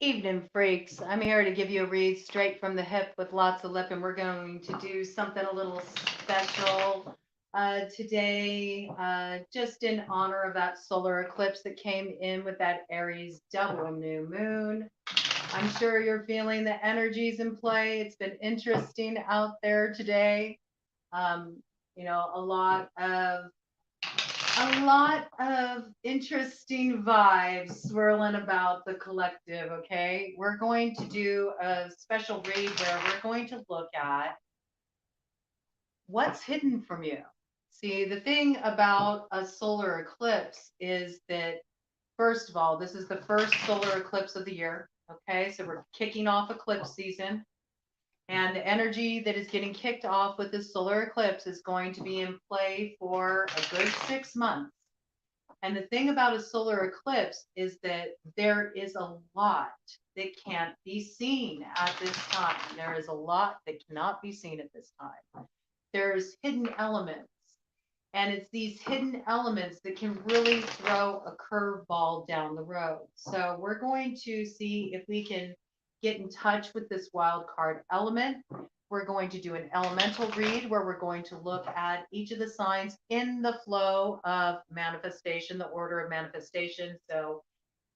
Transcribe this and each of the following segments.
Evening, freaks. I'm here to give you a read straight from the hip with lots of lip, and we're going to do something a little special today, just in honor of that solar eclipse that came in with that Aries double new moon. I'm sure you're feeling the energies in play. It's been interesting out there today. Um, a lot of interesting vibes swirling about the collective. Okay, we're going to do a special read where we're going to look at what's hidden from you. See, the thing about a solar eclipse is that, first of all, this is the first solar eclipse of the year. Okay, so we're kicking off eclipse season. And the energy that is getting kicked off with this solar eclipse is going to be in play for a good 6 months. And the thing about a solar eclipse is that there is a lot that can't be seen at this time. There is a lot that cannot be seen at this time. There's hidden elements. And it's these hidden elements that can really throw a curveball down the road. So we're going to see if we can get in touch with this wild card element. We're going to do an elemental read where we're going to look at each of the signs in the flow of manifestation, the order of manifestation. So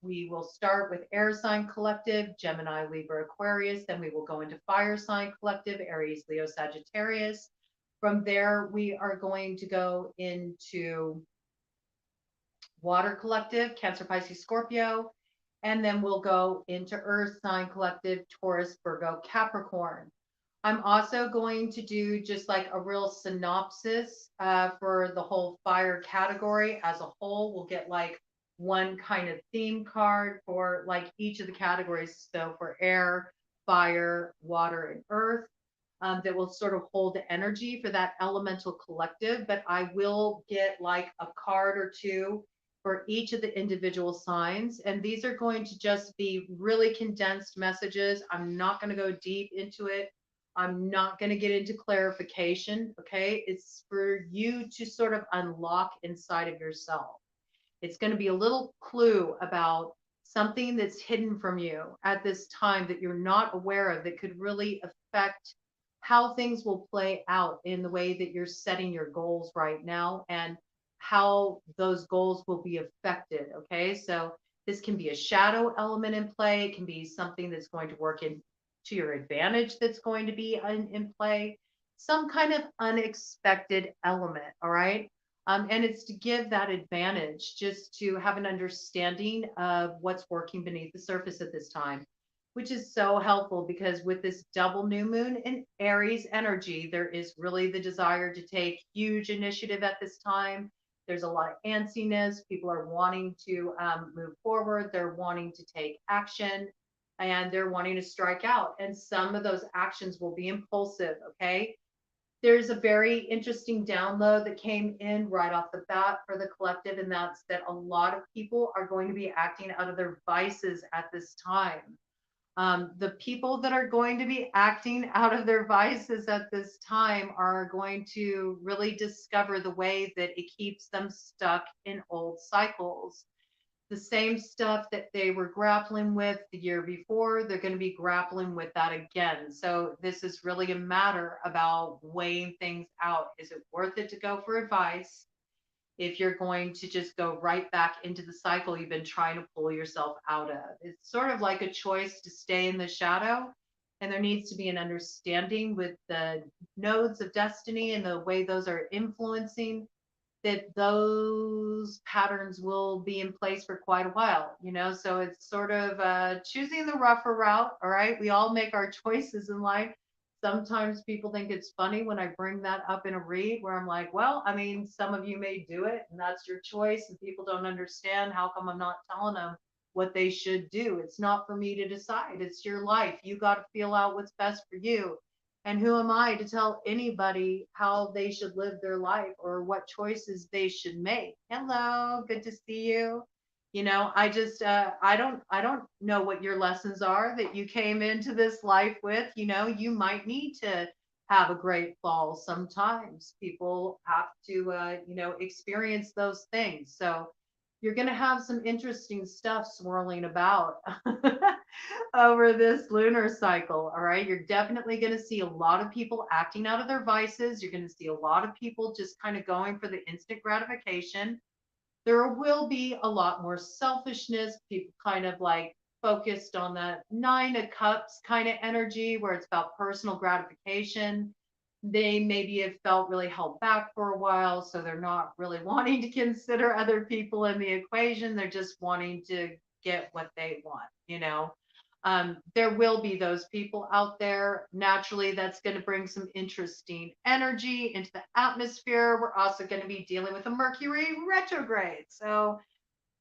we will start with air sign collective, Gemini, Libra, Aquarius. Then we will go into fire sign collective, Aries, Leo, Sagittarius. From there, we are going to go into water collective, Cancer, Pisces, Scorpio. And then we'll go into earth sign collective, Taurus, Virgo, Capricorn. I'm also going to do just like a real synopsis for the whole fire category as a whole. We'll get like one kind of theme card for like each of the categories. So for air, fire, water, and earth. That will sort of hold the energy for that elemental collective, but I will get like a card or two for each of the individual signs. And these are going to just be really condensed messages. I'm not going to go deep into it. I'm not going to get into clarification. Okay. It's for you to sort of unlock inside of yourself. It's going to be a little clue about something that's hidden from you at this time that you're not aware of that could really affect how things will play out in the way that you're setting your goals right now and how those goals will be affected. Okay. So this can be a shadow element in play. It can be something that's going to work in to your advantage that's going to be in play, some kind of unexpected element. All right. And it's to give that advantage just to have an understanding of what's working beneath the surface at this time, which is so helpful because with this double new moon in Aries energy, there is really the desire to take huge initiative at this time. There's a lot of antsiness. People are wanting to move forward. They're wanting to take action and they're wanting to strike out. And some of those actions will be impulsive. Okay. There's a very interesting download that came in right off the bat for the collective, and that's that a lot of people are going to be acting out of their vices at this time. The people that are going to be acting out of their vices at this time are going to really discover the way that it keeps them stuck in old cycles. The same stuff that they were grappling with the year before, they're going to be grappling with that again. So this is really a matter about weighing things out. Is it worth it to go for advice? If you're going to just go right back into the cycle you've been trying to pull yourself out of. It's sort of like a choice to stay in the shadow. And there needs to be an understanding with the nodes of destiny and the way those are influencing that those patterns will be in place for quite a while, so it's sort of choosing the rougher route. All right. We all make our choices in life. Sometimes people think it's funny when I bring that up in a read where I'm like, well, I mean, some of you may do it and that's your choice. And people don't understand how come I'm not telling them what they should do. It's not for me to decide. It's your life. You got to feel out what's best for you. And who am I to tell anybody how they should live their life or what choices they should make? Hello, good to see you. I don't know what your lessons are that you came into this life with. You might need to have a great fall sometimes. People have to, experience those things. So you're going to have some interesting stuff swirling about. over this lunar cycle. All right. You're definitely going to see a lot of people acting out of their vices. You're going to see a lot of people just kind of going for the instant gratification. There will be a lot more selfishness, people kind of like focused on that 9 of Cups kind of energy where it's about personal gratification. They maybe have felt really held back for a while, so they're not really wanting to consider other people in the equation. They're just wanting to get what they want. There will be those people out there. Naturally, that's going to bring some interesting energy into the atmosphere. We're also going to be dealing with a Mercury retrograde. So,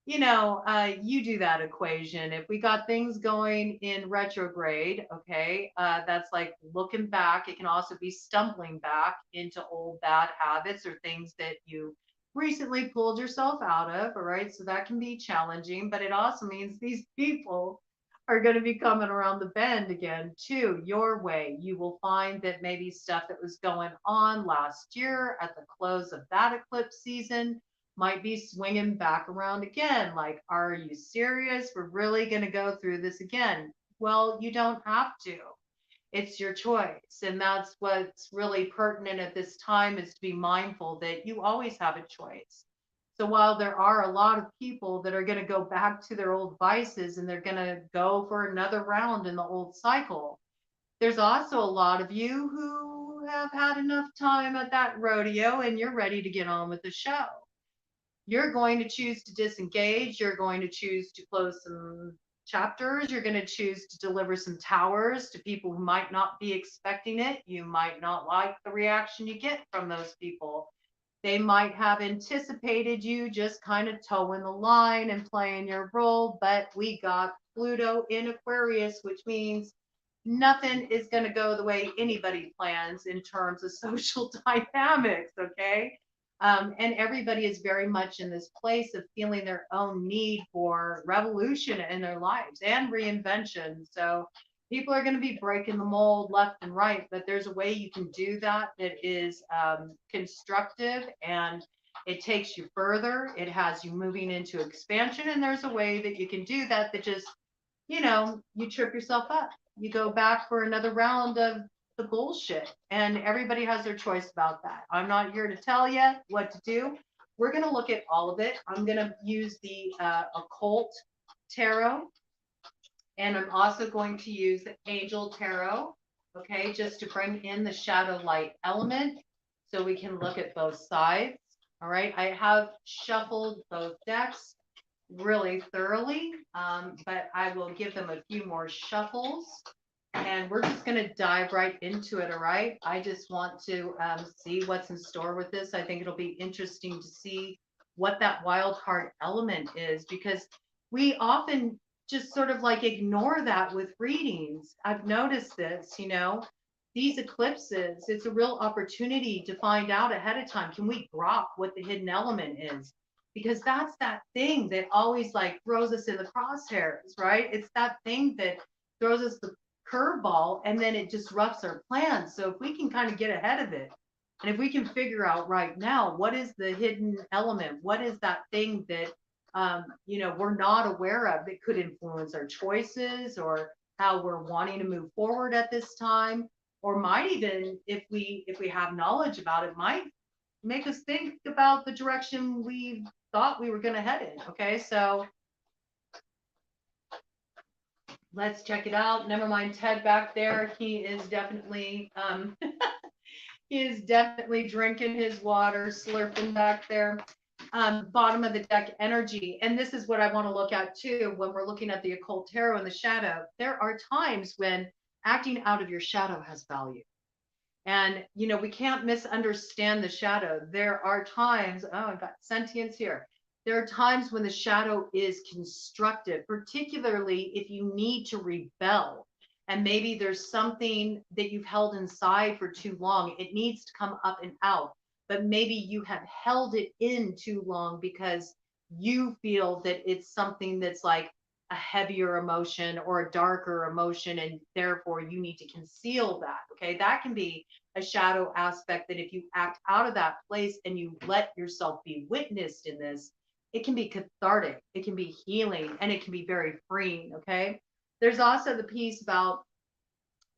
you do that equation. If we got things going in retrograde, okay, that's like looking back. It can also be stumbling back into old bad habits or things that you recently pulled yourself out of. All right. So that can be challenging, but it also means these people are going to be coming around the bend again too, your way. You will find that maybe stuff that was going on last year at the close of that eclipse season might be swinging back around again. Like, are you serious? We're really going to go through this again. Well, you don't have to. It's your choice. And that's what's really pertinent at this time, is to be mindful that you always have a choice. So while there are a lot of people that are going to go back to their old vices and they're going to go for another round in the old cycle, there's also a lot of you who have had enough time at that rodeo and you're ready to get on with the show. You're going to choose to disengage. You're going to choose to close some chapters. You're going to choose to deliver some towers to people who might not be expecting it. You might not like the reaction you get from those people. They might have anticipated you just kind of towing the line and playing your role, but we got Pluto in Aquarius, which means nothing is going to go the way anybody plans in terms of social dynamics, okay? And everybody is very much in this place of feeling their own need for revolution in their lives and reinvention. So people are going to be breaking the mold left and right, but there's a way you can do that that is constructive, and it takes you further. It has you moving into expansion, and there's a way that you can do that that just, you trip yourself up. You go back for another round of the bullshit, and everybody has their choice about that. I'm not here to tell you what to do. We're going to look at all of it. I'm going to use the occult tarot, and I'm also going to use the angel tarot, okay, just to bring in the shadow light element so we can look at both sides. All right, I have shuffled both decks really thoroughly, but I will give them a few more shuffles, and we're just going to dive right into it. All right. I just want to see what's in store with this. I think it'll be interesting to see what that wild card element is, because we often just sort of like ignore that with readings. I've noticed this, these eclipses, it's a real opportunity to find out ahead of time. Can we grok what the hidden element is? Because that's that thing that always like throws us in the crosshairs, right? It's that thing that throws us the curveball, and then it disrupts our plans. So if we can kind of get ahead of it, and if we can figure out right now what is the hidden element, what is that thing that we're not aware of that could influence our choices or how we're wanting to move forward at this time, or might even, if we have knowledge about it, might make us think about the direction we thought we were going to head in. Okay, so let's check it out. Never mind Ted back there. He is definitely he is definitely drinking his water, slurping back there. Bottom of the deck energy. And this is what I want to look at too when we're looking at the occult tarot and the shadow. There are times when acting out of your shadow has value. And, we can't misunderstand the shadow. There are times, oh, I've got sentience here. There are times when the shadow is constructive, particularly if you need to rebel. And maybe there's something that you've held inside for too long. It needs to come up and out. But maybe you have held it in too long because you feel that it's something that's like a heavier emotion or a darker emotion, and therefore you need to conceal that. Okay, that can be a shadow aspect, that if you act out of that place and you let yourself be witnessed in this, it can be cathartic, it can be healing, and it can be very freeing. Okay, There's also the piece about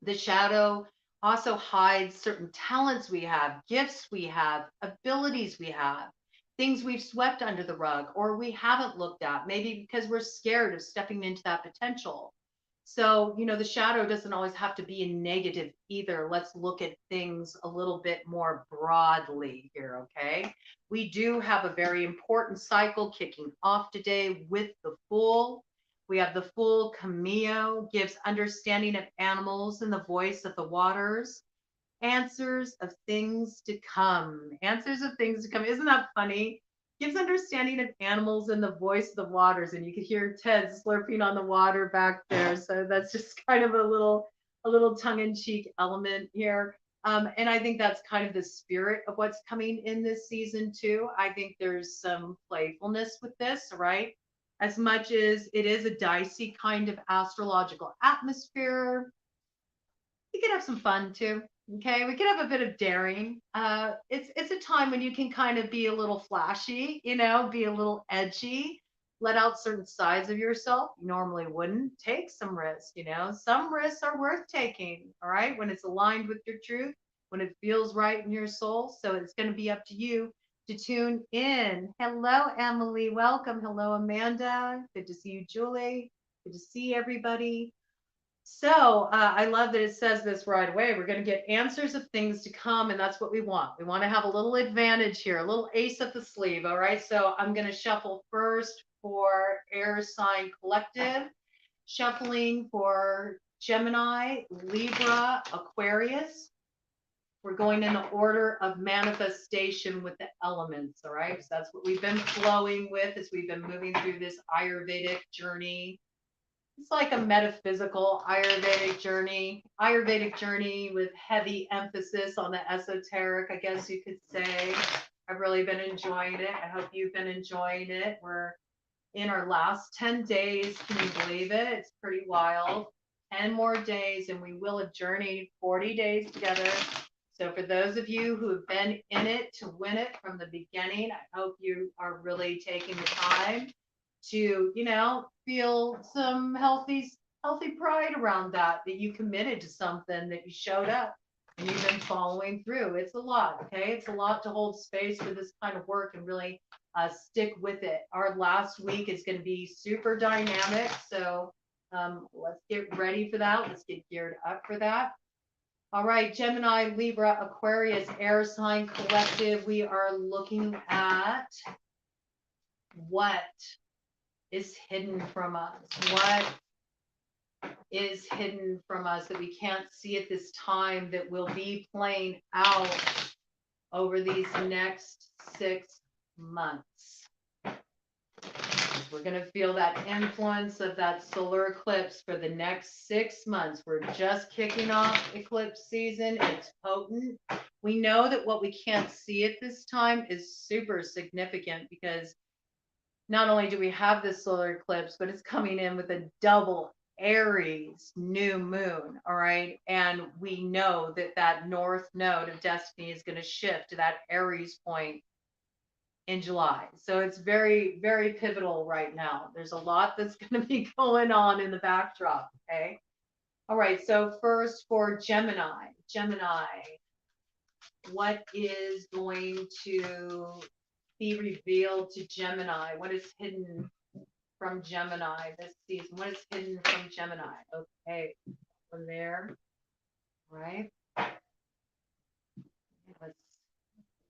the shadow also hides certain talents we have, gifts we have, abilities we have, things we've swept under the rug or we haven't looked at, maybe because we're scared of stepping into that potential. So, the shadow doesn't always have to be a negative either. Let's look at things a little bit more broadly here, okay? We do have a very important cycle kicking off today with the Fool. We have the Fool Cameo, gives understanding of animals and the voice of the waters. Answers of things to come. Answers of things to come. Isn't that funny? Gives understanding of animals and the voice of the waters. And you could hear Ted slurping on the water back there. So that's just kind of a little tongue-in-cheek element here. And I think that's kind of the spirit of what's coming in this season too. I think there's some playfulness with this, right? As much as it is a dicey kind of astrological atmosphere, you could have some fun too. Okay, we could have a bit of daring. It's a time when you can kind of be a little flashy, be a little edgy, let out certain sides of yourself you normally wouldn't. Take some risks, Some risks are worth taking, all right, when it's aligned with your truth, when it feels right in your soul. So it's going to be up to you to tune in. Hello, Emily. Welcome. Hello, Amanda. Good to see you, Julie. Good to see everybody. So I love that it says this right away. We're going to get answers of things to come, and that's what we want. We want to have a little advantage here, a little ace up the sleeve. All right. So I'm going to shuffle first for Air Sign Collective, shuffling for Gemini, Libra, Aquarius. We're going in the order of manifestation with the elements. All right. So that's what we've been flowing with as we've been moving through this Ayurvedic journey. It's like a metaphysical Ayurvedic journey with heavy emphasis on the esoteric, I guess you could say. I've really been enjoying it. I hope you've been enjoying it. We're in our last 10 days. Can you believe it? It's pretty wild. 10 more days and we will have journeyed 40 days together. So for those of you who have been in it to win it from the beginning, I hope you are really taking the time to, feel some healthy pride around that you committed to something, that you showed up and you've been following through. It's a lot, okay? It's a lot to hold space for this kind of work and really stick with it. Our last week is going to be super dynamic. So let's get ready for that. Let's get geared up for that. All right, Gemini, Libra, Aquarius, Air Sign Collective. We are looking at what is hidden from us. What is hidden from us that we can't see at this time that will be playing out over these next 6 months? We're going to feel that influence of that solar eclipse for the next 6 months. We're just kicking off eclipse season. It's potent. We know that what we can't see at this time is super significant because not only do we have this solar eclipse, but it's coming in with a double Aries new moon. All right. And we know that that north node of destiny is going to shift to that Aries point in July. So it's very, very pivotal right now. There's a lot that's going to be going on in the backdrop. Okay. All right. So first for Gemini, what is going to be revealed to Gemini? What is hidden from Gemini this season? What is hidden from Gemini? Okay, from there, right? Let's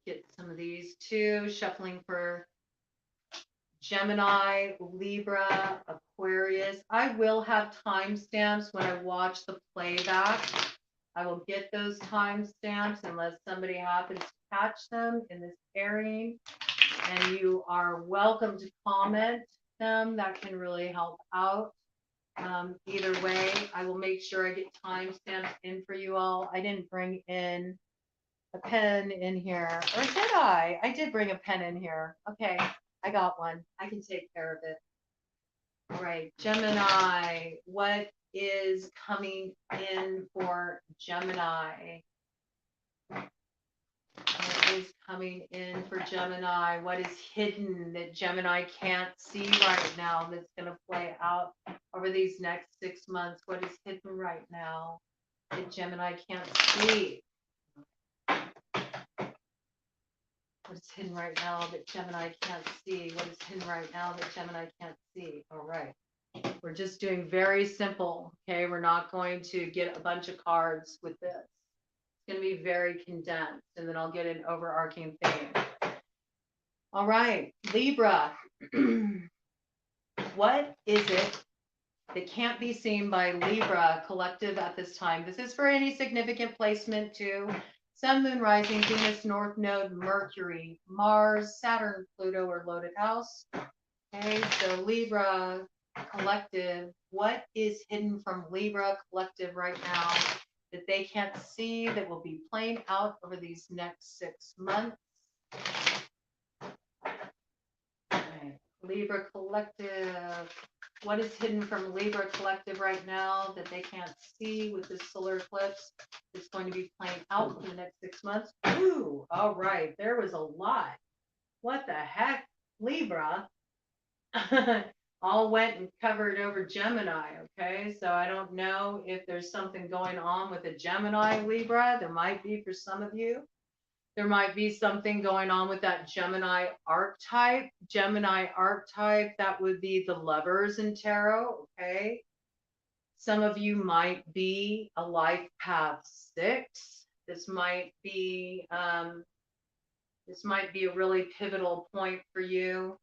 get some of these too. Shuffling for Gemini, Libra, Aquarius. I will have timestamps when I watch the playback. I will get those timestamps unless somebody happens to catch them in this airing. And you are welcome to comment them. That can really help out. Either way, I will make sure I get timestamps in for you all. I didn't bring in a pen in here, or did I? I did bring a pen in here. Okay, I got one. I can take care of it. All right, Gemini, what is coming in for Gemini? What is coming in for Gemini? What is hidden that Gemini can't see right now that's going to play out over these next 6 months? What is hidden right now that Gemini can't see? What is hidden right now that Gemini can't see? What is hidden right now that Gemini can't see? All right. We're just doing very simple, okay? We're not going to get a bunch of cards with this. It's going to be very condensed, and then I'll get an overarching theme. All right, Libra. What is it that can't be seen by Libra collective at this time? This is for any significant placement too. Sun, Moon, Rising, Venus, North Node, Mercury, Mars, Saturn, Pluto, or loaded house. Okay, so Libra collective, what is hidden from Libra collective right now that they can't see that will be playing out over these next 6 months? Okay. Libra collective, what is hidden from Libra collective right now that they can't see with this solar eclipse that's going to be playing out for the next 6 months? Ooh, all right, there was a lot. What the heck, Libra? All went and covered over Gemini, okay? So I don't know if there's something going on with a Gemini Libra. There might be for some of you. There might be something going on with that Gemini archetype. Gemini archetype, that would be the lovers in tarot, okay? Some of you might be a life path 6. This might be a really pivotal point for you.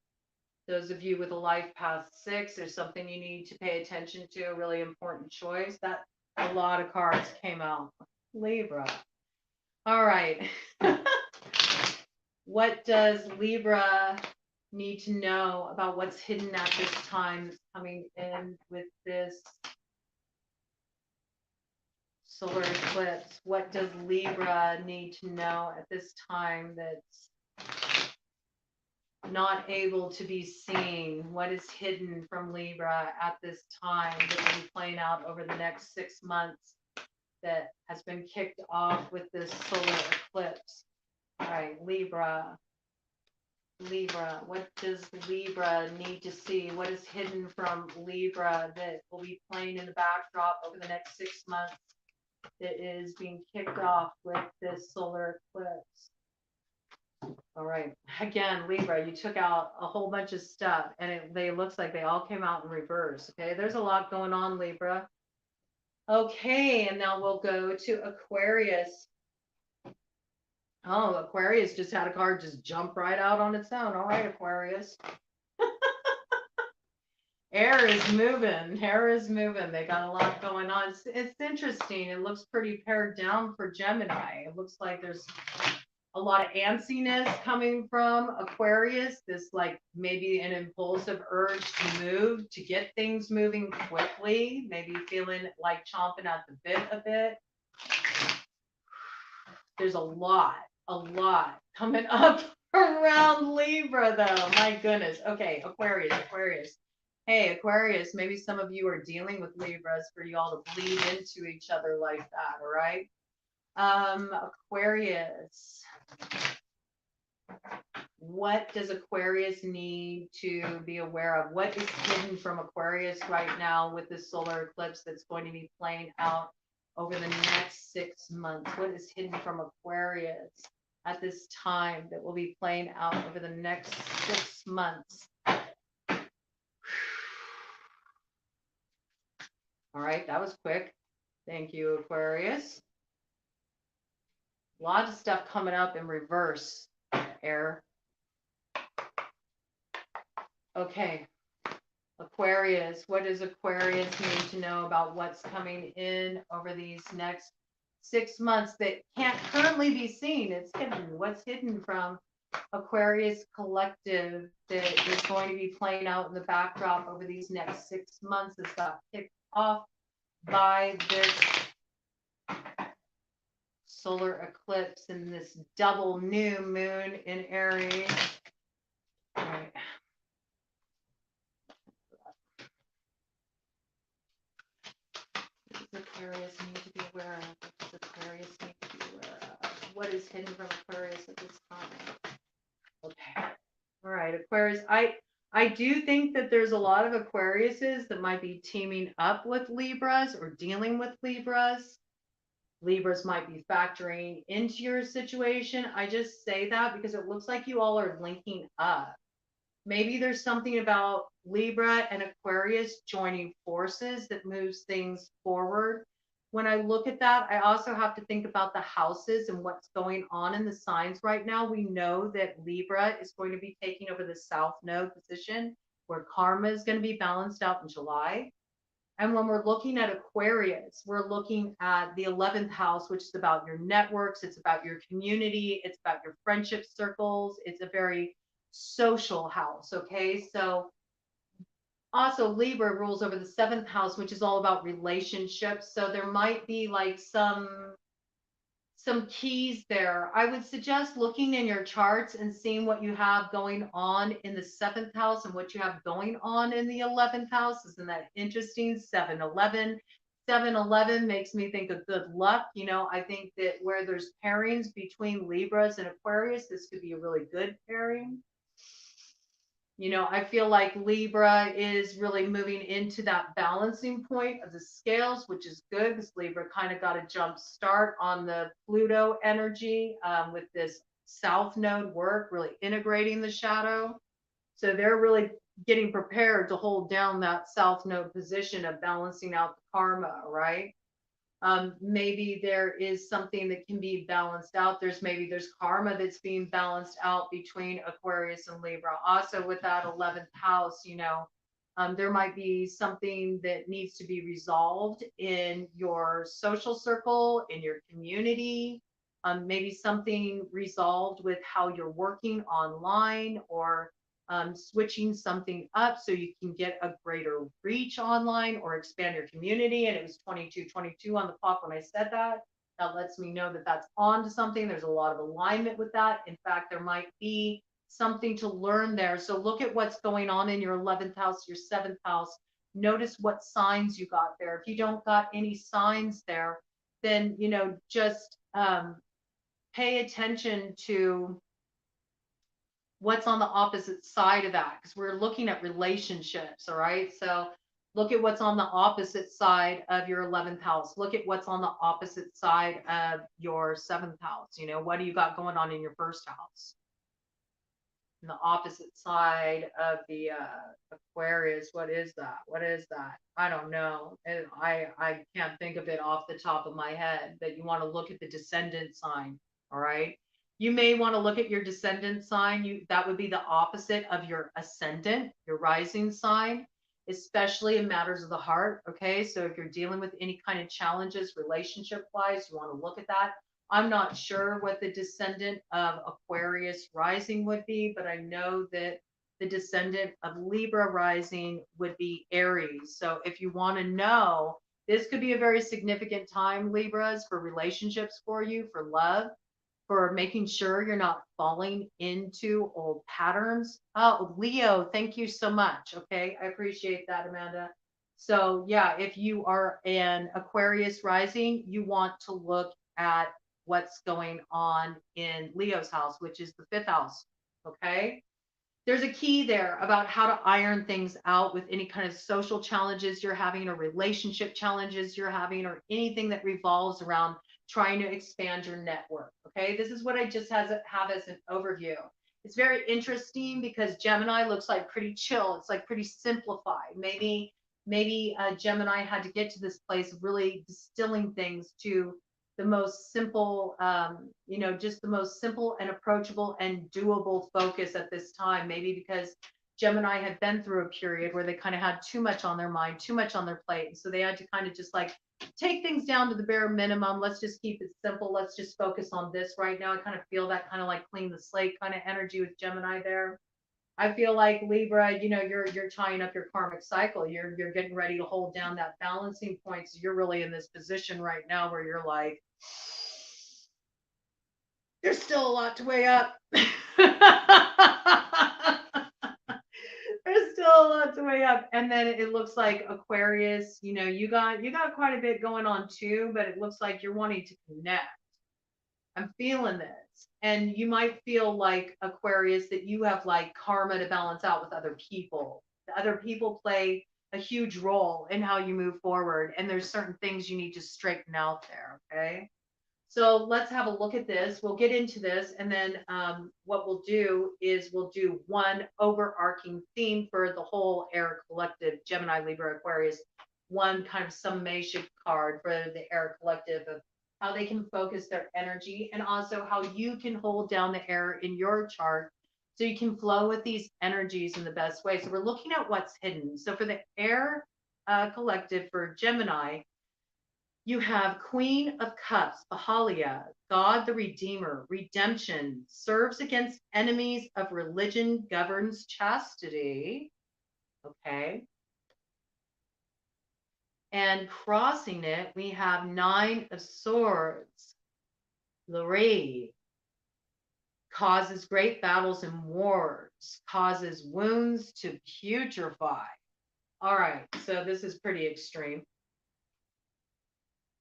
Those of you with a life path 6, there's something you need to pay attention to, a really important choice. That a lot of cards came out. Libra. All right. What does Libra need to know about what's hidden at this time that's coming in with this solar eclipse? What does Libra need to know at this time that's not able to be seen? What is hidden from Libra at this time that will be playing out over the next 6 months that has been kicked off with this solar eclipse? All right, Libra. Libra, what does Libra need to see? What is hidden from Libra that will be playing in the backdrop over the next 6 months that is being kicked off with this solar eclipse? All right. Again, Libra, you took out a whole bunch of stuff, and it looks like they all came out in reverse. Okay, there's a lot going on, Libra. Okay, and now we'll go to Aquarius. Oh, Aquarius just had a card just jump right out on its own. All right, Aquarius. Air is moving. Air is moving. They got a lot going on. It's interesting. It looks pretty pared down for Gemini. It looks like there's a lot of antsiness coming from Aquarius. This like maybe an impulsive urge to move, to get things moving quickly. Maybe feeling like chomping at the bit a bit. There's a lot coming up around Libra though. My goodness. Okay, Aquarius. Hey, Aquarius, maybe some of you are dealing with Libras for you all to bleed into each other like that, all right? Aquarius. What does Aquarius need to be aware of? What is hidden from Aquarius right now with this solar eclipse that's going to be playing out over the next 6 months? What is hidden from Aquarius at this time that will be playing out over the next 6 months? All right, that was quick. Thank you, Aquarius. A lot of stuff coming up in reverse, Air. Okay, Aquarius, what does Aquarius need to know about what's coming in over these next 6 months that can't currently be seen? It's hidden. What's hidden from Aquarius collective that is going to be playing out in the backdrop over these next 6 months that got kicked off by this solar eclipse and this double new moon in Aries? All right. What does Aquarius need to be aware of? What does Aquarius need to be aware of? What is hidden from Aquarius at this time? Okay. All right, Aquarius. I do think that there's a lot of Aquariuses that might be teaming up with Libras or dealing with Libras. Libras might be factoring into your situation. I just say that because it looks like you all are linking up. Maybe there's something about Libra and Aquarius joining forces that moves things forward. When I look at that, I also have to think about the houses and what's going on in the signs right now. We know that Libra is going to be taking over the South Node position, where karma is going to be balanced out in July. And when we're looking at Aquarius, we're looking at the 11th house, which is about your networks, it's about your community, it's about your friendship circles. It's a very social house. Okay. So also Libra rules over the 7th house, which is all about relationships. So there might be like some keys there. I would suggest looking in your charts and seeing what you have going on in the 7th house and what you have going on in the 11th house. Isn't that interesting? 7-11. 7-11 makes me think of good luck. You know, I think that where there's pairings between Libras and Aquarius, this could be a really good pairing. You know, I feel like Libra is really moving into that balancing point of the scales, which is good because Libra kind of got a jump start on the Pluto energy with this South Node work, really integrating the shadow. So they're really getting prepared to hold down that South Node position of balancing out the karma, right? Maybe there is something that can be balanced out. There's karma that's being balanced out between Aquarius and Libra. Also with that 11th house, you know, there might be something that needs to be resolved in your social circle, in your community, maybe something resolved with how you're working online, or switching something up so you can get a greater reach online or expand your community. And it was 2222 on the clock when I said that. That lets me know that that's on to something. There's a lot of alignment with that. In fact, there might be something to learn there. So look at what's going on in your 11th house, your 7th house. Notice what signs you got there. If you don't got any signs there, then, you know, just pay attention to what's on the opposite side of that, because we're looking at relationships. All right. So look at what's on the opposite side of your 11th house. Look at what's on the opposite side of your 7th house. You know, what do you got going on in your first house? And the opposite side of the Aquarius, what is that? What is that? I don't know. I can't think of it off the top of my head. That you want to look at the descendant sign. All right. You may want to look at your descendant sign. That would be the opposite of your ascendant, your rising sign, especially in matters of the heart. Okay. So if you're dealing with any kind of challenges relationship wise, you want to look at that. I'm not sure what the descendant of Aquarius rising would be, but I know that the descendant of Libra rising would be Aries. So if you want to know, this could be a very significant time, Libras, for relationships for you, for love, for making sure you're not falling into old patterns. Oh, Leo, thank you so much. Okay, I appreciate that, Amanda. So yeah, if you are an Aquarius rising, you want to look at what's going on in Leo's house, which is the 5th house. Okay. There's a key there about how to iron things out with any kind of social challenges you're having, or relationship challenges you're having, or anything that revolves around trying to expand your network. Okay. This is what I just have as an overview. It's very interesting because Gemini looks like pretty chill. It's like pretty simplified. Maybe Gemini had to get to this place of really distilling things to the most simple, just the most simple and approachable and doable focus at this time. Maybe because Gemini had been through a period where they kind of had too much on their mind, too much on their plate. And so they had to kind of just like take things down to the bare minimum. Let's just keep it simple. Let's just focus on this right now. I kind of feel that kind of like clean the slate kind of energy with Gemini there. I feel like Libra, you're tying up your karmic cycle. You're getting ready to hold down that balancing point. So you're really in this position right now where you're like, there's still a lot to weigh up. There's still a lot to weigh up. And then it looks like Aquarius, you got quite a bit going on too, but it looks like you're wanting to connect. I'm feeling this. And you might feel like Aquarius that you have like karma to balance out with other people. The other people play a huge role in how you move forward. And there's certain things you need to straighten out there. Okay. So let's have a look at this. We'll get into this. And then what we'll do is we'll do one overarching theme for the whole air collective, Gemini, Libra, Aquarius, one kind of summation card for the air collective of how they can focus their energy and also how you can hold down the air in your chart so you can flow with these energies in the best way. So we're looking at what's hidden. So for the air collective for Gemini, you have Queen of Cups, Bahalia, God the Redeemer, redemption, serves against enemies of religion, governs chastity. Okay. And crossing it, we have Nine of Swords, Lorraine, causes great battles and wars, causes wounds to putrefy. All right, so this is pretty extreme.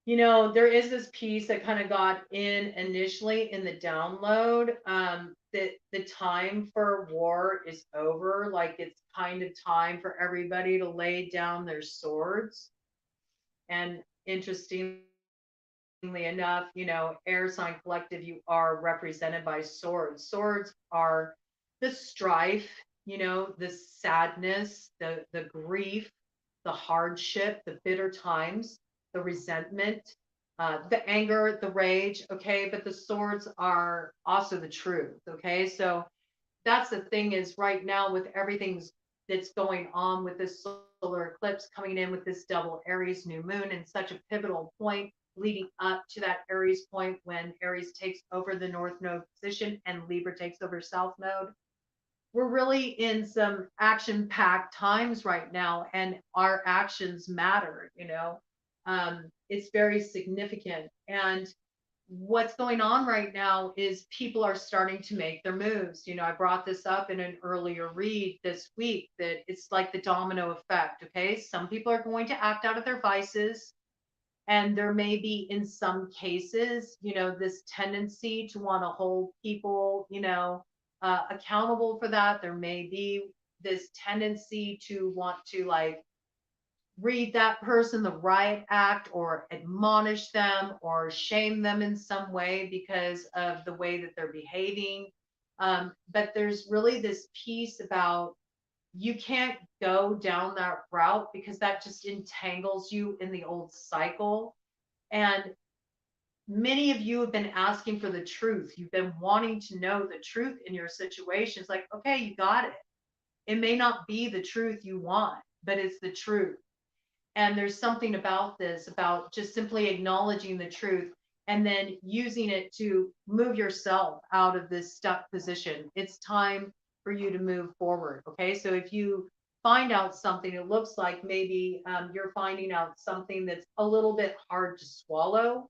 You know, there is this piece that kind of got in initially in the download that the time for war is over. Like it's kind of time for everybody to lay down their swords. And interestingly enough, you know, air sign collective, you are represented by swords. Swords are the strife, you know, the sadness, the grief, the hardship, the bitter times, the resentment, the anger, the rage. Okay, but the swords are also the truth. Okay, so that's the thing is right now with everything that's going on with this solar eclipse coming in with this double Aries new moon and such a pivotal point leading up to that Aries point when Aries takes over the North Node position and Libra takes over South Node. We're really in some action packed times right now, and our actions matter, you know. It's very significant. And what's going on right now is people are starting to make their moves. You know, I brought this up in an earlier read this week that it's like the domino effect. Okay. Some people are going to act out of their vices. And there may be, in some cases, you know, this tendency to want to hold people, you know, accountable for that. There may be this tendency to want to like read that person the riot act or admonish them or shame them in some way because of the way that they're behaving. But there's really this piece about you can't go down that route because that just entangles you in the old cycle. And many of you have been asking for the truth. You've been wanting to know the truth in your situations. Like, okay, you got it. It may not be the truth you want, but it's the truth. And there's something about this, about just simply acknowledging the truth and then using it to move yourself out of this stuck position. It's time for you to move forward. Okay. So if you find out something, it looks like maybe you're finding out something that's a little bit hard to swallow.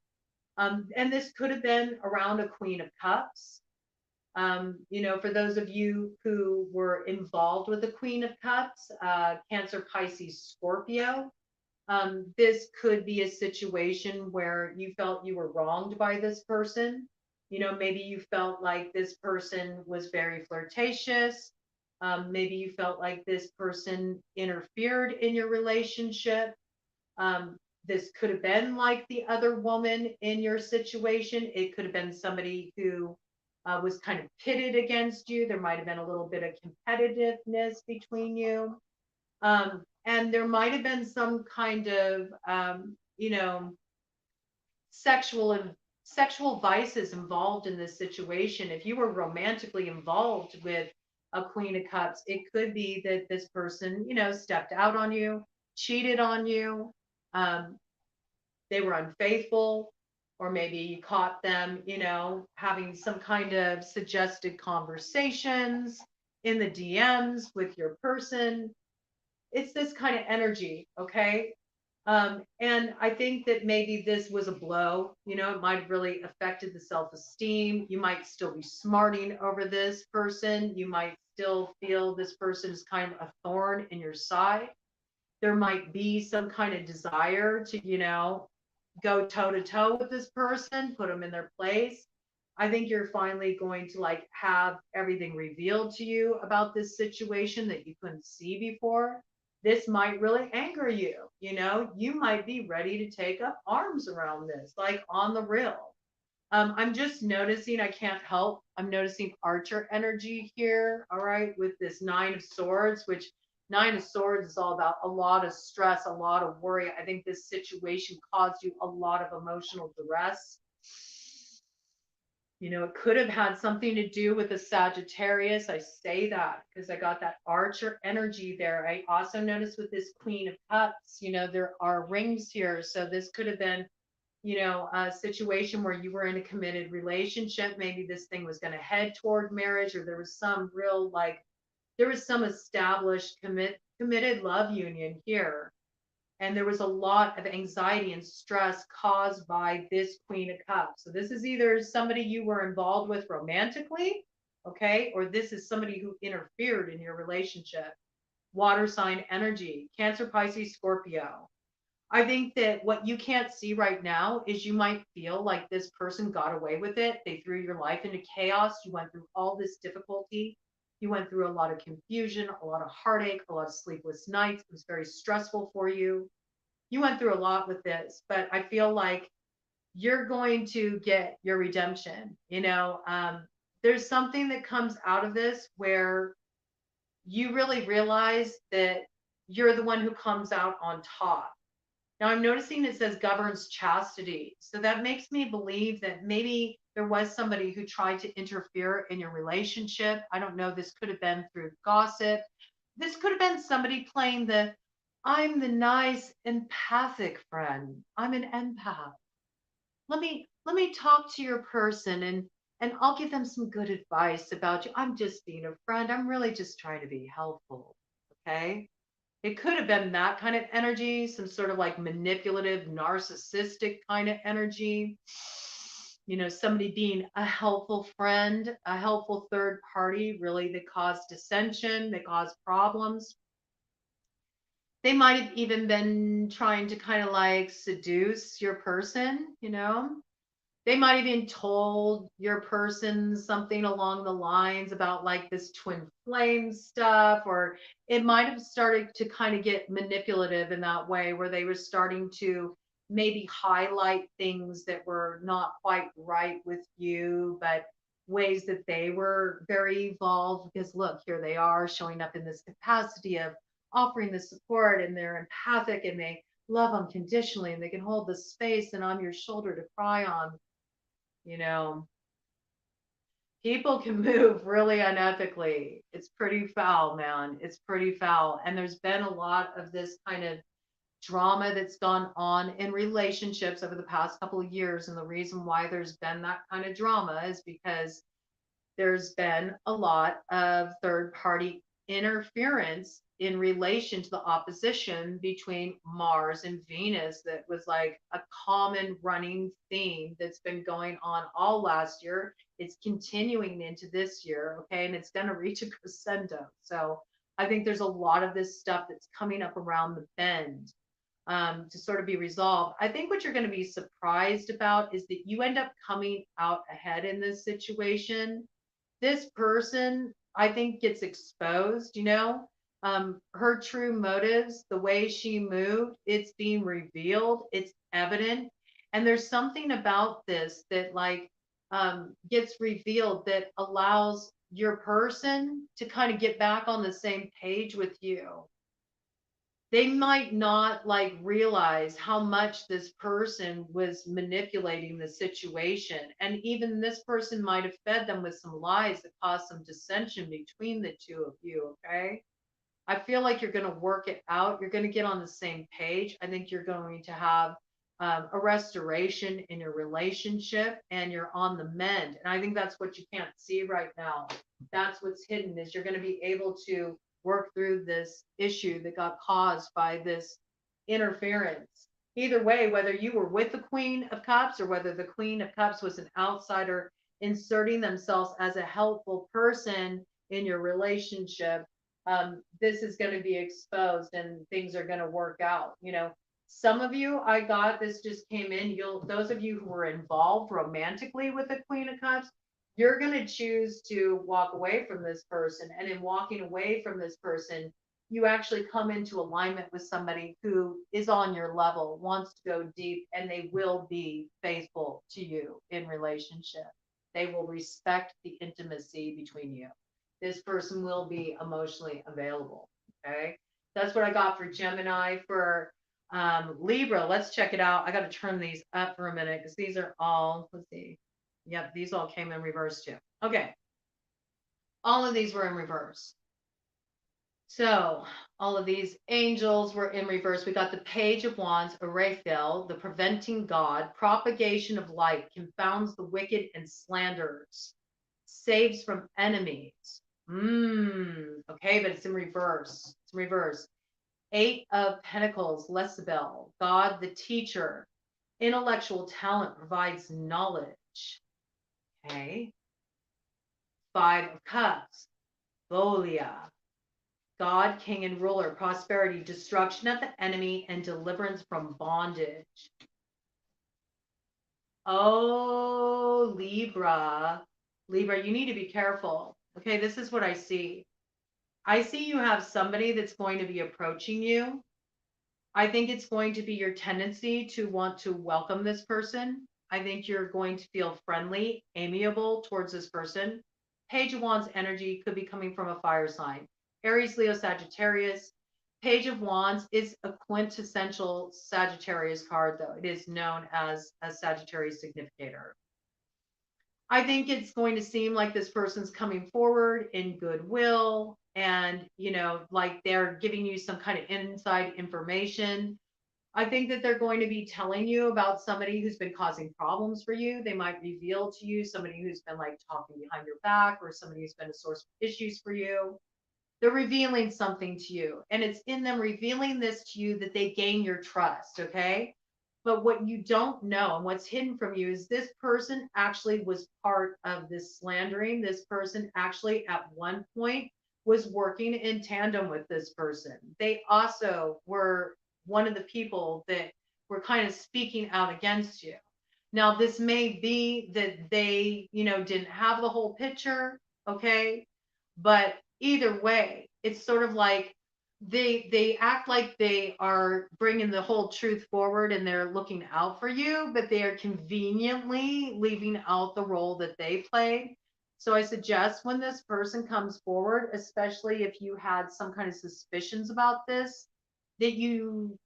And this could have been around a Queen of Cups. You know, for those of you who were involved with the Queen of Cups, Cancer, Pisces, Scorpio, this could be a situation where you felt you were wronged by this person. You know, maybe you felt like this person was very flirtatious. Maybe you felt like this person interfered in your relationship. This could have been like the other woman in your situation. It could have been somebody who was kind of pitted against you. There might have been a little bit of competitiveness between you. And there might have been some kind of, you know, sexual vices involved in this situation. If you were romantically involved with a Queen of Cups, it could be that this person, you know, stepped out on you, cheated on you, they were unfaithful, or maybe you caught them, you know, having some kind of suggested conversations in the DMs with your person. It's this kind of energy, okay? And I think that maybe this was a blow. You know, it might have really affected the self-esteem. You might still be smarting over this person. You might still feel this person is kind of a thorn in your side. There might be some kind of desire to, you know, go toe to toe with this person, put them in their place. I think you're finally going to like have everything revealed to you about this situation that you couldn't see before. This might really anger you. You know, you might be ready to take up arms around this, like on the real. I'm just noticing, I can't help. I'm noticing Archer energy here, all right, with this Nine of Swords, which Nine of Swords is all about a lot of stress, a lot of worry. I think this situation caused you a lot of emotional duress. You know, it could have had something to do with the Sagittarius. I say that because I got that Archer energy there. I also noticed with this Queen of Cups, you know, there are rings here. So this could have been, you know, a situation where you were in a committed relationship. Maybe this thing was going to head toward marriage, or there was some real, like, there was some established committed love union here. And there was a lot of anxiety and stress caused by this Queen of Cups. So this is either somebody you were involved with romantically, okay, or this is somebody who interfered in your relationship. Water sign energy, Cancer, Pisces, Scorpio. I think that what you can't see right now is you might feel like this person got away with it. They threw your life into chaos. You went through all this difficulty. You went through a lot of confusion, a lot of heartache, a lot of sleepless nights. It was very stressful for you. You went through a lot with this, but I feel like you're going to get your redemption. You know, there's something that comes out of this where you really realize that you're the one who comes out on top. Now I'm noticing it says governs chastity. So that makes me believe that maybe there was somebody who tried to interfere in your relationship. I don't know. This could have been through gossip. This could have been somebody playing the I'm the nice empathic friend. I'm an empath. Let me talk to your person and I'll give them some good advice about you. I'm just being a friend. I'm really just trying to be helpful. Okay? It could have been that kind of energy, some sort of like manipulative, narcissistic kind of energy. You know, somebody being a helpful friend, a helpful third party, really, that caused dissension, that caused problems. They might have even been trying to kind of like seduce your person, you know? They might have even told your person something along the lines about like this twin flame stuff, or it might have started to kind of get manipulative in that way where they were starting to maybe highlight things that were not quite right with you, but ways that they were very evolved because look, here they are showing up in this capacity of offering the support and they're empathic and they love unconditionally and they can hold the space and I'm your shoulder to cry on. You know, people can move really unethically. It's pretty foul, man. It's pretty foul. And there's been a lot of this kind of drama that's gone on in relationships over the past couple of years. And the reason why there's been that kind of drama is because there's been a lot of third party interference in relation to the opposition between Mars and Venus that was like a common running theme that's been going on all last year. It's continuing into this year, okay, and it's going to reach a crescendo. So I think there's a lot of this stuff that's coming up around the bend to sort of be resolved. I think what you're going to be surprised about is that you end up coming out ahead in this situation. This person, I think, gets exposed, you know, her true motives, the way she moved, it's being revealed, it's evident. And there's something about this that like gets revealed that allows your person to kind of get back on the same page with you. They might not like realize how much this person was manipulating the situation. And even this person might have fed them with some lies that caused some dissension between the two of you. Okay. I feel like you're going to work it out. You're going to get on the same page. I think you're going to have a restoration in your relationship and you're on the mend. And I think that's what you can't see right now. That's what's hidden is you're going to be able to work through this issue that got caused by this interference. Either way, whether you were with the Queen of Cups or whether the Queen of Cups was an outsider inserting themselves as a helpful person in your relationship, this is going to be exposed and things are going to work out. You know, Some of you, I got this just came in. Those of you who were involved romantically with the Queen of Cups, you're going to choose to walk away from this person. And in walking away from this person, you actually come into alignment with somebody who is on your level, wants to go deep, and they will be faithful to you in relationship. They will respect the intimacy between you. This person will be emotionally available. Okay. That's what I got for Gemini. For Libra, let's check it out. I got to turn these up for a minute because these are all, let's see. Yep, these all came in reverse too. Okay. All of these were in reverse. So all of these angels were in reverse. We got the Page of Wands, Raphael, the preventing God, propagation of light, confounds the wicked and slanders, saves from enemies. Okay, but it's in reverse. It's in reverse. 8 of Pentacles, Lesabel, God the teacher, intellectual talent provides knowledge. Okay. 5 of Cups, Bolia, God, king and ruler, prosperity, destruction of the enemy, and deliverance from bondage. Oh, Libra. Libra, you need to be careful. Okay, this is what I see. I see you have somebody that's going to be approaching you. I think it's going to be your tendency to want to welcome this person. I think you're going to feel friendly, amiable towards this person. Page of Wands energy could be coming from a fire sign. Aries, Leo, Sagittarius. Page of Wands is a quintessential Sagittarius card, though. It is known as a Sagittarius significator. I think it's going to seem like this person's coming forward in goodwill and, like they're giving you some kind of inside information. I think that they're going to be telling you about somebody who's been causing problems for you. They might reveal to you somebody who's been like talking behind your back or somebody who's been a source of issues for you. They're revealing something to you, and it's in them revealing this to you that they gain your trust. Okay. But what you don't know and what's hidden from you is this person actually was part of this slandering. This person actually at one point was working in tandem with this person. They also were one of the people that were kind of speaking out against you. Now, this may be that they, didn't have the whole picture. Okay. But either way, it's sort of like they act like they are bringing the whole truth forward and they're looking out for you, but they are conveniently leaving out the role that they played. So I suggest when this person comes forward, especially if you had some kind of suspicions about this, that you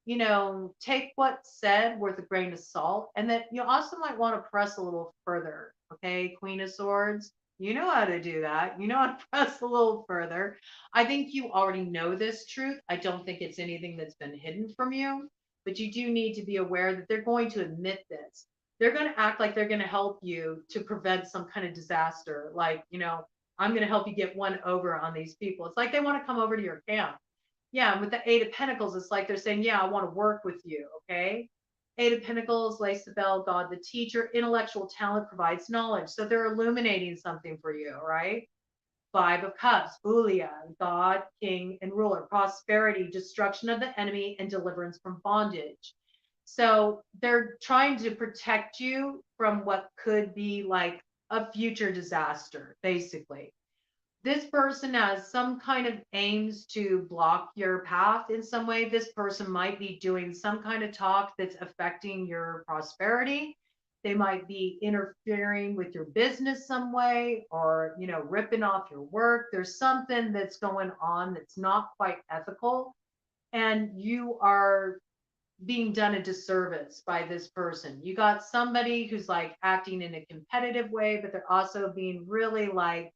take what's said with a grain of salt, and that you also might want to press a little further. Okay, Queen of Swords. You know how to do that. You know how to press a little further. I think you already know this truth. I don't think it's anything that's been hidden from you, but you do need to be aware that they're going to admit this. They're going to act like they're going to help you to prevent some kind of disaster. Like, I'm going to help you get one over on these people. It's like they want to come over to your camp. Yeah, and with the 8 of Pentacles, it's like they're saying, yeah, I want to work with you. Okay. 8 of Pentacles, Lace-the-Bell, God the teacher, intellectual talent provides knowledge. So they're illuminating something for you, right? 5 of Cups, Ulia, God, king, and ruler, prosperity, destruction of the enemy, and deliverance from bondage. So they're trying to protect you from what could be like a future disaster, basically. This person has some kind of aims to block your path in some way. This person might be doing some kind of talk that's affecting your prosperity. They might be interfering with your business some way, or, ripping off your work. There's something that's going on that's not quite ethical, and you are being done a disservice by this person. You got somebody who's like acting in a competitive way, but they're also being really like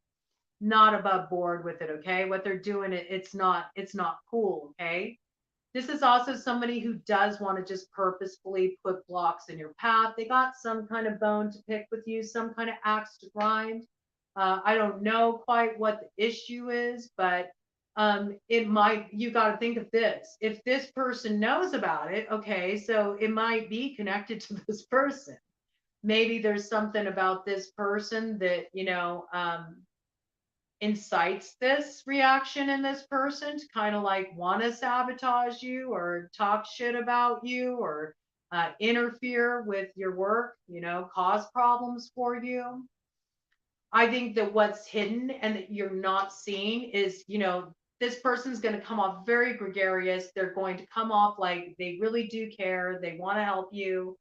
not above board with it. Okay, what they're doing, it's not cool. Okay, this is also somebody who does want to just purposefully put blocks in your path. They got some kind of bone to pick with you, some kind of axe to grind. I don't know quite what the issue is, but it might, you got to think of this. If this person knows about it, okay, so it might be connected to this person. Maybe there's something about this person that, incites this reaction in this person to kind of like want to sabotage you or talk shit about you or interfere with your work, cause problems for you. I think that what's hidden and that you're not seeing is, this person's going to come off very gregarious. They're going to come off like they really do care. They want to help you.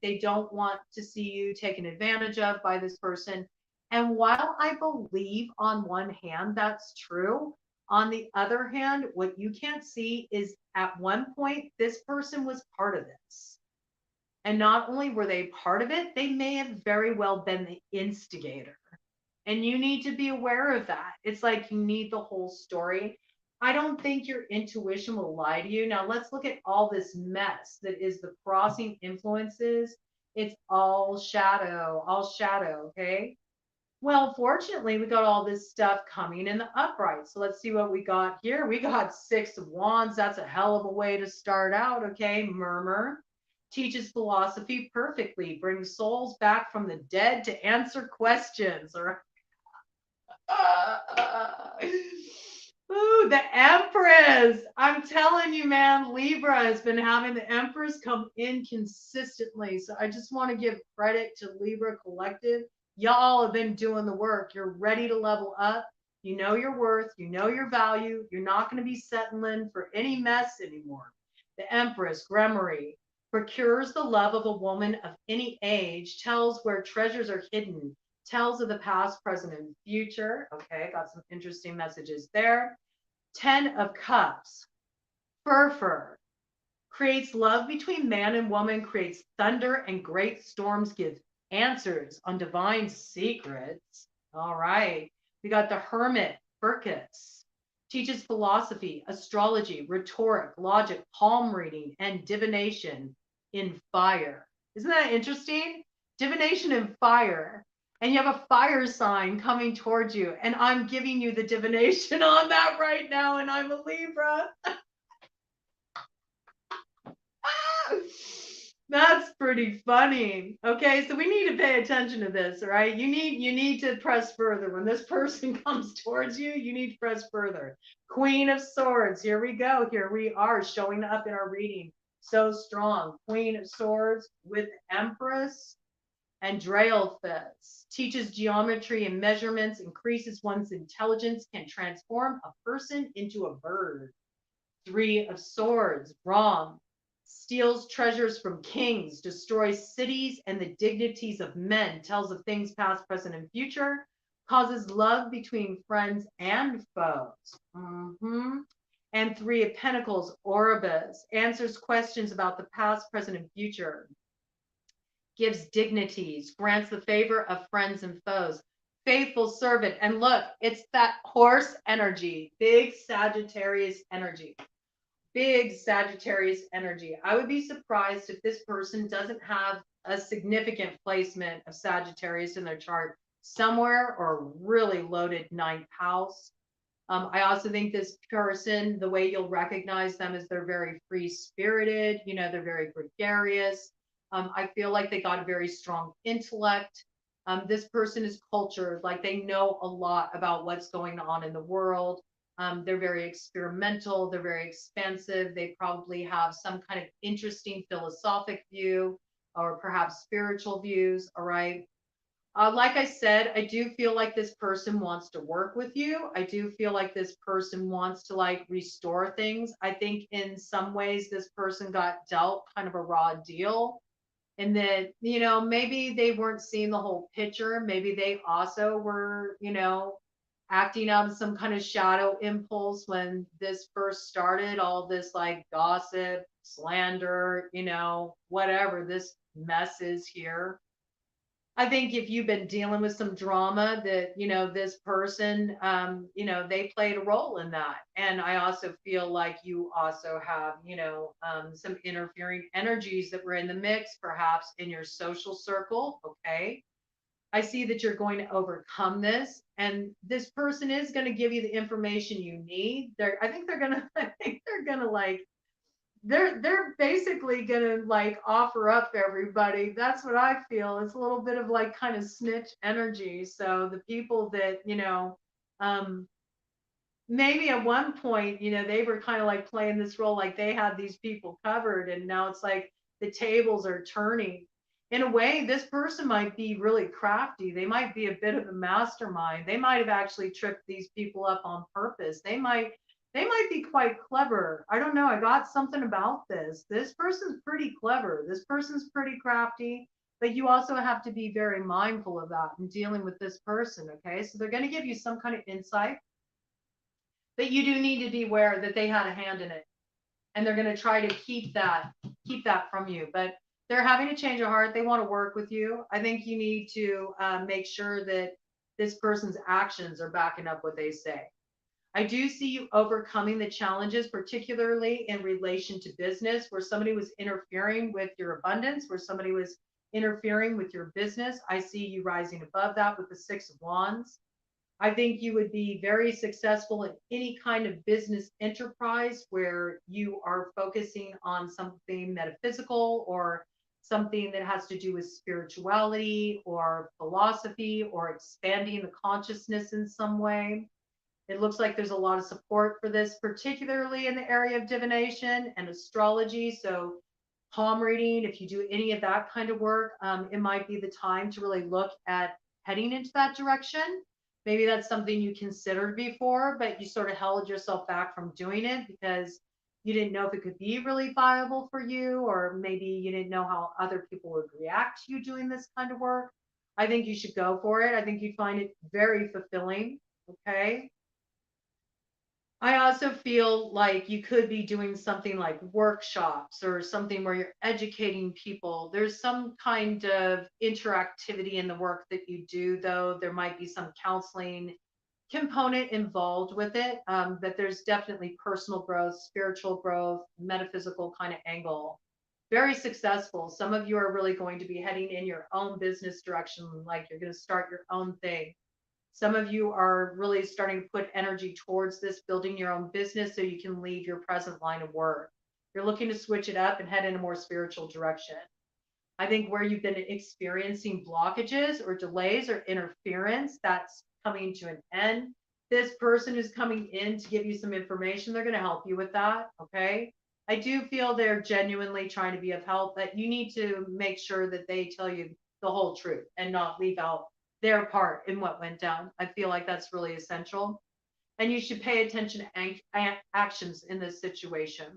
They don't want to see you taken advantage of by this person. And while I believe on one hand that's true, on the other hand, what you can't see is at one point, this person was part of this. And not only were they part of it, they may have very well been the instigator. And you need to be aware of that. It's like you need the whole story. I don't think your intuition will lie to you. Now, let's look at all this mess that is the crossing influences. It's all shadow, okay? Well, fortunately, we got all this stuff coming in the upright. So let's see what we got here. We got 6 of Wands. That's a hell of a way to start out, okay? Murmur teaches philosophy perfectly, brings souls back from the dead to answer questions. All right. Ooh, the Empress. I'm telling you, man, Libra has been having the Empress come in consistently. So I just want to give credit to Libra Collective. Y'all have been doing the work. You're ready to level up. You know your worth. You know your value. You're not going to be settling for any mess anymore. The Empress, Gremory, procures the love of a woman of any age, tells where treasures are hidden, tells of the past, present, and future. Okay, got some interesting messages there. 10 of Cups, Fur, creates love between man and woman, creates thunder and great storms, gives answers on divine secrets. All right, we got the Hermit, Furcus, teaches philosophy, astrology, rhetoric, logic, palm reading, and divination in fire. Isn't that interesting? Divination in fire. And you have a fire sign coming towards you. And I'm giving you the divination on that right now. And I'm a Libra. That's pretty funny. Okay, so we need to pay attention to this, all right? You need to press further. When this person comes towards you, you need to press further. Queen of Swords, here we go. Here we are showing up in our reading. So strong. Queen of Swords with Empress and Dreilfest. Teaches geometry and measurements, increases one's intelligence, can transform a person into a bird. 3 of Swords, Rom, steals treasures from kings, destroys cities and the dignities of men, tells of things past, present, and future, causes love between friends and foes. And 3 of Pentacles, Oribus, answers questions about the past, present, and future, gives dignities, grants the favor of friends and foes, faithful servant. And look, it's that horse energy, big Sagittarius energy. Big Sagittarius energy. I would be surprised if this person doesn't have a significant placement of Sagittarius in their chart somewhere, or really loaded 9th house. I also think this person, the way you'll recognize them is they're very free spirited, they're very gregarious. I feel like they got a very strong intellect. This person is cultured, like they know a lot about what's going on in the world. They're very experimental. They're very expansive. They probably have some kind of interesting philosophic view or perhaps spiritual views. All right. Like I said, I do feel like this person wants to work with you. I do feel like this person wants to like restore things. I think in some ways this person got dealt kind of a raw deal. And that, maybe they weren't seeing the whole picture. Maybe they also were, acting out of some kind of shadow impulse when this first started, all this like gossip, slander, whatever this mess is here. I think if you've been dealing with some drama that, this person, they played a role in that. And I also feel like you also have, some interfering energies that were in the mix, perhaps in your social circle. Okay. I see that you're going to overcome this, and this person is going to give you the information you need. I think they're going to like, they're basically gonna like offer up everybody. That's what I feel. It's a little bit of like kind of snitch energy. So the people that Maybe at one point, they were kind of like playing this role, like they had these people covered, and now it's like the tables are turning. In a way, this person might be really crafty. They might be a bit of a mastermind. They might have actually tripped these people up on purpose. They might be quite clever. I don't know. I got something about this. This person's pretty clever. This person's pretty crafty, but you also have to be very mindful of that in dealing with this person. Okay. So they're going to give you some kind of insight, but you do need to be aware that they had a hand in it, and they're going to try to keep that from you. But they're having a change of heart. They want to work with you. I think you need to make sure that this person's actions are backing up what they say. I do see you overcoming the challenges, particularly in relation to business, where somebody was interfering with your abundance, where somebody was interfering with your business. I see you rising above that with the Six of Wands. I think you would be very successful in any kind of business enterprise where you are focusing on something metaphysical or something that has to do with spirituality or philosophy or expanding the consciousness in some way. It looks like there's a lot of support for this, particularly in the area of divination and astrology. So palm reading, if you do any of that kind of work, it might be the time to really look at heading into that direction. Maybe that's something you considered before, but you sort of held yourself back from doing it because you didn't know if it could be really viable for you, or maybe you didn't know how other people would react to you doing this kind of work. I think you should go for it. I think you find it very fulfilling. Okay. I also feel like you could be doing something like workshops or something where you're educating people. There's some kind of interactivity in the work that you do, though. There might be some counseling component involved with it, but there's definitely personal growth, spiritual growth, metaphysical kind of angle. Very successful. Some of you are really going to be heading in your own business direction, like you're going to start your own thing. Some of you are really starting to put energy towards this, building your own business so you can leave your present line of work. You're looking to switch it up and head in a more spiritual direction. I think where you've been experiencing blockages or delays or interference, that's coming to an end. This person is coming in to give you some information. They're going to help you with that. Okay. I do feel they're genuinely trying to be of help, but you need to make sure that they tell you the whole truth and not leave out their part in what went down. I feel like that's really essential. And you should pay attention to actions in this situation.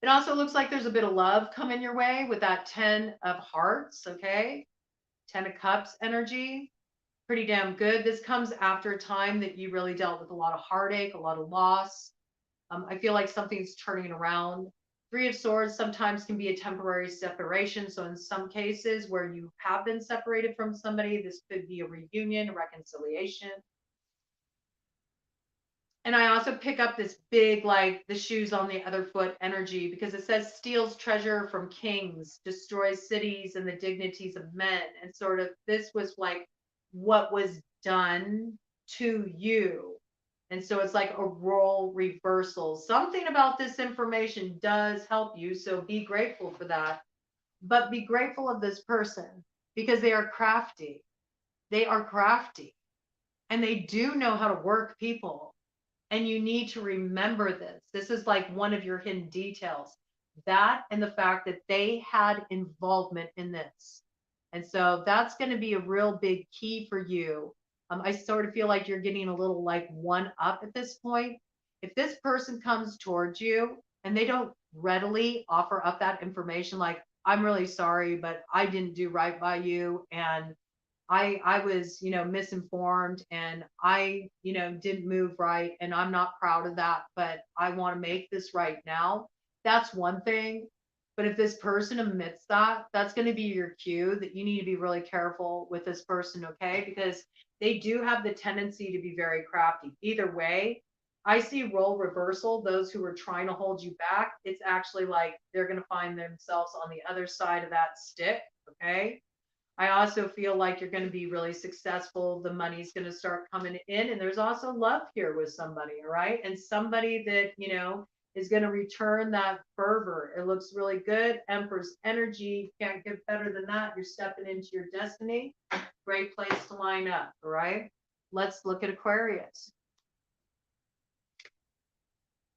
It also looks like there's a bit of love coming your way with that 10 of hearts, okay? 10 of cups energy. Pretty damn good. This comes after a time that you really dealt with a lot of heartache, a lot of loss. I feel like something's turning around. Three of Swords sometimes can be a temporary separation. So in some cases where you have been separated from somebody, this could be a reunion, a reconciliation. And I also pick up this big, like the shoes on the other foot energy, because it says steals treasure from kings, destroys cities and the dignities of men. And sort of this was like what was done to you. And so it's like a role reversal. Something about this information does help you. So be grateful for that. But be grateful of this person because they are crafty. They are crafty and they do know how to work people. And you need to remember this. This is like one of your hidden details. That and the fact that they had involvement in this. And so that's going to be a real big key for you. I sort of feel like you're getting a little like one up at this point. If this person comes towards you and they don't readily offer up that information, like, I'm really sorry, but I didn't do right by you. And I was, misinformed, and I, didn't move right, and I'm not proud of that, but I want to make this right now. That's one thing. But if this person admits that, that's going to be your cue that you need to be really careful with this person, okay? Because they do have the tendency to be very crafty. Either way, I see role reversal. Those who are trying to hold you back, it's actually like they're going to find themselves on the other side of that stick, okay? I also feel like you're going to be really successful. The money's going to start coming in. And there's also love here with somebody, all right? And somebody that, is going to return that fervor. It looks really good. Empress energy. Can't get better than that. You're stepping into your destiny. Great place to line up, all right? let's look at Aquarius.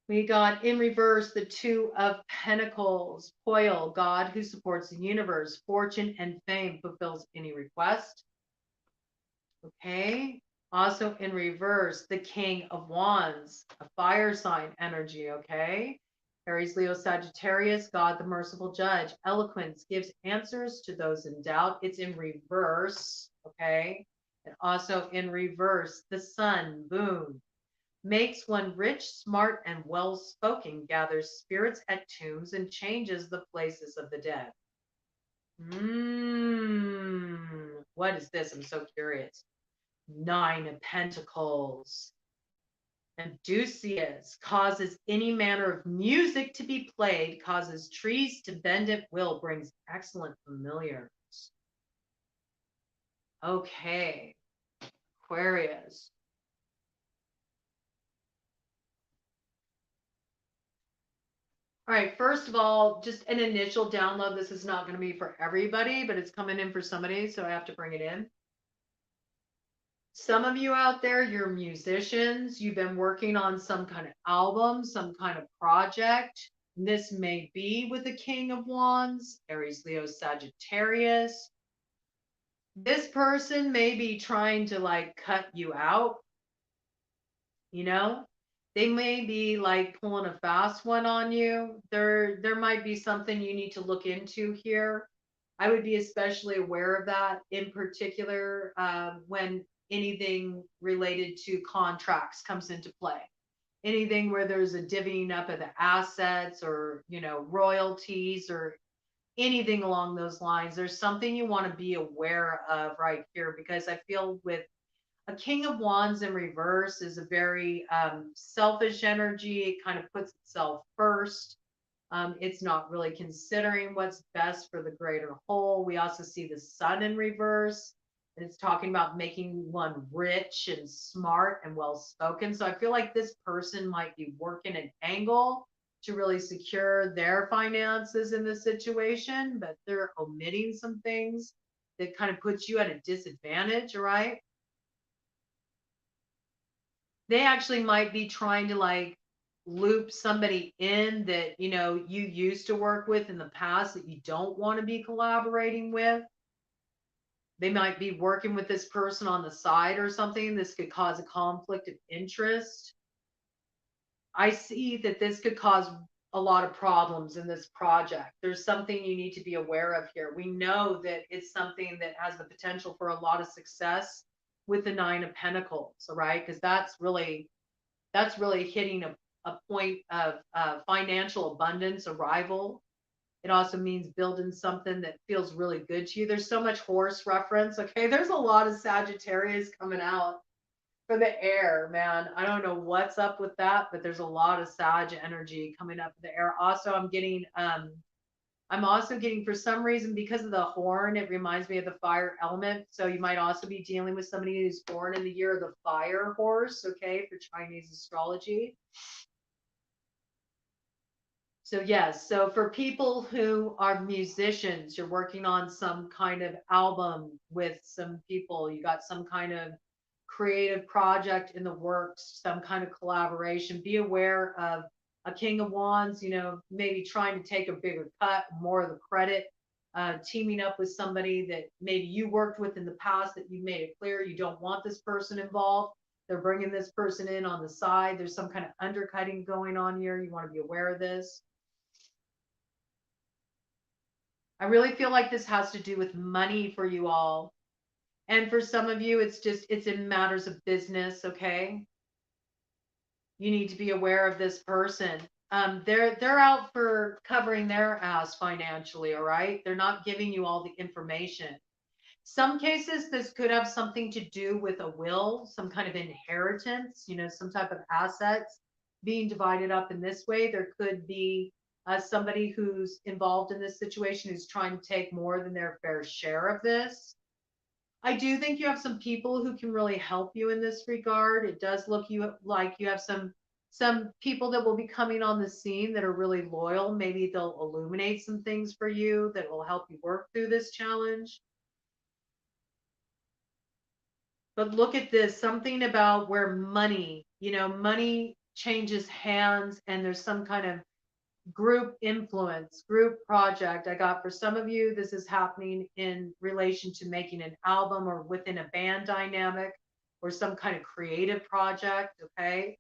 We got in reverse the Two of Pentacles, Coil, God who supports the universe, fortune and fame, fulfills any request. Okay. Also in reverse, the King of Wands, a fire sign energy. Okay. Aries, Leo, Sagittarius, God the merciful judge, eloquence, gives answers to those in doubt. It's in reverse. Okay. And also in reverse, the Sun, boom, makes one rich, smart, and well spoken, gathers spirits at tombs, and changes the places of the dead. What is this? I'm so curious. Nine of Pentacles. Odysseus causes any manner of music to be played, causes trees to bend at will, brings excellent familiars. Okay, Aquarius. All right, first of all, just an initial download. This is not going to be for everybody, but it's coming in for somebody, so I have to bring it in. Some of you out there, you're musicians. You've been working on some kind of album, some kind of project. This may be with the King of Wands, Aries, Leo, Sagittarius. This person may be trying to like cut you out, you know? They may be like pulling a fast one on you. There might be something you need to look into here. I would be especially aware of that in particular when anything related to contracts comes into play. Anything where there's a divvying up of the assets or, you know, royalties or anything along those lines. There's something you want to be aware of right here, because I feel with a King of Wands in reverse is a very selfish energy. It kind of puts itself first. It's not really considering what's best for the greater whole. We also see the Sun in reverse, and it's talking about making one rich and smart and well spoken. So I feel like this person might be working an angle to really secure their finances in this situation, but they're omitting some things that kind of puts you at a disadvantage, right? They actually might be trying to like loop somebody in that, you know, you used to work with in the past that you don't want to be collaborating with. They might be working with this person on the side or something. This could cause a conflict of interest. I see that this could cause a lot of problems in this project. There's something you need to be aware of here. We know that it's something that has the potential for a lot of success with the Nine of Pentacles, right? Because that's really hitting a point of financial abundance, arrival. It also means building something that feels really good to you. There's so much horse reference. Okay, there's a lot of Sagittarius coming out for the air, man. I don't know what's up with that, but there's a lot of Sag energy coming up for the air. Also, I'm also getting, for some reason, because of the horn, it reminds me of the fire element. So you might also be dealing with somebody who's born in the year of the fire horse, okay, for Chinese astrology. So yes, so for people who are musicians, you're working on some kind of album with some people, you got some kind of creative project in the works, some kind of collaboration. Be aware of a King of Wands, you know, maybe trying to take a bigger cut, more of the credit, teaming up with somebody that maybe you worked with in the past that you made it clear you don't want this person involved. They're bringing this person in on the side. There's some kind of undercutting going on here. You want to be aware of this. I really feel like this has to do with money for you all. And for some of you, it's in matters of business, okay? You need to be aware of this person. They're out for covering their ass financially, all right? They're not giving you all the information. Some cases, this could have something to do with a will, some kind of inheritance, you know, some type of assets being divided up in this way. There could be somebody who's involved in this situation who's trying to take more than their fair share of this. I do think you have some people who can really help you in this regard. It does look like you have some people that will be coming on the scene that are really loyal. Maybe they'll illuminate some things for you that will help you work through this challenge. But look at this, something about where money, money changes hands and there's some kind of group influence, group project. I got for some of you, this is happening in relation to making an album or within a band dynamic or some kind of creative project. Okay.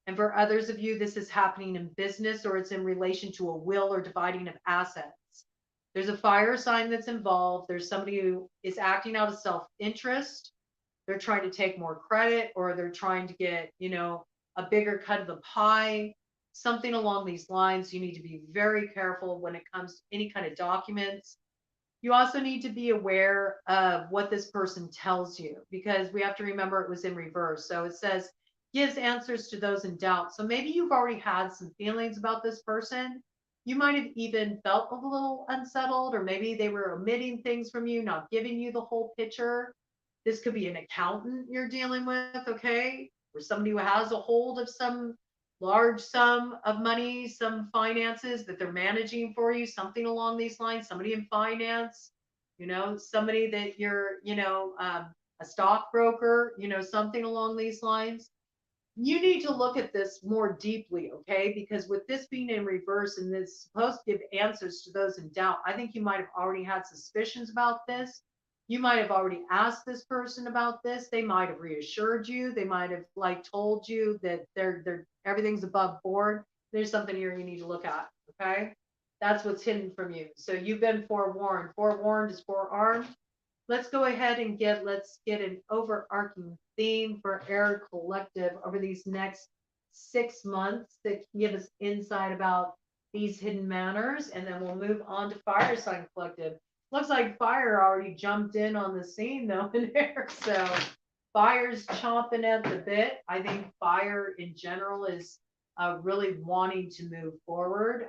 And for others of you, this is happening in business or it's in relation to a will or dividing of assets. There's a fire sign that's involved. There's somebody who is acting out of self-interest. They're trying to take more credit or they're trying to get, a bigger cut of the pie, something along these lines. You need to be very careful when it comes to any kind of documents. You also need to be aware of what this person tells you because we have to remember it was in reverse. So it says, gives answers to those in doubt. So maybe you've already had some feelings about this person. You might have even felt a little unsettled, or maybe they were omitting things from you, not giving you the whole picture. This could be an accountant you're dealing with, okay? Or somebody who has a hold of some large sum of money, some finances that they're managing for you, something along these lines, somebody in finance, somebody that you're, a stockbroker, something along these lines. You need to look at this more deeply, okay? Because with this being in reverse and this supposed to give answers to those in doubt, I think you might have already had suspicions about this. You might have already asked this person about this. They might have reassured you. They might have told you that they're everything's above board. There's something here you need to look at, okay? That's what's hidden from you. So you've been forewarned. Forewarned is forearmed. Let's go ahead and let's get an overarching theme for Air Collective over these next 6 months that can give us insight about these hidden manners, and then we'll move on to Fire Sign Collective. Looks like fire already jumped in on the scene though in Air, so fire's chomping at the bit. I think fire in general is really wanting to move forward.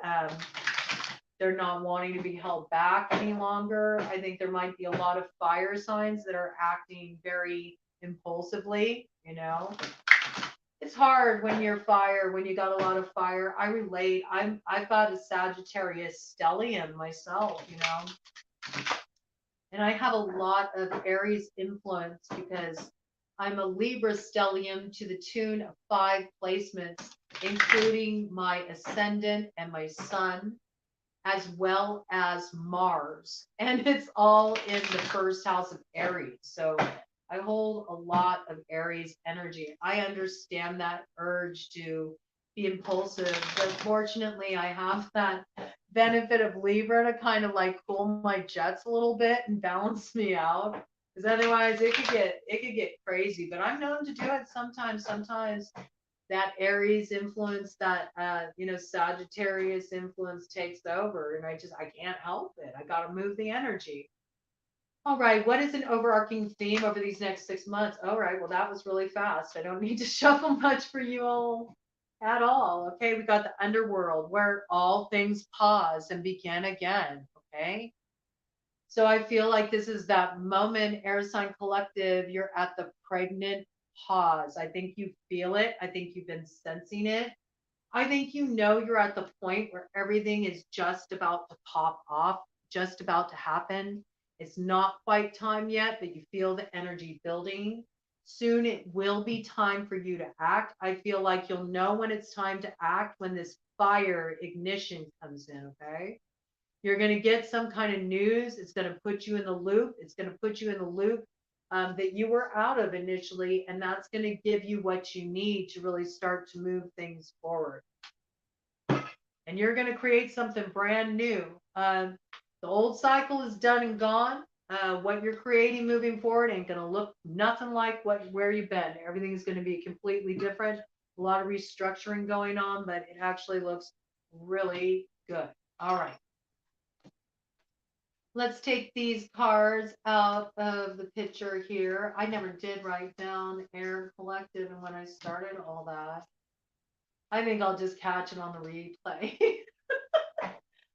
They're not wanting to be held back any longer. I think there might be a lot of fire signs that are acting very impulsively, It's hard when you're fire, when you got a lot of fire. I relate. I've got a Sagittarius stellium myself, And I have a lot of Aries influence because I'm a Libra stellium to the tune of 5 placements, including my ascendant and my sun, as well as Mars. And it's all in the first house of Aries. So I hold a lot of Aries energy. I understand that urge to be impulsive, but fortunately I have that benefit of Libra to kind of cool my jets a little bit and balance me out. Because otherwise it could get crazy. But I'm known to do it sometimes. Sometimes that Aries influence, that Sagittarius influence takes over, and I can't help it. I got to move the energy. All right, what is an overarching theme over these next 6 months? All right, well that was really fast. I don't need to shuffle much for you all at all. Okay, we got the underworld where all things pause and begin again. Okay. So I feel like this is that moment, Air Sign Collective, you're at the pregnant pause. I think you feel it. I think you've been sensing it. I think you're at the point where everything is just about to pop off, just about to happen. It's not quite time yet, but you feel the energy building. Soon it will be time for you to act. I feel like you'll know when it's time to act when this fire ignition comes in, okay? You're going to get some kind of news. It's going to put you in the loop. It's going to put you in the loop that you were out of initially, and that's going to give you what you need to really start to move things forward. And you're going to create something brand new. The old cycle is done and gone. What you're creating moving forward ain't going to look nothing like where you've been. Everything is going to be completely different. A lot of restructuring going on, but it actually looks really good. All right. Let's take these cards out of the picture here. I never did write down Air Collective and when I started all that. I think I'll just catch it on the replay.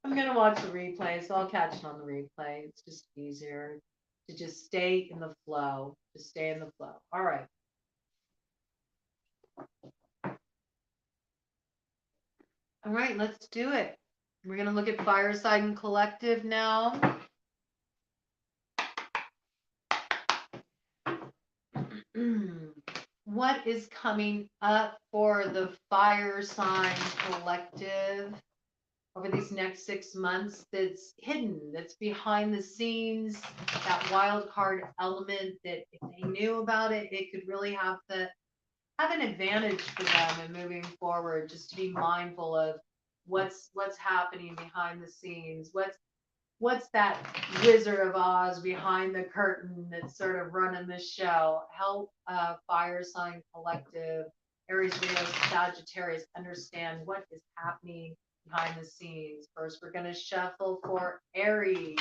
I'm going to watch the replay, so I'll catch it on the replay. It's just easier to just stay in the flow. Just stay in the flow. All right. All right, let's do it. We're going to look at Fire Sign Collective now. What is coming up for the fire sign collective over these next 6 months that's hidden, that's behind the scenes, that wild card element that if they knew about it, it could really have an advantage for them in moving forward, just to be mindful of what's happening behind the scenes, what's that Wizard of Oz behind the curtain that's sort of running the show. Help fire sign collective, Aries, Leo, Sagittarius understand what is happening behind the scenes. First, we're going to shuffle for Aries.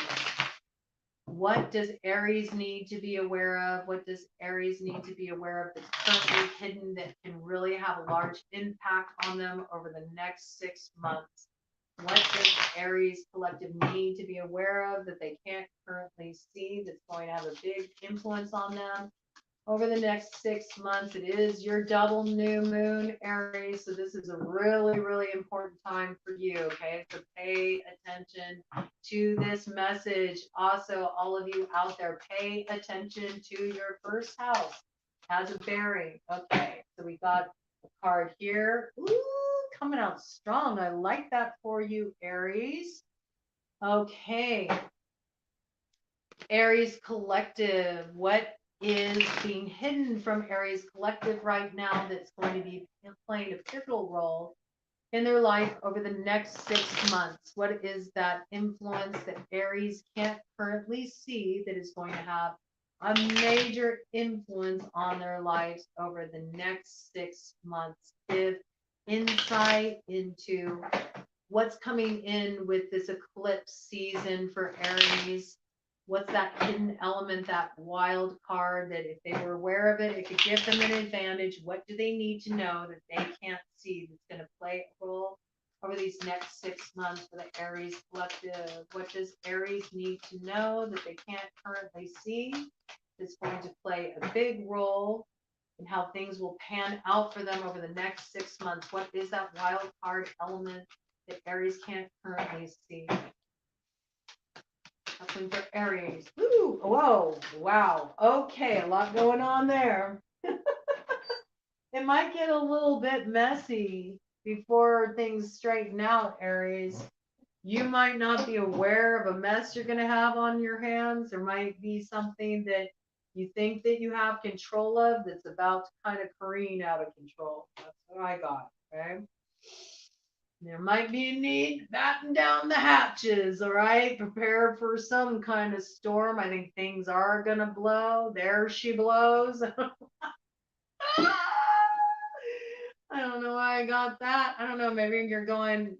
What does Aries need to be aware of? What does Aries need to be aware of that's currently hidden that can really have a large impact on them over the next 6 months? What does Aries collective need to be aware of that they can't currently see that's going to have a big influence on them over the next 6 months? It is your double new moon, Aries, so this is a really, really important time for you, okay? So pay attention to this message. Also, all of you out there, pay attention to your first house. Has a bearing. Okay, so we got a card here. Ooh, coming out strong. I like that for you, Aries. Okay. Aries collective, what is being hidden from Aries collective right now that's going to be playing a pivotal role in their life over the next 6 months? What is that influence that Aries can't currently see that is going to have a major influence on their lives over the next 6 months? Give insight into what's coming in with this eclipse season for Aries. What's that hidden element, that wild card that if they were aware of it, it could give them an advantage? What do they need to know that they can't see that's going to play a role over these next 6 months for the Aries collective? What does Aries need to know that they can't currently see that's going to play a big role in how things will pan out for them over the next 6 months? What is that wild card element that Aries can't currently see? Something for Aries. Ooh, whoa, wow. Okay, a lot going on there. It might get a little bit messy before things straighten out, Aries. You might not be aware of a mess you're going to have on your hands. There might be something that you think that you have control of that's about to kind of careen out of control. That's what I got, okay? There might be a need to batten down the hatches, all right? Prepare for some kind of storm. I think things are going to blow. There she blows. I don't know why I got that. I don't know. Maybe you're going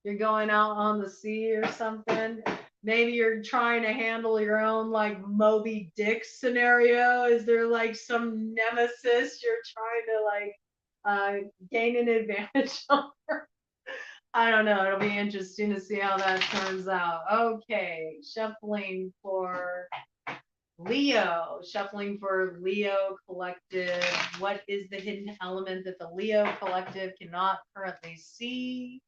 out on the sea or something. Maybe you're trying to handle your own like Moby Dick scenario. Is there like some nemesis you're trying to like gain an advantage over? I don't know. It'll be interesting to see how that turns out. Okay, shuffling for Leo. Shuffling for Leo collective. What is the hidden element that the Leo collective cannot currently see?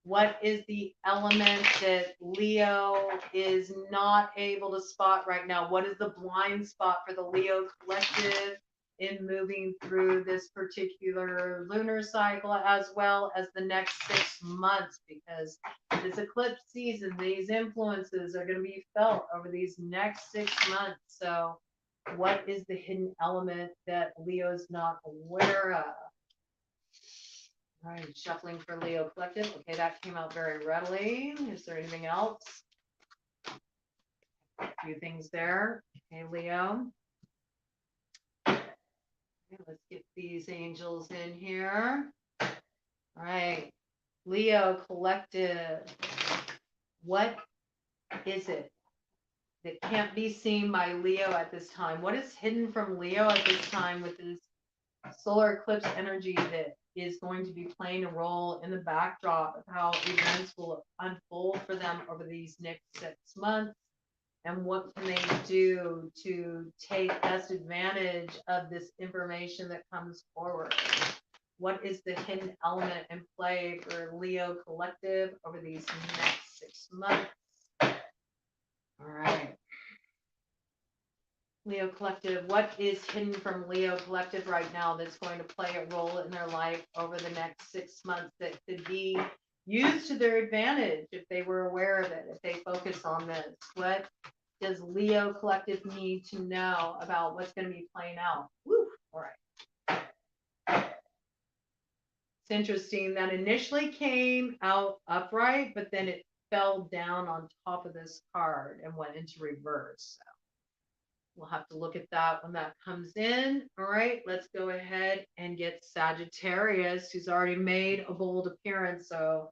What is the element that Leo is not able to spot right now? What is the blind spot for the Leo collective in moving through this particular lunar cycle, as well as the next 6 months? Because this eclipse season, these influences are going to be felt over these next 6 months. So what is the hidden element that Leo's not aware of? All right, shuffling for Leo collective. Okay, that came out very readily. Is there anything else? A few things there. Okay, Leo. Okay, let's get these angels in here. All right, Leo collective. What is it that can't be seen by Leo at this time? What is hidden from Leo at this time with this solar eclipse energy that is going to be playing a role in the backdrop of how events will unfold for them over these next 6 months? And what can they do to take best advantage of this information that comes forward? What is the hidden element in play for Leo collective over these next 6 months? All right. Leo Collective, what is hidden from Leo Collective right now that's going to play a role in their life over the next 6 months that could be used to their advantage if they were aware of it, if they focus on this? What does Leo Collective need to know about what's going to be playing out? Woo! All right. It's interesting that initially came out upright, but then it fell down on top of this card and went into reverse. So we'll have to look at that when that comes in. All right, let's go ahead and get Sagittarius, who's already made a bold appearance. So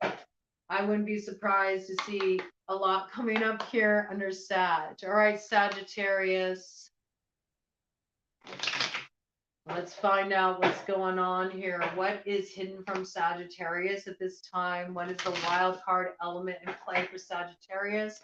I wouldn't be surprised to see a lot coming up here under Sag. All right, Sagittarius. Let's find out what's going on here. What is hidden from Sagittarius at this time? What is the wild card element in play for Sagittarius?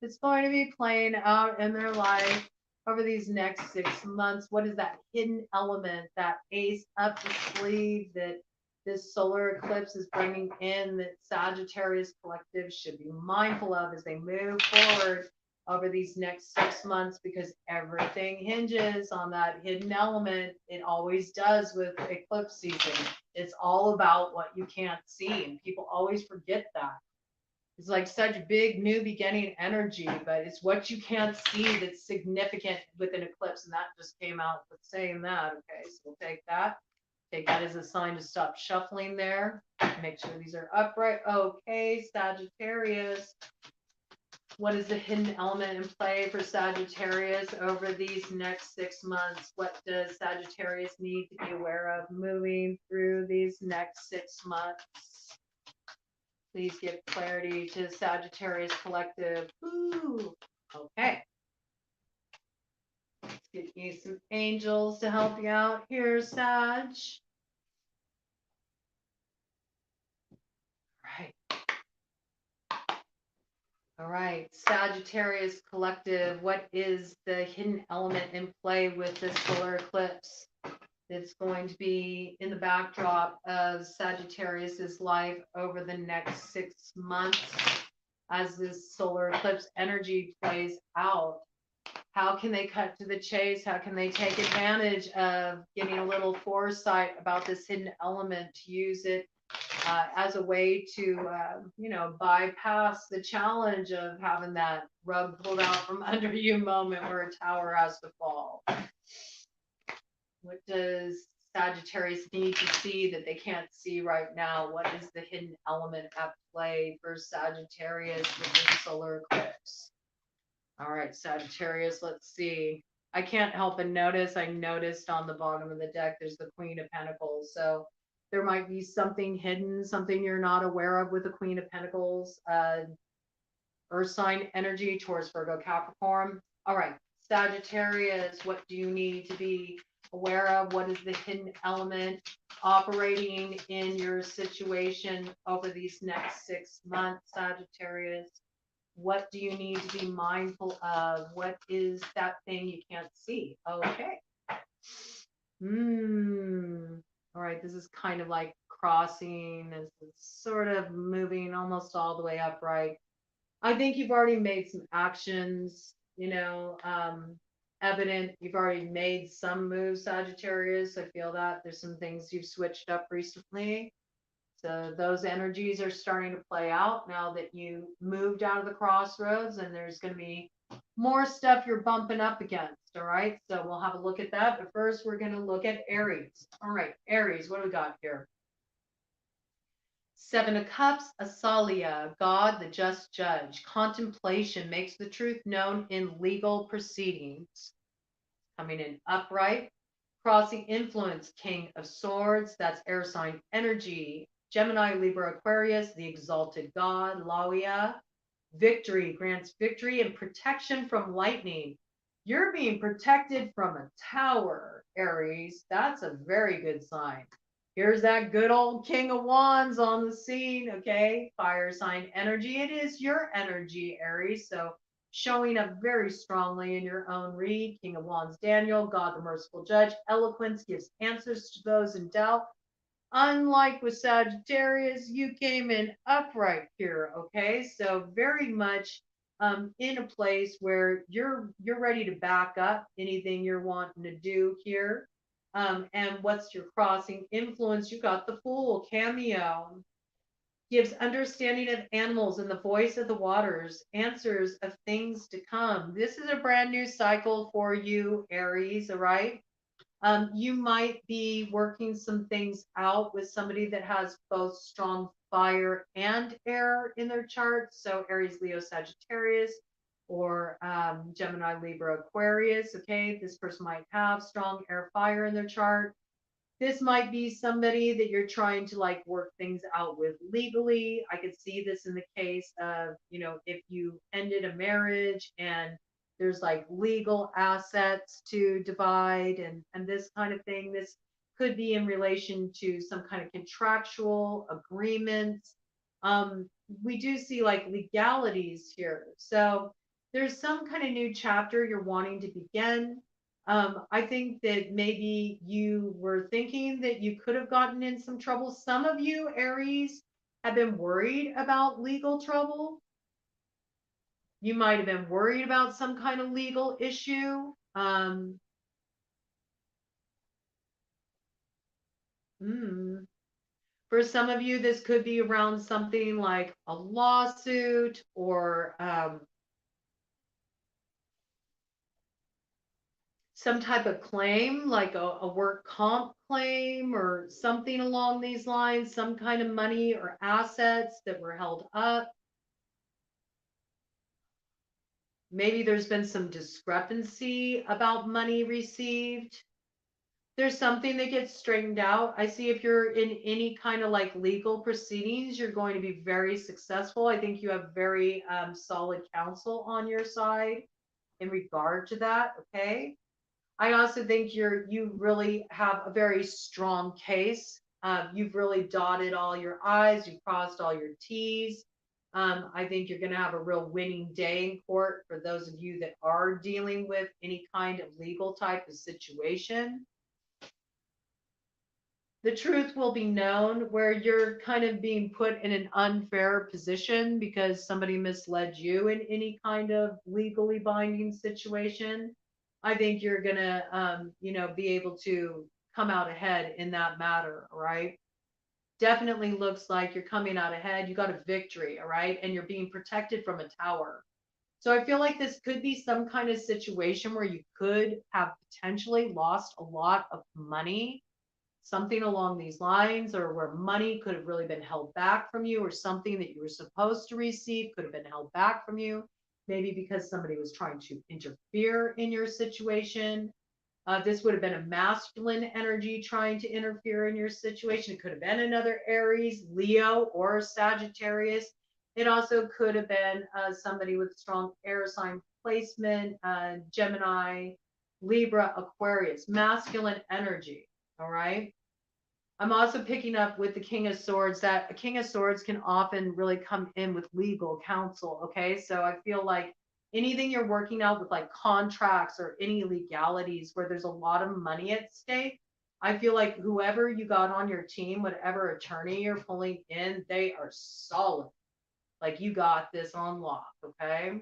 It's going to be playing out in their life over these next 6 months. What is that hidden element, that ace up the sleeve that this solar eclipse is bringing in, that Sagittarius Collective should be mindful of as they move forward over these next 6 months, because everything hinges on that hidden element. It always does with eclipse season. It's all about what you can't see, and people always forget that. It's like such big new beginning energy, but it's what you can't see that's significant with an eclipse, and that just came out with saying that. Okay, so we'll take that. Take that as a sign to stop shuffling there. Make sure these are upright. Okay, Sagittarius. What is the hidden element in play for Sagittarius over these next 6 months? What does Sagittarius need to be aware of moving through these next 6 months? Please give clarity to Sagittarius Collective. Ooh, okay. Let's get you some angels to help you out here, Sag. Right. All right, Sagittarius Collective, what is the hidden element in play with this solar eclipse that's going to be in the backdrop of Sagittarius's life over the next 6 months as this solar eclipse energy plays out? How can they cut to the chase? How can they take advantage of getting a little foresight about this hidden element to use it as a way to, bypass the challenge of having that rug pulled out from under you moment where a tower has to fall? What does Sagittarius need to see that they can't see right now? What is the hidden element at play for Sagittarius with the solar eclipse? All right, Sagittarius, let's see. I can't help but notice, I noticed on the bottom of the deck, there's the Queen of Pentacles. So there might be something hidden, something you're not aware of with the Queen of Pentacles. Earth sign energy, Taurus, Virgo, Capricorn. All right, Sagittarius, what do you need to be aware of? What is the hidden element operating in your situation over these next 6 months, Sagittarius? What do you need to be mindful of? What is that thing you can't see? Okay. All right, this is kind of like crossing. This is sort of moving almost all the way upright. I think you've already made some actions, evident. You've already made some moves, Sagittarius. I feel that there's some things you've switched up recently. So those energies are starting to play out now that you moved out of the crossroads, and there's going to be more stuff you're bumping up against. All right. So we'll have a look at that. But first, we're going to look at Aries. All right, Aries, what do we got here? 7 of Cups, Asalia, God, the just judge. Contemplation makes the truth known in legal proceedings. Coming in upright. Crossing influence, King of Swords. That's air sign energy. Gemini, Libra, Aquarius, the exalted God, Lauia. Victory grants victory and protection from lightning. You're being protected from a tower, Aries. That's a very good sign. Here's that good old King of Wands on the scene, okay? Fire sign energy. It is your energy, Aries. So showing up very strongly in your own read. King of Wands, Daniel, God the merciful judge. Eloquence gives answers to those in doubt. Unlike with Sagittarius, you came in upright here, okay? So very much in a place where you're ready to back up anything you're wanting to do here. And what's your crossing influence? You got the Fool cameo. Gives understanding of animals and the voice of the waters, answers of things to come. This is a brand new cycle for you, Aries, all right? You might be working some things out with somebody that has both strong fire and air in their chart. So Aries, Leo, Sagittarius, or Gemini, Libra, Aquarius. Okay, this person might have strong air, fire in their chart. This might be somebody that you're trying to like work things out with legally. I could see this in the case of, if you ended a marriage and there's like legal assets to divide and this kind of thing. This could be in relation to some kind of contractual agreements. We do see like legalities here. So there's some kind of new chapter you're wanting to begin. I think that maybe you were thinking that you could have gotten in some trouble. Some of you, Aries, have been worried about legal trouble. You might have been worried about some kind of legal issue. For some of you, this could be around something like a lawsuit or some type of claim, like a work comp claim or something along these lines, some kind of money or assets that were held up. Maybe there's been some discrepancy about money received. There's something that gets straightened out. I see if you're in any kind of like legal proceedings, you're going to be very successful. I think you have very solid counsel on your side in regard to that. Okay. I also think you really have a very strong case. You've really dotted all your I's, you've crossed all your T's. I think you're going to have a real winning day in court for those of you that are dealing with any kind of legal type of situation. The truth will be known where you're kind of being put in an unfair position because somebody misled you in any kind of legally binding situation. I think you're gonna, be able to come out ahead in that matter, all right? Definitely looks like you're coming out ahead. You got a victory, all right? And you're being protected from a tower. So I feel like this could be some kind of situation where you could have potentially lost a lot of money, something along these lines, or where money could have really been held back from you, or something that you were supposed to receive could have been held back from you. Maybe because somebody was trying to interfere in your situation. This would have been a masculine energy trying to interfere in your situation. It could have been another Aries, Leo, or Sagittarius. It also could have been somebody with strong air sign placement, Gemini, Libra, Aquarius, masculine energy. All right. I'm also picking up with the King of Swords that a King of Swords can often really come in with legal counsel. Okay. So I feel like anything you're working out with like contracts or any legalities where there's a lot of money at stake, I feel like whoever you got on your team, whatever attorney you're pulling in, they are solid. Like you got this on lock. Okay.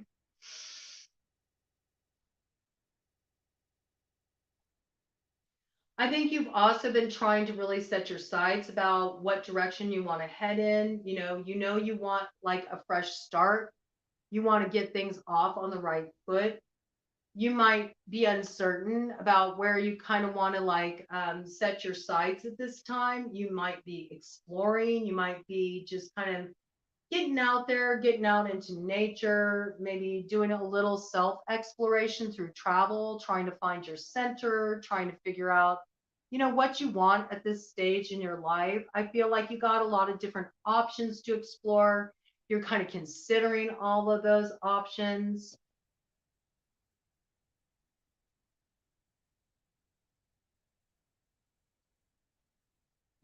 I think you've also been trying to really set your sights about what direction you want to head in. You want like a fresh start. You want to get things off on the right foot. You might be uncertain about where you kind of want to like set your sights at this time. You might be exploring. You might be just kind of getting out there, getting out into nature, maybe doing a little self exploration through travel, trying to find your center, trying to figure out, what you want at this stage in your life. I feel like you got a lot of different options to explore. You're kind of considering all of those options.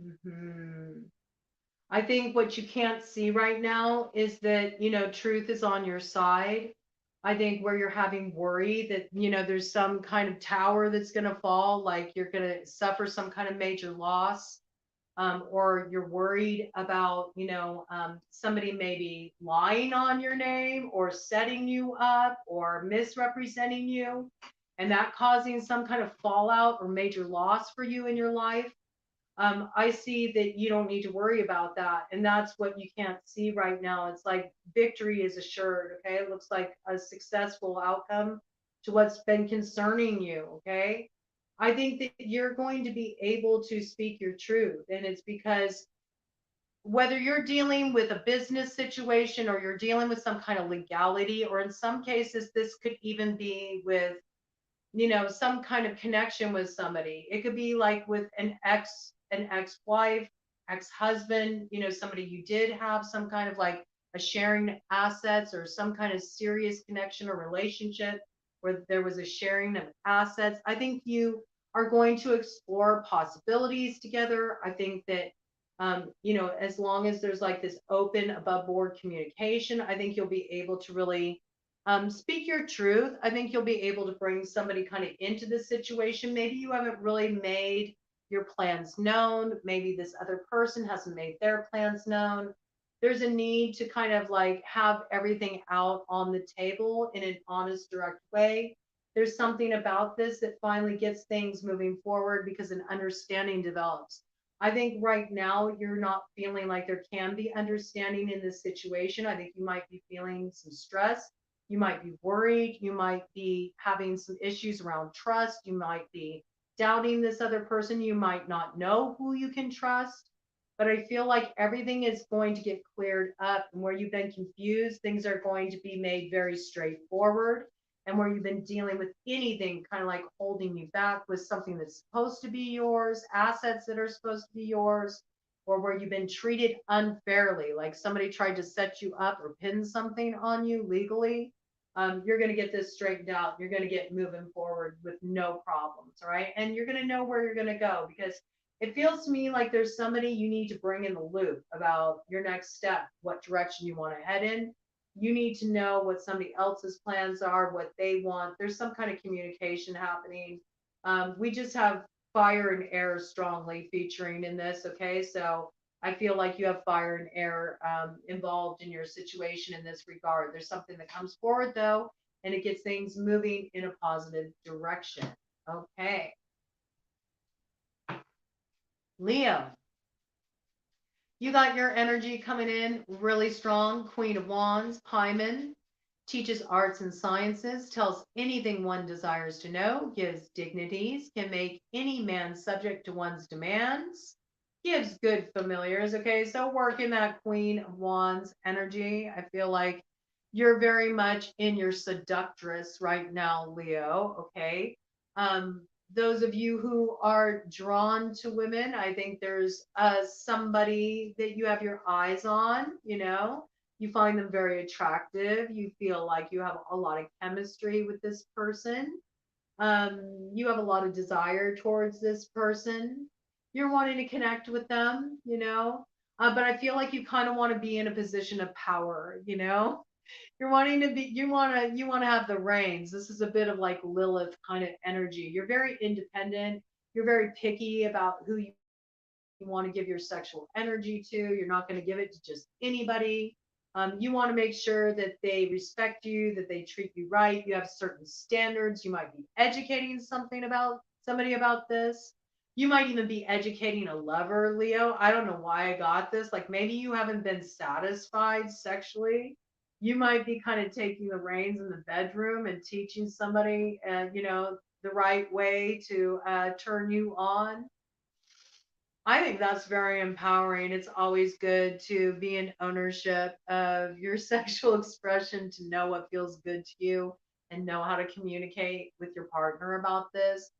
Mm-hmm. I think what you can't see right now is that, truth is on your side. I think where you're having worry that, there's some kind of tower that's going to fall, like you're going to suffer some kind of major loss. or you're worried about, somebody maybe lying on your name or setting you up or misrepresenting you, and that causing some kind of fallout or major loss for you in your life. I see that you don't need to worry about that. And that's what you can't see right now. It's like victory is assured. Okay. It looks like a successful outcome to what's been concerning you. Okay. I think that you're going to be able to speak your truth. And it's because whether you're dealing with a business situation or you're dealing with some kind of legality, or in some cases, this could even be with some kind of connection with somebody. It could be like with an ex-wife, ex-husband, somebody you did have some kind of like a sharing assets or some kind of serious connection or relationship where there was a sharing of assets. I think you are going to explore possibilities together. I think that as long as there's like this open above board communication, I think you'll be able to really speak your truth. I think you'll be able to bring somebody kind of into the situation. Maybe you haven't really made your plans known. Maybe this other person hasn't made their plans known. There's a need to kind of like have everything out on the table in an honest, direct way. There's something about this that finally gets things moving forward because an understanding develops. I think right now you're not feeling like there can be understanding in this situation. I think you might be feeling some stress. You might be worried. You might be having some issues around trust. You might be doubting this other person. You might not know who you can trust. But I feel like everything is going to get cleared up. And where you've been confused, things are going to be made very straightforward. And where you've been dealing with anything kind of like holding you back with something that's supposed to be yours, assets that are supposed to be yours, or where you've been treated unfairly, like somebody tried to set you up or pin something on you legally, you're going to get this straightened out. You're going to get moving forward with no problems. All right. And you're going to know where you're going to go, because it feels to me like there's somebody you need to bring in the loop about your next step, what direction you want to head in. You need to know what somebody else's plans are, what they want. There's some kind of communication happening. We just have fire and air strongly featuring in this. Okay. So I feel like you have fire and air involved in your situation in this regard. There's something that comes forward though, and it gets things moving in a positive direction. Okay. Leo, you got your energy coming in really strong. Queen of Wands, Hymen, teaches arts and sciences, tells anything one desires to know, gives dignities, can make any man subject to one's demands, gives good familiars. Okay, so working that Queen of Wands energy, I feel like you're very much in your seductress right now, Leo. Okay. Those of you who are drawn to women, I think there's somebody that you have your eyes on, you find them very attractive. You feel like you have a lot of chemistry with this person. You have a lot of desire towards this person. You're wanting to connect with them, but I feel like you kind of want to be in a position of power. You're wanting to be, you want to have the reins. This is a bit of like Lilith kind of energy. You're very independent. You're very picky about who you want to give your sexual energy to. You're not going to give it to just anybody. You want to make sure that they respect you, that they treat you right. You have certain standards. You might be educating somebody about this. You might even be educating a lover, Leo. I don't know why I got this. Like maybe you haven't been satisfied sexually. You might be kind of taking the reins in the bedroom and teaching somebody, the right way to turn you on. I think that's very empowering. It's always good to be in ownership of your sexual expression, to know what feels good to you and know how to communicate with your partner about this.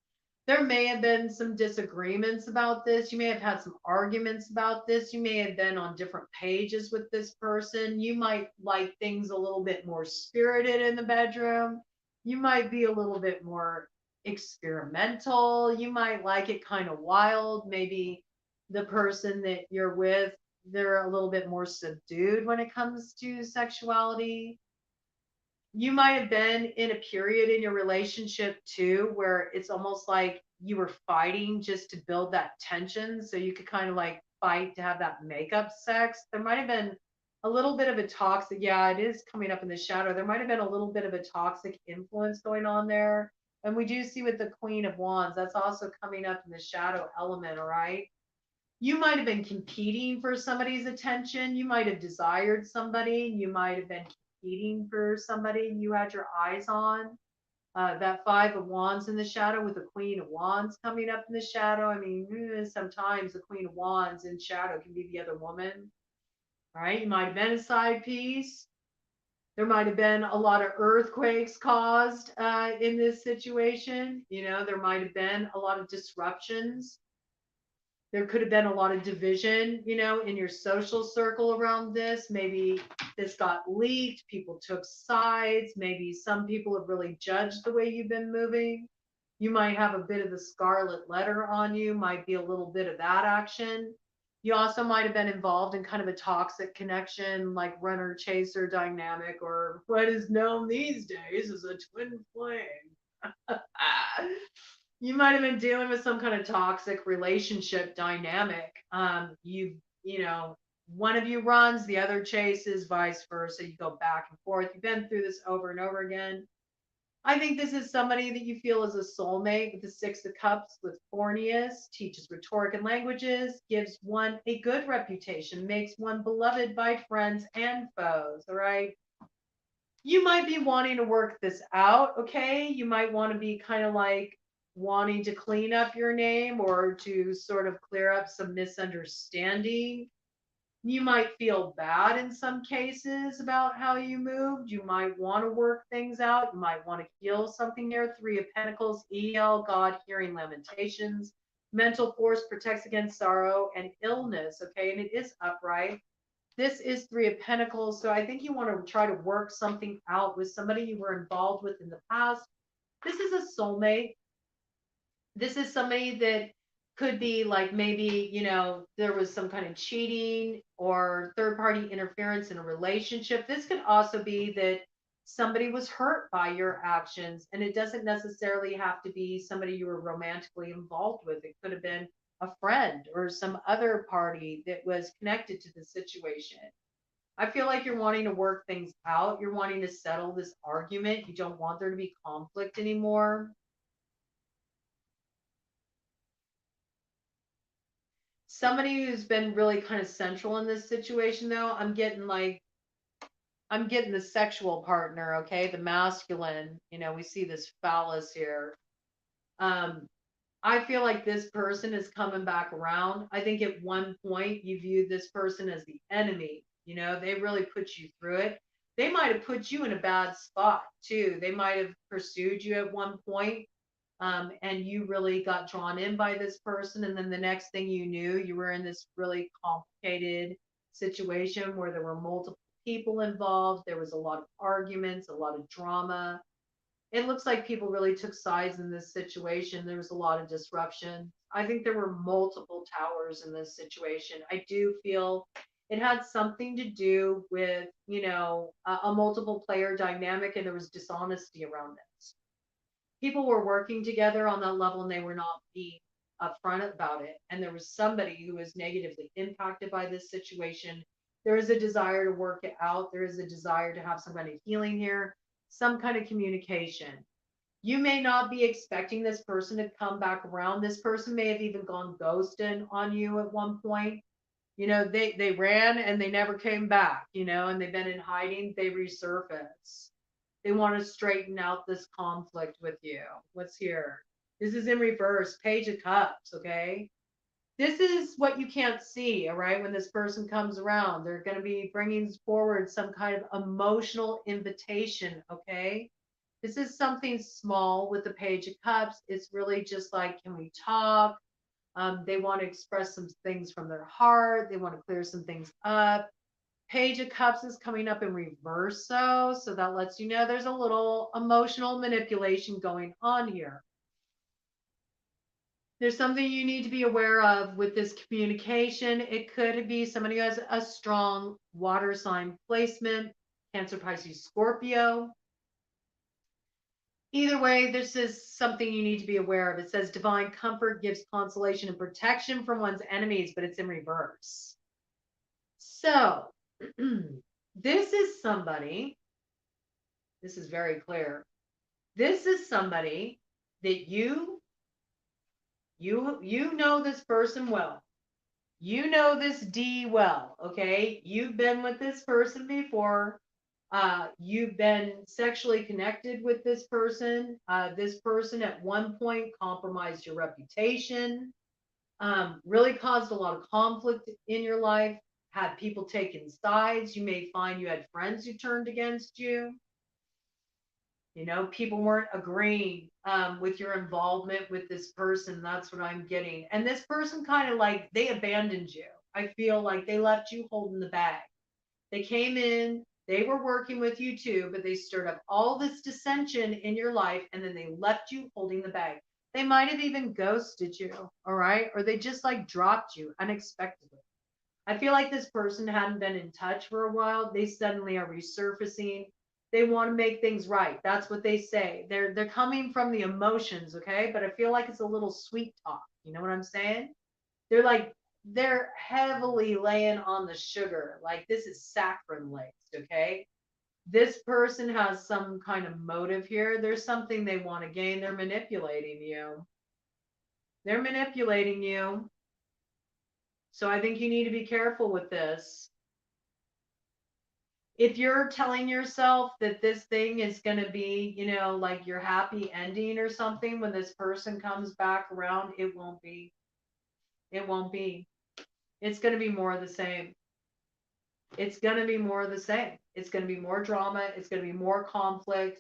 There may have been some disagreements about this. You may have had some arguments about this. You may have been on different pages with this person. You might like things a little bit more spirited in the bedroom. You might be a little bit more experimental. You might like it kind of wild. Maybe the person that you're with, they're a little bit more subdued when it comes to sexuality. You might have been in a period in your relationship too where it's almost like you were fighting just to build that tension so you could kind of like fight to have that makeup sex. There might have been a little bit of a toxic, yeah, it is coming up in the shadow. There might have been a little bit of a toxic influence going on there. And we do see with the Queen of Wands, that's also coming up in the shadow element, all right? You might have been competing for somebody's attention. You might have desired somebody. You might have been competing for somebody you had your eyes on. That Five of Wands in the shadow with the Queen of Wands coming up in the shadow. I mean, sometimes the Queen of Wands in shadow can be the other woman, right? You might have been a side piece. There might have been a lot of earthquakes caused in this situation. You know, there might have been a lot of disruptions. There could have been a lot of division, you know, in your social circle around this. Maybe this got leaked, people took sides, maybe some people have really judged the way you've been moving. You might have a bit of the scarlet letter on you, might be a little bit of that action. You also might have been involved in kind of a toxic connection, like runner chaser dynamic, or what is known these days as a twin flame. You might have been dealing with some kind of toxic relationship dynamic. You know, one of you runs, the other chases, vice versa. You go back and forth. You've been through this over and over again. I think this is somebody that you feel is a soulmate with the Six of Cups with Fornius, teaches rhetoric and languages, gives one a good reputation, makes one beloved by friends and foes. All right. You might be wanting to work this out. Okay. You might want to be kind of like wanting to clean up your name or to sort of clear up some misunderstanding. You might feel bad in some cases about how you moved. You might want to work things out. You might want to heal something there. Three of Pentacles, EL, God, hearing lamentations. Mental force protects against sorrow and illness. Okay. And it is upright. This is Three of Pentacles. So I think you want to try to work something out with somebody you were involved with in the past. This is a soulmate. This is somebody that could be like maybe, you know, there was some kind of cheating or third party interference in a relationship. This could also be that somebody was hurt by your actions, and it doesn't necessarily have to be somebody you were romantically involved with. It could have been a friend or some other party that was connected to the situation. I feel like you're wanting to work things out. You're wanting to settle this argument. You don't want there to be conflict anymore. Somebody who's been really kind of central in this situation, though, I'm getting the sexual partner, okay, the masculine. You know, we see this phallus here. I feel like this person is coming back around. I think at one point you viewed this person as the enemy. You know, they really put you through it. They might have put you in a bad spot too. They might have pursued you at one point, and you really got drawn in by this person. And then the next thing you knew, you were in this really complicated situation where there were multiple people involved. There was a lot of arguments, a lot of drama. It looks like people really took sides in this situation. There was a lot of disruption. I think there were multiple towers in this situation. I do feel it had something to do with, you know, a multiple player dynamic, and there was dishonesty around this. People were working together on that level and they were not being upfront about it. And there was somebody who was negatively impacted by this situation. There is a desire to work it out. There is a desire to have some kind of healing here, some kind of communication. You may not be expecting this person to come back around. This person may have even gone ghosting on you at one point. You know, they ran and they never came back, you know, and they've been in hiding. They resurface. They want to straighten out this conflict with you. What's here? This is in reverse, Page of Cups, okay? This is what you can't see, all right? When this person comes around, they're going to be bringing forward some kind of emotional invitation, okay? This is something small with the Page of Cups. It's really just like, can we talk? They want to express some things from their heart. They want to clear some things up. Page of Cups is coming up in reverse, so that lets you know there's a little emotional manipulation going on here. There's something you need to be aware of with this communication. It could be somebody who has a strong water sign placement, Cancer, Pisces, Scorpio. Either way, this is something you need to be aware of. It says divine comfort gives consolation and protection from one's enemies, but it's in reverse. So, this is somebody, this is very clear. This is somebody that you know this person well. You know this D well, okay? You've been with this person before. You've been sexually connected with this person. This person at one point compromised your reputation, really caused a lot of conflict in your life, had people taking sides. You may find you had friends who turned against you. You know, people weren't agreeing with your involvement with this person. That's what I'm getting. And this person kind of like they abandoned you. I feel like they left you holding the bag. They came in, they were working with you too, but they stirred up all this dissension in your life and then they left you holding the bag. They might have even ghosted you, all right? Or they just like dropped you unexpectedly. I feel like this person hadn't been in touch for a while. They suddenly are resurfacing. They want to make things right. That's what they say. They're coming from the emotions, okay? But I feel like it's a little sweet talk. You know what I'm saying? They're like they're heavily laying on the sugar. Like this is saccharine laced, okay? This person has some kind of motive here. There's something they want to gain. They're manipulating you. They're manipulating you. So I think you need to be careful with this. If you're telling yourself that this thing is going to be, you know, like your happy ending or something, when this person comes back around, it won't be. It won't be. It's going to be more of the same. It's going to be more of the same. It's going to be more drama. It's going to be more conflict.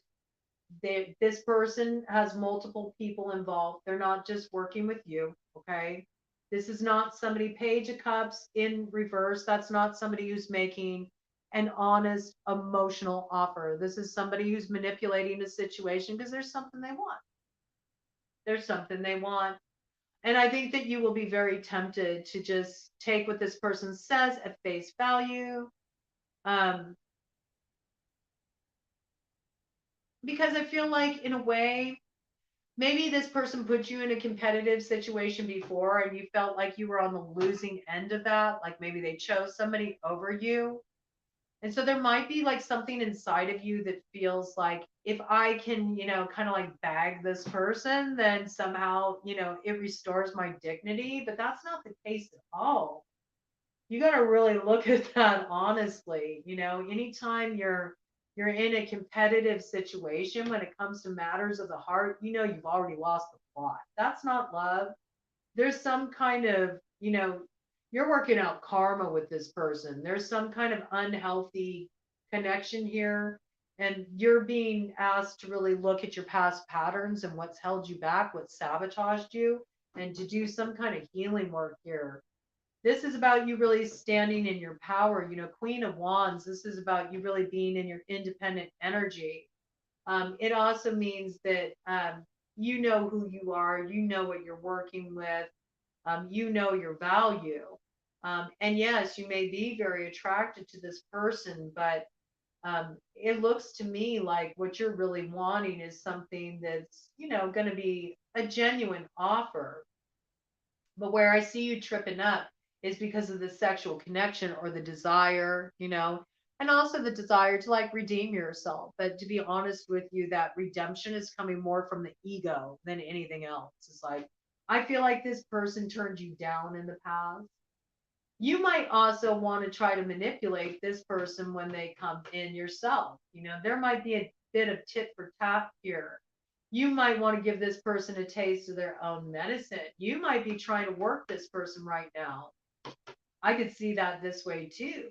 This person has multiple people involved. They're not just working with you. Okay. This is not somebody, Page of Cups in reverse. That's not somebody who's making an honest emotional offer. This is somebody who's manipulating a situation because there's something they want. There's something they want. And I think that you will be very tempted to just take what this person says at face value. Um, because I feel like, in a way, maybe this person put you in a competitive situation before and you felt like you were on the losing end of that. Like maybe they chose somebody over you. And so there might be like something inside of you that feels like if I can, you know, kind of like bag this person, then somehow, you know, it restores my dignity. But that's not the case at all. You got to really look at that honestly. You know, anytime you're in a competitive situation when it comes to matters of the heart, you know you've already lost the plot. That's not love. There's some kind of, you know, you're working out karma with this person. There's some kind of unhealthy connection here. And you're being asked to really look at your past patterns and what's held you back, what sabotaged you, and to do some kind of healing work here. This is about you really standing in your power. You know, Queen of Wands, this is about you really being in your independent energy. It also means that you know who you are, you know what you're working with, you know your value. And yes, you may be very attracted to this person, but it looks to me like what you're really wanting is something that's, you know, going to be a genuine offer. But where I see you tripping up is because of the sexual connection or the desire, you know, and also the desire to like redeem yourself. But to be honest with you, that redemption is coming more from the ego than anything else. It's like, I feel like this person turned you down in the past. You might also want to try to manipulate this person when they come in yourself. You know, there might be a bit of tit for tat here. You might want to give this person a taste of their own medicine. You might be trying to work this person right now. I could see that this way too.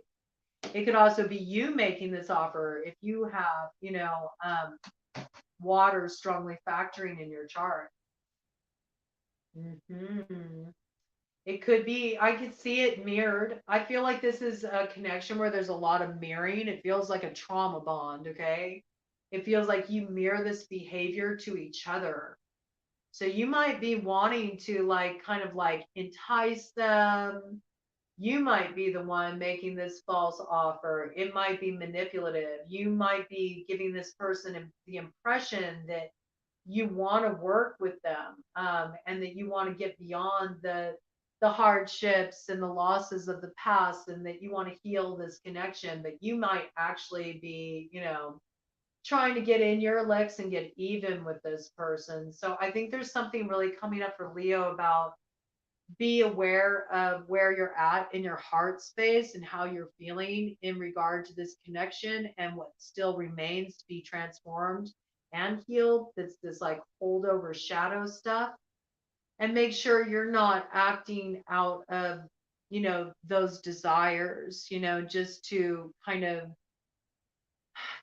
It could also be you making this offer if you have, you know, water strongly factoring in your chart. Mm-hmm. It could be, I could see it mirrored. I feel like this is a connection where there's a lot of mirroring. It feels like a trauma bond, okay? It feels like you mirror this behavior to each other. So you might be wanting to like kind of like entice them. You might be the one making this false offer. It might be manipulative. You might be giving this person the impression that you want to work with them, and that you want to get beyond the hardships and the losses of the past, and that you want to heal this connection, but you might actually be, trying to get in your licks and get even with this person. So I think there's something really coming up for Leo about be aware of where you're at in your heart space and how you're feeling in regard to this connection and what still remains to be transformed and healed. That's this like holdover shadow stuff. And make sure you're not acting out of, those desires, just to kind of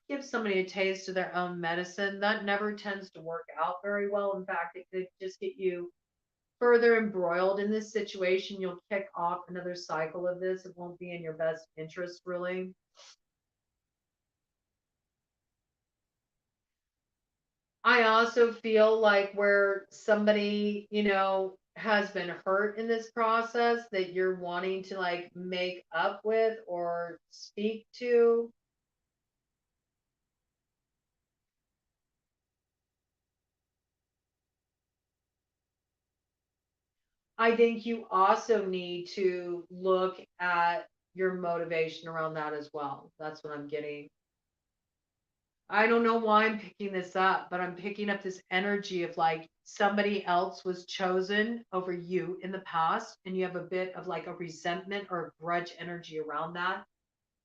give somebody a taste of their own medicine. That never tends to work out very well. In fact, it could just get you further embroiled in this situation. You'll kick off another cycle of this. It won't be in your best interest, really. I also feel like where somebody, has been hurt in this process that you're wanting to like make up with or speak to. I think you also need to look at your motivation around that as well. That's what I'm getting. I don't know why I'm picking this up, but I'm picking up this energy of like somebody else was chosen over you in the past, and you have a bit of like a resentment or a grudge energy around that.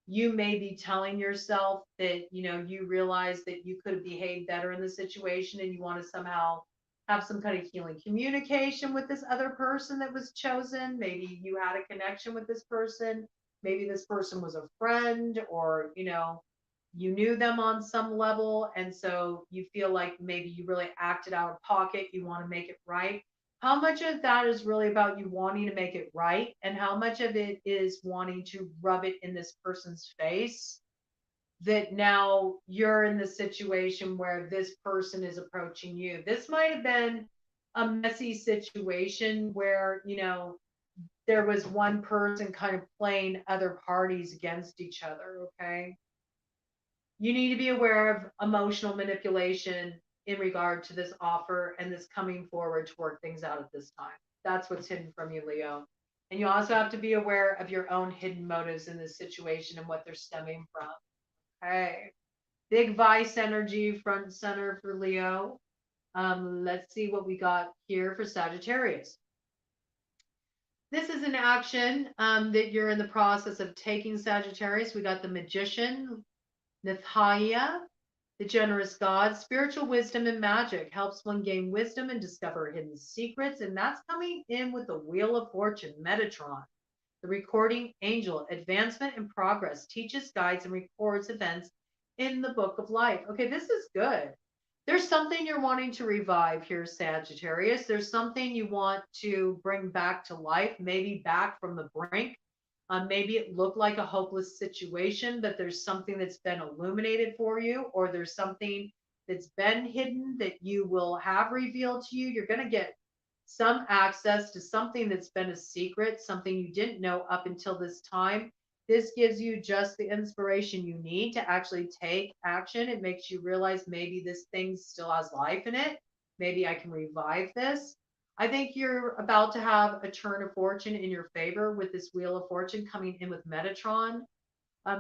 You may be telling yourself that, you realize that you could have behaved better in the situation and you want to somehow have some kind of healing communication with this other person that was chosen. Maybe you had a connection with this person. Maybe this person was a friend, or, you knew them on some level. And so you feel like maybe you really acted out of pocket. You want to make it right. How much of that is really about you wanting to make it right? And how much of it is wanting to rub it in this person's face that now you're in the situation where this person is approaching you? This might have been a messy situation where, there was one person kind of playing other parties against each other. Okay. You need to be aware of emotional manipulation in regard to this offer and this coming forward to work things out at this time. That's what's hidden from you, Leo. And you also have to be aware of your own hidden motives in this situation and what they're stemming from. Okay. Big vice energy front and center for Leo. Let's see what we got here for Sagittarius. This is an action that you're in the process of taking, Sagittarius. We got the Magician, Nithaya, the generous God. Spiritual wisdom and magic helps one gain wisdom and discover hidden secrets. And that's coming in with the Wheel of Fortune, Metatron. The recording angel, advancement and progress, teaches, guides, and records events in the book of life. Okay, this is good. There's something you're wanting to revive here, Sagittarius. There's something you want to bring back to life, maybe back from the brink. Maybe it looked like a hopeless situation, but there's something that's been illuminated for you, or there's something that's been hidden that you will have revealed to you. You're going to get some access to something that's been a secret, something you didn't know up until this time. This gives you just the inspiration you need to actually take action. It makes you realize maybe this thing still has life in it. Maybe I can revive this. I think you're about to have a turn of fortune in your favor with this Wheel of Fortune coming in with Metatron.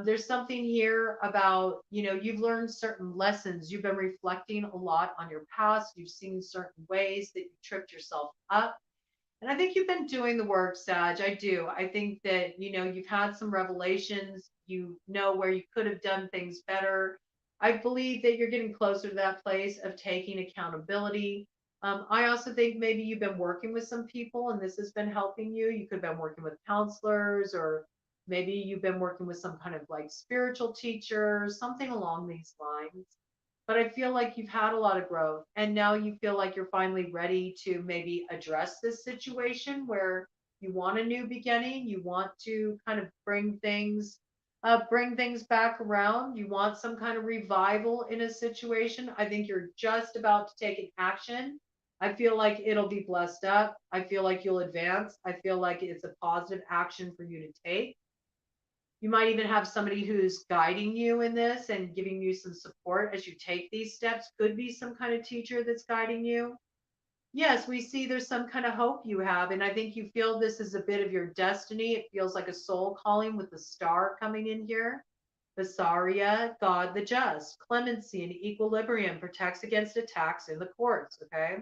There's something here about, you've learned certain lessons. You've been reflecting a lot on your past. You've seen certain ways that you tripped yourself up. And I think you've been doing the work, Sag. I do. I think that, you've had some revelations. You know where you could have done things better. I believe that you're getting closer to that place of taking accountability. I also think maybe you've been working with some people and this has been helping you. You could have been working with counselors, or maybe you've been working with some kind of like spiritual teacher, something along these lines. But I feel like you've had a lot of growth and now you feel like you're finally ready to maybe address this situation where you want a new beginning. You want to kind of bring things back around. You want some kind of revival in a situation. I think you're just about to take an action. I feel like it'll be blessed up. I feel like you'll advance. I feel like it's a positive action for you to take. You might even have somebody who's guiding you in this and giving you some support as you take these steps. Could be some kind of teacher that's guiding you. Yes, we see there's some kind of hope you have. And I think you feel this is a bit of your destiny. It feels like a soul calling with the star coming in here. Visaria, God the just, clemency and equilibrium, protects against attacks in the courts. Okay.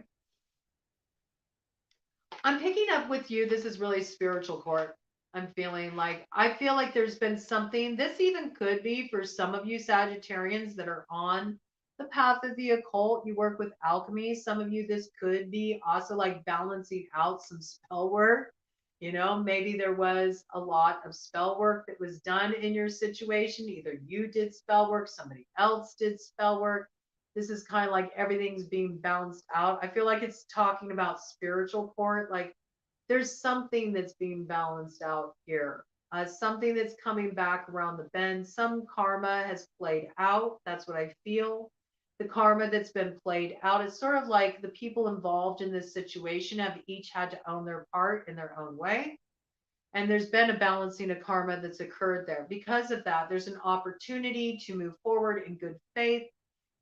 I'm picking up with you. This is really spiritual court. I feel like there's been something. This even could be for some of you Sagittarians that are on the path of the occult. You work with alchemy. Some of you, this could be also like balancing out some spell work. You know, maybe there was a lot of spell work that was done in your situation. Either you did spell work, somebody else did spell work. This is kind of like everything's being balanced out. I feel like it's talking about spiritual court. Like there's something that's being balanced out here. Something that's coming back around the bend. Some karma has played out. That's what I feel. The karma that's been played out. It's sort of like the people involved in this situation have each had to own their part in their own way. And there's been a balancing of karma that's occurred there. Because of that, there's an opportunity to move forward in good faith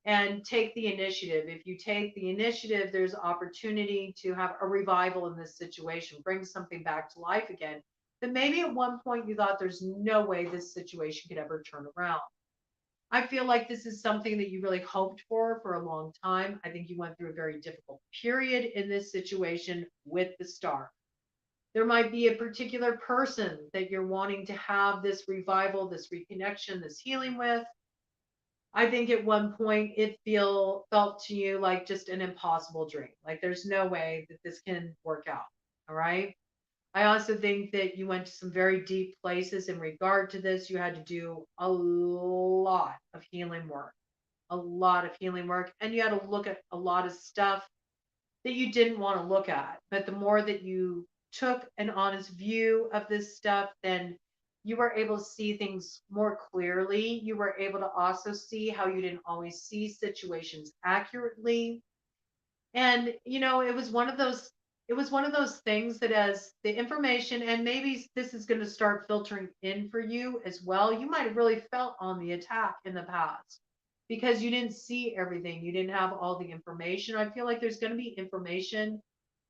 and take the initiative. If you take the initiative, there's opportunity to have a revival in this situation, bring something back to life again. That maybe at one point you thought there's no way this situation could ever turn around. I feel like this is something that you really hoped for a long time. I think you went through a very difficult period in this situation with the star. There might be a particular person that you're wanting to have this revival, this reconnection, this healing with. I think at one point it felt to you like just an impossible dream. Like there's no way that this can work out. All right. I also think that you went to some very deep places in regard to this. You had to do a lot of healing work, and you had to look at a lot of stuff that you didn't want to look at. But the more that you took an honest view of this stuff, then you were able to see things more clearly. You were able to also see how you didn't always see situations accurately. And it was one of those things that as the information, and maybe this is going to start filtering in for you as well, you might have really felt on the attack in the past because you didn't see everything. You didn't have all the information. I feel like there's going to be information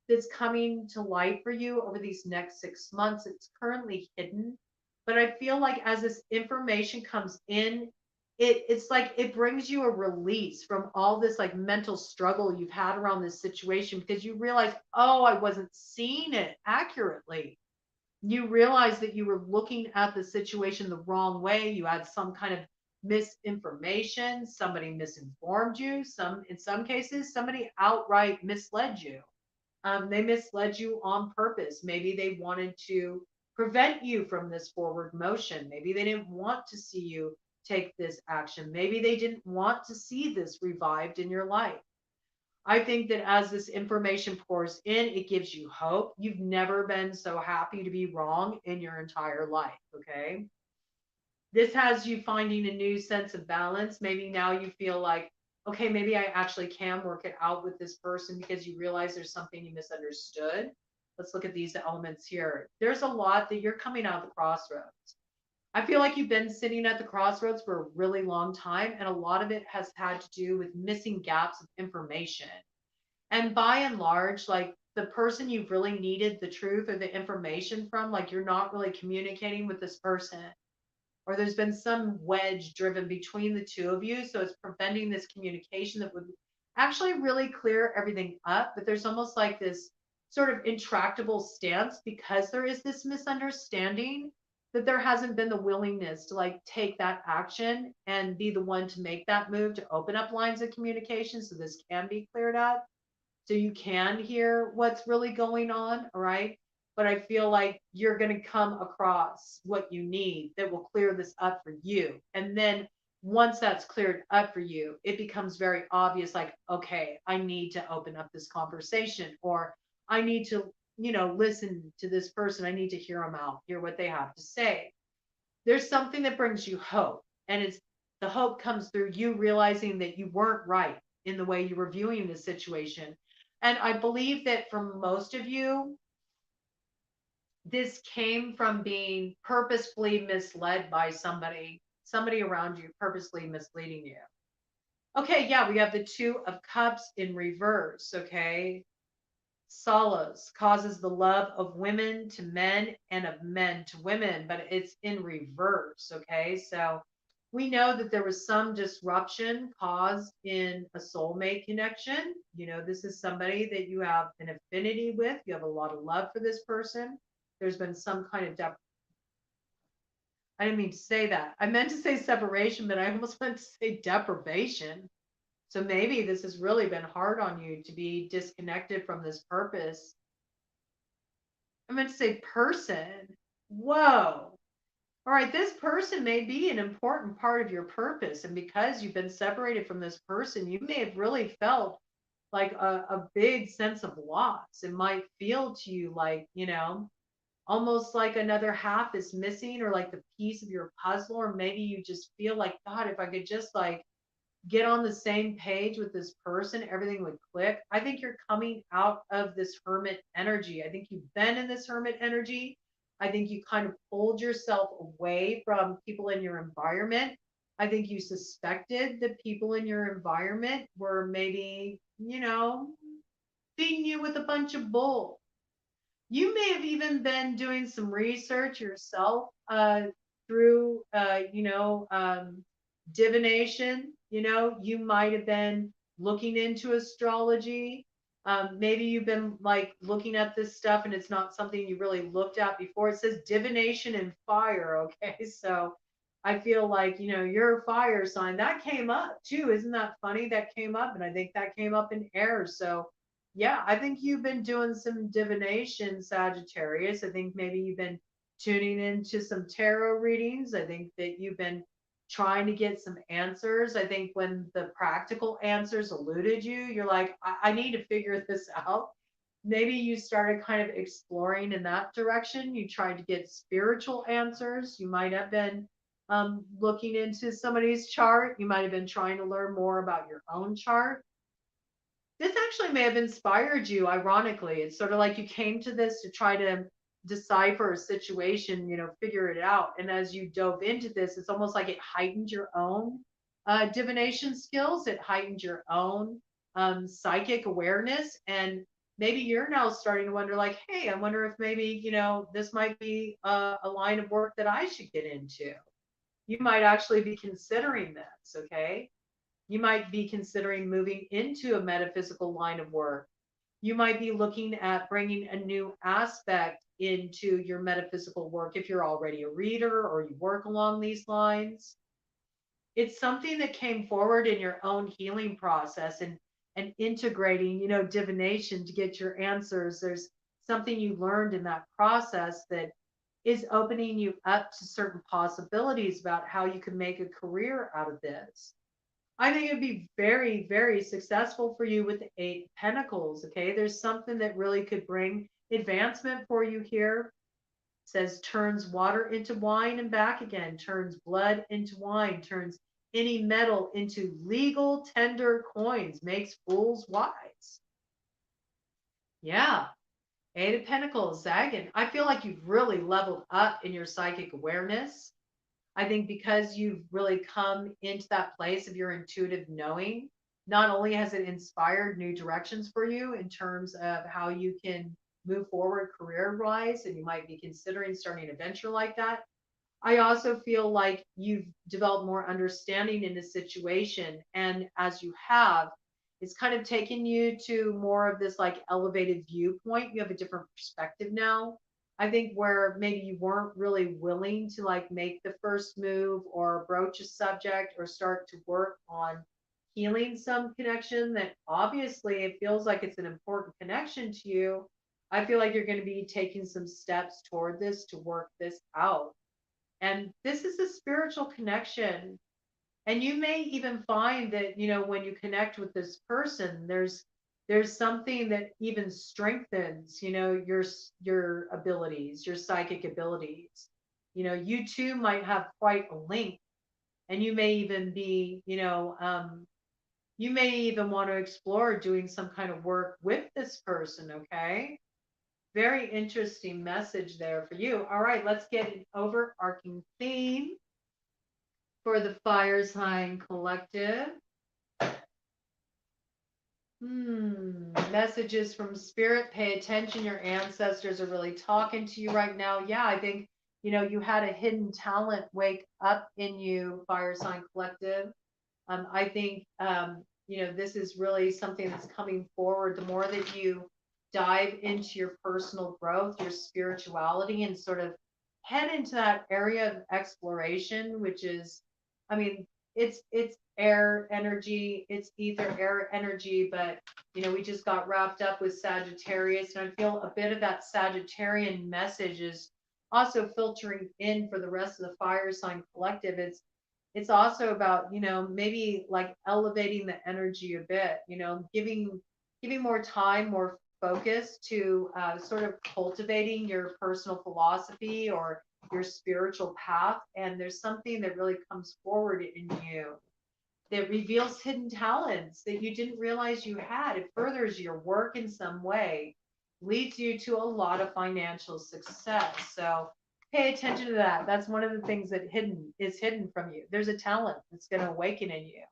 that's coming to light for you over these next 6 months. It's currently hidden, but I feel like as this information comes in, it's like it brings you a release from all this like mental struggle you've had around this situation because you realize, oh, I wasn't seeing it accurately. You realize that you were looking at the situation the wrong way. You had some kind of misinformation. Somebody misinformed you. In some cases, somebody outright misled you. They misled you on purpose. Maybe they wanted to prevent you from this forward motion. Maybe they didn't want to see you take this action. Maybe they didn't want to see this revived in your life. I think that as this information pours in, it gives you hope. You've never been so happy to be wrong in your entire life. Okay. This has you finding a new sense of balance. Maybe now you feel like, okay, maybe I actually can work it out with this person because you realize there's something you misunderstood. Let's look at these elements here. There's a lot that you're coming out of the crossroads. I feel like you've been sitting at the crossroads for a really long time, and a lot of it has had to do with missing gaps of information. And by and large, like the person you've really needed the truth or the information from, like you're not really communicating with this person, or there's been some wedge driven between the two of you. So it's preventing this communication that would actually really clear everything up. But there's almost like this sort of intractable stance because there is this misunderstanding that there hasn't been the willingness to like take that action and be the one to make that move to open up lines of communication so this can be cleared up so you can hear what's really going on. All right. But I feel like you're going to come across what you need that will clear this up for you. And then once that's cleared up for you, it becomes very obvious like, okay, I need to open up this conversation, or I need to, listen to this person. I need to hear them out, hear what they have to say. There's something that brings you hope. And it's the hope comes through you realizing that you weren't right in the way you were viewing the situation. And I believe that for most of you, this came from being purposefully misled by somebody around you purposely misleading you. Okay, yeah, we have the Two of Cups in reverse, okay? Solace causes the love of women to men and of men to women, but it's in reverse, okay? So we know that there was some disruption caused in a soulmate connection. You know, this is somebody that you have an affinity with, you have a lot of love for this person. There's been some kind of I didn't mean to say that. I meant to say separation, but I almost meant to say deprivation. So maybe this has really been hard on you to be disconnected from this purpose. I meant to say person. Whoa. All right, this person may be an important part of your purpose. And because you've been separated from this person, you may have really felt like a big sense of loss. It might feel to you like, you know, almost like another half is missing or like the piece of your puzzle. Or maybe you just feel like, God, if I could just like get on the same page with this person, everything would click. I think you're coming out of this hermit energy. I think you've been in this hermit energy. I think you kind of pulled yourself away from people in your environment. I think you suspected that people in your environment were maybe, you know, feeding you with a bunch of bull. You may have even been doing some research yourself through, divination. You know, you might have been looking into astrology. Maybe you've been like looking at this stuff and it's not something you really looked at before. It says divination and fire. Okay. So I feel like, you know, you're a fire sign. That came up too. Isn't that funny? That came up. And I think that came up in air. So yeah, I think you've been doing some divination, Sagittarius. I think maybe you've been tuning into some tarot readings. I think that you've been trying to get some answers. I think when the practical answers eluded you, you're like, I need to figure this out. Maybe you started kind of exploring in that direction. You tried to get spiritual answers. You might have been looking into somebody's chart. You might have been trying to learn more about your own chart. This actually may have inspired you, ironically. It's sort of like you came to this to try to decipher a situation, you know, figure it out. And as you dove into this, it's almost like it heightened your own divination skills, it heightened your own psychic awareness. And maybe you're now starting to wonder, like, hey, I wonder if maybe, you know, this might be a line of work that I should get into. You might actually be considering this, okay? You might be considering moving into a metaphysical line of work. You might be looking at bringing a new aspect into your metaphysical work if you're already a reader or you work along these lines. It's something that came forward in your own healing process and integrating, you know, divination to get your answers. There's something you learned in that process that is opening you up to certain possibilities about how you can make a career out of this. I think it'd be very, very successful for you with the Eight of Pentacles. Okay. There's something that really could bring advancement for you here. It says turns water into wine and back again, turns blood into wine, turns any metal into legal tender coins, makes fools wise. Yeah. Eight of Pentacles, Zagan. I feel like you've really leveled up in your psychic awareness. I think because you've really come into that place of your intuitive knowing, not only has it inspired new directions for you in terms of how you can move forward career wise, and you might be considering starting a venture like that. I also feel like you've developed more understanding in the situation. And as you have, it's kind of taken you to more of this like elevated viewpoint. You have a different perspective now. I think where maybe you weren't really willing to like make the first move or broach a subject or start to work on healing some connection that obviously it feels like it's an important connection to you. I feel like you're going to be taking some steps toward this to work this out. And this is a spiritual connection. And you may even find that, you know, when you connect with this person, there's something that even strengthens, you know, your abilities, your psychic abilities. You know, you too might have quite a link, and you may even be, you may even want to explore doing some kind of work with this person, okay? Very interesting message there for you. All right, let's get an overarching theme for the fire sign collective. Messages from spirit. Pay attention. Your ancestors are really talking to you right now. Yeah, I think, you had a hidden talent wake up in you, fire sign collective. I think, this is really something that's coming forward. The more that you dive into your personal growth, your spirituality, and sort of head into that area of exploration, which is, I mean, it's air energy, it's ether air energy, but we just got wrapped up with Sagittarius, and I feel a bit of that Sagittarian message is also filtering in for the rest of the fire sign collective. It's also about, maybe like elevating the energy a bit, giving more time, more focus to sort of cultivating your personal philosophy or your spiritual path. And there's something that really comes forward in you that reveals hidden talents that you didn't realize you had. It furthers your work in some way, leads you to a lot of financial success. So pay attention to that. That's one of the things that is hidden from you. There's a talent that's going to awaken in you.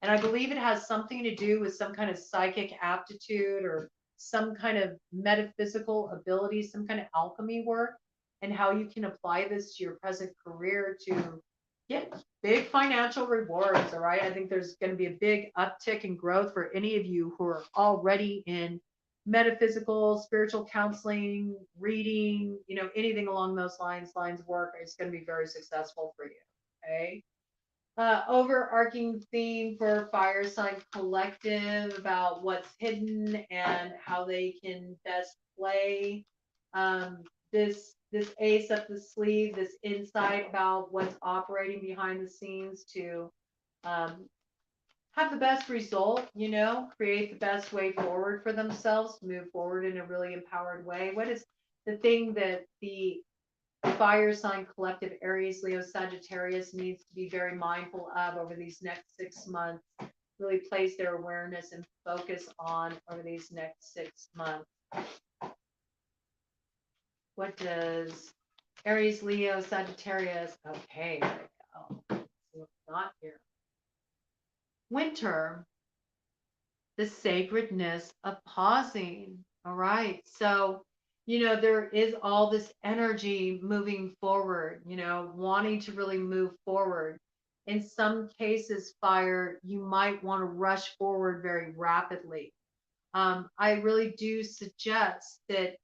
And I believe it has something to do with some kind of psychic aptitude or some kind of metaphysical ability, some kind of alchemy work, and how you can apply this to your present career to get big financial rewards. All right. I think there's going to be a big uptick in growth for any of you who are already in metaphysical, spiritual counseling, reading, anything along those lines of work. It's going to be very successful for you. Okay. Overarching theme for Fire Sign Collective about what's hidden and how they can best play this ace up the sleeve, this insight about what's operating behind the scenes to um, have the best result, create the best way forward for themselves, move forward in a really empowered way. What is the thing that the fire sign collective Aries, Leo, Sagittarius needs to be very mindful of over these next 6 months, really place their awareness and focus on over these next 6 months? What does Aries, Leo, Sagittarius? Okay, there we go. See what's not here. Winter, the sacredness of pausing. All right. So, there is all this energy moving forward, wanting to really move forward. In some cases, fire, you might want to rush forward very rapidly. I really do suggest that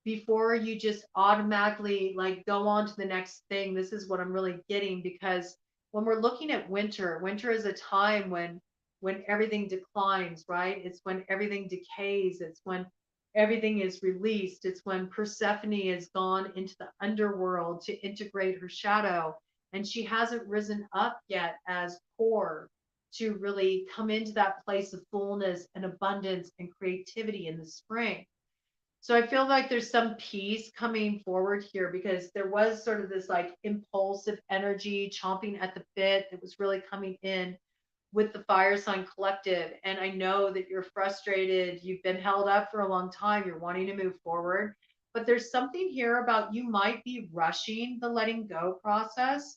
before you just automatically like go on to the next thing, this is what I'm really getting, because when we're looking at winter is a time when everything declines, right? It's when everything decays. It's when everything is released. It's when Persephone has gone into the underworld to integrate her shadow, and she hasn't risen up yet as core to really come into that place of fullness and abundance and creativity in the spring. So I feel like there's some peace coming forward here, because there was sort of this like impulsive energy chomping at the bit that was really coming in with the fire sign collective. And I know that you're frustrated. You've been held up for a long time. You're wanting to move forward. But there's something here about you might be rushing the letting go process.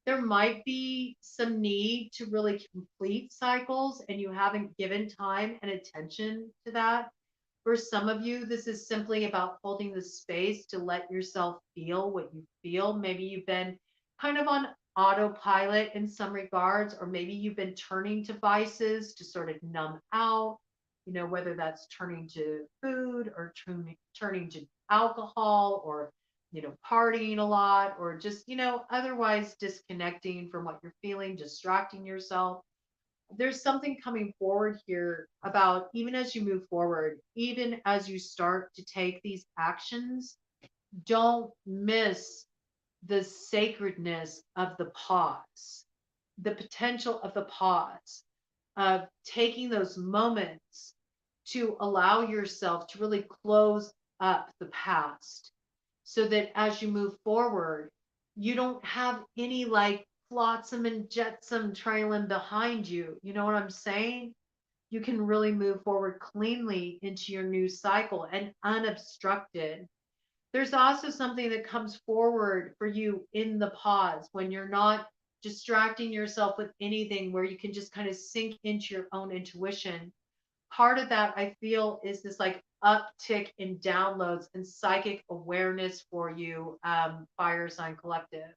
There might be some need to really complete cycles, and you haven't given time and attention to that. For some of you, this is simply about holding the space to let yourself feel what you feel. Maybe you've been kind of on autopilot in some regards, or maybe you've been turning to vices to sort of numb out, whether that's turning to food or turning to alcohol, or, partying a lot, or just, otherwise disconnecting from what you're feeling, distracting yourself. There's something coming forward here about, even as you move forward, even as you start to take these actions, don't miss the sacredness of the pause, the potential of the pause, of taking those moments to allow yourself to really close up the past, so that as you move forward, you don't have any like flotsam and jetsam trailing behind you. You know what I'm saying? you can really move forward cleanly into your new cycle and unobstructed. There's also something that comes forward for you in the pause when you're not distracting yourself with anything, where you can just kind of sink into your own intuition. Part of that I feel is this like uptick in downloads and psychic awareness for you, fire sign collective.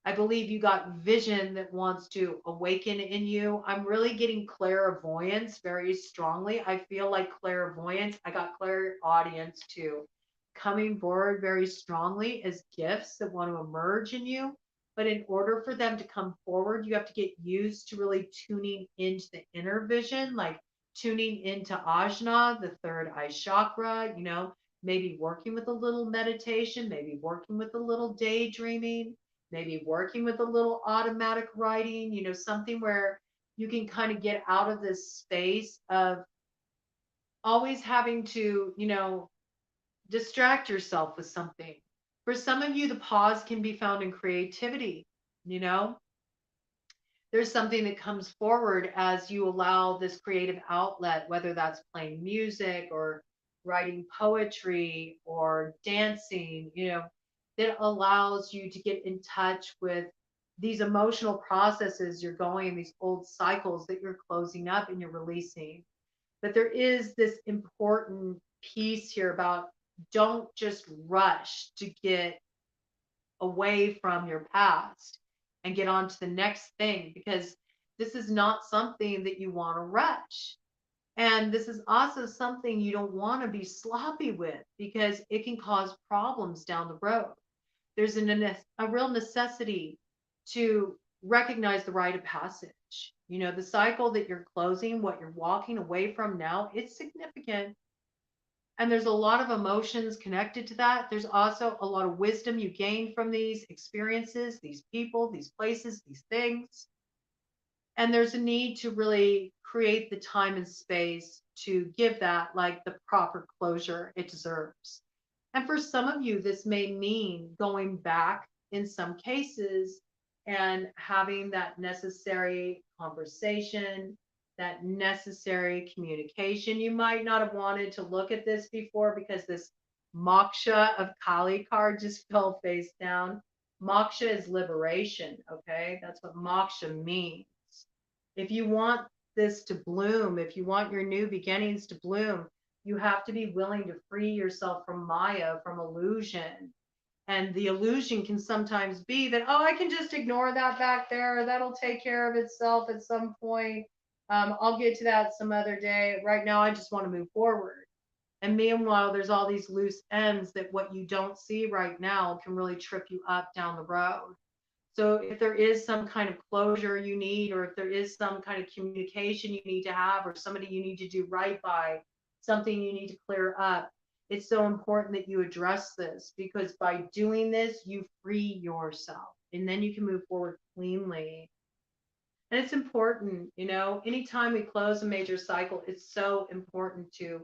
I believe you got vision that wants to awaken in you. I'm really getting clairvoyance very strongly. I feel like clairvoyance. I got clairaudience too, coming forward very strongly as gifts that want to emerge in you. But in order for them to come forward, you have to get used to really tuning into the inner vision, like tuning into Ajna, the third eye chakra, maybe working with a little meditation, maybe working with a little daydreaming, maybe working with a little automatic writing, something where you can kind of get out of this space of always having to, distract yourself with something. For some of you, the pause can be found in creativity, you know? There's something that comes forward as you allow this creative outlet, whether that's playing music or writing poetry or dancing, that allows you to get in touch with these emotional processes you're going, these old cycles that you're closing up and you're releasing. But there is this important piece here about don't just rush to get away from your past and get on to the next thing, because this is not something that you want to rush. And this is also something you don't want to be sloppy with, because it can cause problems down the road. There's a real necessity to recognize the rite of passage. The cycle that you're closing, what you're walking away from now, it's significant. And there's a lot of emotions connected to that. There's also a lot of wisdom you gain from these experiences, these people, these places, these things. And there's a need to really create the time and space to give that like the proper closure it deserves. And for some of you, this may mean going back in some cases and having that necessary conversation, that necessary communication. You might not have wanted to look at this before because this moksha of Kali card just fell face down. Moksha is liberation, okay? That's what moksha means. If you want this to bloom, if you want your new beginnings to bloom, you have to be willing to free yourself from Maya, from illusion. And the illusion can sometimes be that, oh, I can just ignore that back there. That'll take care of itself at some point. I'll get to that some other day. Right now, I just want to move forward. And meanwhile, there's all these loose ends that what you don't see right now can really trip you up down the road. So if there is some kind of closure you need, or if there is some kind of communication you need to have, or somebody you need to do right by, something you need to clear up, it's so important that you address this, because by doing this, you free yourself and then you can move forward cleanly. And it's important, anytime we close a major cycle, it's so important to,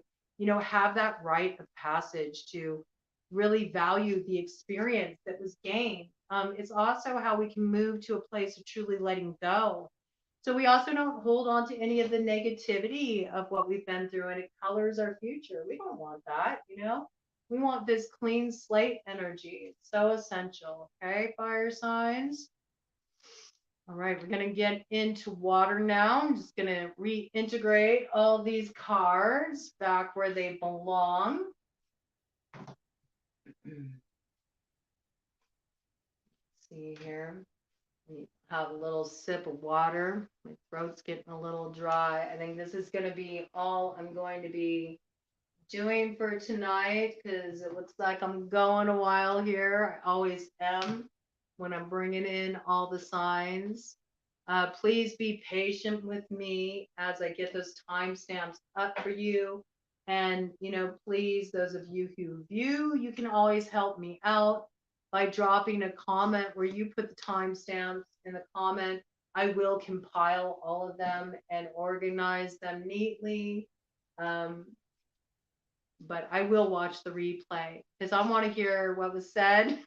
have that rite of passage, to really value the experience that was gained. It's also how we can move to a place of truly letting go. So we also don't hold on to any of the negativity of what we've been through, and it colors our future. We don't want that, We want this clean slate energy. It's so essential. Okay, fire signs. All right, we're going to get into water now. I'm just going to reintegrate all these cards back where they belong. See here. Have a little sip of water. My throat's getting a little dry. I think this is going to be all I'm going to be doing for tonight, because it looks like I'm going a while here. I always am when I'm bringing in all the signs. Please be patient with me as I get those timestamps up for you. And, please, those of you who view, you can always help me out by dropping a comment where you put the timestamps in the comment. I will compile all of them and organize them neatly. But I will watch the replay because I want to hear what was said.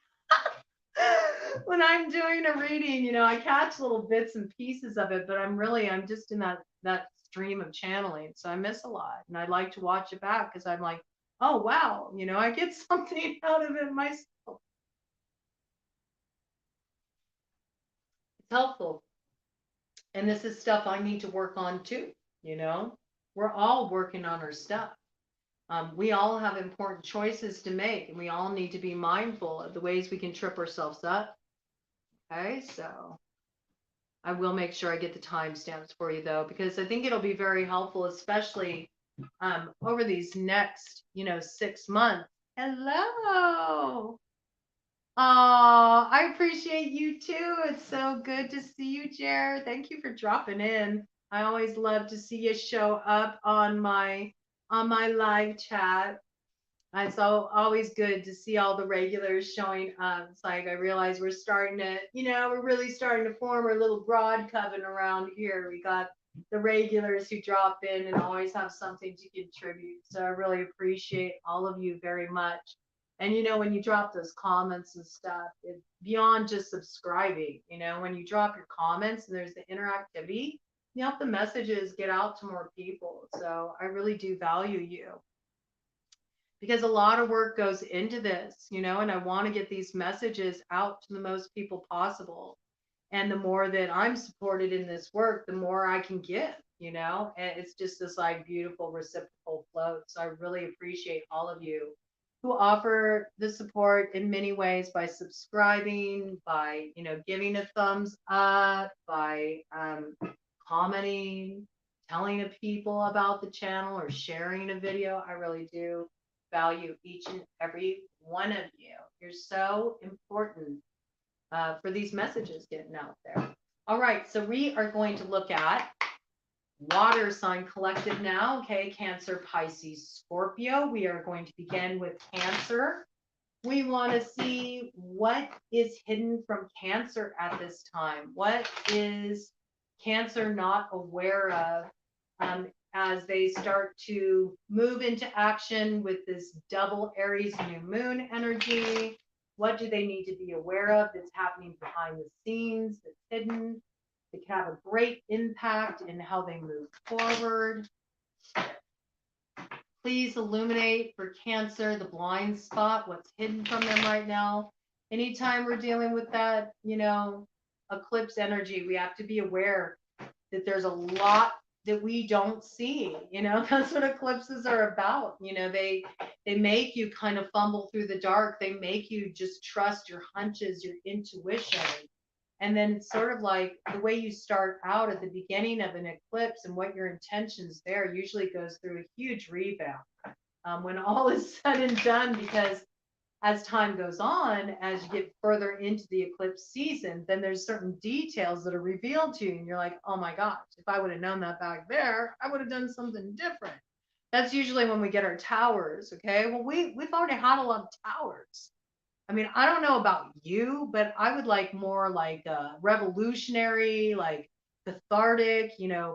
When I'm doing a reading, I catch little bits and pieces of it, but I'm just in that stream of channeling. So I miss a lot. And I like to watch it back because I'm like, oh, wow, I get something out of it myself. It's helpful. And this is stuff I need to work on too. We're all working on our stuff. We all have important choices to make, and we all need to be mindful of the ways we can trip ourselves up. Okay, so I will make sure I get the timestamps for you though, because I think it'll be very helpful, especially over these next, 6 months. Hello. Oh, I appreciate you too. It's so good to see you, Jer. Thank you for dropping in. I always love to see you show up on my live chat. It's always good to see all the regulars showing up. It's like I realize we're starting to, we're really starting to form our little BroadCoven around here. We got the regulars who drop in and always have something to contribute. So I really appreciate all of you very much. And when you drop those comments and stuff, it's beyond just subscribing. When you drop your comments and there's the interactivity, you help the messages get out to more people. So I really do value you, because a lot of work goes into this, and I want to get these messages out to the most people possible. And the more that I'm supported in this work, the more I can give, and it's just this like beautiful reciprocal flow. So I really appreciate all of you who offer the support in many ways, by subscribing, by, giving a thumbs up, by commenting, telling people about the channel, or sharing a video. I really do value each and every one of you. You're so important for these messages getting out there. All right, so we are going to look at water sign collective now. Okay, Cancer, Pisces, Scorpio. We are going to begin with Cancer. We want to see what is hidden from Cancer at this time. What is Cancer not aware of as they start to move into action with this double Aries new moon energy? What do they need to be aware of that's happening behind the scenes, that's hidden, that can have a great impact in how they move forward? Please illuminate for Cancer the blind spot, what's hidden from them right now. Anytime we're dealing with that, eclipse energy, we have to be aware that there's a lot that we don't see. That's what eclipses are about. They make you kind of fumble through the dark. They make you just trust your hunches, your intuition. And then it's sort of like the way you start out at the beginning of an eclipse and what your intentions there usually goes through a huge revamp when all is said and done, because as time goes on, as you get further into the eclipse season, then there's certain details that are revealed to you. And you're like, oh my gosh, if I would have known that back there, I would have done something different. That's usually when we get our towers. Okay. Well, we've already had a lot of towers. I mean, I don't know about you, but I would like more like revolutionary, like cathartic,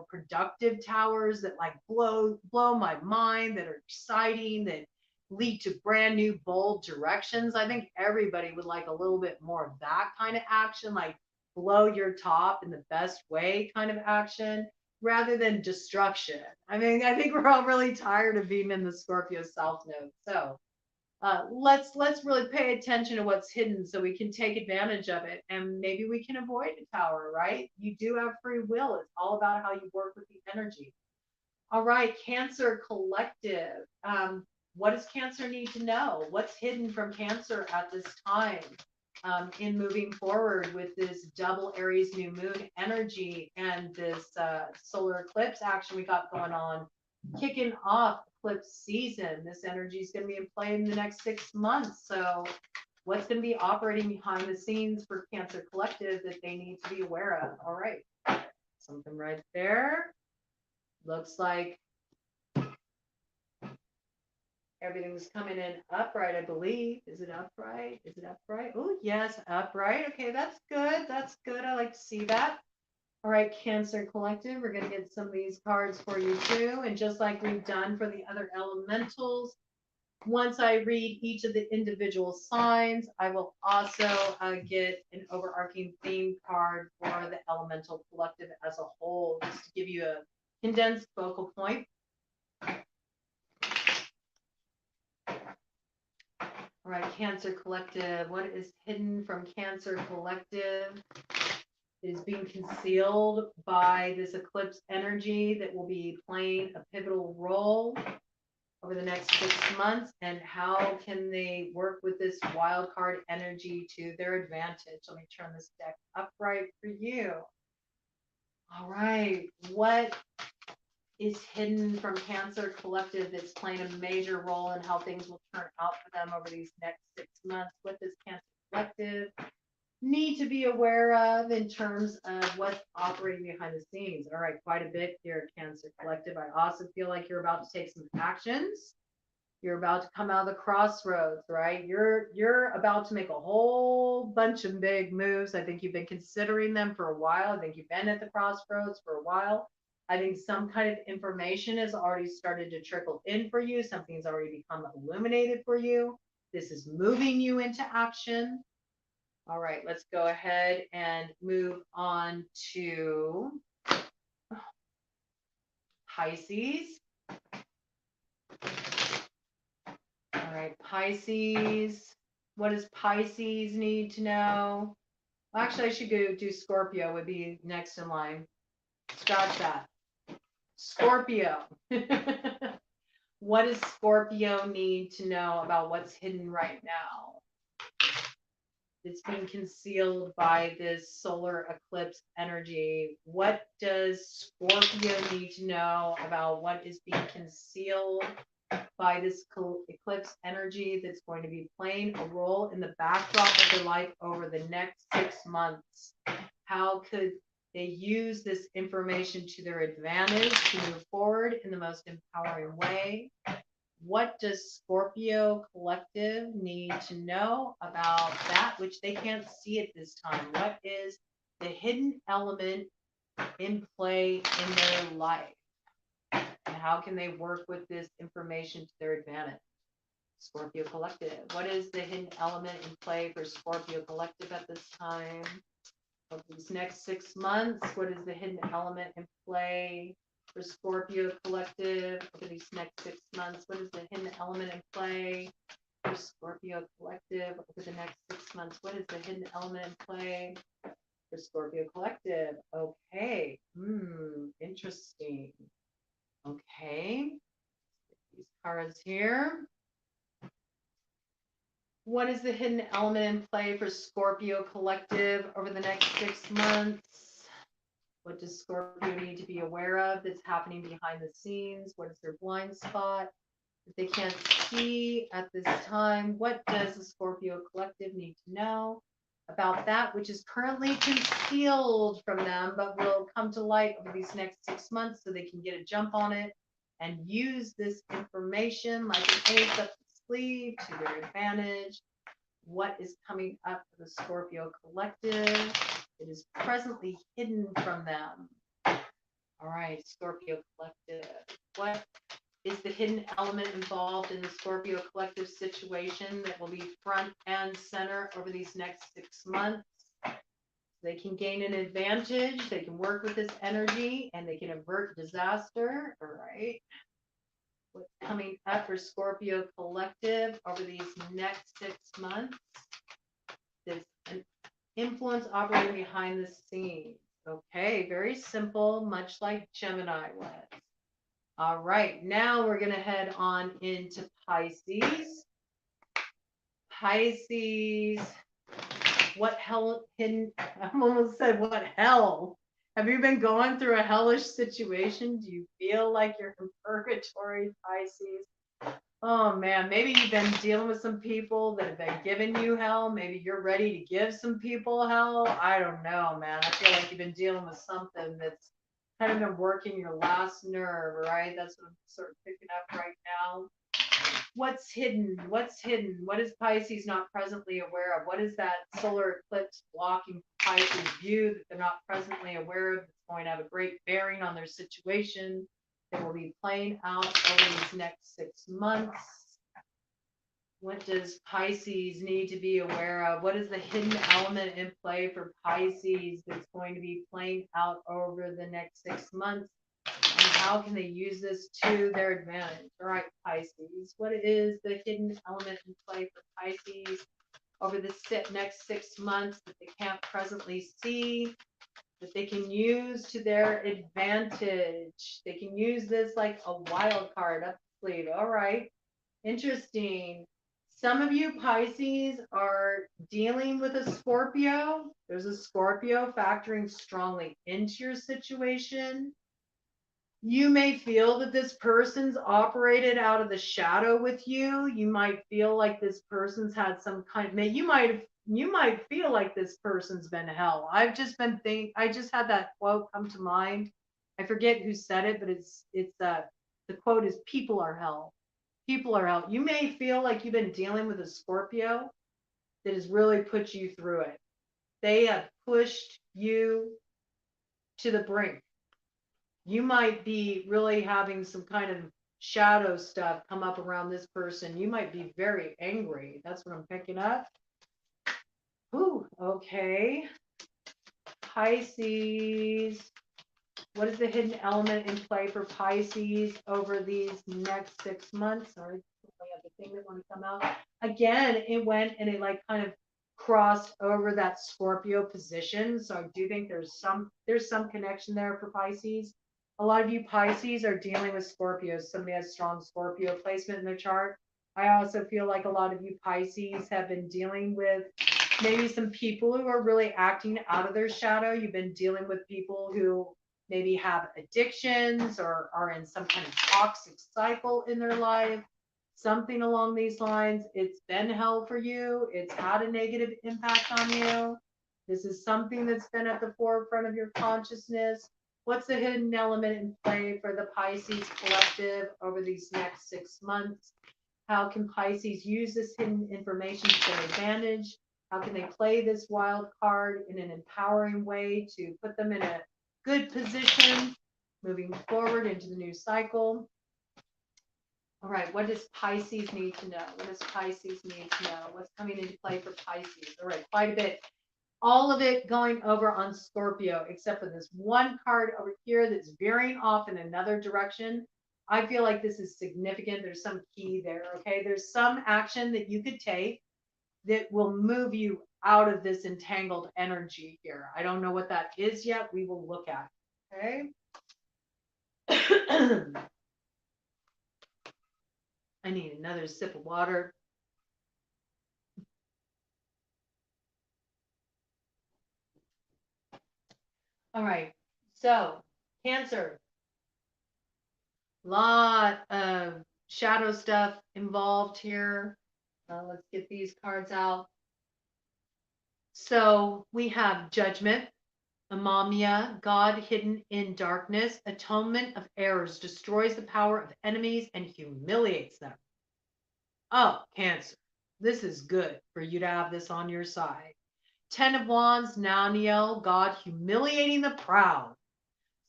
productive towers that like blow my mind, that are exciting, that lead to brand new, bold directions. I think everybody would like a little bit more of that kind of action, like blow your top in the best way kind of action, rather than destruction. I mean, I think we're all really tired of being in the Scorpio South Node. So let's really pay attention to what's hidden so we can take advantage of it, and maybe we can avoid a tower, right? You do have free will. It's all about how you work with the energy. All right, Cancer collective. What does Cancer need to know? What's hidden from Cancer at this time in moving forward with this double Aries new moon energy and this solar eclipse action we got going on, kicking off eclipse season? This energy is going to be in play in the next 6 months. So what's going to be operating behind the scenes for Cancer collective that they need to be aware of? All right, something right there. Looks like everything's coming in upright, I believe. Is it upright? Is it upright? Oh, yes, upright. Okay, that's good. That's good. I like to see that. All right, Cancer collective, we're going to get some of these cards for you too. And just like we've done for the other elementals, once I read each of the individual signs, I will also get an overarching theme card for the elemental collective as a whole, just to give you condensed focal point. All right, Cancer Collective. What is hidden from Cancer Collective? It is being concealed by this eclipse energy that will be playing a pivotal role over the next 6 months. And how can they work with this wild card energy to their advantage? Let me turn this deck upright for you. All right, what is hidden from Cancer Collective that's playing a major role in how things will turn out for them over these next 6 months? What does Cancer Collective need to be aware of in terms of what's operating behind the scenes? All right, quite a bit here, Cancer Collective. I also feel like you're about to take some actions. You're about to come out of the crossroads, right? You're about to make a whole bunch of big moves. I think you've been considering them for a while. I think you've been at the crossroads for a while. I think some kind of information has already started to trickle in for you. Something's already become illuminated for you. This is moving you into action. All right, let's go ahead and move on to Pisces. All right, Pisces. What does Pisces need to know? Well, actually, I should go do Scorpio, would be next in line. Scratch that. Scorpio. What does Scorpio need to know about what's hidden right now? It's being concealed by this solar eclipse energy. What does Scorpio need to know about what is being concealed by this eclipse energy that's going to be playing a role in the backdrop of their life over the next 6 months? How could they use this information to their advantage to move forward in the most empowering way? What does Scorpio Collective need to know about that which they can't see at this time? What is the hidden element in play in their life? And how can they work with this information to their advantage? Scorpio Collective. What is the hidden element in play for Scorpio Collective at this time? Over these next 6 months, what is the hidden element in play for Scorpio Collective over these next 6 months? What is the hidden element in play for Scorpio Collective over the next 6 months? What is the hidden element in play for Scorpio Collective? Okay. Interesting. Okay. These cards here. What is the hidden element in play for Scorpio Collective over the next 6 months? What does Scorpio need to be aware of that's happening behind the scenes? What is their blind spot that they can't see at this time? What does the Scorpio Collective need to know about that which is currently concealed from them, but will come to light over these next 6 months so they can get a jump on it and use this information like an ace up the sleeve to their advantage? What is coming up for the Scorpio Collective? It is presently hidden from them. All right, Scorpio Collective. What is the hidden element involved in the Scorpio Collective situation that will be front and center over these next 6 months? They can gain an advantage. They can work with this energy and they can avert disaster. All right. What's coming up for Scorpio Collective over these next 6 months? There's an influence operating behind the scenes. Okay, very simple, much like Gemini was. All right, now we're going to head on into Pisces. Pisces, what hell hidden, I almost said what hell. Have you been going through a hellish situation? Do you feel like you're in purgatory, Pisces? Oh man, maybe you've been dealing with some people that have been giving you hell. Maybe you're ready to give some people hell. I don't know, man. I feel like you've been dealing with something that's kind of been working your last nerve, right? That's what I'm sort of picking up right now. What's hidden? What's hidden? What is Pisces not presently aware of? What is that solar eclipse blocking Pisces view that they're not presently aware of? It's going to have a great bearing on their situation that will be playing out over these next 6 months. What does Pisces need to be aware of? What is the hidden element in play for Pisces that's going to be playing out over the next 6 months? And how can they use this to their advantage? All right, Pisces, what is the hidden element in play for Pisces over the next 6 months that they can't presently see, that they can use to their advantage? They can use this like a wild card up the sleeve. All right, interesting. Some of you Pisces are dealing with a Scorpio. There's a Scorpio factoring strongly into your situation. You may feel that this person's operated out of the shadow with you. You might feel like this person's had some kind of, you might feel like this person's been hell. I just had that quote come to mind. I forget who said it, but the quote is, people are hell. People are hell. You may feel like you've been dealing with a Scorpio that has really put you through it. They have pushed you to the brink. You might be really having some kind of shadow stuff come up around this person. You might be very angry. That's what I'm picking up. Ooh, okay. Pisces. What is the hidden element in play for Pisces over these next 6 months? Sorry, I have the thing that want to come out. Again, it went and it like kind of crossed over that Scorpio position. So I do think there's some connection there for Pisces. A lot of you Pisces are dealing with Scorpios. Somebody has strong Scorpio placement in their chart. I also feel like a lot of you Pisces have been dealing with maybe some people who are really acting out of their shadow. You've been dealing with people who maybe have addictions or are in some kind of toxic cycle in their life, something along these lines. It's been hell for you. It's had a negative impact on you. This is something that's been at the forefront of your consciousness. What's the hidden element in play for the Pisces collective over these next 6 months? How can Pisces use this hidden information to their advantage? How can they play this wild card in an empowering way to put them in a good position moving forward into the new cycle? All right, what does Pisces need to know? What does Pisces need to know? What's coming into play for Pisces? All right, quite a bit. All of it going over on Scorpio, except for this one card over here that's veering off in another direction. I feel like this is significant. There's some key there, okay? There's some action that you could take that will move you out of this entangled energy here. I don't know what that is yet. We will look at it, okay? I need another sip of water. All right, so Cancer. Lot of shadow stuff involved here. Let's get these cards out. So we have judgment, Amamiya, God hidden in darkness, atonement of errors, destroys the power of enemies and humiliates them. Oh, Cancer, this is good for you to have this on your side. 10 of Wands, Naniel, God humiliating the proud.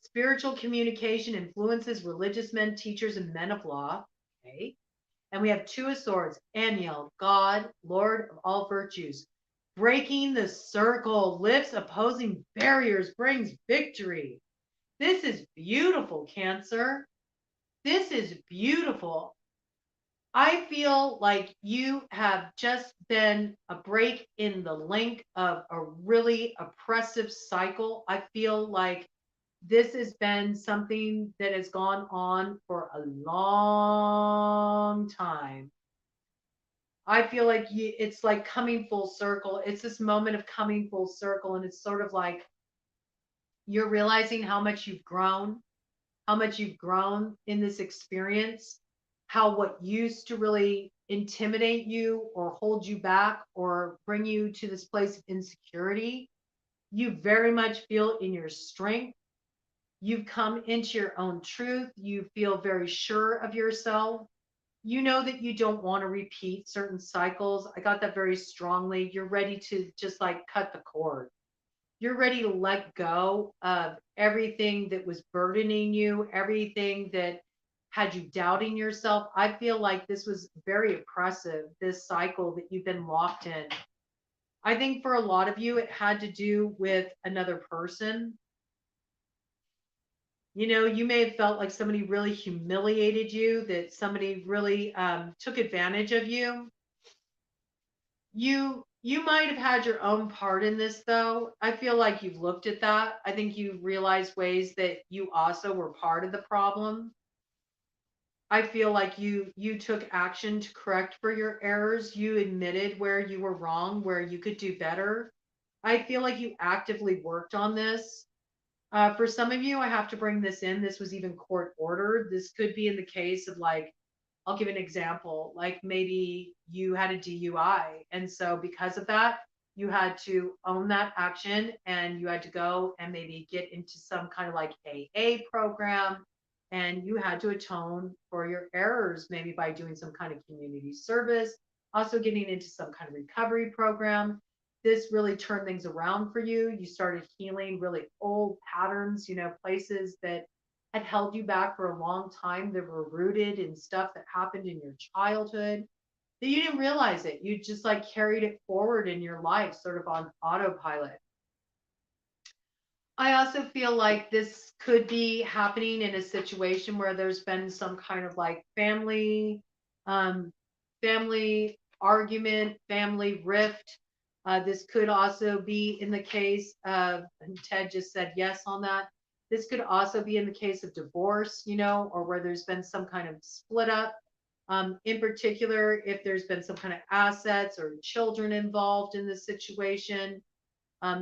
Spiritual communication influences religious men, teachers, and men of law. Okay. And we have 2 of Swords, Aniel, God, Lord of all virtues. Breaking the circle, lifts opposing barriers, brings victory. This is beautiful, Cancer. This is beautiful. I feel like you have just been a break in the link of a really oppressive cycle. I feel like this has been something that has gone on for a long time. I feel like it's like coming full circle. It's this moment of coming full circle. And it's sort of like you're realizing how much you've grown in this experience, how what used to really intimidate you or hold you back or bring you to this place of insecurity, you very much feel in your strength. You've come into your own truth. You feel very sure of yourself. You know that you don't want to repeat certain cycles. I got that very strongly. You're ready to just like cut the cord. You're ready to let go of everything that was burdening you, everything that had you doubting yourself. I feel like this was very oppressive, this cycle that you've been locked in. I think for a lot of you, it had to do with another person. You know, you may have felt like somebody really humiliated you, that somebody really took advantage of you. You might have had your own part in this, though. I feel like you've looked at that. I think you realized ways that you also were part of the problem. I feel like you took action to correct for your errors. You admitted where you were wrong, where you could do better. I feel like you actively worked on this. For some of you, I have to bring this in. This was even court ordered. This could be in the case of, like, I'll give an example. Like, maybe you had a DUI. And so because of that, you had to own that action and you had to go and maybe get into some kind of like AA program, and you had to atone for your errors, maybe by doing some kind of community service, also getting into some kind of recovery program. This really turned things around for you. You started healing really old patterns, you know, places that had held you back for a long time, that were rooted in stuff that happened in your childhood, that you didn't realize it. You just like carried it forward in your life, sort of on autopilot. I also feel like this could be happening in a situation where there's been some kind of like um, family argument, family rift. This could also be in the case of, and Ted just said yes on that. This could also be in the case of divorce, you know, or where there's been some kind of split up. In particular, if there's been some kind of assets or children involved in the situation,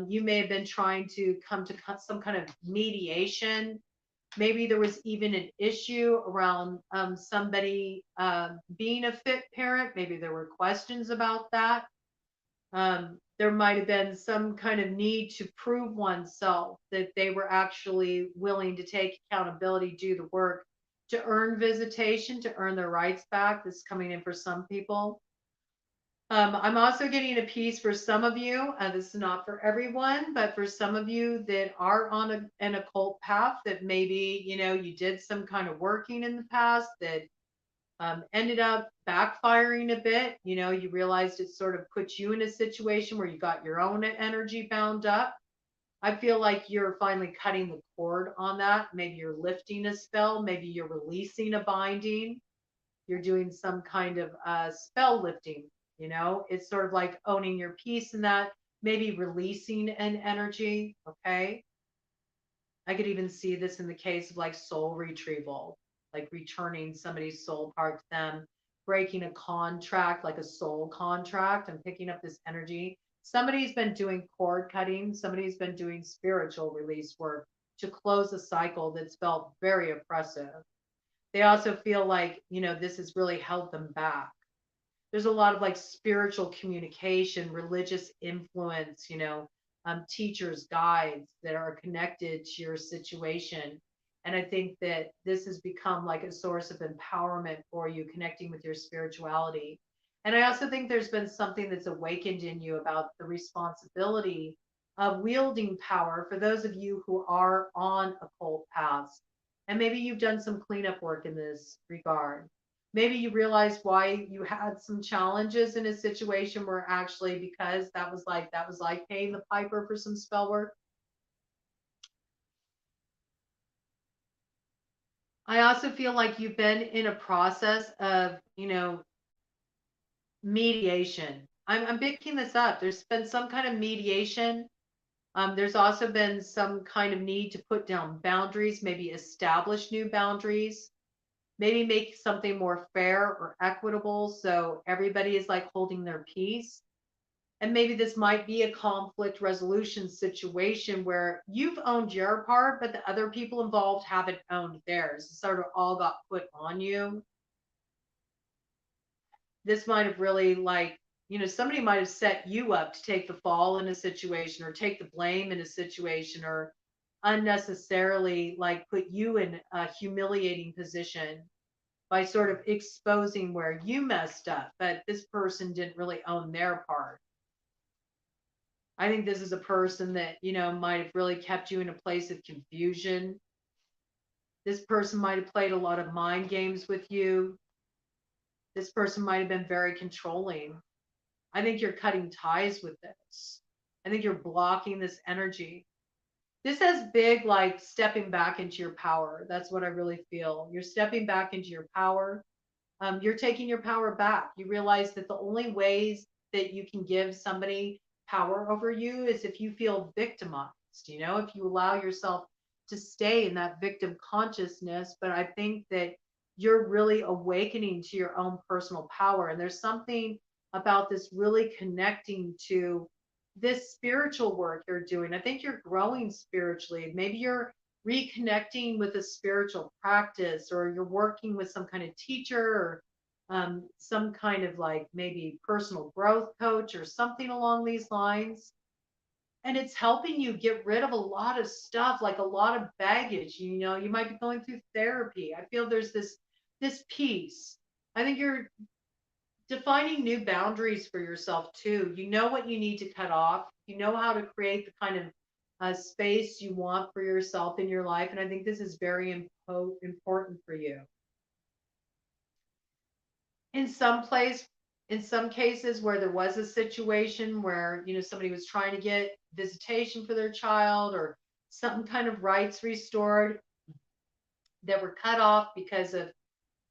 you may have been trying to come to some kind of mediation. Maybe there was even an issue around somebody being a fit parent. Maybe there were questions about that. There might have been some kind of need to prove oneself, that they were actually willing to take accountability, do the work to earn visitation, to earn their rights back. This is coming in for some people. I'm also getting a piece for some of you. This is not for everyone, but for some of you that are on an occult path, that maybe, you know, you did some kind of working in the past that ended up backfiring a bit. You know, you realized it sort of put you in a situation where you got your own energy bound up. I feel like you're finally cutting the cord on that. Maybe you're lifting a spell. Maybe you're releasing a binding. You're doing some kind of spell lifting. You know, it's sort of like owning your peace in that, maybe releasing an energy. Okay. I could even see this in the case of like soul retrieval, like returning somebody's soul part to them, breaking a contract, like a soul contract, and picking up this energy. Somebody's been doing cord cutting, somebody's been doing spiritual release work to close a cycle that's felt very oppressive. They also feel like, you know, this has really held them back. There's a lot of like spiritual communication, religious influence, you know, teachers, guides that are connected to your situation. And I think that this has become like a source of empowerment for you, connecting with your spirituality. And I also think there's been something that's awakened in you about the responsibility of wielding power for those of you who are on occult paths. And maybe you've done some cleanup work in this regard. Maybe you realize why you had some challenges in a situation where actually, because that was like paying the piper for some spell work. I also feel like you've been in a process of, you know, mediation. I'm picking this up. There's been some kind of mediation. There's also been some kind of need to put down boundaries, maybe establish new boundaries, maybe make something more fair or equitable so everybody is like holding their peace. And maybe this might be a conflict resolution situation where you've owned your part, but the other people involved haven't owned theirs. It sort of all got put on you. This might have really, like, you know, somebody might have set you up to take the fall in a situation, or take the blame in a situation, or unnecessarily like put you in a humiliating position by sort of exposing where you messed up, but this person didn't really own their part. I think this is a person that, you know, might have really kept you in a place of confusion. This person might have played a lot of mind games with you. This person might have been very controlling. I think you're cutting ties with this. I think you're blocking this energy. This has big, like stepping back into your power. That's what I really feel. You're stepping back into your power. You're taking your power back. You realize that the only ways that you can give somebody power over you is if you feel victimized, if you allow yourself to stay in that victim consciousness. But I think that you're really awakening to your own personal power. And there's something about this really connecting to this spiritual work you're doing. I think you're growing spiritually. Maybe you're reconnecting with a spiritual practice, or you're working with some kind of teacher, or some kind of like maybe personal growth coach or something along these lines. And it's helping you get rid of a lot of stuff, like a lot of baggage. You might be going through therapy. I feel there's this piece. I think you're defining new boundaries for yourself too. You know what you need to cut off. You know how to create the kind of space you want for yourself in your life. And I think this is very important for you. In some place, in some cases where there was a situation where, somebody was trying to get visitation for their child, or some kind of rights restored that were cut off because of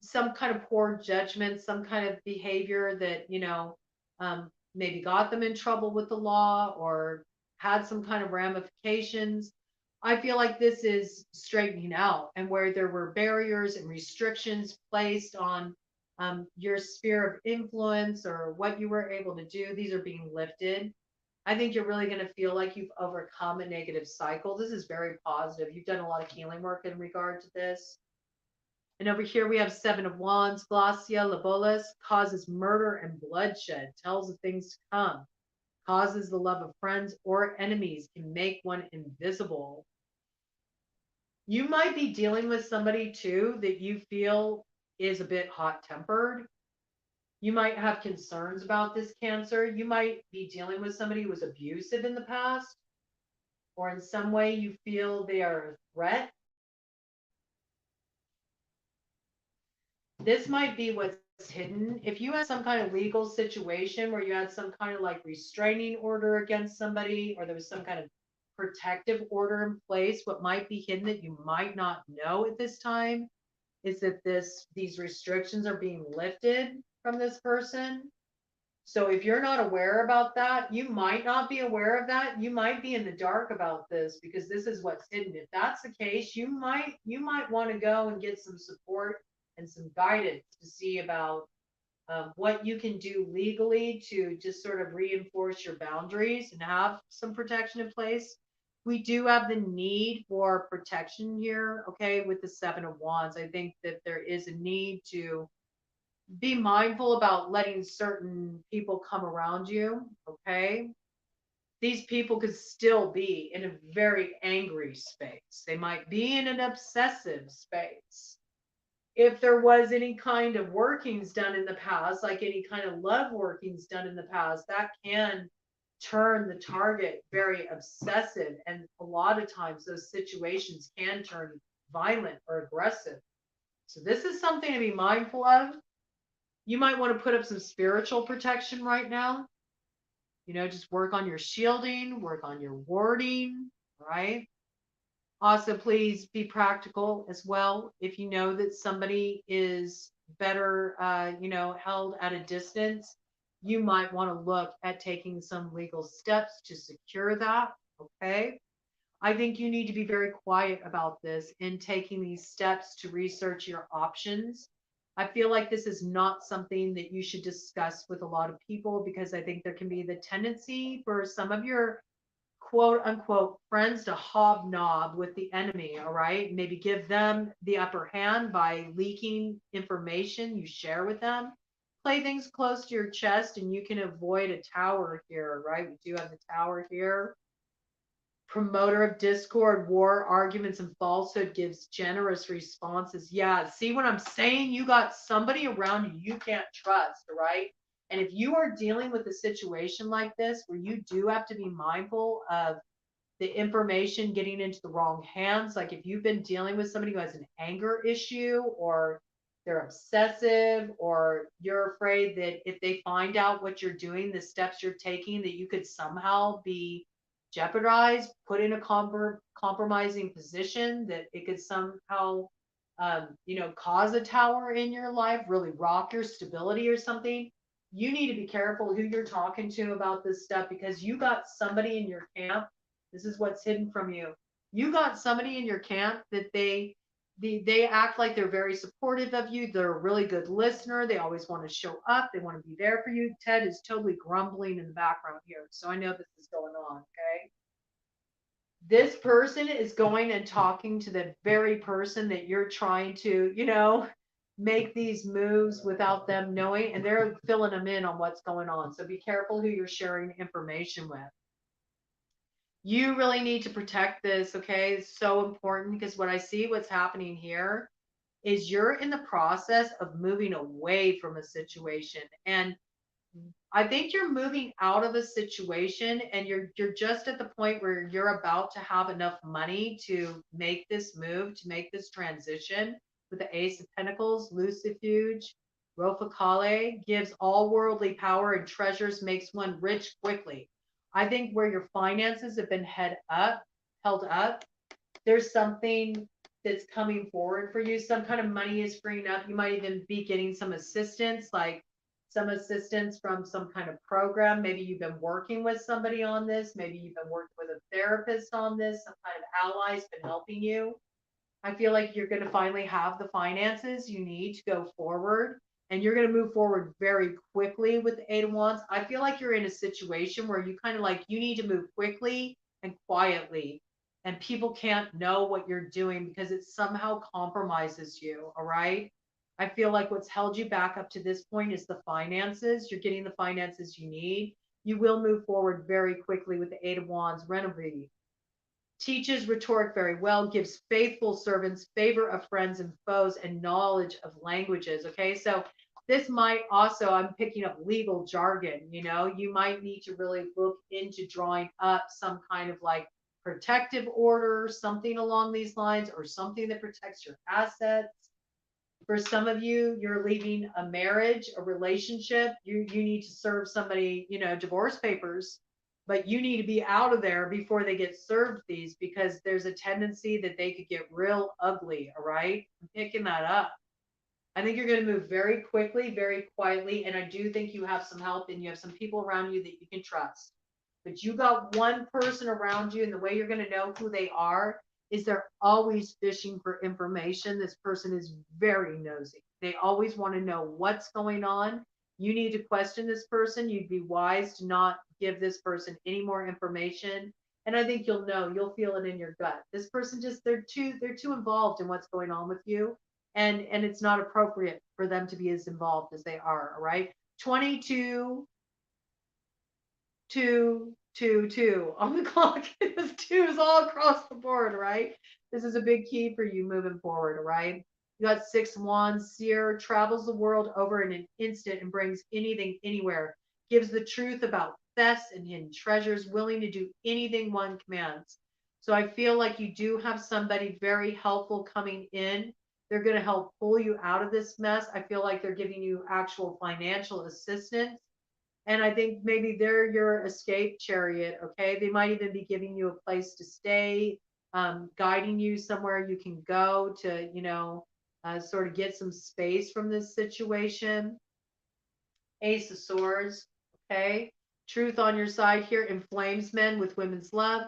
some kind of poor judgment, some kind of behavior that, maybe got them in trouble with the law or had some kind of ramifications. I feel like this is straightening out, and where there were barriers and restrictions placed on your sphere of influence or what you were able to do, these are being lifted. I think you're really going to feel like you've overcome a negative cycle. This is very positive. You've done a lot of healing work in regard to this. And over here we have Seven of Wands, Glacia, Labolas, causes murder and bloodshed, tells of things to come, causes the love of friends or enemies, can make one invisible. You might be dealing with somebody too that you feel is a bit hot tempered. You might have concerns about this, Cancer. You might be dealing with somebody who was abusive in the past, or in some way you feel they are a threat. This might be what's hidden. If you had some kind of legal situation where you had some kind of like restraining order against somebody, or there was some kind of protective order in place, what might be hidden that you might not know at this time is that these restrictions are being lifted from this person. So if you're not aware about that, you might not be aware of that. You might be in the dark about this because this is what's hidden. If that's the case, you might want to go and get some support and some guidance to see about what you can do legally to just sort of reinforce your boundaries and have some protection in place. We do have the need for protection here, okay, with the Seven of Wands. I think that there is a need to be mindful about letting certain people come around you, okay? These people could still be in a very angry space. They might be in an obsessive space. If there was any kind of workings done in the past, like any kind of love workings done in the past, that can turn the target very obsessive. And a lot of times those situations can turn violent or aggressive. So this is something to be mindful of. You might want to put up some spiritual protection right now. Just work on your shielding, work on your warding, right? Also, please be practical as well. If you know that somebody is better, held at a distance, you might want to look at taking some legal steps to secure that. Okay. I think you need to be very quiet about this in taking these steps to research your options. I feel like this is not something that you should discuss with a lot of people, because I think there can be the tendency for some of your quote unquote friends to hobnob with the enemy. All right. Maybe give them the upper hand by leaking information you share with them. Play things close to your chest, and you can avoid a tower here, right? We do have the tower here. Promoter of discord, war, arguments, and falsehood, gives generous responses. Yeah, see what I'm saying? You got somebody around you can't trust, right? And if you are dealing with a situation like this where you do have to be mindful of the information getting into the wrong hands, like if you've been dealing with somebody who has an anger issue, or they're obsessive, or you're afraid that if they find out what you're doing, the steps you're taking, that you could somehow be jeopardized, put in a compromising position that it could somehow, cause a tower in your life, really rock your stability or something. You need to be careful who you're talking to about this stuff, because you got somebody in your camp. This is what's hidden from you. You got somebody in your camp that they act like they're very supportive of you. They're a really good listener. They always want to show up. They want to be there for you. Ted is totally grumbling in the background here, so I know this is going on. Okay. This person is going and talking to the very person that you're trying to, make these moves without them knowing, and they're filling them in on what's going on. So be careful who you're sharing information with. You really need to protect this, okay? It's so important, because what I see what's happening here is you're in the process of moving away from a situation. And I think you're moving out of a situation, and you're just at the point where you're about to have enough money to make this move, to make this transition. With the Ace of Pentacles, Lucifuge, Rofocale gives all worldly power and treasures, makes one rich quickly. I think where your finances have been held up, there's something that's coming forward for you. Some kind of money is freeing up. You might even be getting some assistance, like some assistance from some kind of program. Maybe you've been working with somebody on this. Maybe you've been working with a therapist on this. Some kind of ally's been helping you. I feel like you're going to finally have the finances you need to go forward, and you're going to move forward very quickly with the Eight of Wands. I feel like you're in a situation where you kind of like, you need to move quickly and quietly, and people can't know what you're doing because it somehow compromises you. All right. I feel like what's held you back up to this point is the finances. You're getting the finances you need. You will move forward very quickly with the Eight of Wands. Renovate. Teaches rhetoric very well, gives faithful servants favor of friends and foes, and knowledge of languages. Okay, so this might also, I'm picking up legal jargon. You might need to really look into drawing up some kind of like protective order, something along these lines, or something that protects your assets. For some of you, you're leaving a marriage, a relationship. You need to serve somebody, divorce papers, but you need to be out of there before they get served these, because there's a tendency that they could get real ugly. All right. I'm picking that up. I think you're going to move very quickly, very quietly. And I do think you have some help, and you have some people around you that you can trust. But you got one person around you, and the way you're going to know who they are is they're always fishing for information. This person is very nosy. They always want to know what's going on. You need to question this person. You'd be wise to not give this person any more information. And I think you'll feel it in your gut. This person just, they're too involved in what's going on with you. And it's not appropriate for them to be as involved as they are. All right. 22, 2, 2, 2 on the clock. It's twos all across the board, right? This is a big key for you moving forward, right? You got 6 wands. Seer travels the world over in an instant and brings anything anywhere. Gives the truth about thefts and hidden treasures, willing to do anything one commands. So I feel like you do have somebody very helpful coming in. They're going to help pull you out of this mess. I feel like they're giving you actual financial assistance. And I think maybe they're your escape chariot. Okay. They might even be giving you a place to stay, guiding you somewhere you can go to, sort of get some space from this situation. Ace of Swords. Okay. Truth on your side here inflames men with women's love,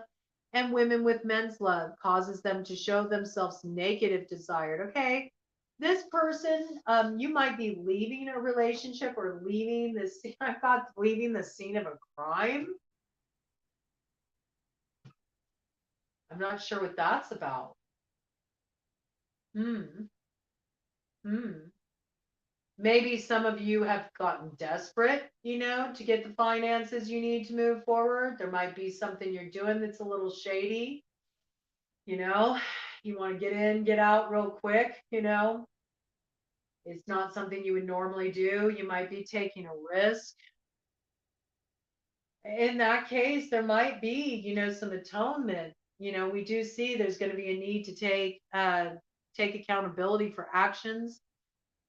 and women with men's love, causes them to show themselves naked if desired. Okay. This person, you might be leaving a relationship or leaving this. I got leaving the scene of a crime. I'm not sure what that's about. Hmm. Hmm. Maybe some of you have gotten desperate, to get the finances you need to move forward. There might be something you're doing that's a little shady. You want to get in, get out real quick. It's not something you would normally do. You might be taking a risk. In that case, there might be, some atonement. We do see there's going to be a need to take accountability for actions.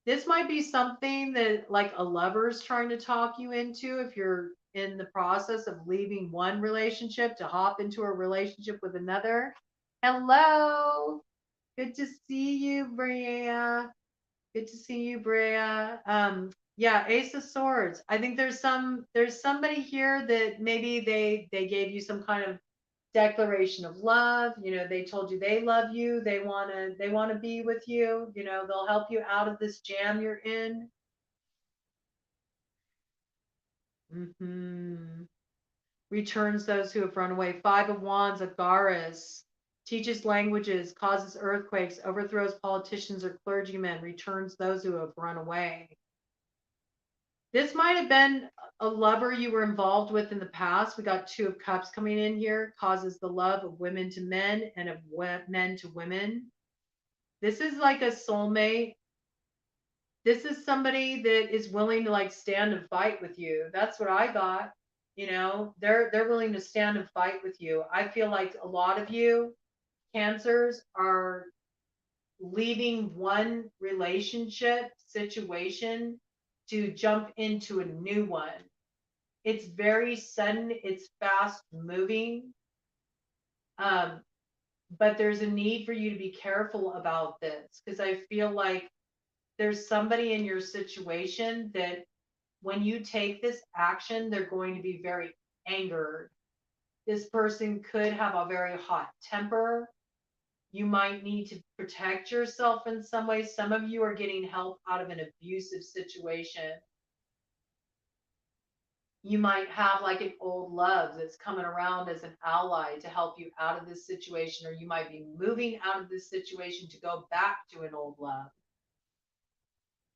This might be something that like a lover's trying to talk you into, if you're in the process of leaving one relationship to hop into a relationship with another. Hello. Good to see you, Brea. Good to see you, Brea. Yeah, Ace of Swords. I think there's somebody here that maybe they gave you some kind of declaration of love. You know, they told you they love you. They wanna be with you. You know, they'll help you out of this jam you're in. Returns those who have run away. Five of Wands, Agaris. Teaches languages, causes earthquakes, overthrows politicians or clergymen, returns those who have run away. This might have been a lover you were involved with in the past. We got Two of Cups coming in here, causes the love of women to men and of men to women. This is like a soulmate. This is somebody that is willing to like stand and fight with you. That's what I got. You know, they're willing to stand and fight with you. I feel like a lot of you Cancers are leaving one relationship situation to jump into a new one. It's very sudden, it's fast moving. Um, but there's a need for you to be careful about this because I feel like there's somebody in your situation that when you take this action, they're going to be very angered. This person could have a very hot temper. You might need to protect yourself in some way. Some of you are getting help out of an abusive situation. You might have like an old love that's coming around as an ally to help you out of this situation, or you might be moving out of this situation to go back to an old love.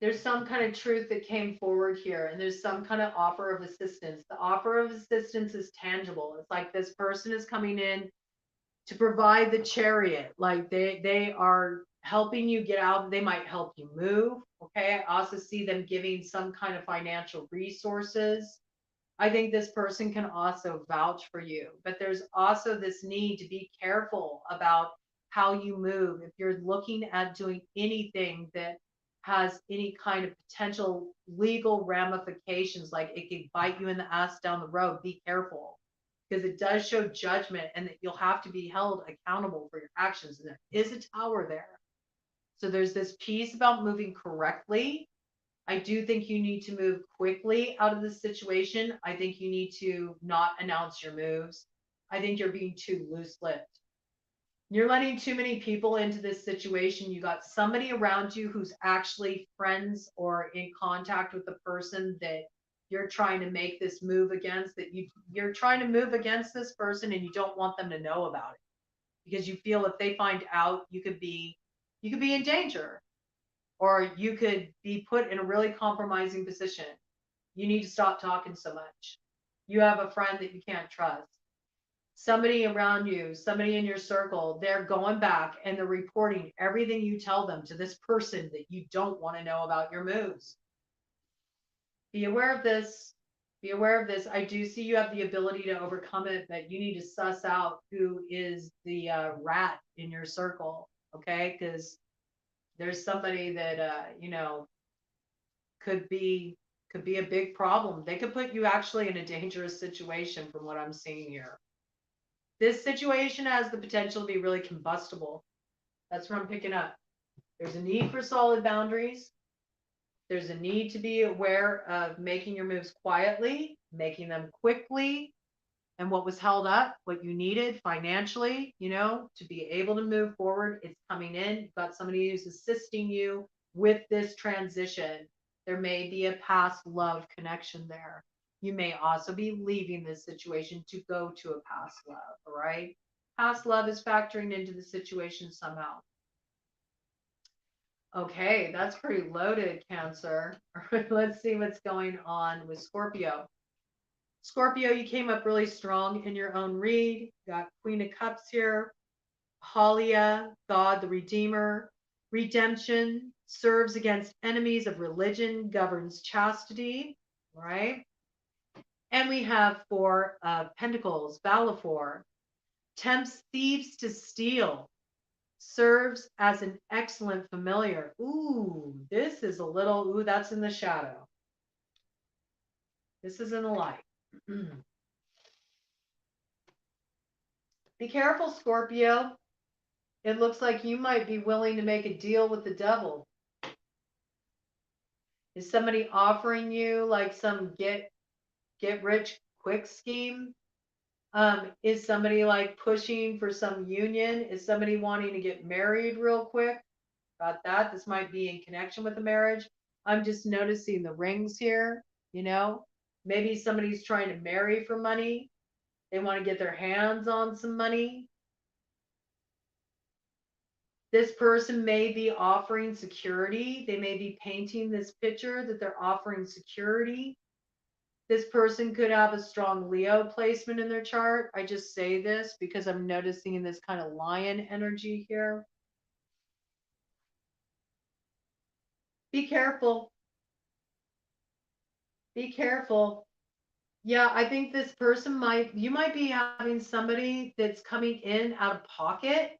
There's some kind of truth that came forward here, and there's some kind of offer of assistance. The offer of assistance is tangible. It's like this person is coming in to provide the chariot. Like they are helping you get out. They might help you move. Okay. I also see them giving some kind of financial resources. I think this person can also vouch for you, but there's also this need to be careful about how you move. If you're looking at doing anything that has any kind of potential legal ramifications, like it could bite you in the ass down the road, be careful because it does show judgment and that you'll have to be held accountable for your actions. And there is a tower there. So there's this piece about moving correctly. I do think you need to move quickly out of this situation. I think you need to not announce your moves. I think you're being too loose-lipped. You're letting too many people into this situation. You got somebody around you who's actually friends or in contact with the person that you're trying to make this move against, that you're trying to move against this person and you don't want them to know about it because you feel if they find out you could be in danger or you could be put in a really compromising position. You need to stop talking so much. You have a friend that you can't trust. Somebody around you, somebody in your circle, they're going back and they're reporting everything you tell them to this person that you don't want to know about your moves. Be aware of this. Be aware of this. I do see you have the ability to overcome it, but you need to suss out who is the rat in your circle, okay? Because there's somebody that could be a big problem. They could put you actually in a dangerous situation from what I'm seeing here. This situation has the potential to be really combustible. That's what I'm picking up. There's a need for solid boundaries. There's a need to be aware of making your moves quietly, making them quickly, and what was held up, what you needed financially, to be able to move forward. It's coming in. You've got somebody who's assisting you with this transition. There may be a past love connection there. You may also be leaving this situation to go to a past love, all right? Past love is factoring into the situation somehow. Okay, that's pretty loaded, Cancer. All right, let's see what's going on with Scorpio. Scorpio, you came up really strong in your own read. Got Queen of Cups here. Halia, God the Redeemer. Redemption serves against enemies of religion, governs chastity. All right. And we have Four of Pentacles, Balfour. Tempts thieves to steal. Serves as an excellent familiar. Ooh, this is a little, that's in the shadow. This is in the light. Be careful, Scorpio. It looks like you might be willing to make a deal with the devil. Is somebody offering you like some get rich quick scheme? Is somebody like pushing for some union? Is somebody wanting to get married real quick? About that. This might be in connection with the marriage. I'm just noticing the rings here, you know? Maybe somebody's trying to marry for money. They want to get their hands on some money. This person may be offering security. They may be painting this picture that they're offering security. This person could have a strong Leo placement in their chart. I just say this because I'm noticing this kind of lion energy here. Be careful. Be careful. Yeah, I think this person you might be having somebody that's coming in out of pocket.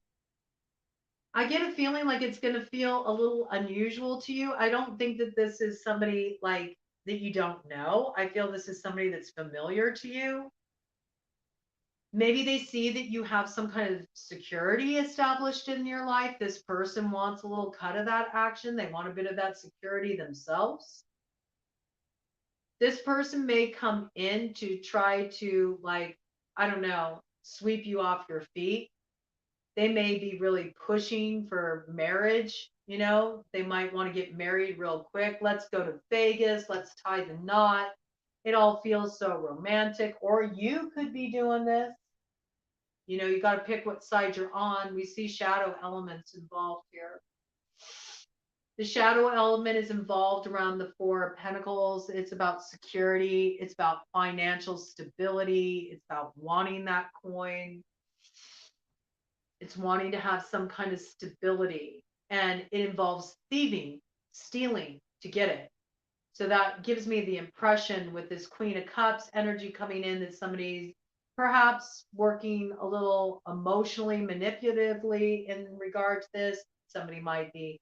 I get a feeling like it's going to feel a little unusual to you. I don't think that this is somebody like that you don't know. I feel this is somebody that's familiar to you. Maybe they see that you have some kind of security established in your life. This person wants a little cut of that action. They want a bit of that security themselves. This person may come in to try to, like, I don't know, sweep you off your feet. They may be really pushing for marriage. You know, they might want to get married real quick. Let's go to Vegas. Let's tie the knot. It all feels so romantic. Or you could be doing this. You know, you got to pick what side you're on. We see shadow elements involved here. The shadow element is involved around the Four of Pentacles. It's about security. It's about financial stability. It's about wanting that coin. It's wanting to have some kind of stability. And it involves thieving, stealing to get it. So that gives me the impression with this Queen of Cups energy coming in that somebody's perhaps working a little emotionally manipulatively in regard to this. Somebody might be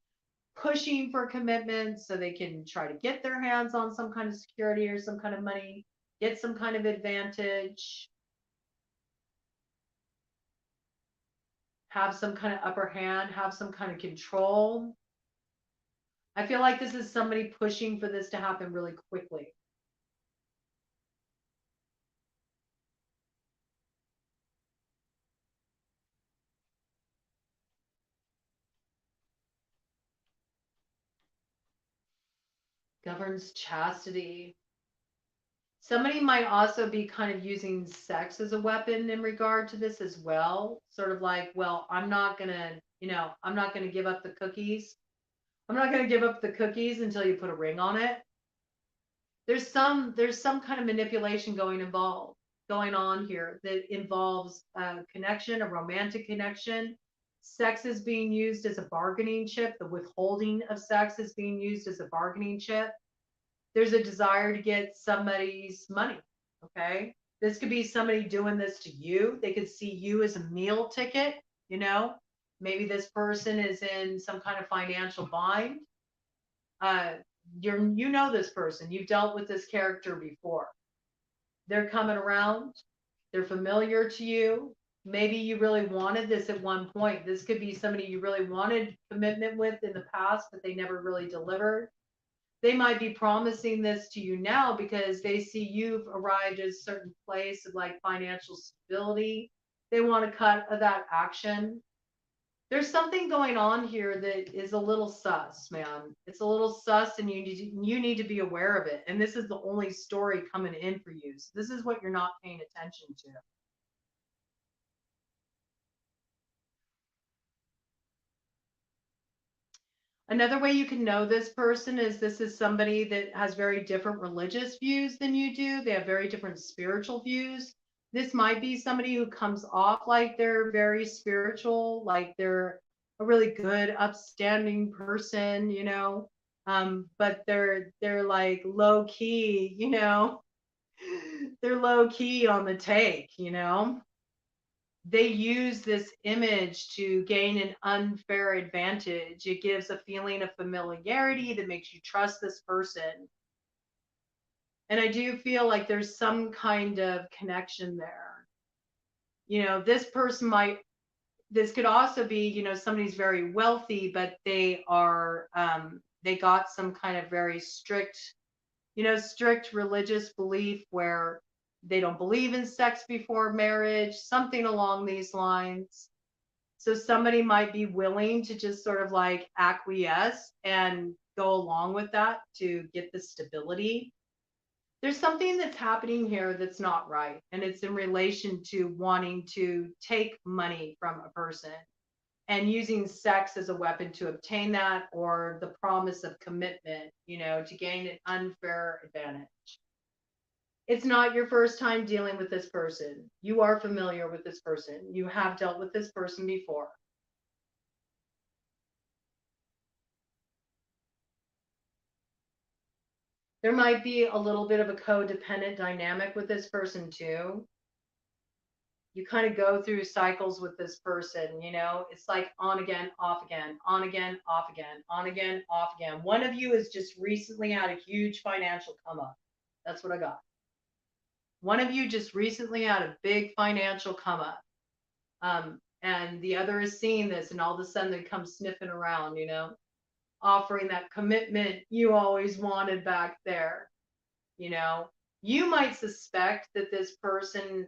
pushing for commitment so they can try to get their hands on some kind of security or some kind of money, get some kind of advantage, have some kind of upper hand, have some kind of control. I feel like this is somebody pushing for this to happen really quickly. Governs chastity. Somebody might also be kind of using sex as a weapon in regard to this as well. Sort of like, well, I'm not going to, I'm not going to give up the cookies. I'm not going to give up the cookies until you put a ring on it. There's some kind of manipulation going on here that involves a connection, a romantic connection. Sex is being used as a bargaining chip. The withholding of sex is being used as a bargaining chip. There's a desire to get somebody's money. Okay. This could be somebody doing this to you. They could see you as a meal ticket, maybe this person is in some kind of financial bind. This person, you've dealt with this character before. They're coming around. They're familiar to you. Maybe you really wanted this at one point. This could be somebody you really wanted commitment with in the past, but they never really delivered. They might be promising this to you now because they see you've arrived at a certain place of like financial stability. They want to cut of that action. There's something going on here that is a little sus, man. It's a little sus, and you need to be aware of it. And this is the only story coming in for you. So this is what you're not paying attention to. Another way you can know this person is this is somebody that has very different religious views than you do. They have very different spiritual views. This might be somebody who comes off like they're very spiritual, like they're a really good, upstanding person, but they're like low key, they're low key on the take, They use this image to gain an unfair advantage. It gives a feeling of familiarity that makes you trust this person. And I do feel like there's some kind of connection there. You know, this person might, this could also be, you know, somebody's very wealthy, but they are, they got some kind of very strict, you know, strict religious belief where they don't believe in sex before marriage, something along these lines. So somebody might be willing to just sort of like acquiesce and go along with that to get the stability. There's something that's happening here that's not right. And it's in relation to wanting to take money from a person and using sex as a weapon to obtain that, or the promise of commitment, you know, to gain an unfair advantage. It's not your first time dealing with this person. You are familiar with this person. You have dealt with this person before. There might be a little bit of a codependent dynamic with this person too. You kind of go through cycles with this person, you know, it's like on again, off again, on again, off again, on again, off again. One of you has just recently had a huge financial come up. That's what I got. One of you just recently had a big financial come up. And the other is seeing this, and all of a sudden they come sniffing around, you know, offering that commitment you always wanted back there. You know, you might suspect that this person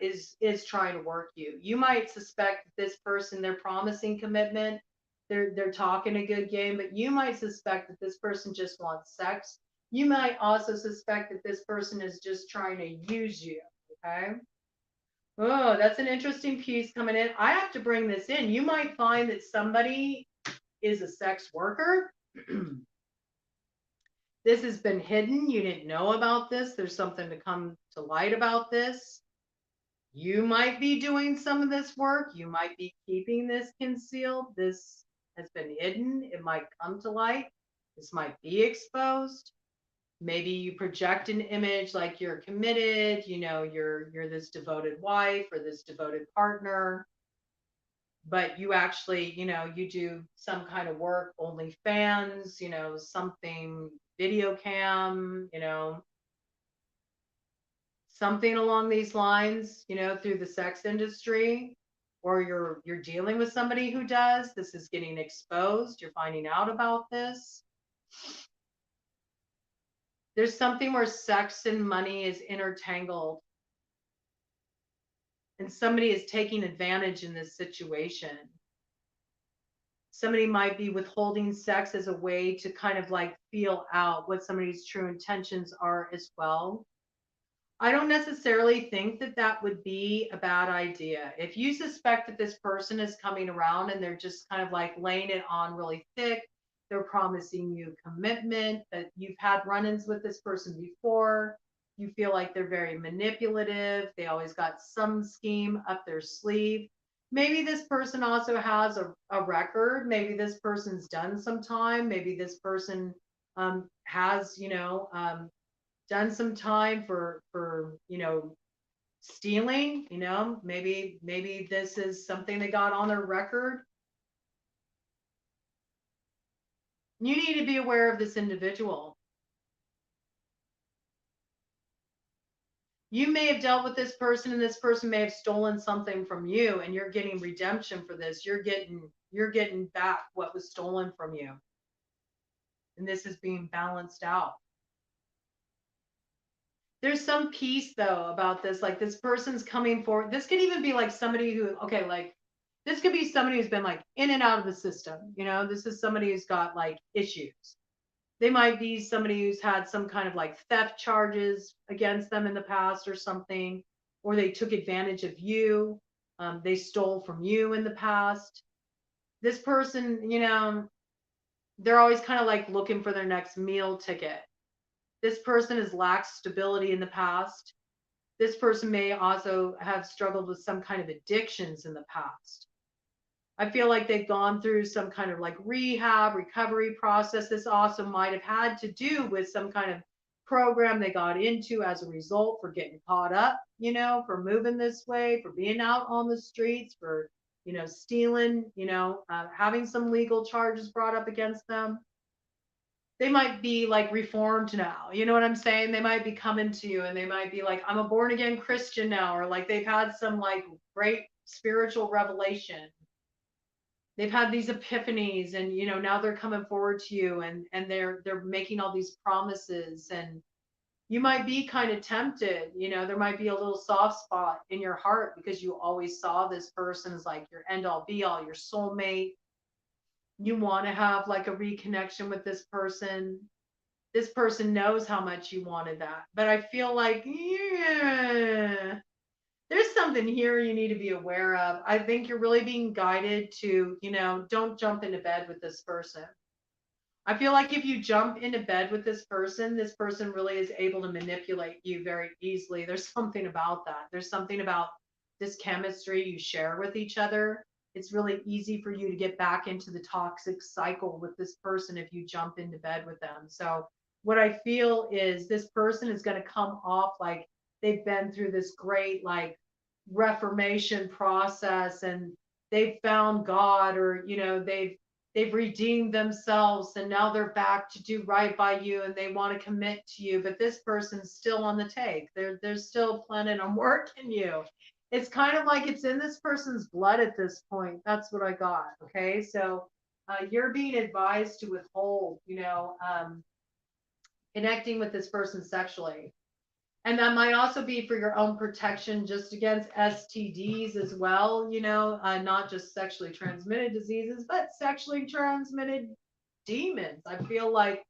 is trying to work you. You might suspect that this person, they're promising commitment, they're talking a good game, but you might suspect that this person just wants sex. You might also suspect that this person is just trying to use you. Okay. Oh, that's an interesting piece coming in. I have to bring this in. You might find that somebody is a sex worker. This has been hidden. You didn't know about this. There's something to come to light about this. You might be doing some of this work. You might be keeping this concealed. This has been hidden. It might come to light. This might be exposed. Maybe you project an image like you're committed, you know, you're this devoted wife or this devoted partner, but you actually, you know, you do some kind of work, OnlyFans, you know, something video cam, you know, something along these lines, you know, through the sex industry, or you're dealing with somebody who does. This is getting exposed. You're finding out about this. There's something where sex and money is intertangled, and somebody is taking advantage in this situation. Somebody might be withholding sex as a way to kind of like feel out what somebody's true intentions are as well. I don't necessarily think that that would be a bad idea. If you suspect that this person is coming around and they're just kind of like laying it on really thick, they're promising you commitment, that you've had run ins with this person before, you feel like they're very manipulative, they always got some scheme up their sleeve. Maybe this person also has a record. Maybe this person's done some time. Maybe this person has, you know, done some time for you know, stealing, you know, maybe this is something they got on their record. You need to be aware of this individual. You may have dealt with this person, and this person may have stolen something from you, and you're getting redemption for this. You're getting back what was stolen from you, and this is being balanced out. There's some peace though about this, like this person's coming forward. This could even be like somebody who, okay, like this could be somebody who's been like in and out of the system, you know, this is somebody who's got like issues. They might be somebody who's had some kind of like theft charges against them in the past or something, or they took advantage of you. They stole from you in the past. This person, you know, they're always kind of like looking for their next meal ticket. This person has lacked stability in the past. This person may also have struggled with some kind of addictions in the past. I feel like they've gone through some kind of like rehab, recovery process. This also might have had to do with some kind of program they got into as a result for getting caught up, you know, for moving this way, for being out on the streets, for, you know, stealing, you know, having some legal charges brought up against them. they might be like reformed now. You know what I'm saying? They might be coming to you and they might be like, I'm a born again Christian now, or like they've had some like great spiritual revelation. They've had these epiphanies and now they're coming forward to you and they're making all these promises, and you might be kind of tempted. There might be a little soft spot in your heart because you always saw this person as like your end all be all, your soulmate. You want to have like a reconnection with this person. This person knows how much you wanted that. But I feel like, yeah, there's something here you need to be aware of. I think you're really being guided to, don't jump into bed with this person. I feel like if you jump into bed with this person really is able to manipulate you very easily. There's something about that. There's something about this chemistry you share with each other. It's really easy for you to get back into the toxic cycle with this person if you jump into bed with them. So, what I feel is this person is going to come off like they've been through this great, like, reformation process, and they've found God, or, they've redeemed themselves and now they're back to do right by you and they want to commit to you, but this person's still on the take. They're still planning on working you. It's kind of like it's in this person's blood at this point. That's what I got. Okay, so you're being advised to withhold, connecting with this person sexually. And that might also be for your own protection, just against STDs as well, not just sexually transmitted diseases, but sexually transmitted demons. I feel like,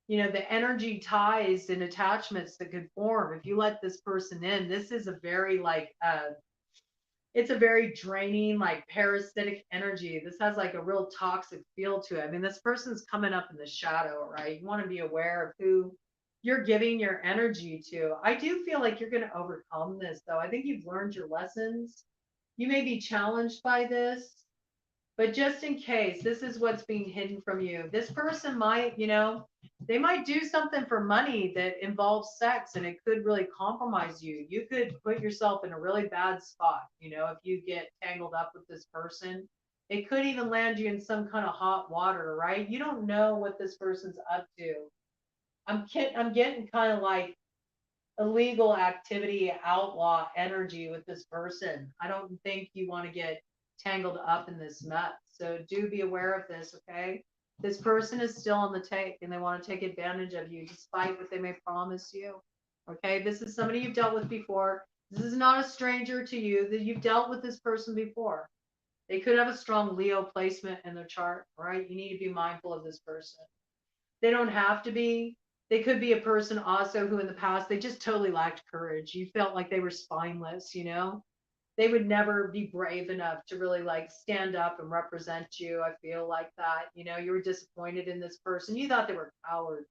the energy ties and attachments that could form if you let this person in. This is a very like, it's a very draining, like parasitic energy. This has like a real toxic feel to it. I mean, this person's coming up in the shadow, right? You want to be aware of who you're giving your energy to. I do feel like you're going to overcome this, though. I think you've learned your lessons. You may be challenged by this, but just in case, this is what's being hidden from you. This person might, they might do something for money that involves sex, and it could really compromise you. You could put yourself in a really bad spot, if you get tangled up with this person. It could even land you in some kind of hot water, right? You don't know what this person's up to. I'm getting kind of like illegal activity, outlaw energy with this person. I don't think you want to get tangled up in this mess. So do be aware of this, okay? This person is still on the take and they want to take advantage of you despite what they may promise you. Okay, this is somebody you've dealt with before. This is not a stranger to you, that you've dealt with this person before. They could have a strong Leo placement in their chart, right? You need to be mindful of this person. They don't have to be. They could be a person also who in the past, they just totally lacked courage. You felt like they were spineless, They would never be brave enough to really like stand up and represent you. I feel like that. You were disappointed in this person. You thought they were a coward.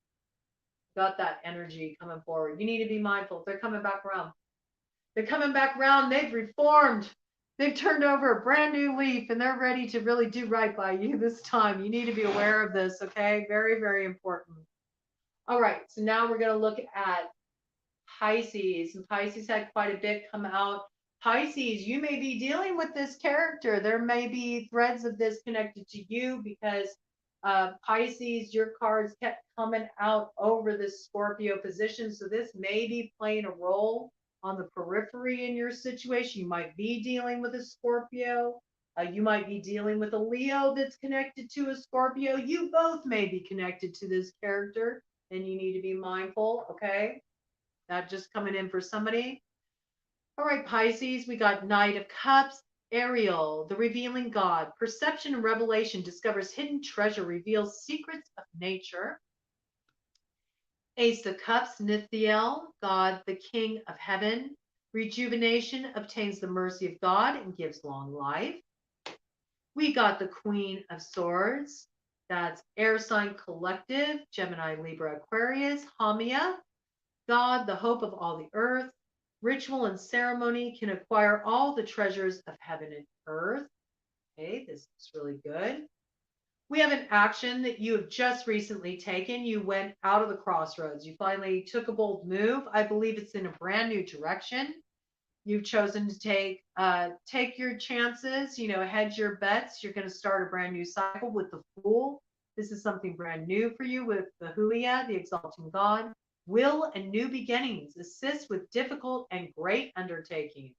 Got that energy coming forward. You need to be mindful. If they're coming back around. They're coming back around. They've reformed. They've turned over a brand new leaf and they're ready to really do right by you this time. You need to be aware of this, okay? Very, very important. All right, so now we're going to look at Pisces. And Pisces had quite a bit come out. Pisces, you may be dealing with this character. There may be threads of this connected to you because Pisces, your cards kept coming out over this Scorpio position. So this may be playing a role on the periphery in your situation. You might be dealing with a Scorpio. You might be dealing with a Leo that's connected to a Scorpio. You both may be connected to this character, and you need to be mindful, okay? That just coming in for somebody. All right, Pisces, we got Knight of Cups, Ariel, the revealing God. Perception and revelation discovers hidden treasure, reveals secrets of nature. Ace of Cups, Nithiel, God, the King of Heaven. Rejuvenation obtains the mercy of God and gives long life. We got the Queen of Swords. That's Air Sign Collective, Gemini, Libra, Aquarius. Hamia, God, the hope of all the earth. Ritual and ceremony can acquire all the treasures of heaven and earth. Okay, this is really good. We have an action that you have just recently taken. You went out of the crossroads. You finally took a bold move. I believe it's in a brand new direction. You've chosen to take your chances, hedge your bets. You're going to start a brand new cycle with the Fool. This is something brand new for you with the Huia, the exalting God. Will and new beginnings assist with difficult and great undertakings.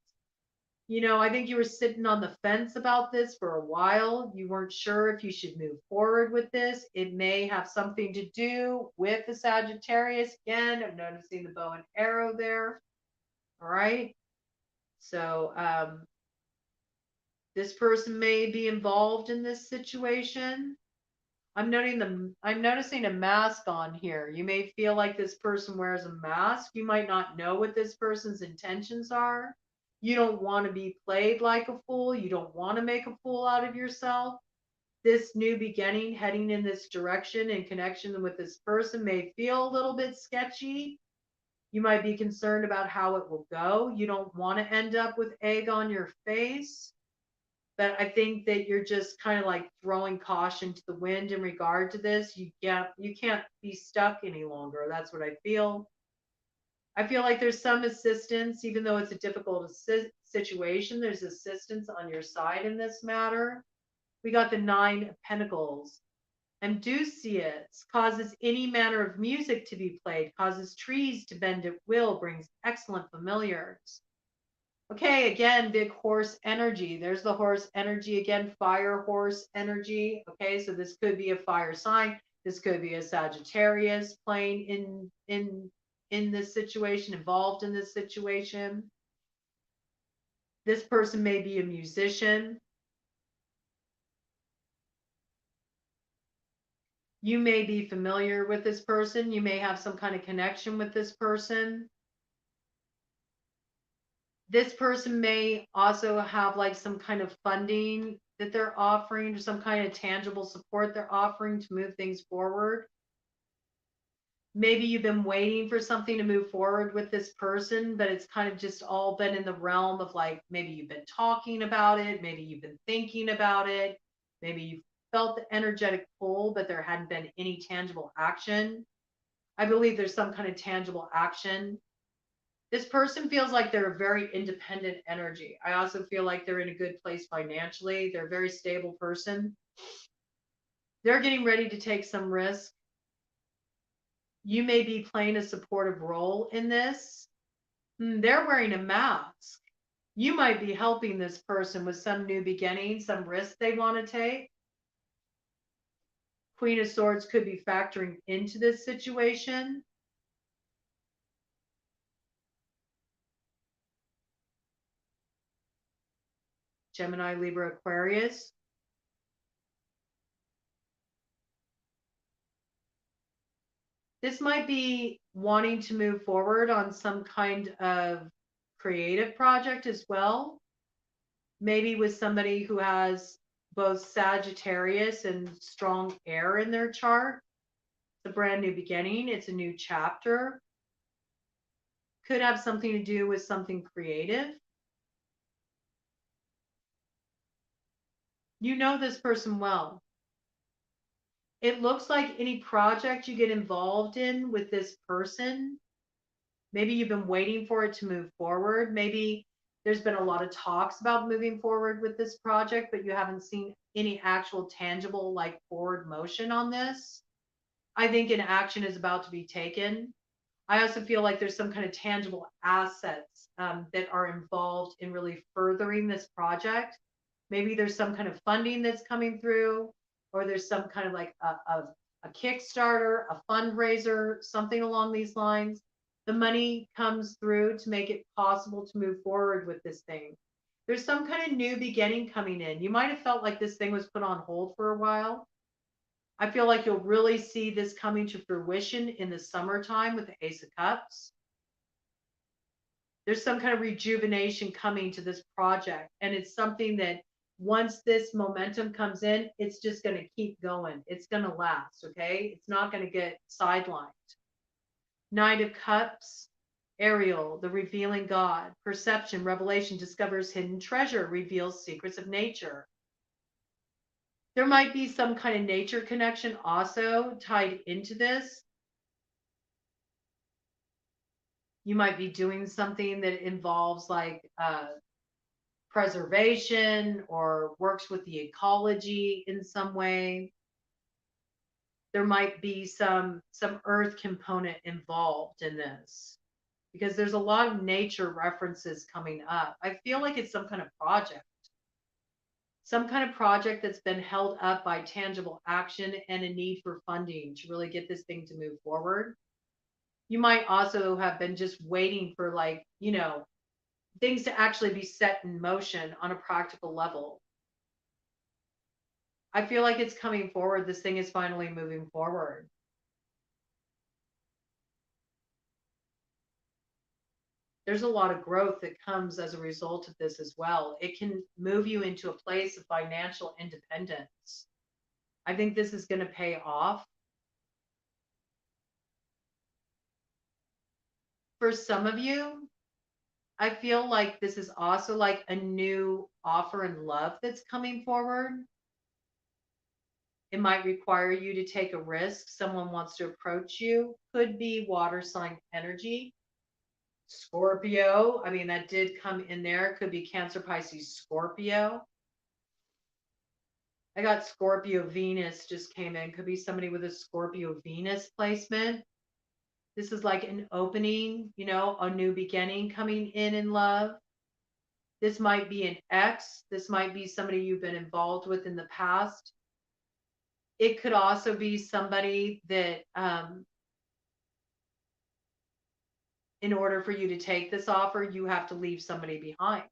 I think you were sitting on the fence about this for a while. You weren't sure if you should move forward with this. It may have something to do with the Sagittarius. Again, I'm noticing the bow and arrow there. All right. So this person may be involved in this situation. I'm noticing a mask on here. You may feel like this person wears a mask. You might not know what this person's intentions are. You don't want to be played like a fool. You don't want to make a fool out of yourself. This new beginning heading in this direction in connection with this person may feel a little bit sketchy. You might be concerned about how it will go. You don't want to end up with egg on your face. But I think that you're just kind of like throwing caution to the wind in regard to this. You can't be stuck any longer. That's what I feel. I feel like there's some assistance, even though it's a difficult situation. There's assistance on your side in this matter. We got the 9 of Pentacles. Amdusias causes any manner of music to be played, causes trees to bend at will, brings excellent familiars. Okay, again, big horse energy. There's the horse energy again, fire horse energy. Okay, so this could be a fire sign. This could be a Sagittarius playing in this situation, involved in this situation. This person may be a musician. You may be familiar with this person. You may have some kind of connection with this person. This person may also have like some kind of funding that they're offering or some kind of tangible support they're offering to move things forward. Maybe you've been waiting for something to move forward with this person, but it's kind of just all been in the realm of like, maybe you've been talking about it, maybe you've been thinking about it, maybe you felt the energetic pull, but there hadn't been any tangible action. I believe there's some kind of tangible action. This person feels like they're a very independent energy. I also feel like they're in a good place financially. They're a very stable person. They're getting ready to take some risk. You may be playing a supportive role in this. They're wearing a mask. You might be helping this person with some new beginning, some risk they want to take. Queen of Swords could be factoring into this situation. Gemini, Libra, Aquarius. This might be wanting to move forward on some kind of creative project as well. Maybe with somebody who has both Sagittarius and strong air in their chart. It's a brand new beginning. It's a new chapter. Could have something to do with something creative. You know this person well. It looks like any project you get involved in with this person, maybe you've been waiting for it to move forward. Maybe there's been a lot of talks about moving forward with this project, but you haven't seen any actual tangible like forward motion on this. I think an action is about to be taken. I also feel like there's some kind of tangible assets that are involved in really furthering this project. Maybe there's some kind of funding that's coming through, or there's some kind of like a Kickstarter, a fundraiser, something along these lines. The money comes through to make it possible to move forward with this thing. There's some kind of new beginning coming in. You might have felt like this thing was put on hold for a while. I feel like you'll really see this coming to fruition in the summertime with the Ace of Cups. There's some kind of rejuvenation coming to this project, and it's something that once this momentum comes in, it's just going to keep going. It's going to last, okay? It's not going to get sidelined. Knight of Cups, Ariel, the revealing God. Perception, revelation, discovers hidden treasure, reveals secrets of nature. There might be some kind of nature connection also tied into this. You might be doing something that involves like preservation or works with the ecology in some way. there might be some earth component involved in this because there's a lot of nature references coming up. I feel like it's some kind of project that's been held up by tangible action and a need for funding to really get this thing to move forward. You might also have been just waiting for, like, things to actually be set in motion on a practical level. I feel like it's coming forward. This thing is finally moving forward. There's a lot of growth that comes as a result of this as well. It can move you into a place of financial independence. I think this is going to pay off. For some of you, I feel like this is also like a new offer in love that's coming forward. It might require you to take a risk. Someone wants to approach you. Could be water sign energy. Scorpio, I mean, that did come in there. Could be Cancer, Pisces, Scorpio. I got Scorpio Venus just came in. Could be somebody with a Scorpio Venus placement. This is like an opening, a new beginning coming in love. This might be an ex. This might be somebody you've been involved with in the past. It could also be somebody that, in order for you to take this offer, you have to leave somebody behind.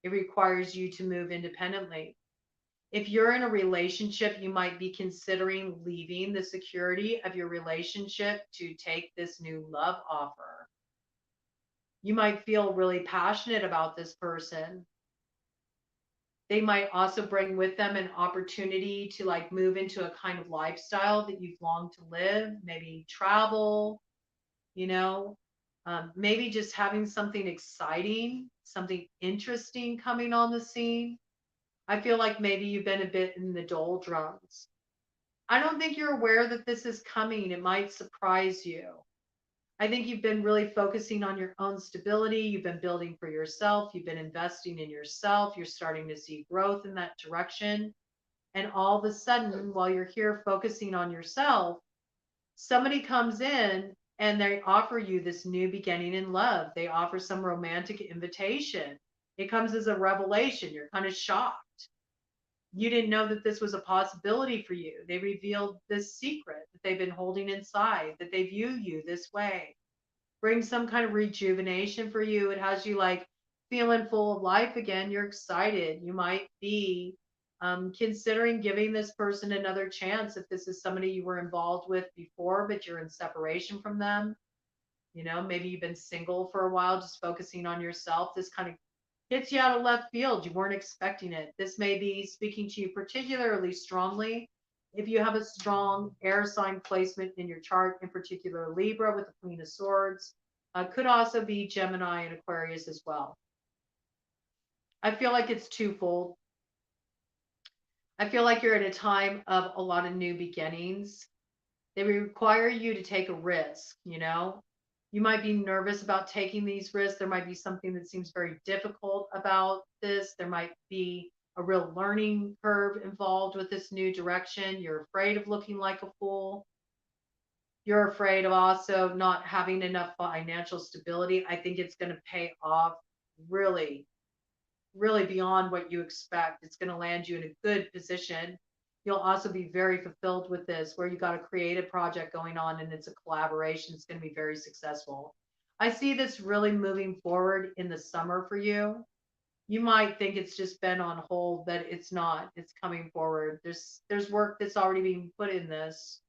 It requires you to move independently. If you're in a relationship, you might be considering leaving the security of your relationship to take this new love offer. You might feel really passionate about this person. They might also bring with them an opportunity to, like, move into a kind of lifestyle that you've longed to live, maybe travel, maybe just having something exciting, something interesting coming on the scene. I feel like maybe you've been a bit in the doldrums. I don't think you're aware that this is coming. It might surprise you. I think you've been really focusing on your own stability. You've been building for yourself. You've been investing in yourself. You're starting to see growth in that direction. And all of a sudden, while you're here focusing on yourself, somebody comes in and they offer you this new beginning in love. They offer some romantic invitation. It comes as a revelation. You're kind of shocked. You didn't know that this was a possibility for you. They revealed this secret that they've been holding inside, that they view you this way. Brings some kind of rejuvenation for you. It has you, like, feeling full of life again. You're excited. You might be considering giving this person another chance if this is somebody you were involved with before, but you're in separation from them. Maybe you've been single for a while, just focusing on yourself. This kind of hits you out of left field. You weren't expecting it. This may be speaking to you particularly strongly if you have a strong air sign placement in your chart, in particular Libra with the Queen of Swords. Could also be Gemini and Aquarius as well. I feel like it's twofold. I feel like you're at a time of a lot of new beginnings. They require you to take a risk, You might be nervous about taking these risks. There might be something that seems very difficult about this. There might be a real learning curve involved with this new direction. You're afraid of looking like a fool. You're afraid of also not having enough financial stability. I think it's going to pay off really, really beyond what you expect. It's going to land you in a good position. You'll also be very fulfilled with this, where you got a creative project going on and it's a collaboration. It's going to be very successful. I see this really moving forward in the summer for you. You might think it's just been on hold, but it's not. It's coming forward. There's work that's already being put in this.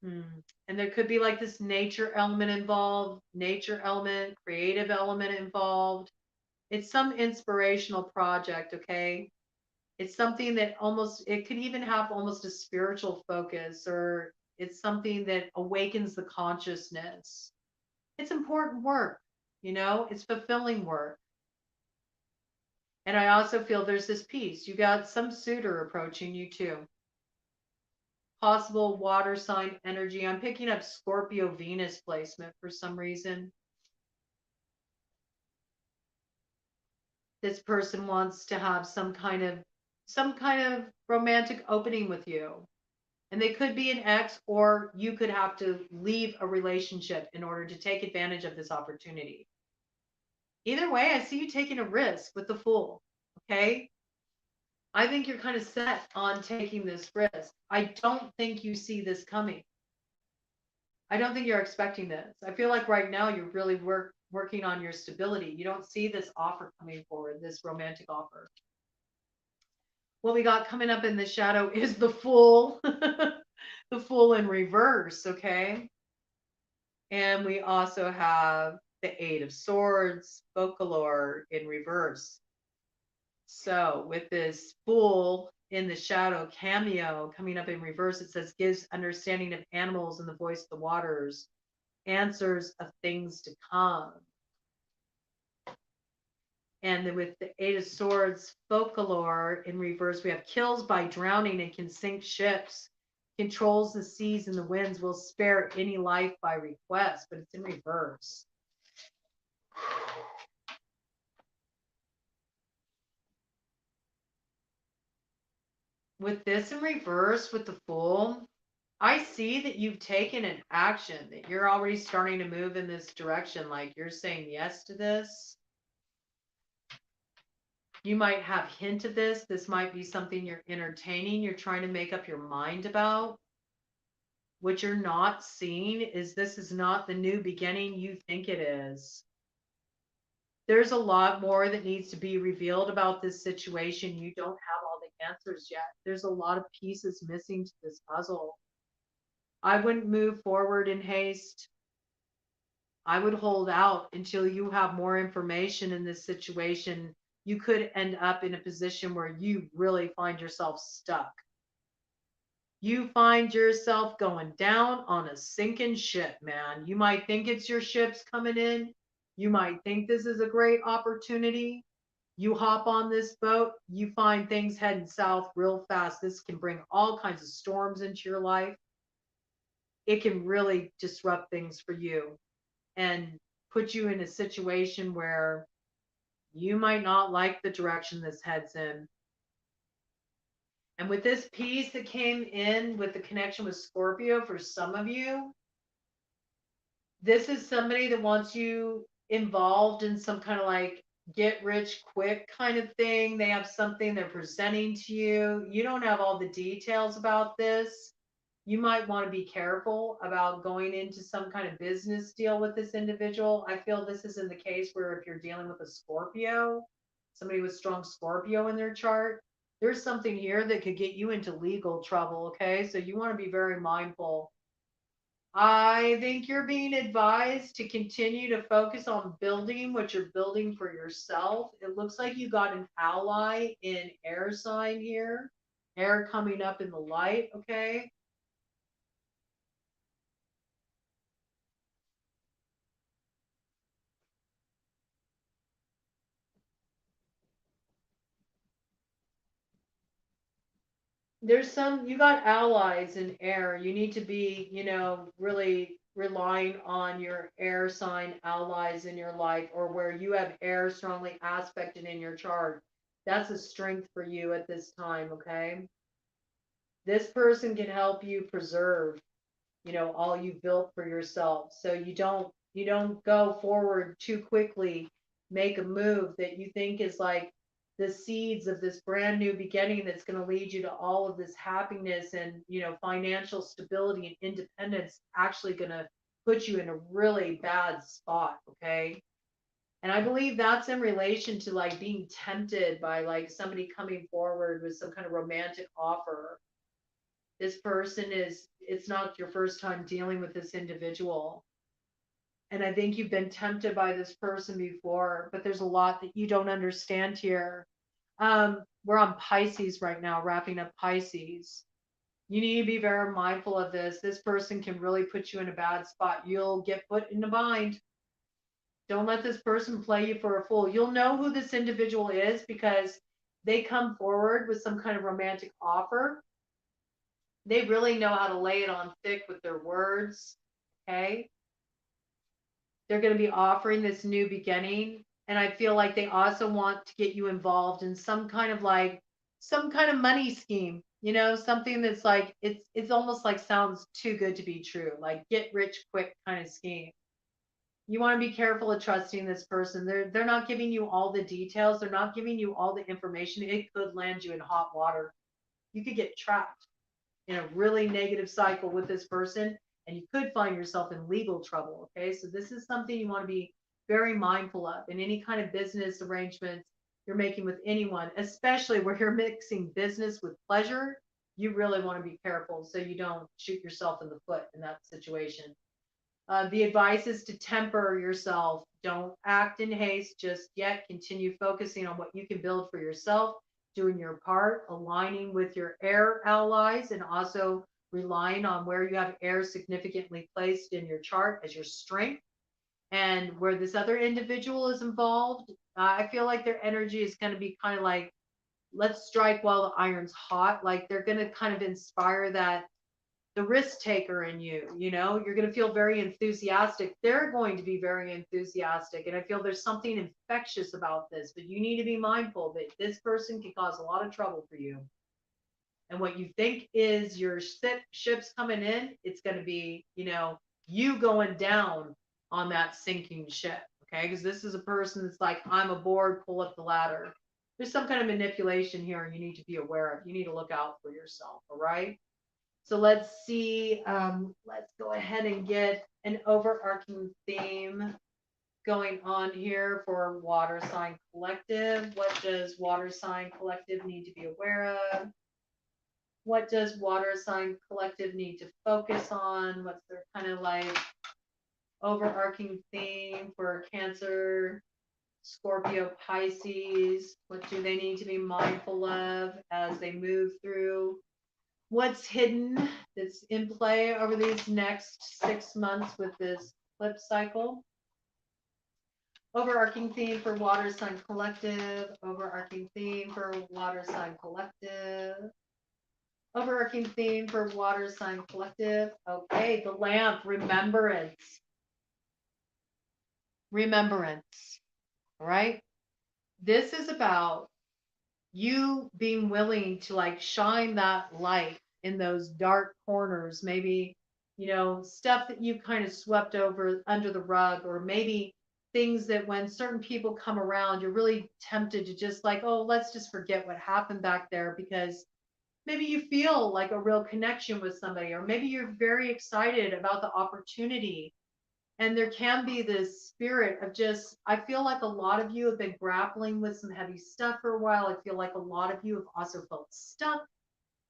And there could be like this nature element involved, creative element involved. It's some inspirational project, okay? It's something that it could even have almost a spiritual focus, or it's something that awakens the consciousness. It's important work, it's fulfilling work. And I also feel there's this piece. You got some suitor approaching you too. Possible water sign energy. I'm picking up Scorpio Venus placement for some reason. this person wants to have some kind of romantic opening with you. And they could be an ex, or you could have to leave a relationship in order to take advantage of this opportunity. Either way, I see you taking a risk with the Fool. Okay. I think you're kind of set on taking this risk. I don't think you see this coming. I don't think you're expecting this. I feel like right now you're really working on your stability. You don't see this offer coming forward, this romantic offer. What we got coming up in the shadow is the Fool, the Fool in reverse, okay? And we also have the Eight of Swords, folklore in reverse. So with this Fool in the shadow cameo coming up in reverse, it says gives understanding of animals and the voice of the waters, answers of things to come. And then with the Eight of Swords, folklore in reverse, we have kills by drowning and can sink ships, controls the seas and the winds, will spare any life by request, but it's in reverse. With this in reverse, with the Fool, I see that you've taken an action, that you're already starting to move in this direction. Like you're saying yes to this. You might have hint of this. This might be something you're entertaining. You're trying to make up your mind about. What you're not seeing is this is not the new beginning you think it is. There's a lot more that needs to be revealed about this situation. You don't have all the answers yet. There's a lot of pieces missing to this puzzle. I wouldn't move forward in haste. I would hold out until you have more information in this situation. You could end up in a position where you really find yourself stuck. You find yourself going down on a sinking ship, man. You might think it's your ships coming in. You might think this is a great opportunity. You hop on this boat, you find things heading south real fast. This can bring all kinds of storms into your life. It can really disrupt things for you and put you in a situation where you might not like the direction this heads in. And with this piece that came in with the connection with Scorpio, for some of you, this is somebody that wants you involved in some kind of like get rich quick kind of thing. They have something they're presenting to you. You don't have all the details about this. You might want to be careful about going into some kind of business deal with this individual. I feel this isn't the case where if you're dealing with a Scorpio, somebody with strong Scorpio in their chart, there's something here that could get you into legal trouble, okay? So you want to be very mindful. I think you're being advised to continue to focus on building what you're building for yourself. It looks like you got an ally in air sign here, air coming up in the light, okay? There's some, you got allies in air. You need to be, really relying on your air sign allies in your life, or where you have air strongly aspected in your chart. That's a strength for you at this time, okay? This person can help you preserve, all you built for yourself. So you don't go forward too quickly, make a move that you think is like the seeds of this brand new beginning that's going to lead you to all of this happiness and, financial stability and independence, actually going to put you in a really bad spot, okay? And I believe that's in relation to like being tempted by like somebody coming forward with some kind of romantic offer. This person is, it's not your first time dealing with this individual. And I think you've been tempted by this person before, but there's a lot that you don't understand here. We're on Pisces right now, wrapping up Pisces. You need to be very mindful of this. This person can really put you in a bad spot. You'll get put in a bind. Don't let this person play you for a fool. You'll know who this individual is because they come forward with some kind of romantic offer. They really know how to lay it on thick with their words. Okay. They're going to be offering this new beginning. And I feel like they also want to get you involved in some kind of money scheme, something that's like it's almost like sounds too good to be true, like get rich quick kind of scheme. You want to be careful of trusting this person. They're not giving you all the details. They're not giving you all the information. It could land you in hot water. You could get trapped in a really negative cycle with this person, and you could find yourself in legal trouble. Okay, so this is something you want to be very mindful of in any kind of business arrangements you're making with anyone, especially where you're mixing business with pleasure. You really want to be careful so you don't shoot yourself in the foot in that situation. The advice is to temper yourself. Don't act in haste just yet. Continue focusing on what you can build for yourself, doing your part, aligning with your air allies, and also relying on where you have air significantly placed in your chart as your strength. And where this other individual is involved, I feel like their energy is going to be kind of like, let's strike while the iron's hot. Like they're going to kind of inspire that the risk taker in you. You're going to feel very enthusiastic. They're going to be very enthusiastic. And I feel there's something infectious about this, but you need to be mindful that this person can cause a lot of trouble for you. And what you think is your ships coming in, it's going to be, you going down on that sinking ship. Okay. Because this is a person that's like, I'm aboard, pull up the ladder. There's some kind of manipulation here, and you need to be aware of. You need to look out for yourself. All right. So let's see, let's go ahead and get an overarching theme going on here for Water Sign Collective. What does Water Sign Collective need to be aware of? What does Water Sign Collective need to focus on? What's their kind of like overarching theme for Cancer, Scorpio, Pisces? What do they need to be mindful of as they move through? What's hidden that's in play over these next 6 months with this eclipse cycle? Overarching theme for Water Sign Collective. Overarching theme for Water Sign Collective. Overarching theme for Water Sign Collective. Okay, the lamp, remembrance. Remembrance. All right. This is about you being willing to like shine that light in those dark corners, maybe, stuff that you kind of swept over under the rug, or maybe things that when certain people come around, you're really tempted to just like, oh, let's just forget what happened back there, because maybe you feel like a real connection with somebody, or maybe you're very excited about the opportunity. And there can be this spirit of just, I feel like a lot of you have been grappling with some heavy stuff for a while. I feel like a lot of you have also felt stuck,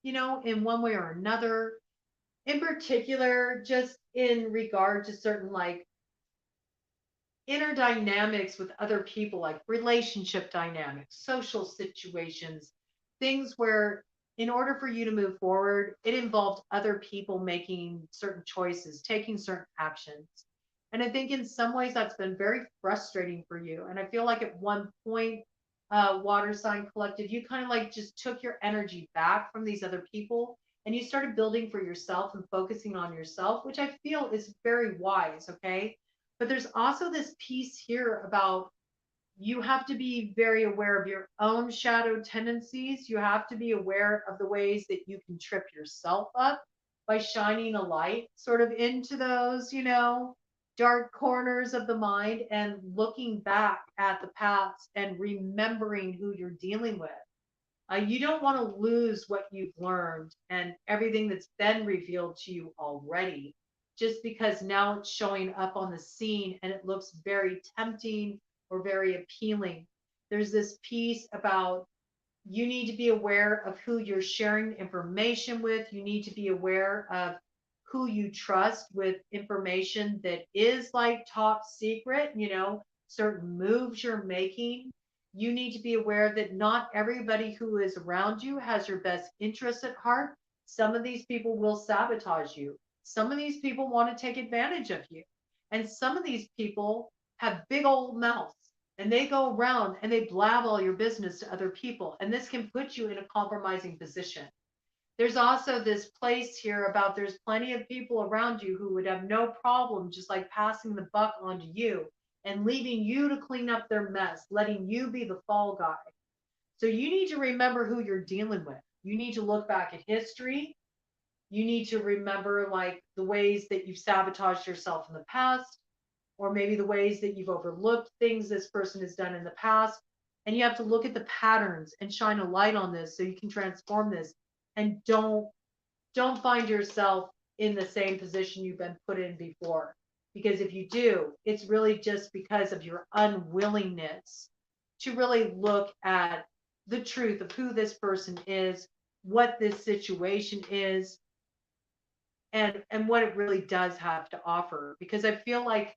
in one way or another. In particular, just in regard to certain like inner dynamics with other people, like relationship dynamics, social situations, things where in order for you to move forward, it involved other people making certain choices, taking certain actions. And I think in some ways that's been very frustrating for you. And I feel like at one point, Water Sign Collective, you kind of like just took your energy back from these other people and you started building for yourself and focusing on yourself, which I feel is very wise. Okay. But there's also this piece here about you have to be very aware of your own shadow tendencies. You have to be aware of the ways that you can trip yourself up by shining a light sort of into those, dark corners of the mind and looking back at the past and remembering who you're dealing with. You don't want to lose what you've learned and everything that's been revealed to you already, just because now it's showing up on the scene and it looks very tempting or very appealing. There's this piece about you need to be aware of who you're sharing information with. You need to be aware of who you trust with information that is like top secret, certain moves you're making. You need to be aware that not everybody who is around you has your best interests at heart. Some of these people will sabotage you. Some of these people want to take advantage of you. And some of these people have big old mouths and they go around and they blab all your business to other people. And this can put you in a compromising position. There's also this place here about there's plenty of people around you who would have no problem just like passing the buck on to you and leaving you to clean up their mess, letting you be the fall guy. So you need to remember who you're dealing with. You need to look back at history. You need to remember like the ways that you've sabotaged yourself in the past, or maybe the ways that you've overlooked things this person has done in the past. And you have to look at the patterns and shine a light on this so you can transform this. And don't find yourself in the same position you've been put in before. Because if you do, it's really just because of your unwillingness to really look at the truth of who this person is, what this situation is, and what it really does have to offer. Because I feel like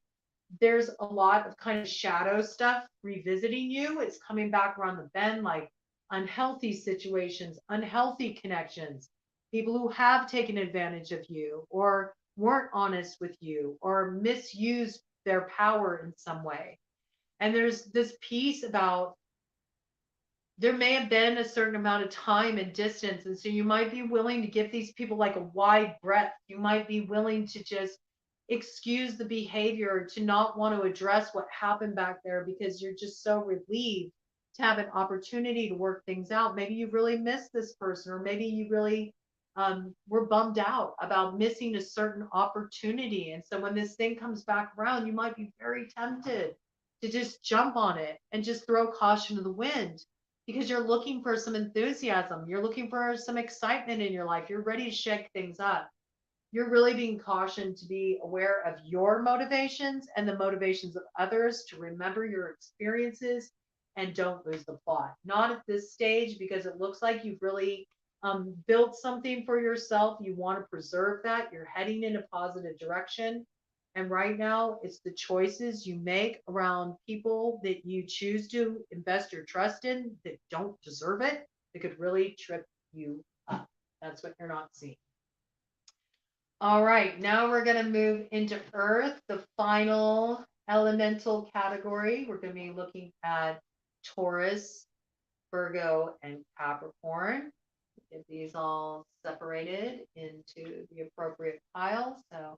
there's a lot of kind of shadow stuff revisiting you. It's coming back around the bend, like unhealthy situations, unhealthy connections, people who have taken advantage of you or weren't honest with you or misused their power in some way. And there's this piece about there may have been a certain amount of time and distance. And so you might be willing to give these people like a wide breadth. You might be willing to just excuse the behavior, to not want to address what happened back there because you're just so relieved to have an opportunity to work things out. Maybe you really miss this person, or maybe you really were bummed out about missing a certain opportunity. And so when this thing comes back around, you might be very tempted to just jump on it and just throw caution to the wind, because you're looking for some enthusiasm. You're looking for some excitement in your life. You're ready to shake things up. You're really being cautioned to be aware of your motivations and the motivations of others, to remember your experiences and don't lose the plot. Not at this stage, because it looks like you've really built something for yourself. You want to preserve that. You're heading in a positive direction. And right now, it's the choices you make around people that you choose to invest your trust in that don't deserve it, that could really trip you up. That's what you're not seeing. All right, now we're going to move into Earth, the final elemental category. We're going to be looking at Taurus, Virgo, and Capricorn. Get these all separated into the appropriate piles. So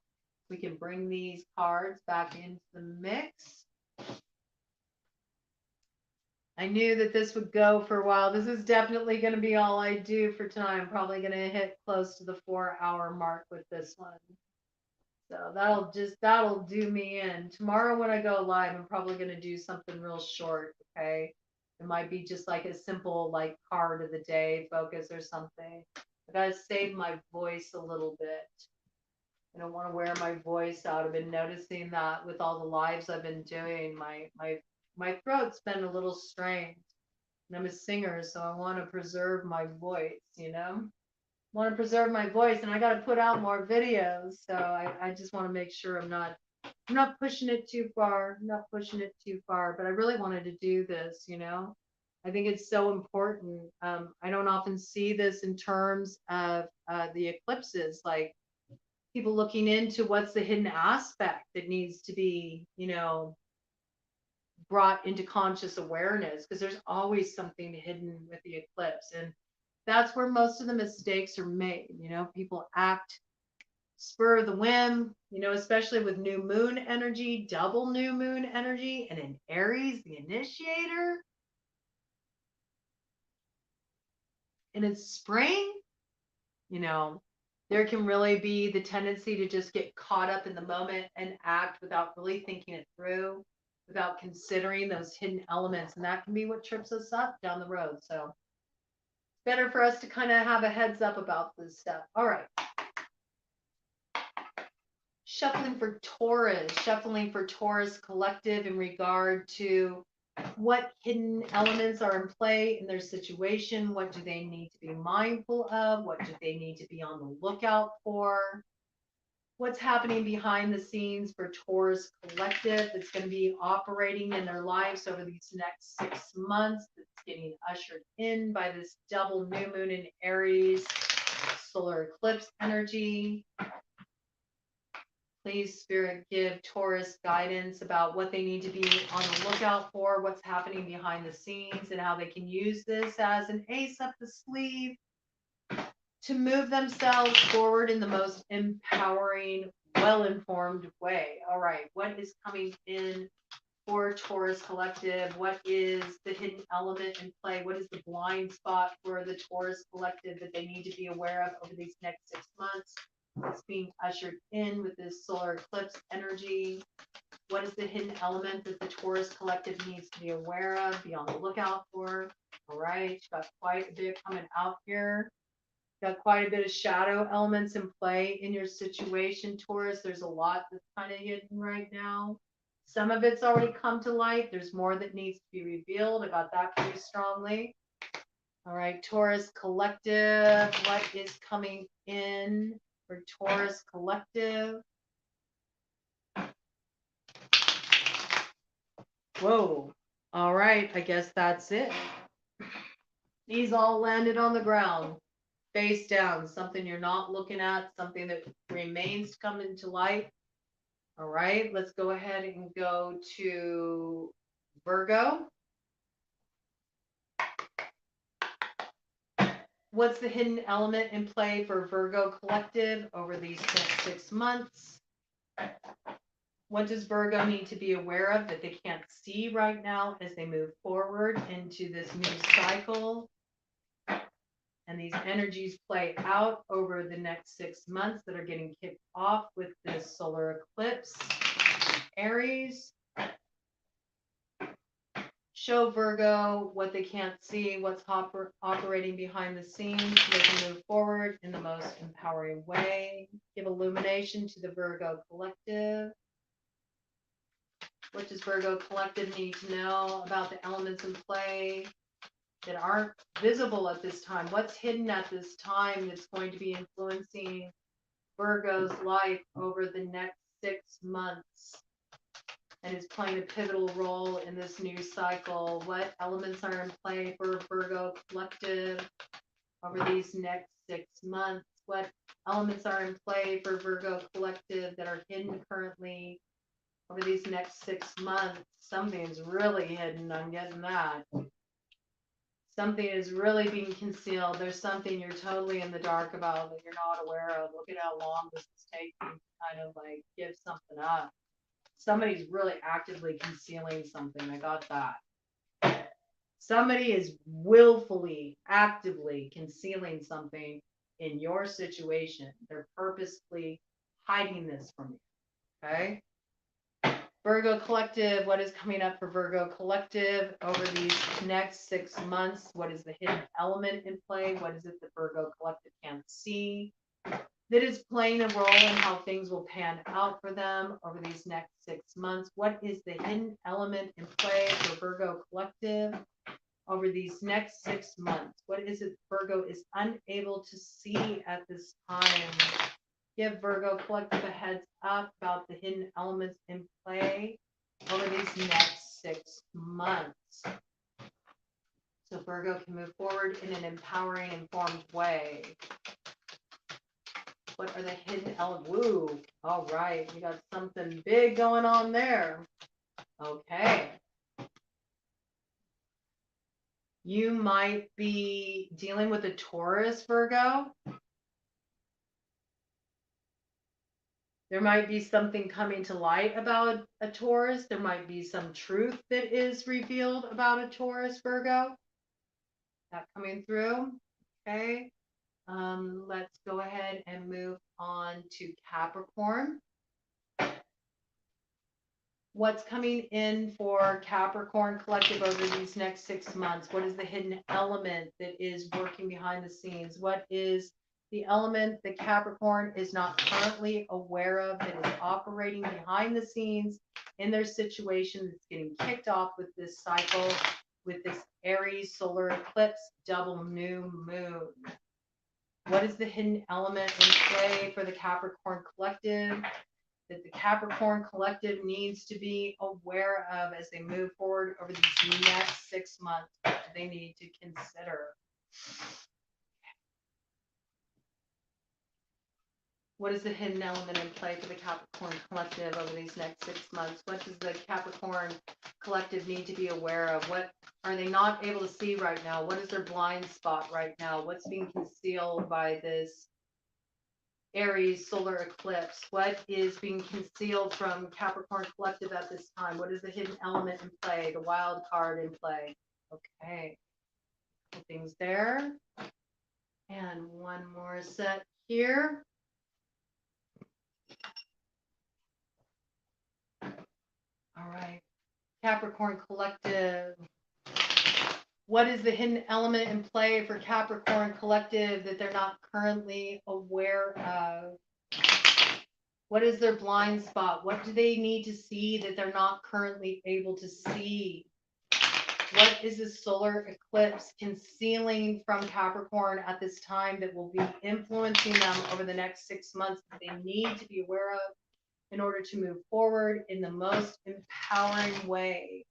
we can bring these cards back into the mix. I knew that this would go for a while. This is definitely going to be all I do for tonight. I'm probably going to hit close to the 4-hour mark with this one. So that'll do me in. Tomorrow when I go live, I'm probably going to do something real short, okay? It might be just like a simple like card of the day focus or something. I got to save my voice a little bit. I don't want to wear my voice out. I've been noticing that with all the lives I've been doing, my throat's been a little strained. And I'm a singer, so I want to preserve my voice, you know? I want to preserve my voice, and I got to put out more videos. So I just want to make sure I'm not pushing it too far. I'm not pushing it too far, but I really wanted to do this, you know? I think it's so important. I don't often see this in terms of the eclipses, like people looking into what's the hidden aspect that needs to be, you know, brought into conscious awareness, because there's always something hidden with the eclipse. And that's where most of the mistakes are made. You know, people act spur of the whim, you know, especially with new moon energy, double new moon energy, and in Aries, the initiator. And it's spring, you know, there can really be the tendency to just get caught up in the moment and act without really thinking it through, without considering those hidden elements. And that can be what trips us up down the road. So it's better for us to kind of have a heads up about this stuff. All right. Shuffling for Taurus collective in regard to what hidden elements are in play in their situation. What do they need to be mindful of? What do they need to be on the lookout for? What's happening behind the scenes for Taurus collective that's going to be operating in their lives over these next 6 months, that's getting ushered in by this double new moon in Aries, solar eclipse energy. Please, Spirit, give Taurus guidance about what they need to be on the lookout for, what's happening behind the scenes, and how they can use this as an ace up the sleeve to move themselves forward in the most empowering, well-informed way. All right, what is coming in for Taurus Collective? What is the hidden element in play? What is the blind spot for the Taurus Collective that they need to be aware of over these next 6 months? It's being ushered in with this solar eclipse energy. What is the hidden element that the Taurus Collective needs to be aware of, be on the lookout for? All right, you've got quite a bit coming out here. Got quite a bit of shadow elements in play in your situation, Taurus. There's a lot that's kind of hidden right now. Some of it's already come to light. There's more that needs to be revealed. I got that pretty strongly. All right, Taurus Collective. What is coming in for Taurus Collective? Whoa. All right, I guess that's it. These all landed on the ground. Face down, something you're not looking at, something that remains to come into light. All right, let's go ahead and go to Virgo. What's the hidden element in play for Virgo Collective over these next 6 months? What does Virgo need to be aware of that they can't see right now as they move forward into this new cycle? And these energies play out over the next 6 months that are getting kicked off with this solar eclipse. Aries. Show Virgo what they can't see, what's operating behind the scenes so they can move forward in the most empowering way. Give illumination to the Virgo Collective. What does Virgo Collective need to know about the elements in play that aren't visible at this time? What's hidden at this time that's going to be influencing Virgo's life over the next 6 months and is playing a pivotal role in this new cycle? What elements are in play for Virgo Collective over these next 6 months? What elements are in play for Virgo Collective that are hidden currently over these next 6 months? Something's really hidden. I'm getting that. Something is really being concealed. There's something you're totally in the dark about that you're not aware of. Look at how long this is taking to kind of like give something up. Somebody's really actively concealing something. I got that. Somebody is willfully, actively concealing something in your situation. They're purposely hiding this from you. Okay? Virgo Collective, what is coming up for Virgo Collective over these next 6 months? What is the hidden element in play? What is it that Virgo Collective can't see that is playing a role in how things will pan out for them over these next 6 months? What is the hidden element in play for Virgo Collective over these next 6 months? What is it Virgo is unable to see at this time? Give Virgo Collective a heads up about the hidden elements in play over these next 6 months, so Virgo can move forward in an empowering, informed way. What are the hidden elements? Woo! All right, you got something big going on there. Okay. You might be dealing with a Taurus, Virgo. There might be something coming to light about a Taurus. There might be some truth that is revealed about a Taurus, Virgo. That coming through. Okay. Let's go ahead and move on to Capricorn. What's coming in for Capricorn Collective over these next 6 months? What is the hidden element that is working behind the scenes? What is the element that Capricorn is not currently aware of that is operating behind the scenes in their situation that's getting kicked off with this cycle, with this Aries solar eclipse double new moon? What is the hidden element in play for the Capricorn Collective that the Capricorn Collective needs to be aware of as they move forward over these next 6 months? What do they need to consider? What is the hidden element in play for the Capricorn Collective over these next 6 months? What does the Capricorn Collective need to be aware of? What are they not able to see right now? What is their blind spot right now? What's being concealed by this Aries solar eclipse. What is being concealed from Capricorn collective at this time? What is the hidden element in play? The wild card in play. Okay. Things there. And one more set here. All right. Capricorn collective. What is the hidden element in play for Capricorn collective that they're not currently aware of? What is their blind spot? What do they need to see that they're not currently able to see? What is the solar eclipse concealing from Capricorn at this time that will be influencing them over the next 6 months that they need to be aware of in order to move forward in the most empowering way?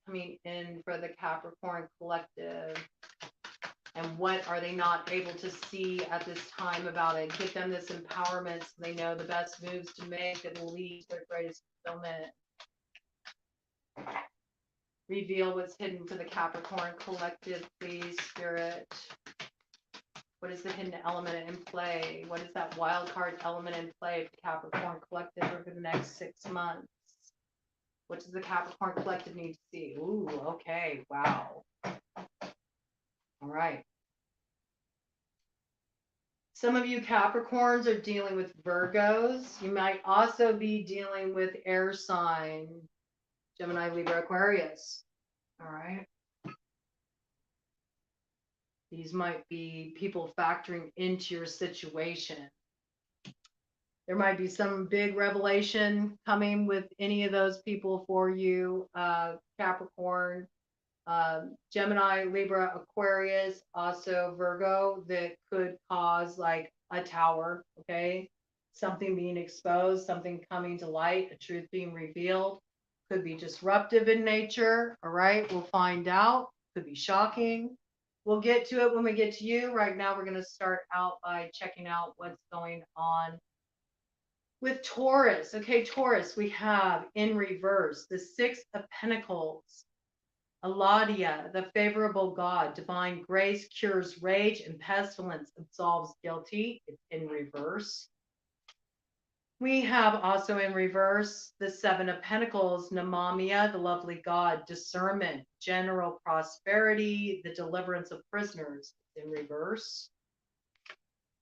Coming in for the Capricorn collective. And what are they not able to see at this time about it? Give them this empowerment so they know the best moves to make that will lead to their greatest fulfillment. Reveal what's hidden for the Capricorn collective, please, Spirit. What is the hidden element in play? What is that wild card element in play for the Capricorn collective over the next 6 months? What does the Capricorn collective need to see? Ooh, okay, wow. All right. Some of you Capricorns are dealing with Virgos. You might also be dealing with air sign, Gemini, Libra, Aquarius. All right. These might be people factoring into your situation. There might be some big revelation coming with any of those people for you, Capricorn, Gemini, Libra, Aquarius, also Virgo, that could cause like a tower, okay? Something being exposed, something coming to light, a truth being revealed. Could be disruptive in nature, all right? We'll find out. Could be shocking. We'll get to it when we get to you. Right now, we're going to start out by checking out what's going on with Taurus. Okay, Taurus, we have in reverse the Six of Pentacles. Eladia, the favorable God, divine grace cures rage and pestilence, absolves guilty. It's in reverse. We have also in reverse the Seven of Pentacles, Namamia, the lovely God, discernment, general prosperity, the deliverance of prisoners. It's in reverse.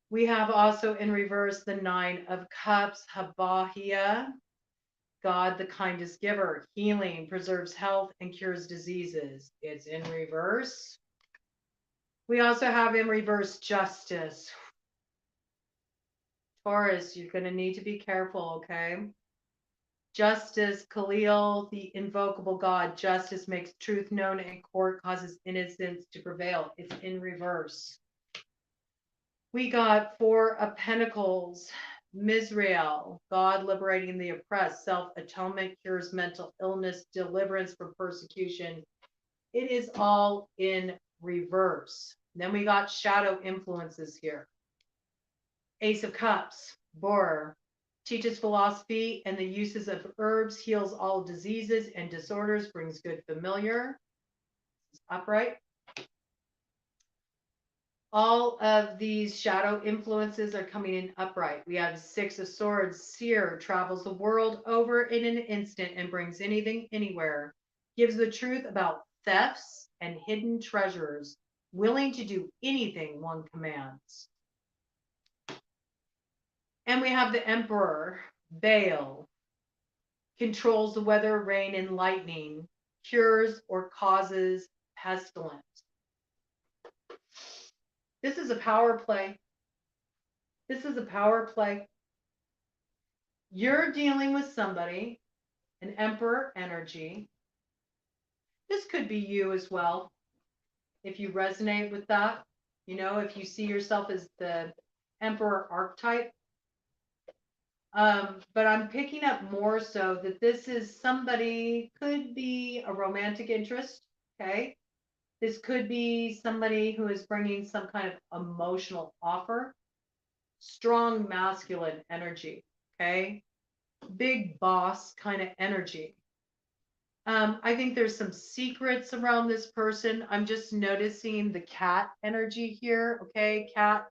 We have also in reverse the Nine of Cups, Habahia, God, the kindest giver, healing, preserves health, and cures diseases. It's in reverse. We also have in reverse justice. Taurus, you're going to need to be careful, okay? Justice, Khalil, the invocable God, justice makes truth known in court, causes innocence to prevail. It's in reverse. We got Four of Pentacles, Misrael, God liberating the oppressed, self-atonement, cures mental illness, deliverance from persecution. It is all in reverse. Then we got shadow influences here. Ace of Cups, Borer, teaches philosophy and the uses of herbs, heals all diseases and disorders, brings good familiar. Upright. All of these shadow influences are coming in upright. We have Six of Swords, Seer, travels the world over in an instant and brings anything anywhere. Gives the truth about thefts and hidden treasures, willing to do anything one commands. And we have the Emperor, Baal, controls the weather, rain, and lightning, cures or causes pestilence. This is a power play. This is a power play. You're dealing with somebody, an emperor energy. This could be you as well. If you resonate with that, you know, if you see yourself as the emperor archetype. But I'm picking up more so that this is somebody, could be a romantic interest, okay? This could be somebody who is bringing some kind of emotional offer. Strong masculine energy, okay? Big boss kind of energy. I think there's some secrets around this person. I'm just noticing the cat energy here. Okay, cat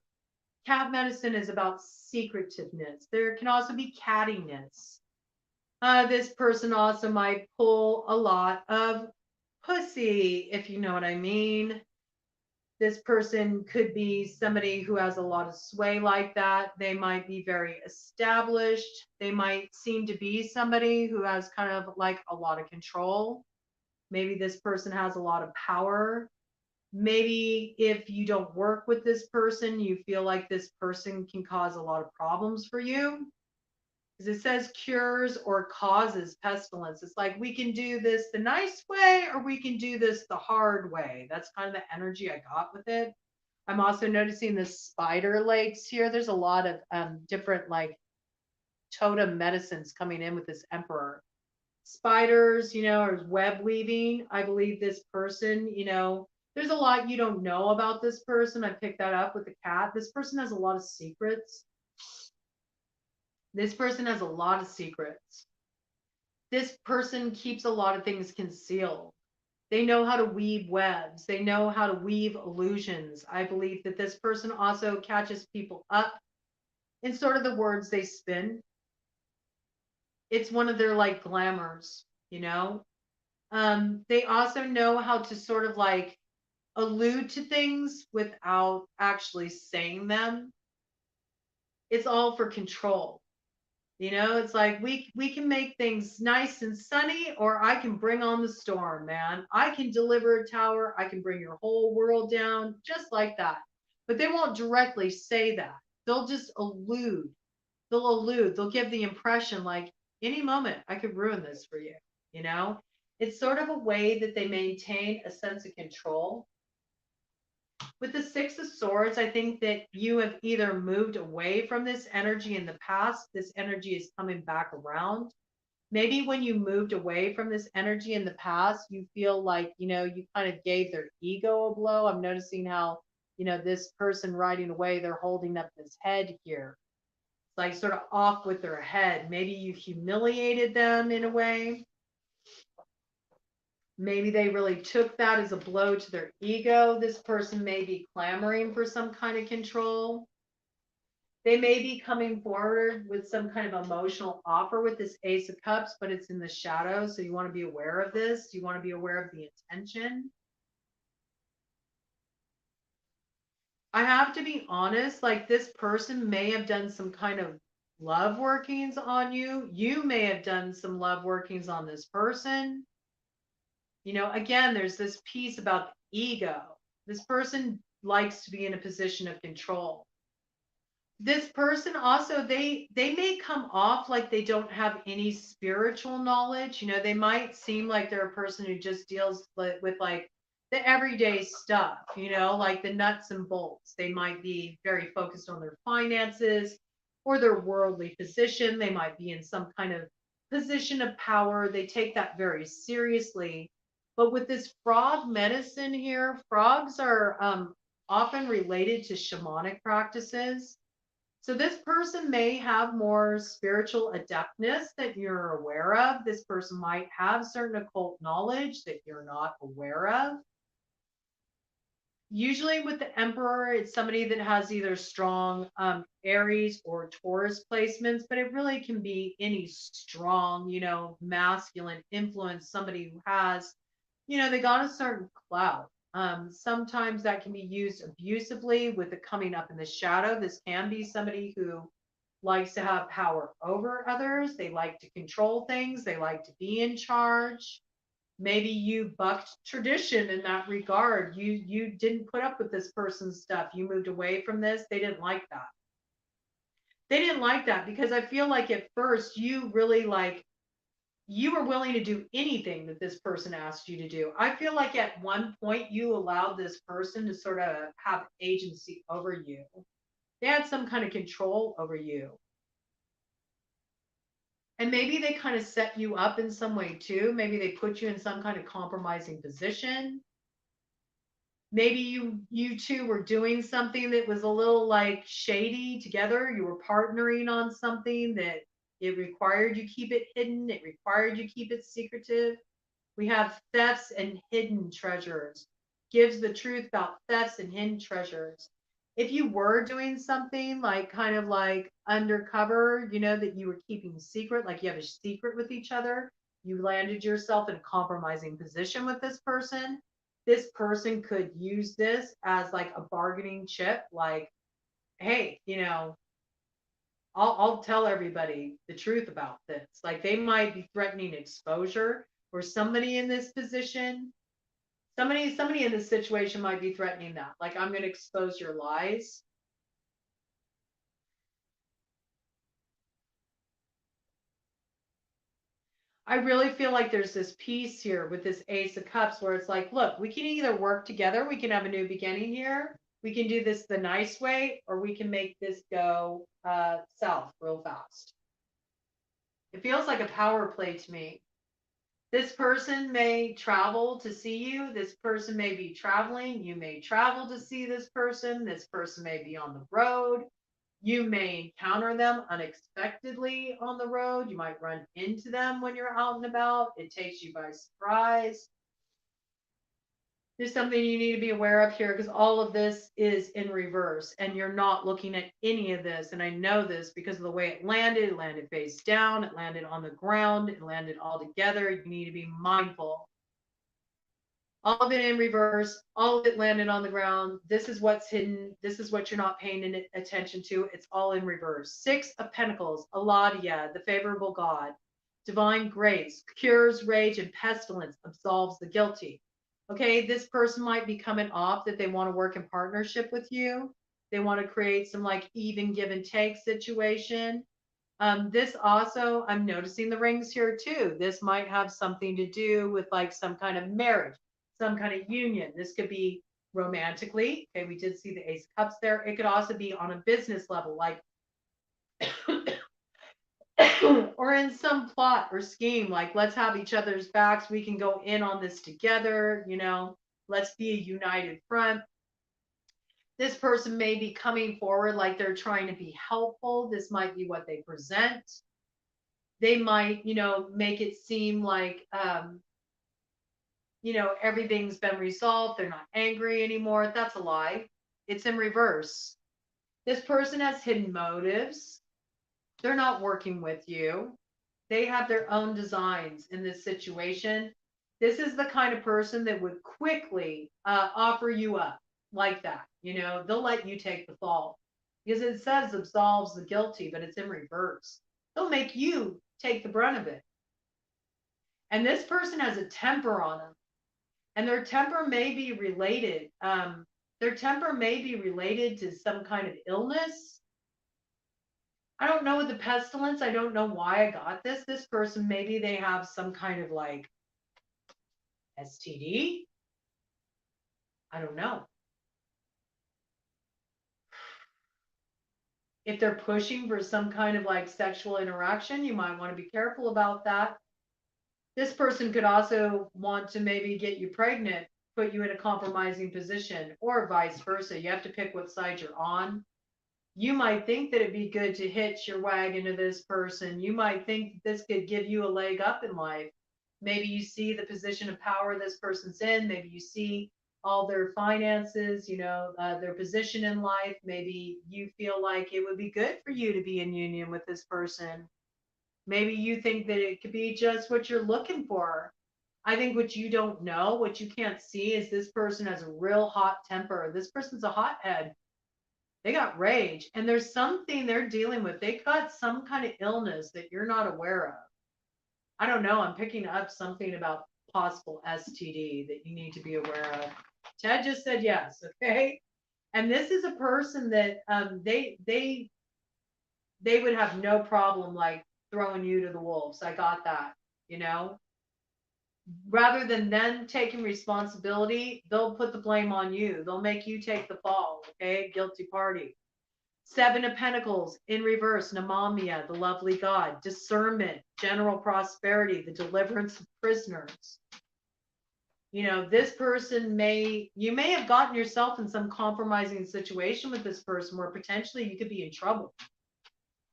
medicine is about secretiveness. There can also be cattiness. This person also might pull a lot of pussy, if you know what I mean. This person could be somebody who has a lot of sway like that. They might be very established. They might seem to be somebody who has kind of like a lot of control. Maybe this person has a lot of power. Maybe if you don't work with this person, you feel like this person can cause a lot of problems for you. Because it says cures or causes pestilence. It's like we can do this the nice way or we can do this the hard way. That's kind of the energy I got with it. I'm also noticing the spider legs here. There's a lot of different like totem medicines coming in with this emperor. Spiders, or web weaving. I believe this person, there's a lot you don't know about this person. I picked that up with the cat. This person has a lot of secrets. This person has a lot of secrets. This person keeps a lot of things concealed. They know how to weave webs. They know how to weave illusions. I believe that this person also catches people up in sort of the words they spin. It's one of their like glamours, you know? They also know how to sort of like allude to things without actually saying them. It's all for control. It's like we can make things nice and sunny, or I can bring on the storm, man. I can deliver a tower, I can bring your whole world down just like that. But they won't directly say that. They'll just allude. They'll allude. They'll give the impression like any moment I could ruin this for you, you know? It's sort of a way that they maintain a sense of control. With the Six of Swords, I think that you have either moved away from this energy in the past, this energy is coming back around. Maybe when you moved away from this energy in the past, you feel like, you kind of gave their ego a blow. I'm noticing how, this person riding away, they're holding up this head here. It's like sort of off with their head. Maybe you humiliated them in a way. Maybe they really took that as a blow to their ego. This person may be clamoring for some kind of control. They may be coming forward with some kind of emotional offer with this Ace of Cups, but it's in the shadows. So you want to be aware of this. You want to be aware of the intention. I have to be honest, like this person may have done some kind of love workings on you. You may have done some love workings on this person. Again, there's this piece about the ego. This person likes to be in a position of control. This person also, they may come off like they don't have any spiritual knowledge. They might seem like they're a person who just deals with like the everyday stuff, like the nuts and bolts. They might be very focused on their finances or their worldly position. They might be in some kind of position of power. They take that very seriously. But with this frog medicine here, frogs are often related to shamanic practices. So this person may have more spiritual adeptness that you're aware of. This person might have certain occult knowledge that you're not aware of. Usually with the emperor, it's somebody that has either strong Aries or Taurus placements, but it really can be any strong, masculine influence, somebody who has, they got a certain clout. Sometimes that can be used abusively with it coming up in the shadow. This can be somebody who likes to have power over others. They like to control things. They like to be in charge. Maybe you bucked tradition in that regard. You didn't put up with this person's stuff. You moved away from this. They didn't like that. They didn't like that because I feel like at first you really like you were willing to do anything that this person asked you to do. I feel like at one point you allowed this person to sort of have agency over you. They had some kind of control over you. And maybe they kind of set you up in some way too. Maybe they put you in some kind of compromising position. Maybe you two were doing something that was a little like shady together. You were partnering on something that it required you keep it hidden. It required you keep it secretive. We have thefts and hidden treasures. Gives the truth about thefts and hidden treasures. If you were doing something like kind of like undercover, you know, that you were keeping secret, like you have a secret with each other, you landed yourself in a compromising position with this person. This person could use this as like a bargaining chip, like, hey, you know, I'll tell everybody the truth about this. Like they might be threatening exposure, or somebody in this position, somebody in this situation might be threatening that. Like, I'm going to expose your lies. I really feel like there's this piece here with this Ace of Cups where it's like, look, we can either work together, we can have a new beginning here, we can do this the nice way, or we can make this go south real fast. It feels like a power play to me. This person may travel to see you. This person may be traveling. You may travel to see this person. This person may be on the road. You may encounter them unexpectedly on the road. You might run into them when you're out and about. It takes you by surprise. There's something you need to be aware of here because all of this is in reverse and you're not looking at any of this. And I know this because of the way it landed face down, it landed on the ground, it landed all together. You need to be mindful. All of it in reverse, all of it landed on the ground. This is what's hidden. This is what you're not paying attention to. It's all in reverse. Six of Pentacles, Aladia, the favorable God, divine grace, cures rage and pestilence, absolves the guilty. Okay, this person might be coming off that they want to work in partnership with you. They want to create some like even give and take situation. This also, I'm noticing the rings here too. This might have something to do with like some kind of marriage, some kind of union. This could be romantically. Okay, we did see the Ace of Cups there. It could also be on a business level, like or in some plot or scheme, like let's have each other's backs. We can go in on this together, you know, let's be a united front. This person may be coming forward like they're trying to be helpful. This might be what they present. They might, you know, make it seem like, you know, everything's been resolved. They're not angry anymore. That's a lie. It's in reverse. This person has hidden motives. They're not working with you. They have their own designs in this situation. This is the kind of person that would quickly offer you up like that. You know, they'll let you take the fall because it says absolves the guilty, but it's in reverse. They'll make you take the brunt of it. And this person has a temper on them, and their temper may be related. Their temper may be related to some kind of illness. I don't know the pestilence. I don't know why I got this. This person, maybe they have some kind of like STD. I don't know. If they're pushing for some kind of like sexual interaction, you might want to be careful about that. This person could also want to maybe get you pregnant, put you in a compromising position, or vice versa. You have to pick what side you're on. You might think that it'd be good to hitch your wagon to this person. You might think that this could give you a leg up in life. Maybe you see the position of power this person's in. Maybe you see all their finances, you know, their position in life. Maybe you feel like it would be good for you to be in union with this person. Maybe you think that it could be just what you're looking for. I think what you don't know, what you can't see, is this person has a real hot temper. This person's a hothead. They got rage, and there's something they're dealing with. They got some kind of illness that you're not aware of. I don't know. I'm picking up something about possible STD that you need to be aware of. Ted just said yes. Okay. And this is a person that they would have no problem like throwing you to the wolves. I got that, you know. Rather than them taking responsibility, they'll put the blame on you. They'll make you take the fall. Okay, guilty party. Seven of Pentacles in reverse, Namamia, the lovely God, discernment, general prosperity, the deliverance of prisoners. You know, this person you may have gotten yourself in some compromising situation with this person where potentially you could be in trouble.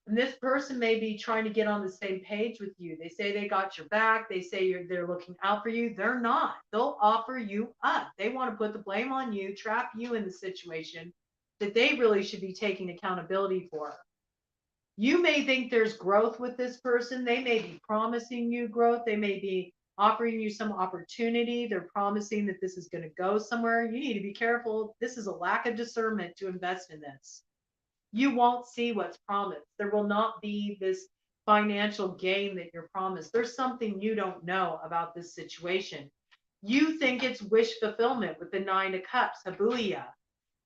And this person may be trying to get on the same page with you. They say they got your back. They say they're looking out for you. They're not. They'll offer you up. They want to put the blame on you, trap you in the situation that they really should be taking accountability for. You may think there's growth with this person. They may be promising you growth. They may be offering you some opportunity. They're promising that this is going to go somewhere. You need to be careful. This is a lack of discernment to invest in this. You won't see what's promised. There will not be this financial gain that you're promised. There's something you don't know about this situation. You think it's wish fulfillment with the 9 of Cups, Habuya,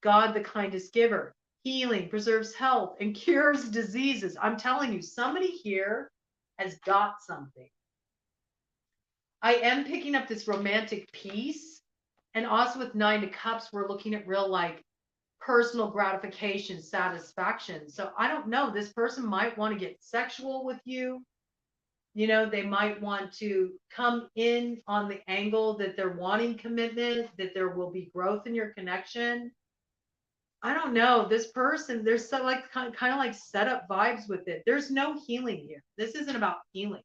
God, the kindest giver, healing, preserves health, and cures diseases. I'm telling you, somebody here has got something. I am picking up this romantic piece. And also with 9 of Cups, we're looking at real like personal gratification, satisfaction. So I don't know. This person might want to get sexual with you. You know, they might want to come in on the angle that they're wanting commitment, that there will be growth in your connection. I don't know. This person, there's so like kind of like setup vibes with it. There's no healing here. This isn't about healing.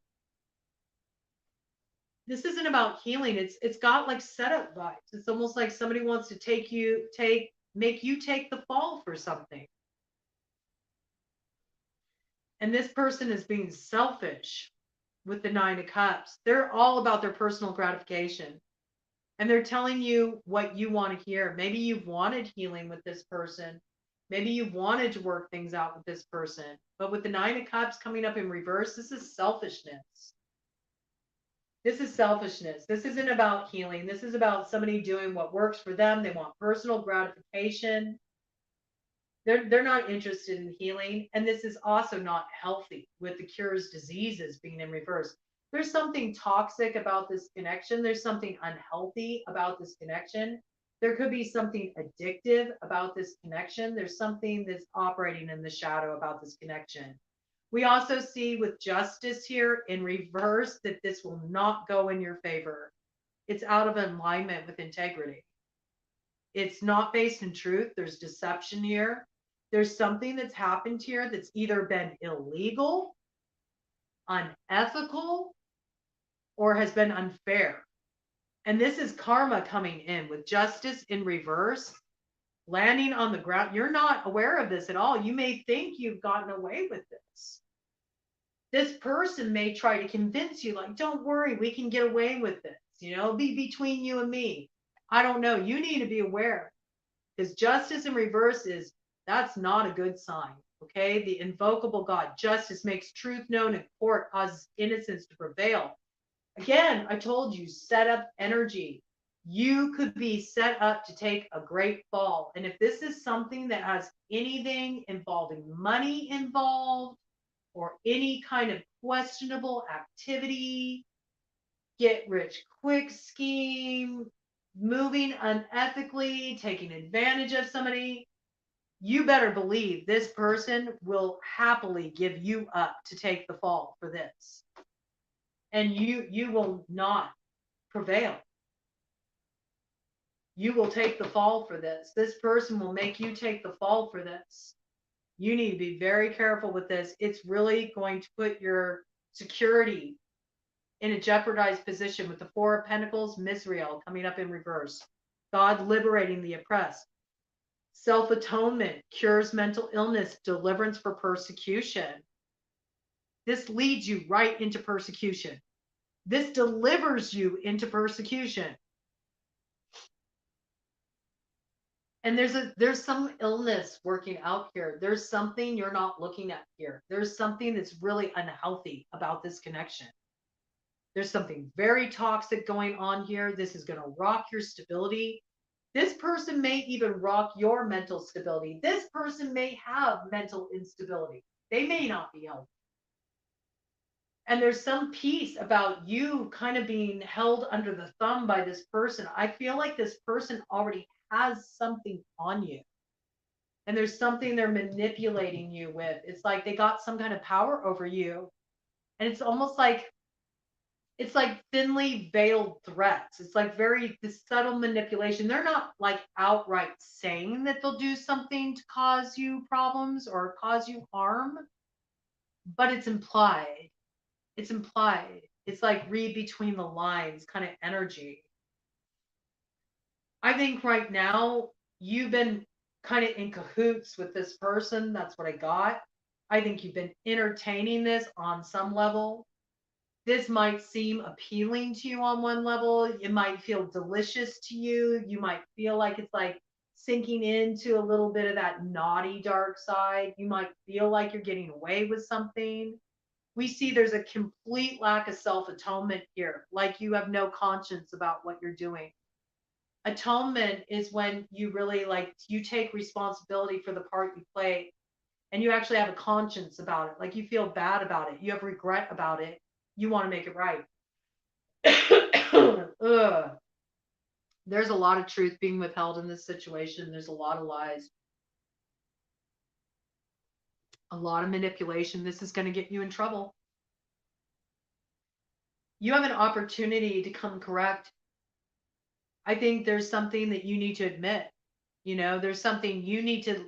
This isn't about healing. It's got like setup vibes. It's almost like somebody wants to make you take the fall for something. And this person is being selfish with the 9 of Cups. They're all about their personal gratification. And they're telling you what you want to hear. Maybe you've wanted healing with this person. Maybe you've wanted to work things out with this person. But with the 9 of Cups coming up in reverse, this is selfishness. This is selfishness. This isn't about healing. This is about somebody doing what works for them. They want personal gratification. They're not interested in healing. And this is also not healthy with the cures diseases being in reverse. There's something toxic about this connection. There's something unhealthy about this connection. There could be something addictive about this connection. There's something that's operating in the shadow about this connection. We also see with justice here in reverse that this will not go in your favor. It's out of alignment with integrity. It's not based in truth. There's deception here. There's something that's happened here that's either been illegal, unethical, or has been unfair. And this is karma coming in with justice in reverse, landing on the ground. You're not aware of this at all. You may think you've gotten away with this. This person may try to convince you, like, don't worry, we can get away with this. You know, be between you and me. I don't know. You need to be aware because justice in reverse that's not a good sign. Okay. The invocable God, justice makes truth known in court, causes innocence to prevail. Again, I told you, set up energy. You could be set up to take a great fall. And if this is something that has anything involving money involved or any kind of questionable activity, get rich quick scheme, moving unethically, taking advantage of somebody, you better believe this person will happily give you up to take the fall for this. And you will not prevail. You will take the fall for this. This person will make you take the fall for this. You need to be very careful with this. It's really going to put your security in a jeopardized position with the 4 of Pentacles, Misrael coming up in reverse. God liberating the oppressed. Self-atonement cures mental illness, deliverance for persecution. This leads you right into persecution. This delivers you into persecution. And there's some illness working out here. There's something you're not looking at here. There's something that's really unhealthy about this connection. There's something very toxic going on here. This is going to rock your stability. This person may even rock your mental stability. This person may have mental instability. They may not be healthy. And there's some piece about you kind of being held under the thumb by this person. I feel like this person already has something on you. And there's something they're manipulating you with. It's like they got some kind of power over you. And it's almost like it's like thinly veiled threats. It's like very this subtle manipulation. They're not like outright saying that they'll do something to cause you problems or cause you harm. but it's implied. It's implied. It's like read between the lines kind of energy. I think right now you've been kind of in cahoots with this person. That's what I got. I think you've been entertaining this on some level. This might seem appealing to you on one level. It might feel delicious to you. You might feel like it's like sinking into a little bit of that naughty dark side. You might feel like you're getting away with something. We see there's a complete lack of self atonement here, like you have no conscience about what you're doing. Atonement is when you really like you take responsibility for the part you play and you actually have a conscience about it. Like you feel bad about it. You have regret about it. You want to make it right. Ugh. There's a lot of truth being withheld in this situation. There's a lot of lies, a lot of manipulation. This is going to get you in trouble. You have an opportunity to come correct. I think there's something that you need to admit. You know, there's something you need to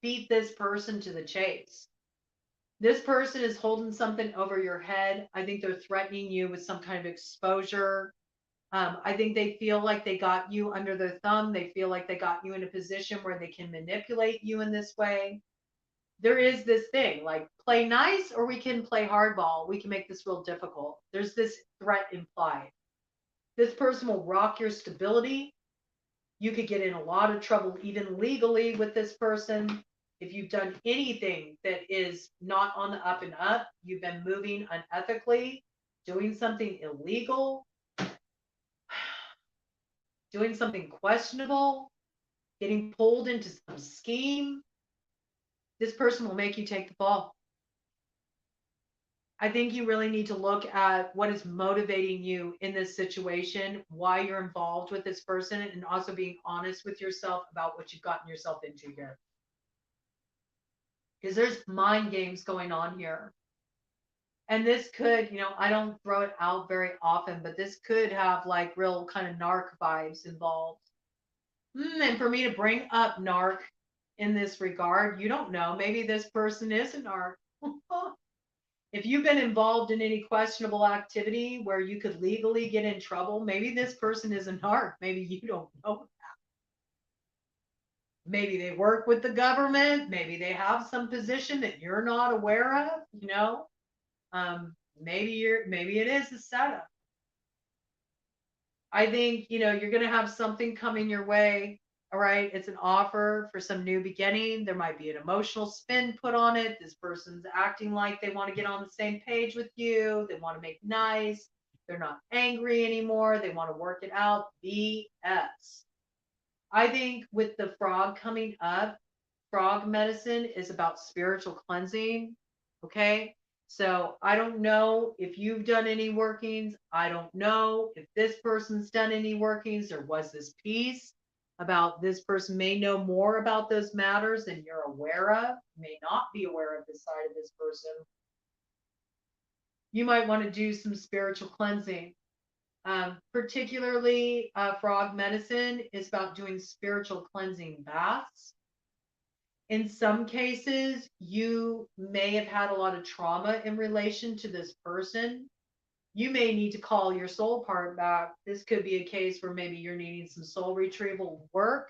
beat this person to the chase. This person is holding something over your head. I think they're threatening you with some kind of exposure. I think they feel like they got you under their thumb. They feel like they got you in a position where they can manipulate you in this way. There is this thing like play nice or we can play hardball. We can make this real difficult. There's this threat implied. This person will rock your stability. You could get in a lot of trouble, even legally, with this person. If you've done anything that is not on the up and up, you've been moving unethically, doing something illegal, doing something questionable, getting pulled into some scheme, this person will make you take the fall. I think you really need to look at what is motivating you in this situation, why you're involved with this person, and also being honest with yourself about what you've gotten yourself into here. Because there's mind games going on here. And this could, I don't throw it out very often, but this could have like real kind of narc vibes involved. And for me to bring up narc in this regard, you don't know. Maybe this person is a narc. If you've been involved in any questionable activity where you could legally get in trouble, maybe this person is a narc. Maybe you don't know. Maybe they work with the government. Maybe they have some position that you're not aware of. Maybe it is a setup. I think, you're going to have something coming your way. All right. It's an offer for some new beginning. There might be an emotional spin put on it. This person's acting like they want to get on the same page with you. They want to make nice. They're not angry anymore. They want to work it out. BS. I think with the frog coming up, frog medicine is about spiritual cleansing. Okay. So I don't know if you've done any workings. I don't know if this person's done any workings. There was this piece about this person may know more about those matters than you're aware of, may not be aware of this side of this person. You might want to do some spiritual cleansing. Particularly, frog medicine is about doing spiritual cleansing baths. In some cases, you may have had a lot of trauma in relation to this person. You may need to call your soul part back. This could be a case where maybe you're needing some soul retrieval work.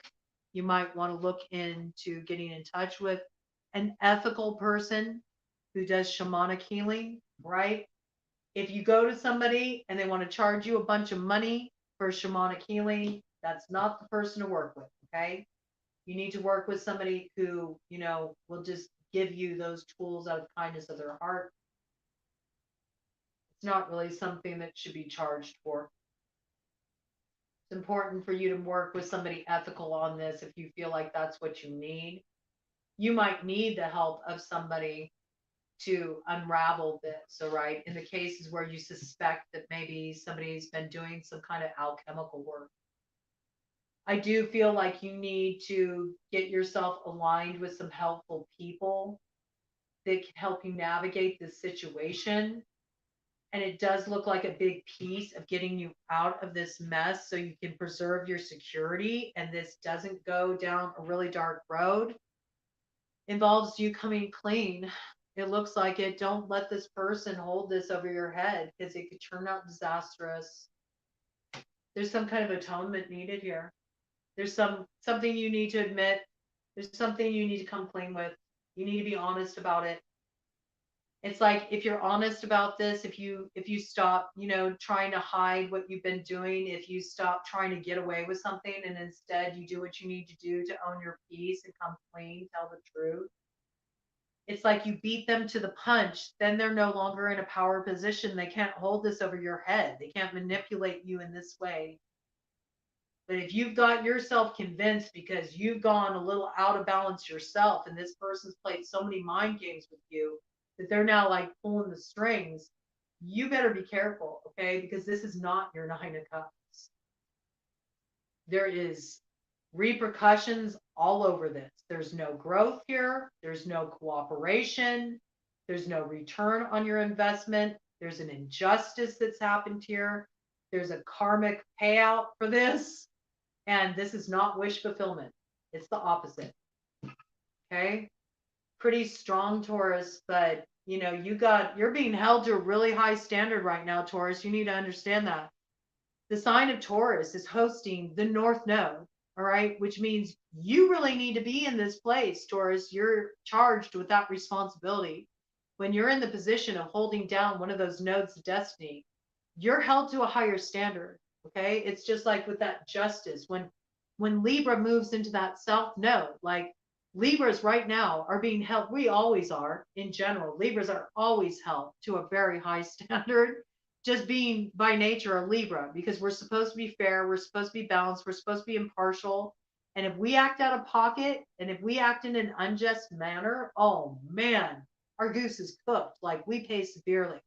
You might want to look into getting in touch with an ethical person who does shamanic healing, right? If you go to somebody and they want to charge you a bunch of money for shamanic healing, that's not the person to work with, okay? You need to work with somebody who, will just give you those tools out of kindness of their heart. It's not really something that should be charged for. It's important for you to work with somebody ethical on this if you feel like that's what you need. You might need the help of somebody to unravel this, all right? In the cases where you suspect that maybe somebody's been doing some kind of alchemical work. I do feel like you need to get yourself aligned with some helpful people that can help you navigate this situation. And it does look like a big piece of getting you out of this mess so you can preserve your security and this doesn't go down a really dark road. Involves you coming clean It looks like it. Don't let this person hold this over your head because it could turn out disastrous. There's some kind of atonement needed here. There's something you need to admit. There's something you need to come clean with. You need to be honest about it. It's like if you're honest about this, if you stop, trying to hide what you've been doing, if you stop trying to get away with something and instead you do what you need to do to own your peace and come clean, tell the truth. It's like you beat them to the punch, then they're no longer in a power position. They can't hold this over your head. They can't manipulate you in this way. But if you've got yourself convinced because you've gone a little out of balance yourself and this person's played so many mind games with you that they're now like pulling the strings, you better be careful, okay? Because this is not your 9 of Cups. There is repercussions all over this. There's no growth here. There's no cooperation. There's no return on your investment. There's an injustice that's happened here. There's a karmic payout for this. And this is not wish fulfillment. It's the opposite. Okay. Pretty strong, Taurus, but you're being held to a really high standard right now, Taurus. You need to understand that. The sign of Taurus is hosting the North Node, all right, which means you really need to be in this place, Taurus. You're charged with that responsibility. When you're in the position of holding down one of those nodes of destiny, you're held to a higher standard. Okay. It's just like with that justice. When Libra moves into that South node, like Libras right now are being held, we always are in general. Libras are always held to a very high standard, just being by nature a Libra, because we're supposed to be fair, we're supposed to be balanced, we're supposed to be impartial. And if we act out of pocket and if we act in an unjust manner, oh man, our goose is cooked. Like we pay severely.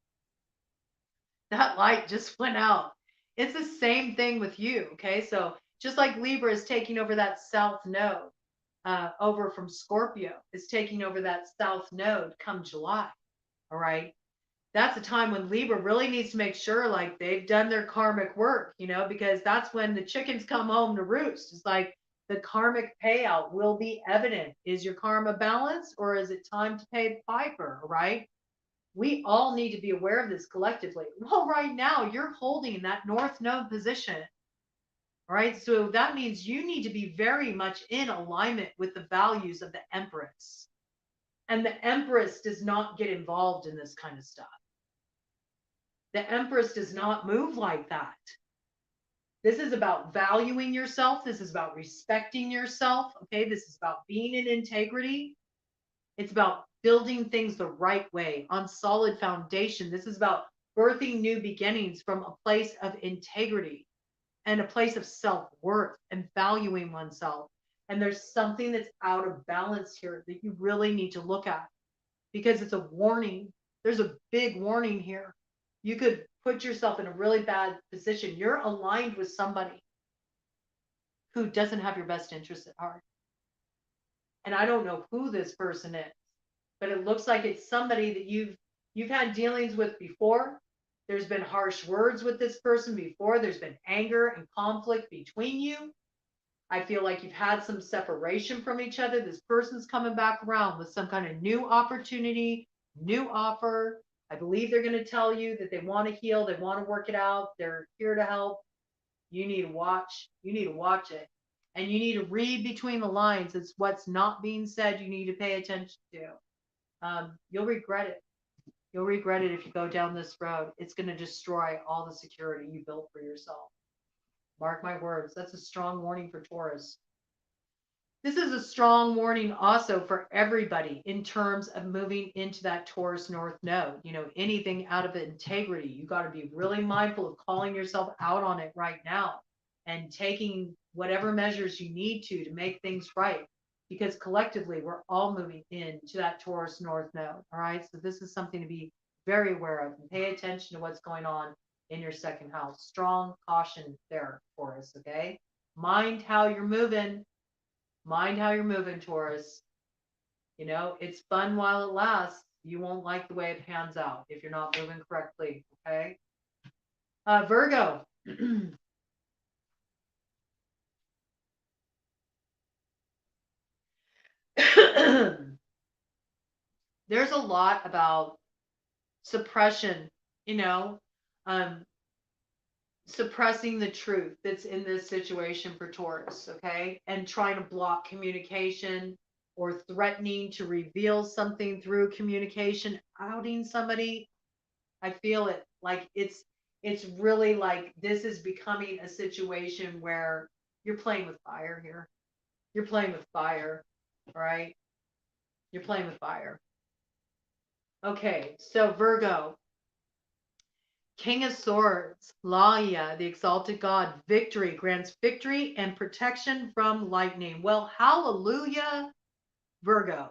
That light just went out. It's the same thing with you. Okay. So just like Libra is taking over that South node, over from Scorpio, is taking over that South node come July. All right. That's a time when Libra really needs to make sure like they've done their karmic work, because that's when the chickens come home to roost. It's like the karmic payout will be evident. Is your karma balanced or is it time to pay the piper? Right. We all need to be aware of this collectively. Well, right now you're holding that North Node position. All right. So that means you need to be very much in alignment with the values of the Empress. And the Empress does not get involved in this kind of stuff. The Empress does not move like that. This is about valuing yourself. This is about respecting yourself. Okay. This is about being in integrity. It's about building things the right way on solid foundation. This is about birthing new beginnings from a place of integrity and a place of self-worth and valuing oneself. And there's something that's out of balance here that you really need to look at because it's a warning. There's a big warning here. You could put yourself in a really bad position. You're aligned with somebody who doesn't have your best interest at heart. And I don't know who this person is, but it looks like it's somebody that you've had dealings with before. There's been harsh words with this person before. There's been anger and conflict between you. I feel like you've had some separation from each other. This person's coming back around with some kind of new opportunity, new offer. I believe they're going to tell you that they want to heal. They want to work it out. They're here to help. You need to watch. You need to watch it. And you need to read between the lines. It's what's not being said you need to pay attention to. You'll regret it. You'll regret it if you go down this road. It's going to destroy all the security you built for yourself. Mark my words. That's a strong warning for Taurus. This is a strong warning also for everybody in terms of moving into that Taurus North Node. Anything out of integrity, you got to be really mindful of calling yourself out on it right now and taking whatever measures you need to make things right. Because collectively, we're all moving into that Taurus North Node. All right. So this is something to be very aware of and pay attention to what's going on in your second house. Strong caution there, Taurus. Okay. Mind how you're moving. Mind how you're moving, Taurus. It's fun while it lasts. You won't like the way it pans out if you're not moving correctly. Okay. Virgo. there's a lot about suppression, you know, um, suppressing the truth that's in this situation for Taurus, okay? And trying to block communication or threatening to reveal something through communication, outing somebody. I feel it like it's really like this is becoming a situation where you're playing with fire here. You're playing with fire, all right? You're playing with fire. Okay, so Virgo, King of Swords, Laya, the exalted God, victory, grants victory and protection from lightning. Well, hallelujah, Virgo.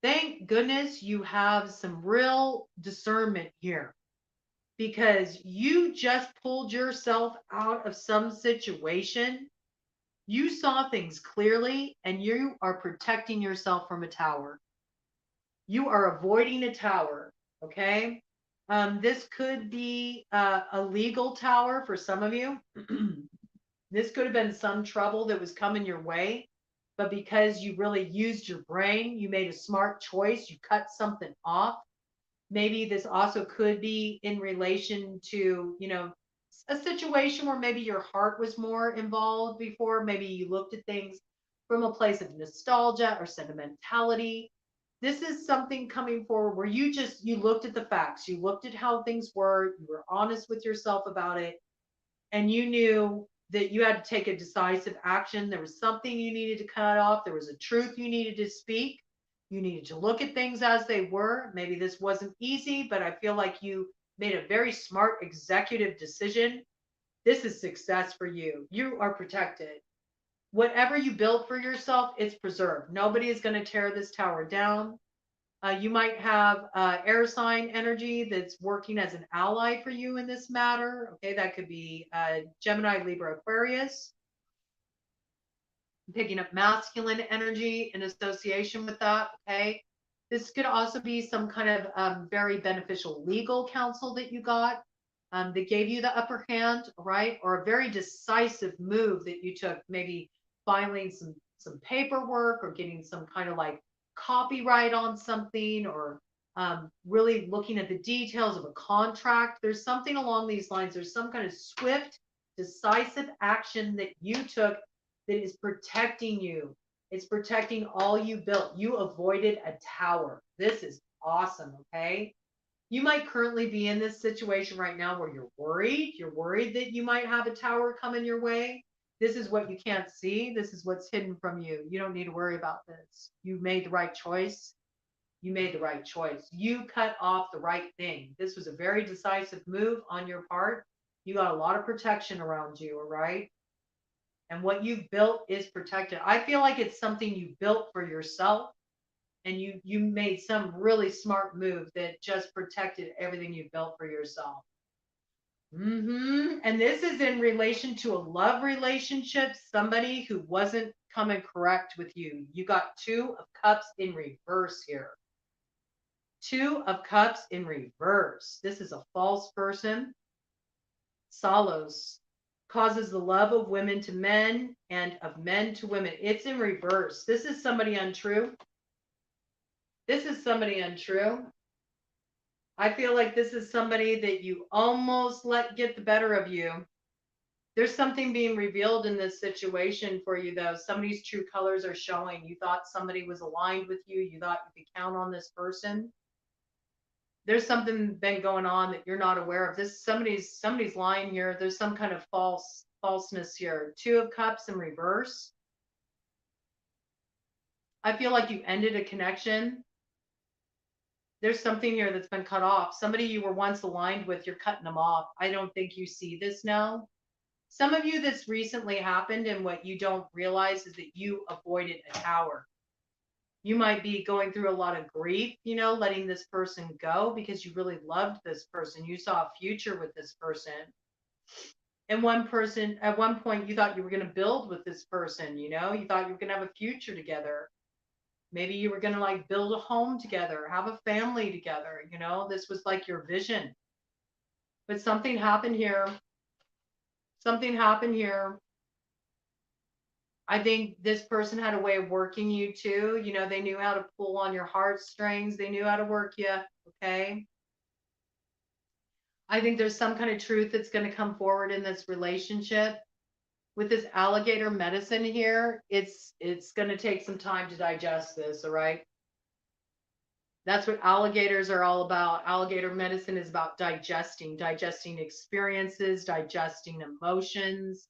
Thank goodness you have some real discernment here because you just pulled yourself out of some situation. You saw things clearly and you are protecting yourself from a tower. You are avoiding a tower, okay? This could be a legal tower for some of you. This could have been some trouble that was coming your way, but because you really used your brain, you made a smart choice, you cut something off. Maybe this also could be in relation to, a situation where maybe your heart was more involved before. Maybe you looked at things from a place of nostalgia or sentimentality. This is something coming forward where you looked at the facts, you looked at how things were, you were honest with yourself about it, and you knew that you had to take a decisive action. There was something you needed to cut off. There was a truth you needed to speak. You needed to look at things as they were. Maybe this wasn't easy, but I feel like you made a very smart executive decision. This is success for you. You are protected. Whatever you built for yourself, it's preserved. Nobody is going to tear this tower down. You might have air sign energy that's working as an ally for you in this matter. Okay, that could be Gemini, Libra, Aquarius. Picking up masculine energy in association with that. Okay, this could also be some kind of very beneficial legal counsel that you got that gave you the upper hand, right? Or a very decisive move that you took, maybe filing some paperwork or getting some kind of like copyright on something, or really looking at the details of a contract. There's something along these lines. There's some kind of swift, decisive action that you took that is protecting you. It's protecting all you built. You avoided a tower. This is awesome, okay? You might currently be in this situation right now where you're worried. You're worried that you might have a tower coming your way. This is what you can't see. This is what's hidden from you. You don't need to worry about this. You made the right choice. You made the right choice. You cut off the right thing. This was a very decisive move on your part. You got a lot of protection around you, all right? And what you've built is protected. I feel like it's something you built for yourself, and you made some really smart move that just protected everything you built for yourself. And this is in relation to a love relationship, somebody who wasn't coming correct with you. You got 2 of Cups in reverse here. 2 of Cups in reverse. This is a false person. Solos causes the love of women to men and of men to women. It's in reverse. This is somebody untrue. This is somebody untrue. I feel like this is somebody that you almost let get the better of you. There's something being revealed in this situation for you, though. Somebody's true colors are showing. You thought somebody was aligned with you. You thought you could count on this person. There's something been going on that you're not aware of. This somebody's lying here. There's some kind of falseness here. 2 of Cups in reverse. I feel like you ended a connection. There's something here that's been cut off. Somebody you were once aligned with, you're cutting them off. I don't think you see this now. Some of you, this recently happened, and what you don't realize is that you avoided a tower. You might be going through a lot of grief, letting this person go because you really loved this person. You saw a future with this person. And at one point, you thought you were going to build with this person, you thought you were going to have a future together. Maybe you were going to like build a home together, have a family together, this was like your vision. But something happened here. Something happened here I think this person had a way of working you too. You know, they knew how to pull on your heartstrings. They knew how to work you. Okay. I think there's some kind of truth that's going to come forward in this relationship. With this alligator medicine here, it's going to take some time to digest this. All right. That's what alligators are all about. Alligator medicine is about digesting experiences, digesting emotions.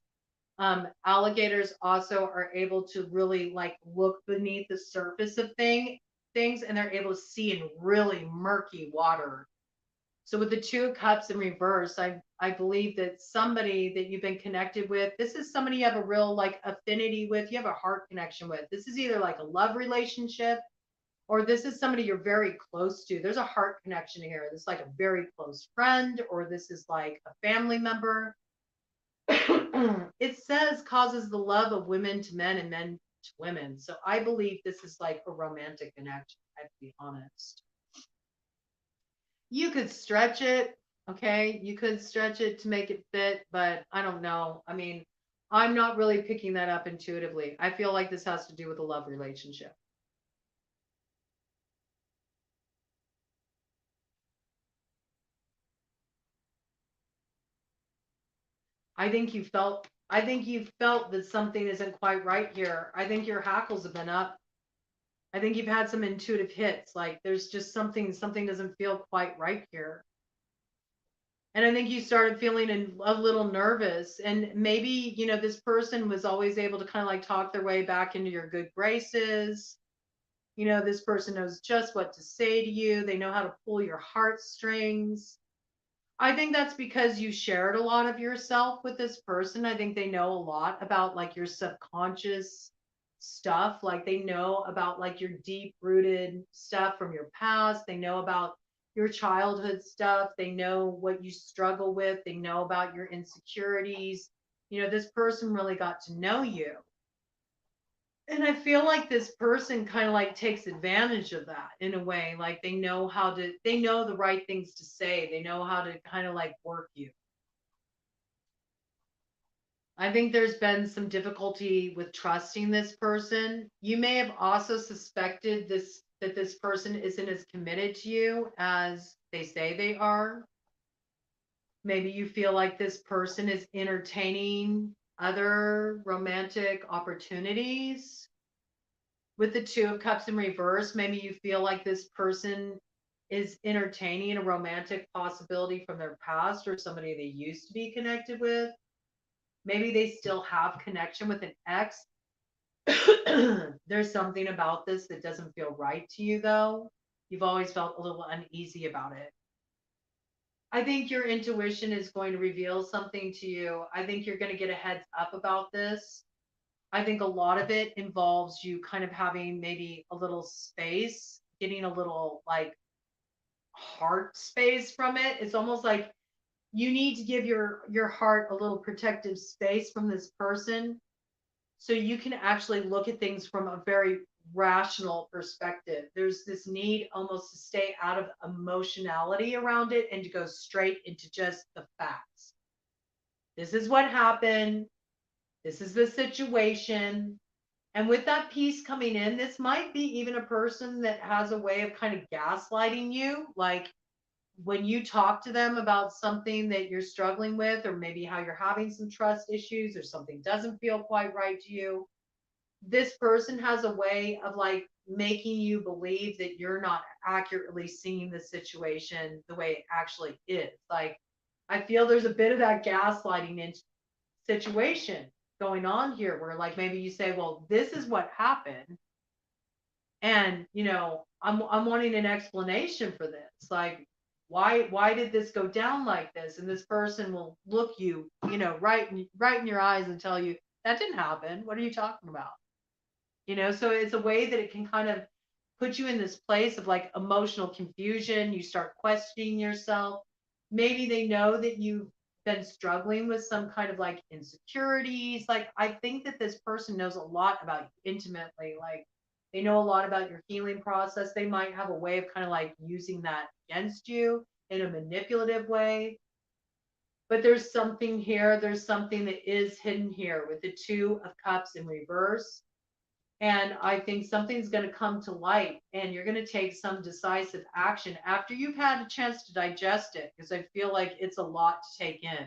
Alligators also are able to really like look beneath the surface of things, and they're able to see in really murky water. So with the Two of Cups in reverse, I believe that somebody that you've been connected with, this is somebody you have a real like affinity with, you have a heart connection with. This is either like a love relationship, or this is somebody you're very close to. There's a heart connection here. This is like a very close friend, or this is like a family member. It says causes the love of women to men and men to women. So I believe this is like a romantic connection, I have to be honest. You could stretch it, okay? You could stretch it to make it fit, but I don't know. I mean, I'm not really picking that up intuitively. I feel like this has to do with a love relationship. I think you felt that something isn't quite right here. I think your hackles have been up. I think you've had some intuitive hits. Like there's just something doesn't feel quite right here. And I think you started feeling a little nervous. And maybe, you know, this person was always able to kind of like talk their way back into your good graces. You know, this person knows just what to say to you. They know how to pull your heartstrings. I think that's because you shared a lot of yourself with this person. I think they know a lot about like your subconscious stuff. Like they know about like your deep rooted stuff from your past. They know about your childhood stuff. They know what you struggle with. They know about your insecurities. You know, this person really got to know you. And I feel like this person kind of like takes advantage of that in a way. Like they know the right things to say. They know how to kind of like work you. I think there's been some difficulty with trusting this person. You may have also suspected that this person isn't as committed to you as they say they are. Maybe you feel like this person is entertaining other romantic opportunities. With the Two of Cups in reverse, maybe you feel like this person is entertaining a romantic possibility from their past or somebody they used to be connected with. Maybe they still have connection with an ex. There's something about this that doesn't feel right to you, though. You've always felt a little uneasy about it. I think your intuition is going to reveal something to you. I think you're going to get a heads up about this. I think a lot of it involves you kind of having maybe a little space, getting a little like heart space from it. It's almost like you need to give your heart a little protective space from this person so you can actually look at things from a very rational perspective. There's this need almost to stay out of emotionality around it and to go straight into just the facts. This is what happened. This is the situation. And with that piece coming in, this might be even a person that has a way of kind of gaslighting you. Like when you talk to them about something that you're struggling with, or maybe how you're having some trust issues or something doesn't feel quite right to you, this person has a way of like making you believe that you're not accurately seeing the situation the way it actually is. Like, I feel there's a bit of that gaslighting in situation going on here where like maybe you say, well, this is what happened. And you know, I'm wanting an explanation for this. Like, why did this go down like this? And this person will look you, you know, right in your eyes and tell you that didn't happen. What are you talking about? You know, so it's a way that it can kind of put you in this place of like emotional confusion. You start questioning yourself. Maybe they know that you've been struggling with some kind of like insecurities. Like, I think that this person knows a lot about you intimately. Like, they know a lot about your healing process. They might have a way of kind of like using that against you in a manipulative way. But there's something here. There's something that is hidden here with the Two of Cups in reverse. And I think something's going to come to light, and you're going to take some decisive action after you've had a chance to digest it, because I feel like it's a lot to take in.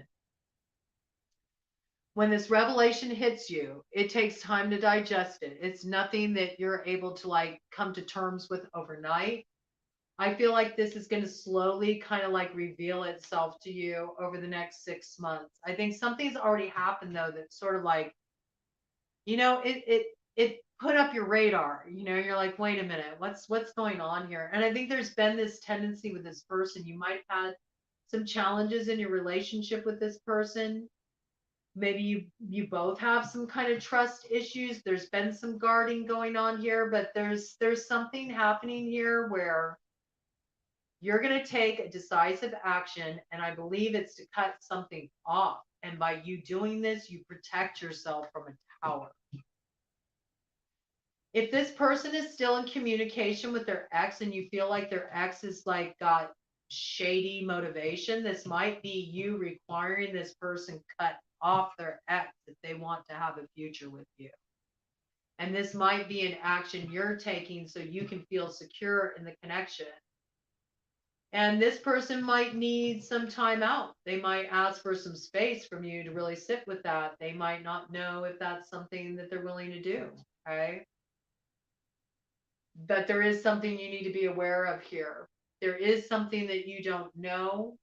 When this revelation hits you, it takes time to digest it. It's nothing that you're able to like come to terms with overnight. I feel like this is going to slowly kind of like reveal itself to you over the next 6 months. I think something's already happened though that's sort of like, it put up your radar. You're like, wait a minute, what's going on here? And I think there's been this tendency with this person. You might have had some challenges in your relationship with this person. Maybe you both have some kind of trust issues. There's been some guarding going on here, but there's something happening here where you're going to take a decisive action, and I believe it's to cut something off. And by you doing this, you protect yourself from a tower. If this person is still in communication with their ex and you feel like their ex is like got shady motivation, this might be you requiring this person cut off their ex if they want to have a future with you. And this might be an action you're taking so you can feel secure in the connection. And this person might need some time out. They might ask for some space from you to really sit with that. They might not know if that's something that they're willing to do. Okay. But there is something you need to be aware of here. There is something that you don't know.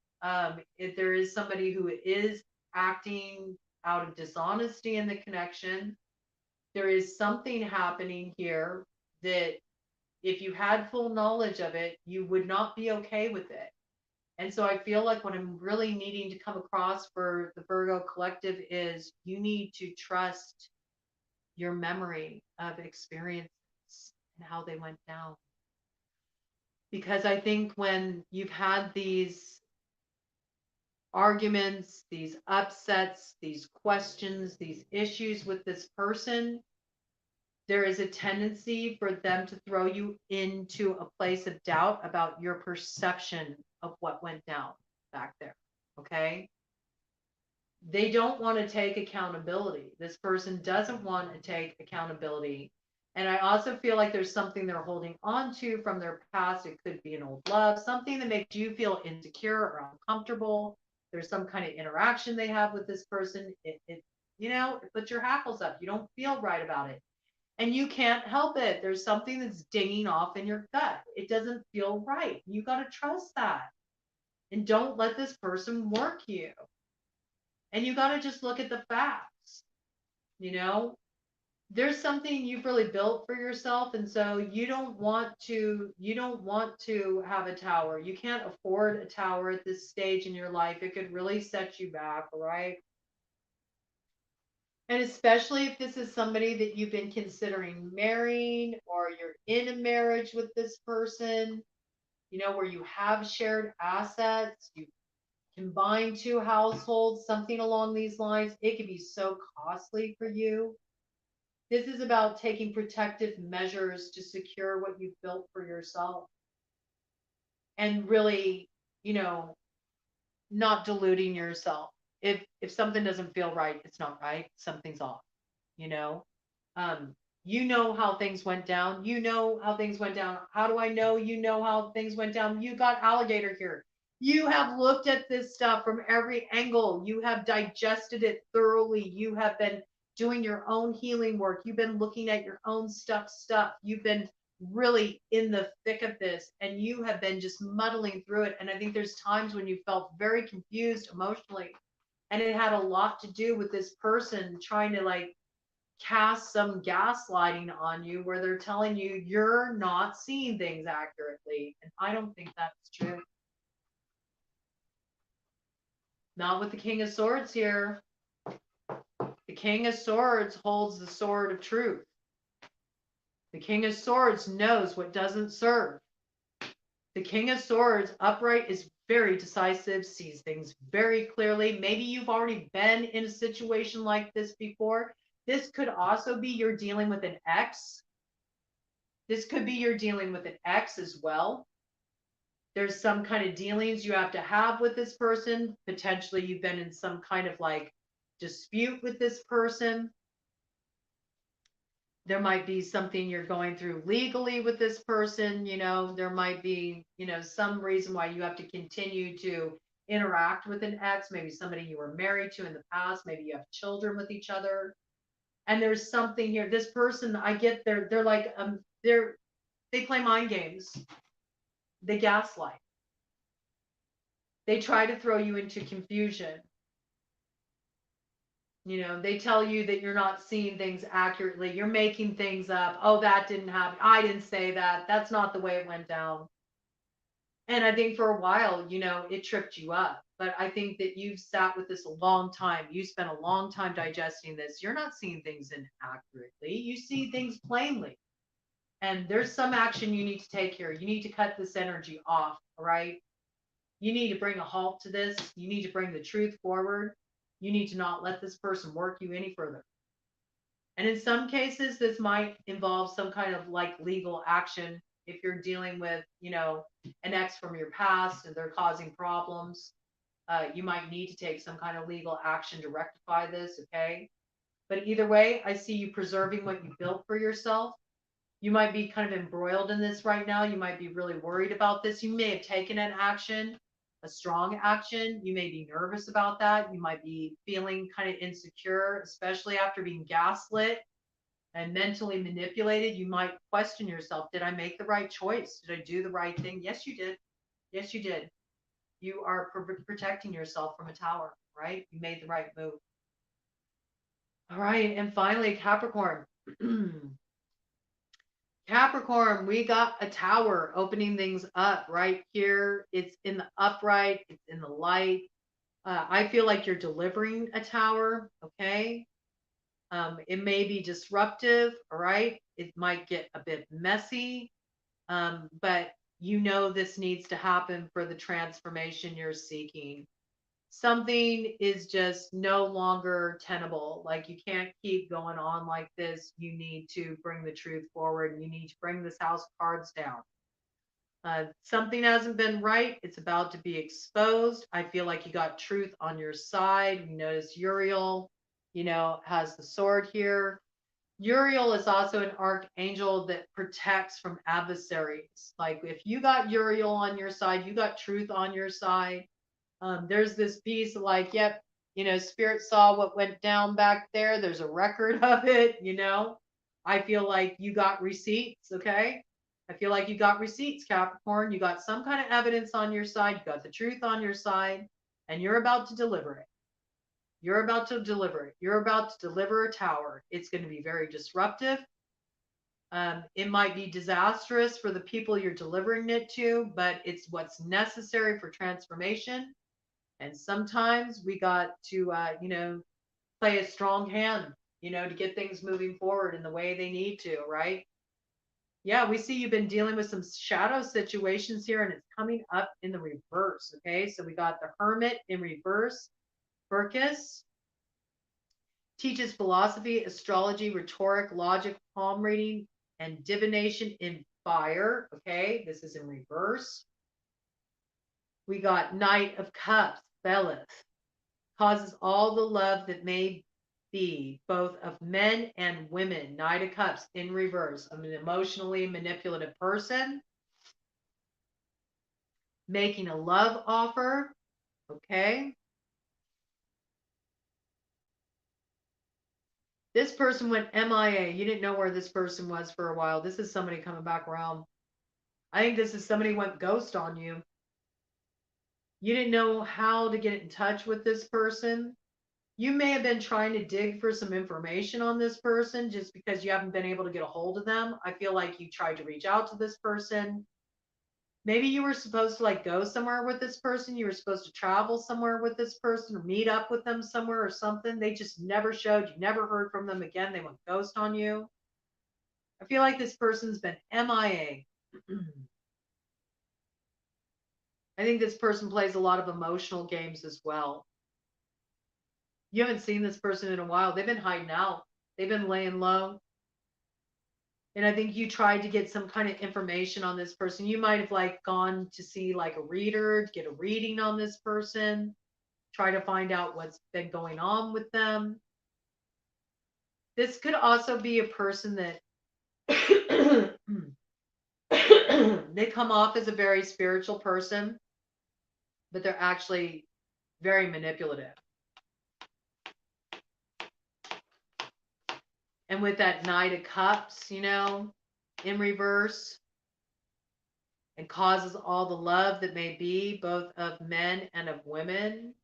If there is somebody who is acting out of dishonesty in the connection, there is something happening here that if you had full knowledge of it, you would not be okay with it. And so I feel like what I'm really needing to come across for the Virgo collective is you need to trust your memory of experiences and how they went down. Because I think when you've had these arguments, these upsets, these questions, these issues with this person, there is a tendency for them to throw you into a place of doubt about your perception of what went down back there. Okay. They don't want to take accountability. This person doesn't want to take accountability. And I also feel like there's something they're holding on to from their past. It could be an old love, something that makes you feel insecure or uncomfortable. There's some kind of interaction they have with this person. It puts your hackles up. You don't feel right about it. And you can't help it. There's something that's dinging off in your gut. It doesn't feel right. You got to trust that. And don't let this person work you. And you got to just look at the facts. There's something you've really built for yourself. And so you don't want to have a tower. You can't afford a tower at this stage in your life. It could really set you back, right? And especially if this is somebody that you've been considering marrying, or you're in a marriage with this person, where you have shared assets, you combine two households, something along these lines, it can be so costly for you. This is about taking protective measures to secure what you've built for yourself. And really, not deluding yourself. If something doesn't feel right, it's not right. Something's off. You know how things went down. How do I know how things went down? You got alligator here. You have looked at this stuff from every angle. You have digested it thoroughly. You have been doing your own healing work. You've been looking at your own stuff. You've been really in the thick of this, and you have been just muddling through it. And I think there's times when you felt very confused emotionally, and it had a lot to do with this person trying to like cast some gaslighting on you, where they're telling you you're not seeing things accurately. And I don't think that's true. Not with the King of Swords here. The King of Swords holds the sword of truth. The King of Swords knows what doesn't serve. The King of Swords upright is very decisive, sees things very clearly. Maybe you've already been in a situation like this before. This could also be you're dealing with an ex. This could be you're dealing with an ex as well. There's some kind of dealings you have to have with this person. Potentially you've been in some kind of like dispute with this person. There might be something you're going through legally with this person. There might be, some reason why you have to continue to interact with an ex, maybe somebody you were married to in the past, maybe you have children with each other. And there's something here. This person, I get they're like, they play mind games. They gaslight. They try to throw you into confusion. They tell you that you're not seeing things accurately. You're making things up. Oh, that didn't happen. I didn't say that. That's not the way it went down. And I think for a while, it tripped you up. But I think that you've sat with this a long time. You spent a long time digesting this. You're not seeing things inaccurately. You see things plainly. And there's some action you need to take here. You need to cut this energy off, all right? You need to bring a halt to this. You need to bring the truth forward. You need to not let this person work you any further. And in some cases, this might involve some kind of like legal action. If you're dealing with, an ex from your past and they're causing problems, you might need to take some kind of legal action to rectify this, okay? But either way, I see you preserving what you built for yourself. You might be kind of embroiled in this right now. You might be really worried about this. You may have taken an action, a strong action. You may be nervous about that. You might be feeling kind of insecure, especially after being gaslit and mentally manipulated. You might question yourself, did I make the right choice? Did I do the right thing? Yes, you did. Yes, you did. You are protecting yourself from a tower, right? You made the right move. All right. And finally, Capricorn. Capricorn, we got a tower opening things up right here. It's in the upright, it's in the light. I feel like you're delivering a tower, okay? It may be disruptive, all right? It might get a bit messy, but this needs to happen for the transformation you're seeking. Something is just no longer tenable. Like you can't keep going on like this. You need to bring the truth forward. And you need to bring this house of cards down. Something hasn't been right. It's about to be exposed. I feel like you got truth on your side. You notice Uriel, has the sword here. Uriel is also an archangel that protects from adversaries. Like if you got Uriel on your side, you got truth on your side. There's this piece like, yep, Spirit saw what went down back there. There's a record of it, I feel like you got receipts, okay? I feel like you got receipts, Capricorn. You got some kind of evidence on your side. You got the truth on your side, and you're about to deliver it. You're about to deliver it. You're about to deliver a tower. It's going to be very disruptive. It might be disastrous for the people you're delivering it to, but it's what's necessary for transformation. And sometimes we got to, play a strong hand, to get things moving forward in the way they need to, right? Yeah, we see you've been dealing with some shadow situations here and it's coming up in the reverse. Okay, so we got the Hermit in reverse. Burkus teaches philosophy, astrology, rhetoric, logic, palm reading, and divination in fire. Okay, this is in reverse. We got Knight of Cups, Belith, causes all the love that may be, both of men and women. Knight of Cups in reverse. I'm an emotionally manipulative person. Making a love offer. Okay. This person went MIA. You didn't know where this person was for a while. This is somebody coming back around. I think this is somebody went ghost on you. You didn't know how to get in touch with this person. You may have been trying to dig for some information on this person just because you haven't been able to get a hold of them. I feel like you tried to reach out to this person. Maybe you were supposed to like go somewhere with this person. You were supposed to travel somewhere with this person or meet up with them somewhere or something. They just never showed. You never heard from them again. They went ghost on you. I feel like this person's been MIA. I think this person plays a lot of emotional games as well. You haven't seen this person in a while. They've been hiding out. They've been laying low. And I think you tried to get some kind of information on this person. You might have like gone to see like a reader to get a reading on this person, try to find out what's been going on with them. This could also be a person that they come off as a very spiritual person, but they're actually very manipulative. And with that Knight of Cups, in reverse, and causes all the love that may be, both of men and of women.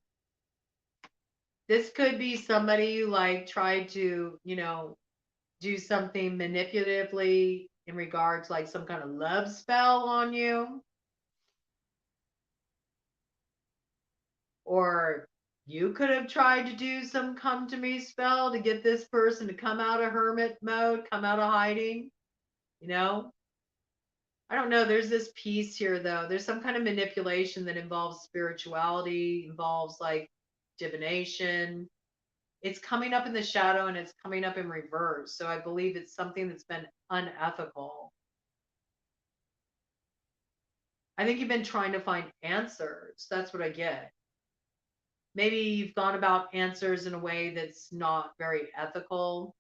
This could be somebody who like tried to, do something manipulatively in regards like some kind of love spell on you. Or you could have tried to do some come to me spell to get this person to come out of hermit mode, come out of hiding, I don't know. There's this piece here, though. There's some kind of manipulation that involves spirituality, involves like divination. It's coming up in the shadow and it's coming up in reverse. So I believe it's something that's been unethical. I think you've been trying to find answers. That's what I get. Maybe you've gone about answers in a way that's not very ethical.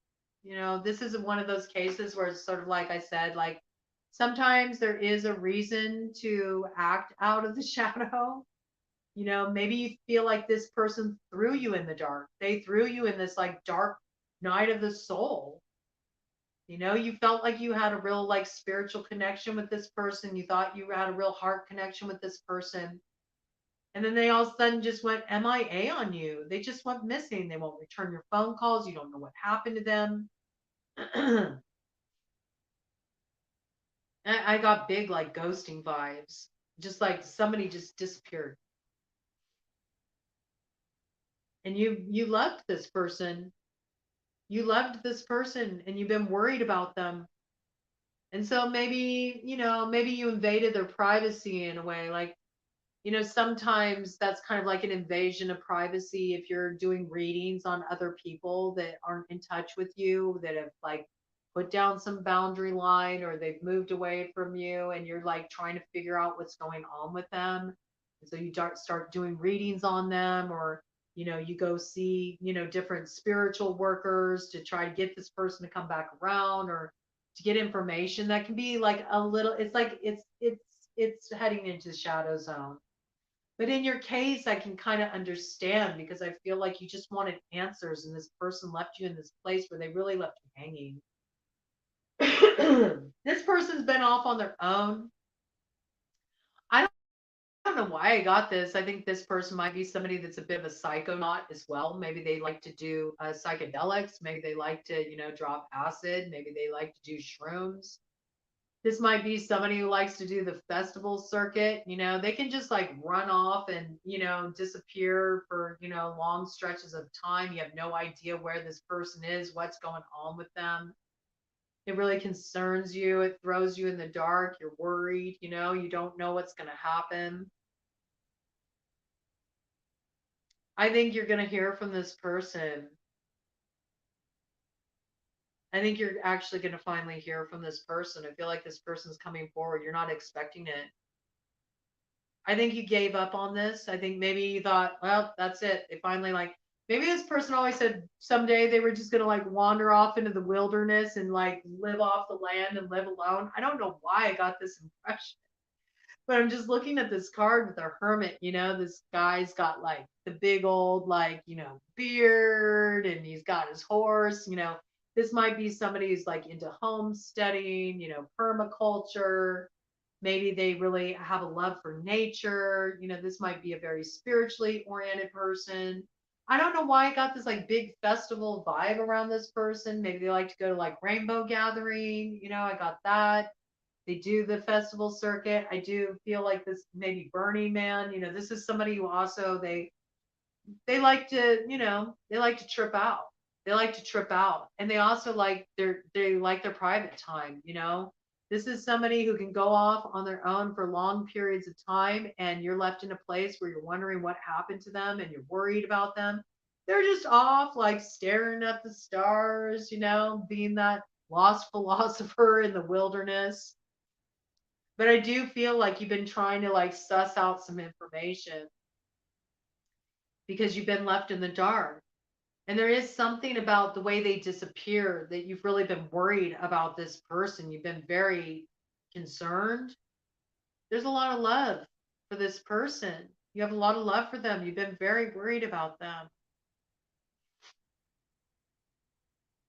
This is one of those cases where it's sort of like I said, like sometimes there is a reason to act out of the shadow. Maybe you feel like this person threw you in the dark. They threw you in this like dark night of the soul. You felt like you had a real like spiritual connection with this person. You thought you had a real heart connection with this person. And then they all of a sudden just went MIA on you. They just went missing. They won't return your phone calls. You don't know what happened to them. I got big like ghosting vibes. Just like somebody just disappeared. And you loved this person. You loved this person and you've been worried about them. And so maybe, maybe you invaded their privacy in a way. Like, sometimes that's kind of like an invasion of privacy if you're doing readings on other people that aren't in touch with you, that have like put down some boundary line or they've moved away from you and you're like trying to figure out what's going on with them. And so you start doing readings on them, or you go see different spiritual workers to try to get this person to come back around, or to get information that can be like a little, it's like it's heading into the shadow zone. But in your case, I can kind of understand, because I feel like you just wanted answers and this person left you in this place where they really left you hanging. This person's been off on their own. I don't know why I got this. I think this person might be somebody that's a bit of a psychonaut as well. Maybe they like to do psychedelics. Maybe they like to, drop acid. Maybe they like to do shrooms. This might be somebody who likes to do the festival circuit. They can just like run off and, disappear for, long stretches of time. You have no idea where this person is, what's going on with them. It really concerns you. It throws you in the dark. You're worried, you don't know what's going to happen. I think you're going to hear from this person. I think you're actually going to finally hear from this person. I feel like this person's coming forward. You're not expecting it. I think you gave up on this. I think maybe you thought, well, that's it. They finally like, maybe this person always said someday they were just going to like wander off into the wilderness and like live off the land and live alone. I don't know why I got this impression, but I'm just looking at this card with our hermit. This guy's got like the big old, like, beard, and he's got his horse. This might be somebody who's like into homesteading, permaculture. Maybe they really have a love for nature. This might be a very spiritually oriented person. I don't know why I got this like big festival vibe around this person. Maybe they like to go to like rainbow gathering. I got that. They do the festival circuit. I do feel like this maybe Burning Man. This is somebody who also they like to, they like to trip out. They like to trip out. And they also like they like their private time. This is somebody who can go off on their own for long periods of time, and you're left in a place where you're wondering what happened to them and you're worried about them. They're just off like staring at the stars, being that lost philosopher in the wilderness. But I do feel like you've been trying to like suss out some information because you've been left in the dark. And there is something about the way they disappear that you've really been worried about this person. You've been very concerned. There's a lot of love for this person. You have a lot of love for them. You've been very worried about them.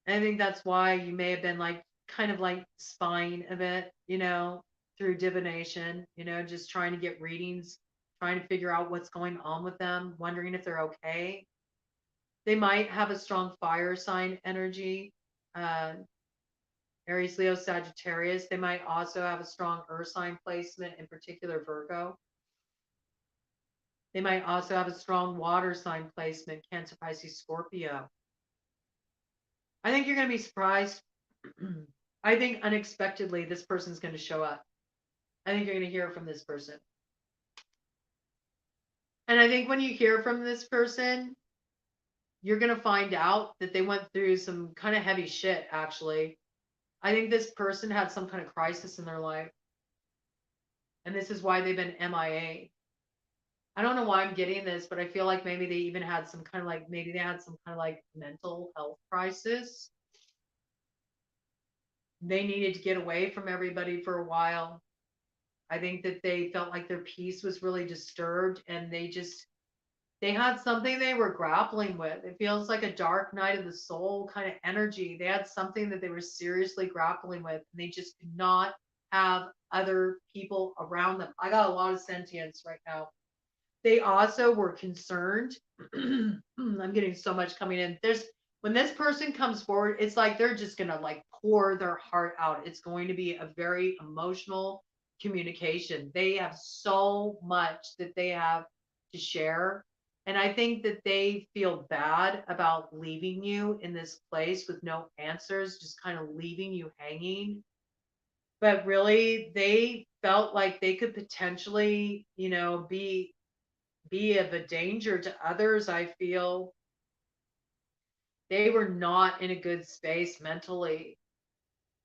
And I think that's why you may have been like kind of like spying a bit, through divination, just trying to get readings, trying to figure out what's going on with them, wondering if they're okay. They might have a strong fire sign energy, uh, Aries, Leo, Sagittarius. They might also have a strong earth sign placement, in particular Virgo. They might also have a strong water sign placement, Cancer, Pisces, Scorpio. I think you're going to be surprised. I think unexpectedly this person's going to show up. I think you're going to hear from this person. And I think when you hear from this person, you're going to find out that they went through some kind of heavy shit, actually. I think this person had some kind of crisis in their life. And this is why they've been MIA. I don't know why I'm getting this, but I feel like maybe they even had some kind of like, maybe they had some kind of like mental health crisis. They needed to get away from everybody for a while. I think that they felt like their peace was really disturbed and they had something they were grappling with. It feels like a dark night of the soul kind of energy. They had something that they were seriously grappling with, and they just could not have other people around them. I got a lot of sentience right now. They also were concerned. I'm getting so much coming in. When this person comes forward, it's like they're just gonna like pour their heart out. It's going to be a very emotional communication. They have so much that they have to share. And I think that they feel bad about leaving you in this place with no answers, just kind of leaving you hanging. But really, they felt like they could potentially, be of a danger to others. I feel they were not in a good space mentally.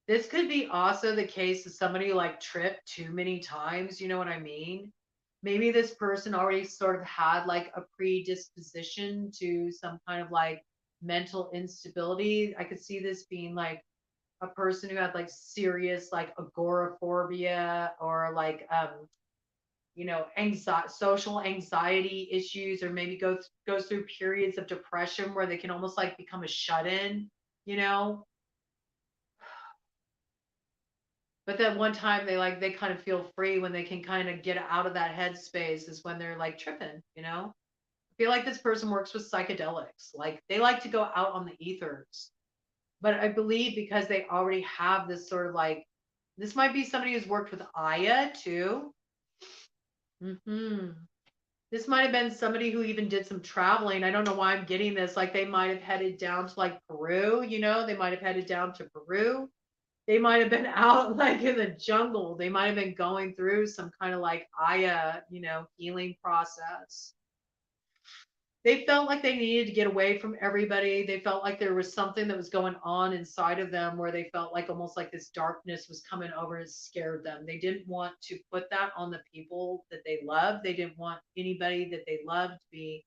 This could be also the case of somebody like tripped too many times. You know what I mean? Maybe this person already sort of had like a predisposition to some kind of like mental instability. I could see this being like a person who had like serious like agoraphobia or like social anxiety issues, or maybe goes through periods of depression where they can almost like become a shut-in, you know. But then one time they kind of feel free when they can kind of get out of that headspace is when they're like tripping. I feel like this person works with psychedelics. Like they like to go out on the ethers. But I believe because they already have this sort of like, this might be somebody who's worked with Aya too. This might have been somebody who even did some traveling. I don't know why I'm getting this. Like they might have headed down to like Peru, they might have headed down to Peru. They might have been out like in the jungle. They might have been going through some kind of like Aya, healing process. They felt like they needed to get away from everybody. They felt like there was something that was going on inside of them where they felt like almost like this darkness was coming over and scared them. They didn't want to put that on the people that they loved. They didn't want anybody that they loved to be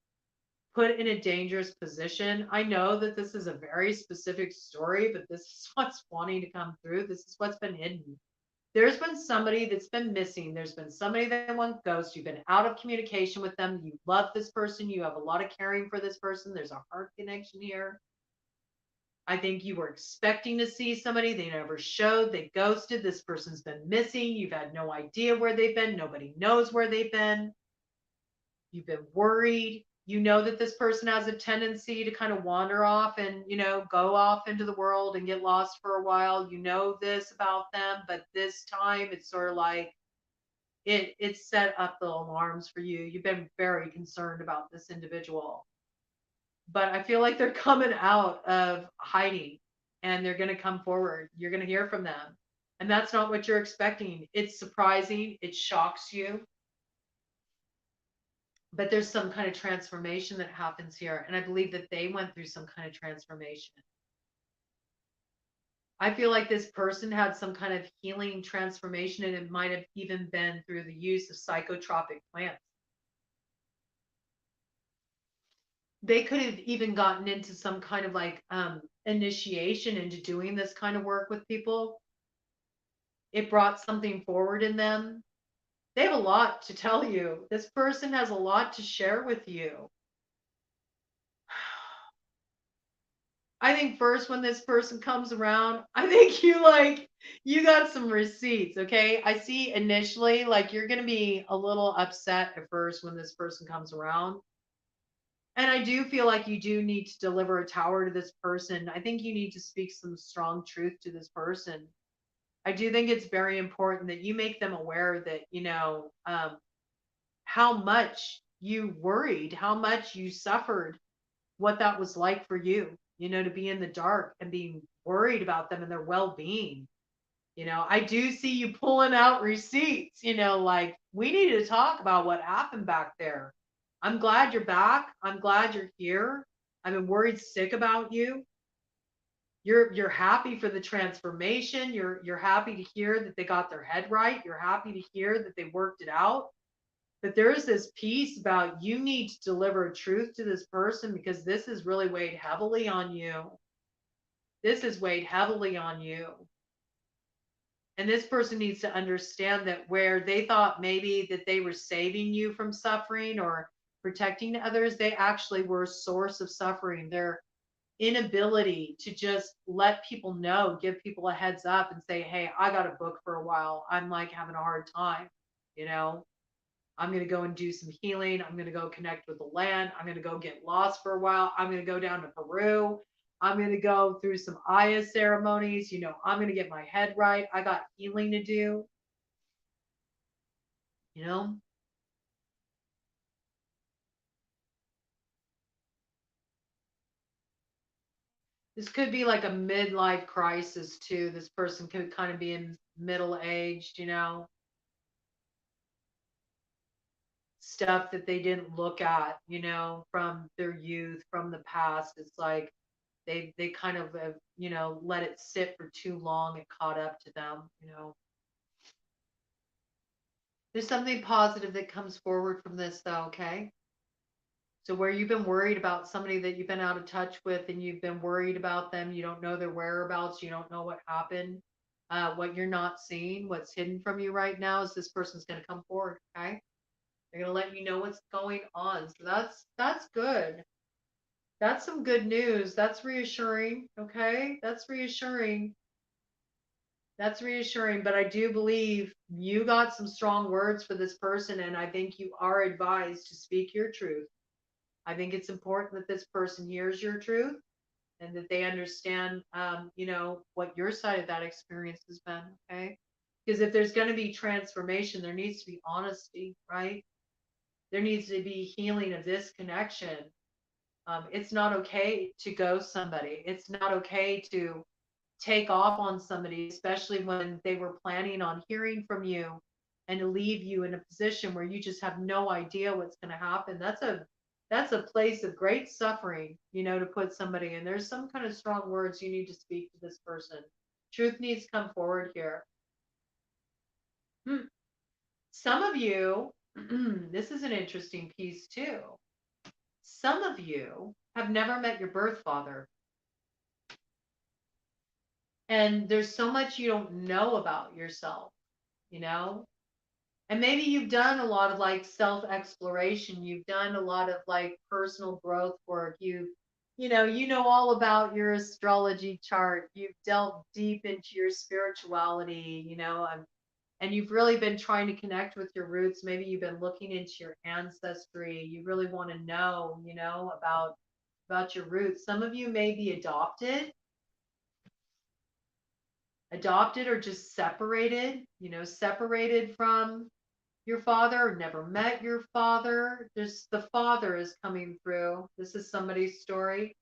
put in a dangerous position. I know that this is a very specific story, but this is what's wanting to come through. This is what's been hidden. There's been somebody that's been missing. There's been somebody that went ghost. You've been out of communication with them. You love this person. You have a lot of caring for this person. There's a heart connection here. I think you were expecting to see somebody. They never showed. They ghosted. This person's been missing. You've had no idea where they've been. Nobody knows where they've been. You've been worried. You know that this person has a tendency to kind of wander off and, go off into the world and get lost for a while. You know this about them, but this time it's sort of like it set up the alarms for you. You've been very concerned about this individual. But I feel like they're coming out of hiding and they're going to come forward. You're going to hear from them. And that's not what you're expecting. It's surprising. It shocks you. But there's some kind of transformation that happens here. And I believe that they went through some kind of transformation. I feel like this person had some kind of healing transformation, and it might have even been through the use of psychotropic plants. They could have even gotten into some kind of like initiation into doing this kind of work with people. It brought something forward in them. They have a lot to tell you. This person has a lot to share with you. I think first when this person comes around, I think you got some receipts, okay? I see initially like you're going to be a little upset at first when this person comes around. And I do feel like you do need to deliver a tower to this person. I think you need to speak some strong truth to this person. I do think it's very important that you make them aware that, how much you worried, how much you suffered, what that was like for you, to be in the dark and being worried about them and their well being. I do see you pulling out receipts, like we need to talk about what happened back there. I'm glad you're back. I'm glad you're here. I've been worried sick about you. You're happy for the transformation. You're happy to hear that they got their head right. You're happy to hear that they worked it out. But there's this piece about you need to deliver truth to this person because this has really weighed heavily on you. This has weighed heavily on you. And this person needs to understand that where they thought maybe that they were saving you from suffering or protecting others, they actually were a source of suffering. Their inability to just let people know, give people a heads up and say, hey, I got a book for a while. I'm like having a hard time, you know. I'm going to go and do some healing. I'm going to go connect with the land. I'm going to go get lost for a while. I'm going to go down to Peru. I'm going to go through some Aya ceremonies. I'm going to get my head right. I got healing to do. You know, this could be like a midlife crisis too. This person could kind of be in middle aged, stuff that they didn't look at, from their youth, from the past. It's like they kind of have, let it sit for too long. It caught up to them. There's something positive that comes forward from this though, okay? So where you've been worried about somebody that you've been out of touch with and you've been worried about them, you don't know their whereabouts, you don't know what happened, what you're not seeing, what's hidden from you right now is this person's going to come forward, okay? They're going to let you know what's going on. So that's good. That's some good news. That's reassuring, okay? That's reassuring. That's reassuring, but I do believe you got some strong words for this person, and I think you are advised to speak your truth. I think it's important that this person hears your truth and that they understand, what your side of that experience has been, okay? Because if there's going to be transformation, there needs to be honesty, right? There needs to be healing of this connection. It's not okay to ghost somebody. It's not okay to take off on somebody, especially when they were planning on hearing from you and to leave you in a position where you just have no idea what's going to happen. That's a place of great suffering, to put somebody in. There's some kind of strong words you need to speak to this person. Truth needs to come forward here. Some of you, this is an interesting piece too. Some of you have never met your birth father. And there's so much you don't know about yourself, you know? And maybe you've done a lot of like self exploration. You've done a lot of like personal growth work. You know all about your astrology chart. You've delved deep into your spirituality, and you've really been trying to connect with your roots. Maybe you've been looking into your ancestry. You really want to know, about your roots. Some of you may be adopted or just separated from your father or never met your father. Just the father is coming through. This is somebody's story.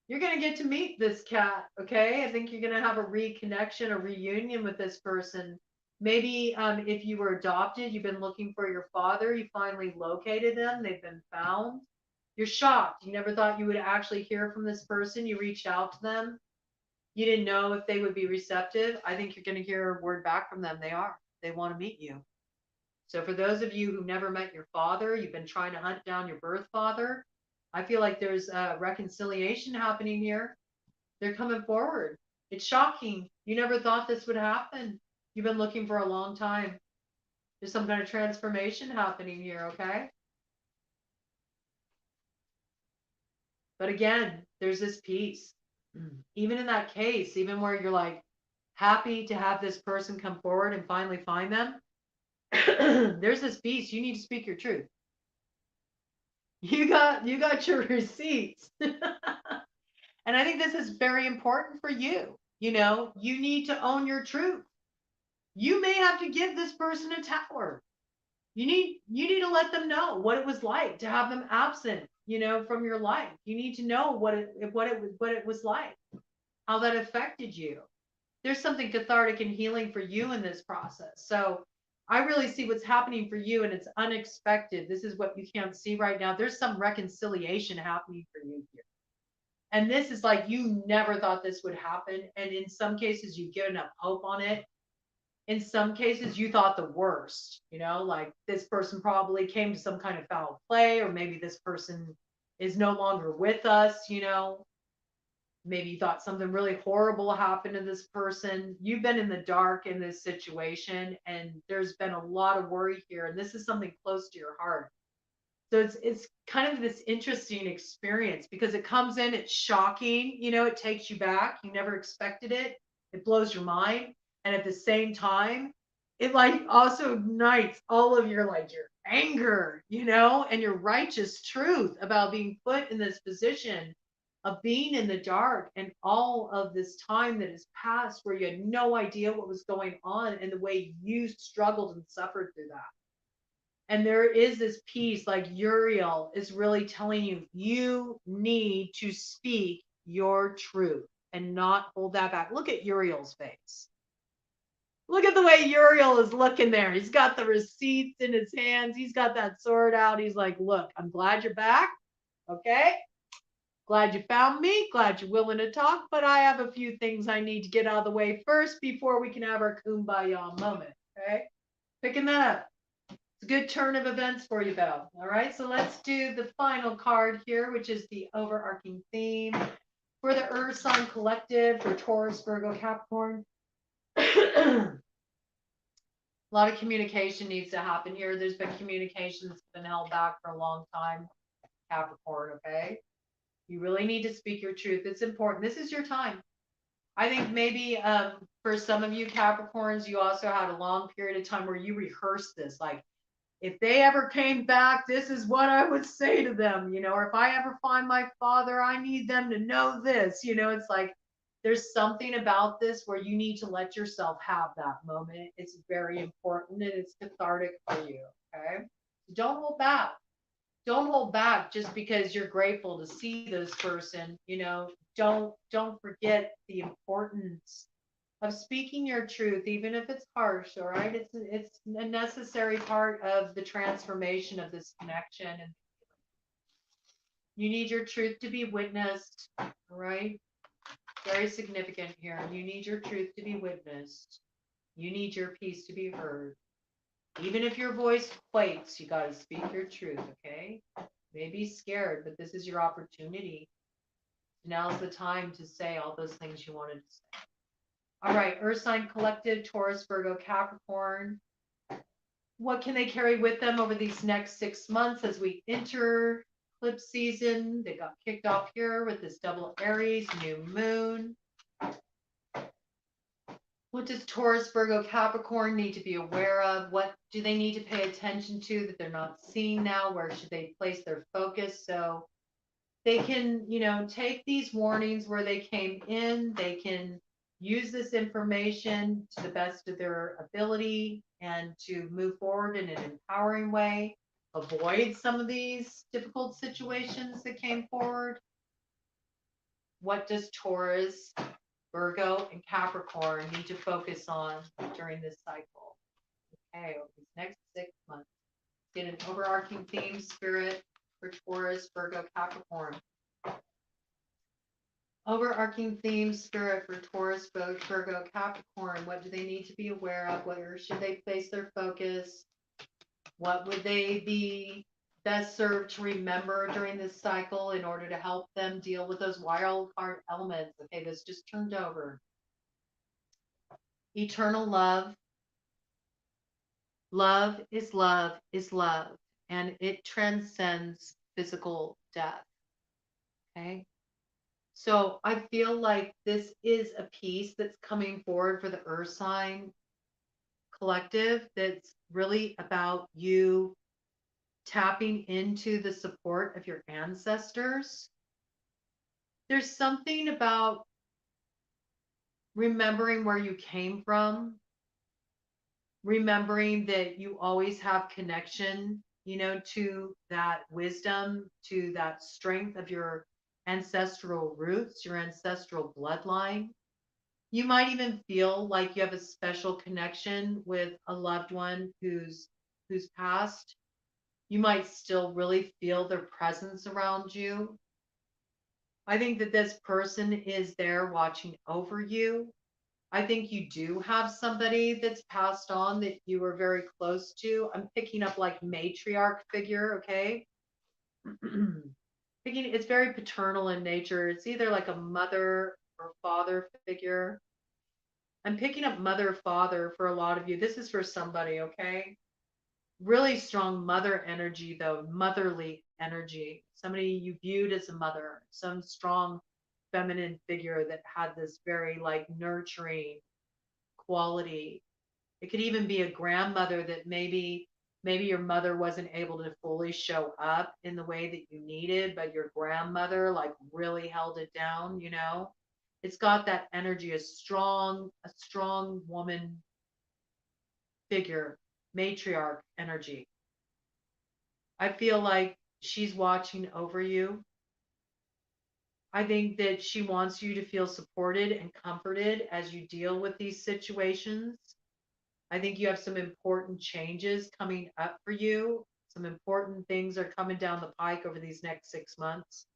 You're going to get to meet this cat, okay? I think you're going to have a reconnection, a reunion with this person. Maybe if you were adopted, you've been looking for your father, you finally located them, they've been found. You're shocked. You never thought you would actually hear from this person. You reached out to them. You didn't know if they would be receptive. I think you're going to hear a word back from them. They are. They want to meet you. So for those of you who never met your father, you've been trying to hunt down your birth father, I feel like there's a reconciliation happening here. They're coming forward. It's shocking. You never thought this would happen. You've been looking for a long time. There's some kind of transformation happening here, okay? But again, there's this peace. Even in that case, even where you're like happy to have this person come forward and finally find them, there's this peace. You need to speak your truth. You got your receipts. And I think this is very important for you. You know, you need to own your truth. You may have to give this person a tower. You need to let them know what it was like to have them absent, you know, from your life. You need to know what it was like, how that affected you. There's something cathartic and healing for you in this process. So I really see what's happening for you, and it's unexpected. This is what you can't see right now. There's some reconciliation happening for you here. And this is like you never thought this would happen. And in some cases, you've given up hope on it. In some cases, you thought the worst, you know, like this person probably came to some kind of foul play, or maybe this person is no longer with us, you know. Maybe you thought something really horrible happened to this person. You've been in the dark in this situation, and there's been a lot of worry here. And this is something close to your heart. So it's kind of this interesting experience because it comes in, it's shocking, you know, it takes you back. You never expected it. It blows your mind. And at the same time, it like also ignites all of your like your anger, you know, and your righteous truth about being put in this position of being in the dark and all of this time that has passed where you had no idea what was going on and the way you struggled and suffered through that. And there is this piece like Uriel is really telling you, you need to speak your truth and not hold that back. Look at Uriel's face. Look at the way Uriel is looking there. He's got the receipts in his hands. He's got that sword out. He's like, look, I'm glad you're back. Okay. Glad you found me. Glad you're willing to talk. But I have a few things I need to get out of the way first before we can have our kumbaya moment. Okay. Picking that up. It's a good turn of events for you, Belle. All right, so let's do the final card here, which is the overarching theme for the Earth Sign Collective for Taurus, Virgo, Capricorn. A lot of communication needs to happen here. There's been communication that's been held back for a long time, Capricorn, okay? You really need to speak your truth. It's important. This is your time. I think maybe for some of you Capricorns, you also had a long period of time where you rehearsed this, like, if they ever came back, this is what I would say to them, you know, or if I ever find my father, I need them to know this, you know, it's like there's something about this where you need to let yourself have that moment. It's very important and it's cathartic for you. Okay. Don't hold back. Don't hold back just because you're grateful to see this person, you know, don't forget the importance of speaking your truth, even if it's harsh. All right, it's a necessary part of the transformation of this connection, and you need your truth to be witnessed. All right, very significant here. You need your truth to be witnessed. You need your piece to be heard. Even if your voice quakes, you got to speak your truth. Okay, you may be scared, but this is your opportunity. Now's the time to say all those things you wanted to say. All right, Earth Sign Collective, Taurus, Virgo, Capricorn. What can they carry with them over these next 6 months as we enter eclipse season? They got kicked off here with this double Aries, new moon. What does Taurus, Virgo, Capricorn need to be aware of? What do they need to pay attention to that they're not seeing now? Where should they place their focus? So they can, you know, take these warnings where they came in. They can use this information to the best of their ability and to move forward in an empowering way, avoid some of these difficult situations that came forward. What does Taurus, Virgo, and Capricorn need to focus on during this cycle? Okay, over these next 6 months. Get an overarching theme, spirit, for Taurus, Virgo, Capricorn. overarching theme, spirit for Taurus, Virgo, Capricorn. What do they need to be aware of? Where should they place their focus? What would they be best served to remember during this cycle in order to help them deal with those wild card elements? Okay, this just turned over. Eternal love. Love is love is love, and it transcends physical death. Okay. So I feel like this is a piece that's coming forward for the Earth sign collective that's really about you tapping into the support of your ancestors. There's something about remembering where you came from, remembering that you always have connection, to that wisdom, to that strength of your ancestral roots, your ancestral bloodline. You might even feel like you have a special connection with a loved one who's passed. You might still really feel their presence around you. I think that this person is there watching over you. I think you do have somebody that's passed on that you were very close to. I'm picking up like matriarch figure, okay? It's very paternal in nature. It's either like a mother or father figure. I'm picking up mother, father for a lot of you. This is for somebody, okay? Really strong mother energy, though, motherly energy. Somebody you viewed as a mother, some strong feminine figure that had this very like nurturing quality. It could even be a grandmother that maybe your mother wasn't able to fully show up in the way that you needed, but your grandmother like really held it down. It's got that energy, a strong woman figure, matriarch energy. I feel like she's watching over you. I think that she wants you to feel supported and comforted as you deal with these situations. I think you have some important changes coming up for you. Some important things are coming down the pike over these next 6 months.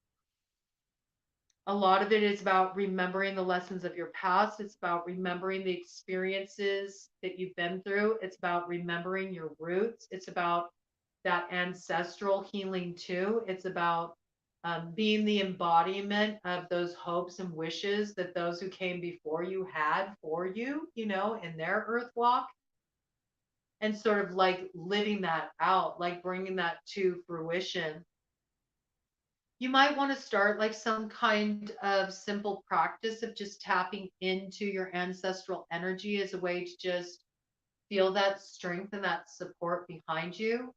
A lot of it is about remembering the lessons of your past. It's about remembering the experiences that you've been through. It's about remembering your roots. It's about that ancestral healing too. It's about being the embodiment of those hopes and wishes that those who came before you had for you, in their earth walk, and sort of like living that out, like bringing that to fruition. You might want to start like some kind of simple practice of just tapping into your ancestral energy as a way to just feel that strength and that support behind you.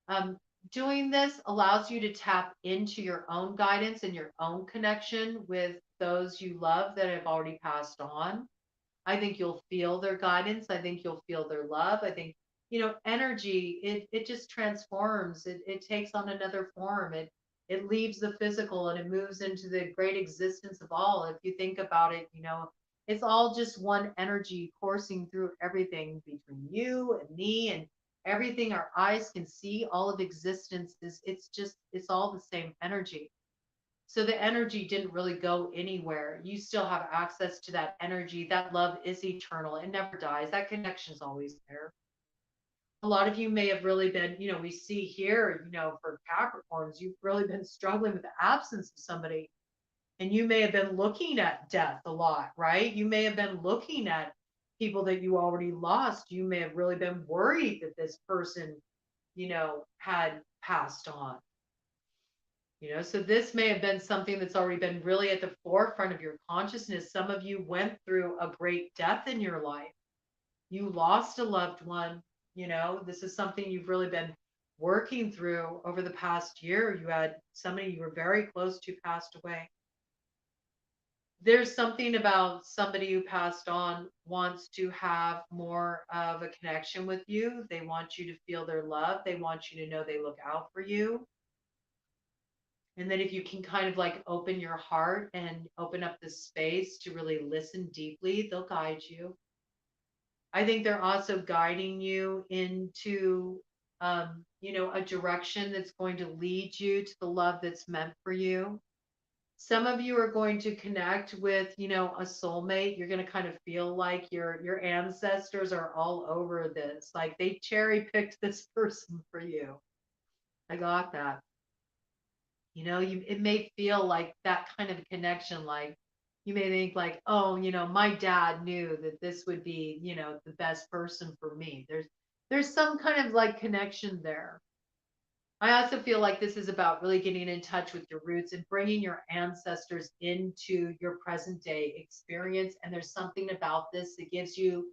Um, Doing this allows you to tap into your own guidance and your own connection with those you love that have already passed on. I think you'll feel their guidance. I think you'll feel their love. I think, energy, it just transforms. It takes on another form. It leaves the physical and it moves into the great existence of all. If you think about it, it's all just one energy coursing through everything between you and me and everything our eyes can see, all of existence it's all the same energy. So the energy didn't really go anywhere. You still have access to that energy. That love is eternal. It never dies. That connection is always there. A lot of you may have really been, we see here, for Capricorns, you've really been struggling with the absence of somebody. And you may have been looking at death a lot, right? You may have been looking at people that you already lost. You may have really been worried that this person, had passed on. So this may have been something that's already been really at the forefront of your consciousness. Some of you went through a great death in your life. You lost a loved one. This is something you've really been working through over the past year. You had somebody you were very close to passed away. There's something about somebody who passed on wants to have more of a connection with you. They want you to feel their love. They want you to know they look out for you. And then if you can kind of like open your heart and open up the space to really listen deeply, they'll guide you. I think they're also guiding you into, a direction that's going to lead you to the love that's meant for you. Some of you are going to connect with, a soulmate. You're going to kind of feel like your ancestors are all over this. Like they cherry picked this person for you. I got that. It may feel like that kind of connection, like you may think like, oh, my dad knew that this would be, the best person for me. There's some kind of like connection there. I also feel like this is about really getting in touch with your roots and bringing your ancestors into your present day experience. And there's something about this that gives you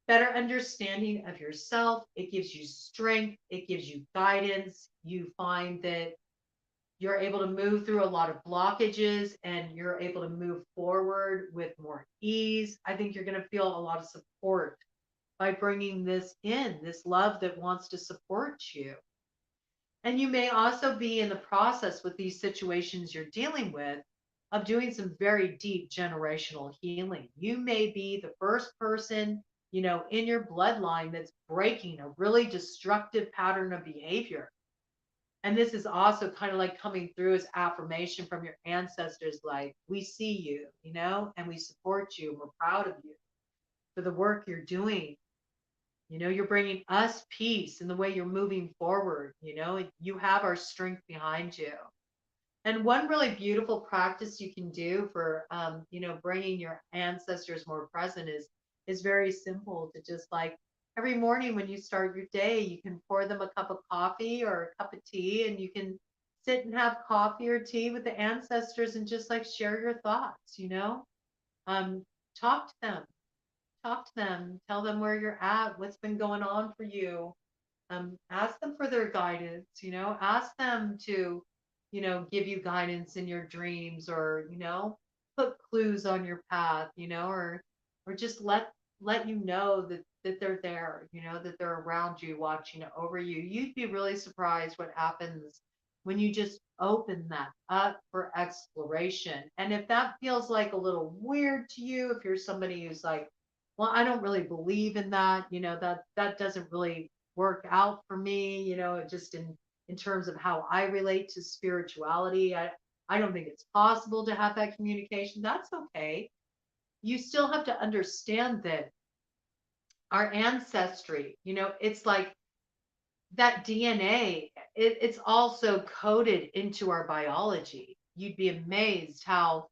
better understanding of yourself. It gives you strength. It gives you guidance. You find that you're able to move through a lot of blockages and you're able to move forward with more ease. I think you're going to feel a lot of support by bringing this in, this love that wants to support you. And you may also be in the process with these situations you're dealing with of doing some very deep generational healing. You may be the first person, in your bloodline that's breaking a really destructive pattern of behavior. And this is also kind of like coming through as affirmation from your ancestors, like, we see you, and we support you. And we're proud of you for the work you're doing. You're bringing us peace in the way you're moving forward. You have our strength behind you. And one really beautiful practice you can do for, bringing your ancestors more present is very simple. To just like every morning when you start your day, you can pour them a cup of coffee or a cup of tea, and you can sit and have coffee or tea with the ancestors and just like share your thoughts. Um, talk to them, tell them where you're at, what's been going on for you. Ask them for their guidance, ask them to, give you guidance in your dreams, or, put clues on your path, or just let you know that they're there, that they're around you, watching over you. You'd be really surprised what happens when you just open that up for exploration. And if that feels like a little weird to you, if you're somebody who's like, well, I don't really believe in that, that doesn't really work out for me, just in terms of how I relate to spirituality. I don't think it's possible to have that communication. That's okay. You still have to understand that our ancestry, it's like that DNA, it's also coded into our biology. You'd be amazed how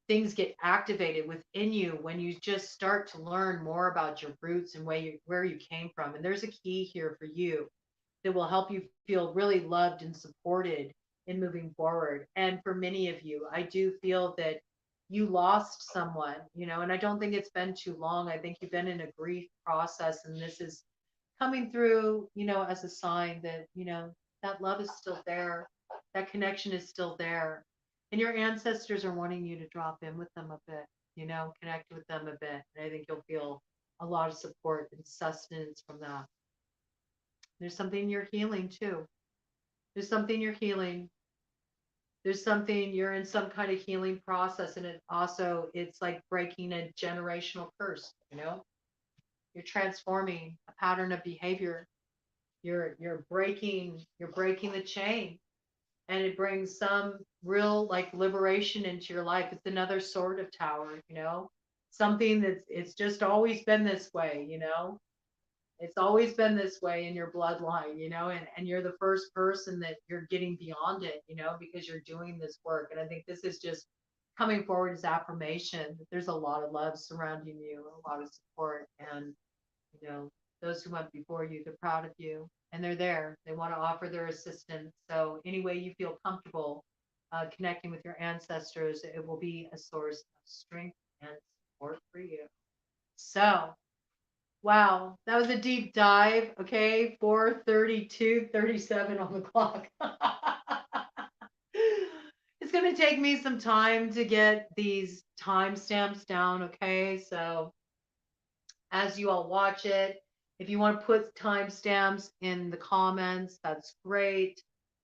things get activated within you when you just start to learn more about your roots and where you came from. And there's a key here for you that will help you feel really loved and supported in moving forward. And for many of you, I do feel that you lost someone, and I don't think it's been too long. I think you've been in a grief process, and this is coming through, as a sign that, that love is still there, that connection is still there. And your ancestors are wanting you to drop in with them a bit, connect with them a bit. And I think you'll feel a lot of support and sustenance from that. There's something you're healing too. There's something you're healing. There's something you're in some kind of healing process. And it's like breaking a generational curse, you're transforming a pattern of behavior. You're breaking the chain, and it brings some real like liberation into your life. It's another sort of tower, something it's just always been this way, it's always been this way in your bloodline, and you're the first person that you're getting beyond it, because you're doing this work. And I think this is just coming forward as affirmation that there's a lot of love surrounding you, a lot of support. And you know, those who went before you, they're proud of you, and they're there. They want to offer their assistance. So any way you feel comfortable connecting with your ancestors, it will be a source of strength and support for you. So, wow, that was a deep dive. Okay, 4:32:37 on the clock. It's going to take me some time to get these timestamps down. Okay, so as you all watch it, if you want to put timestamps in the comments, that's great.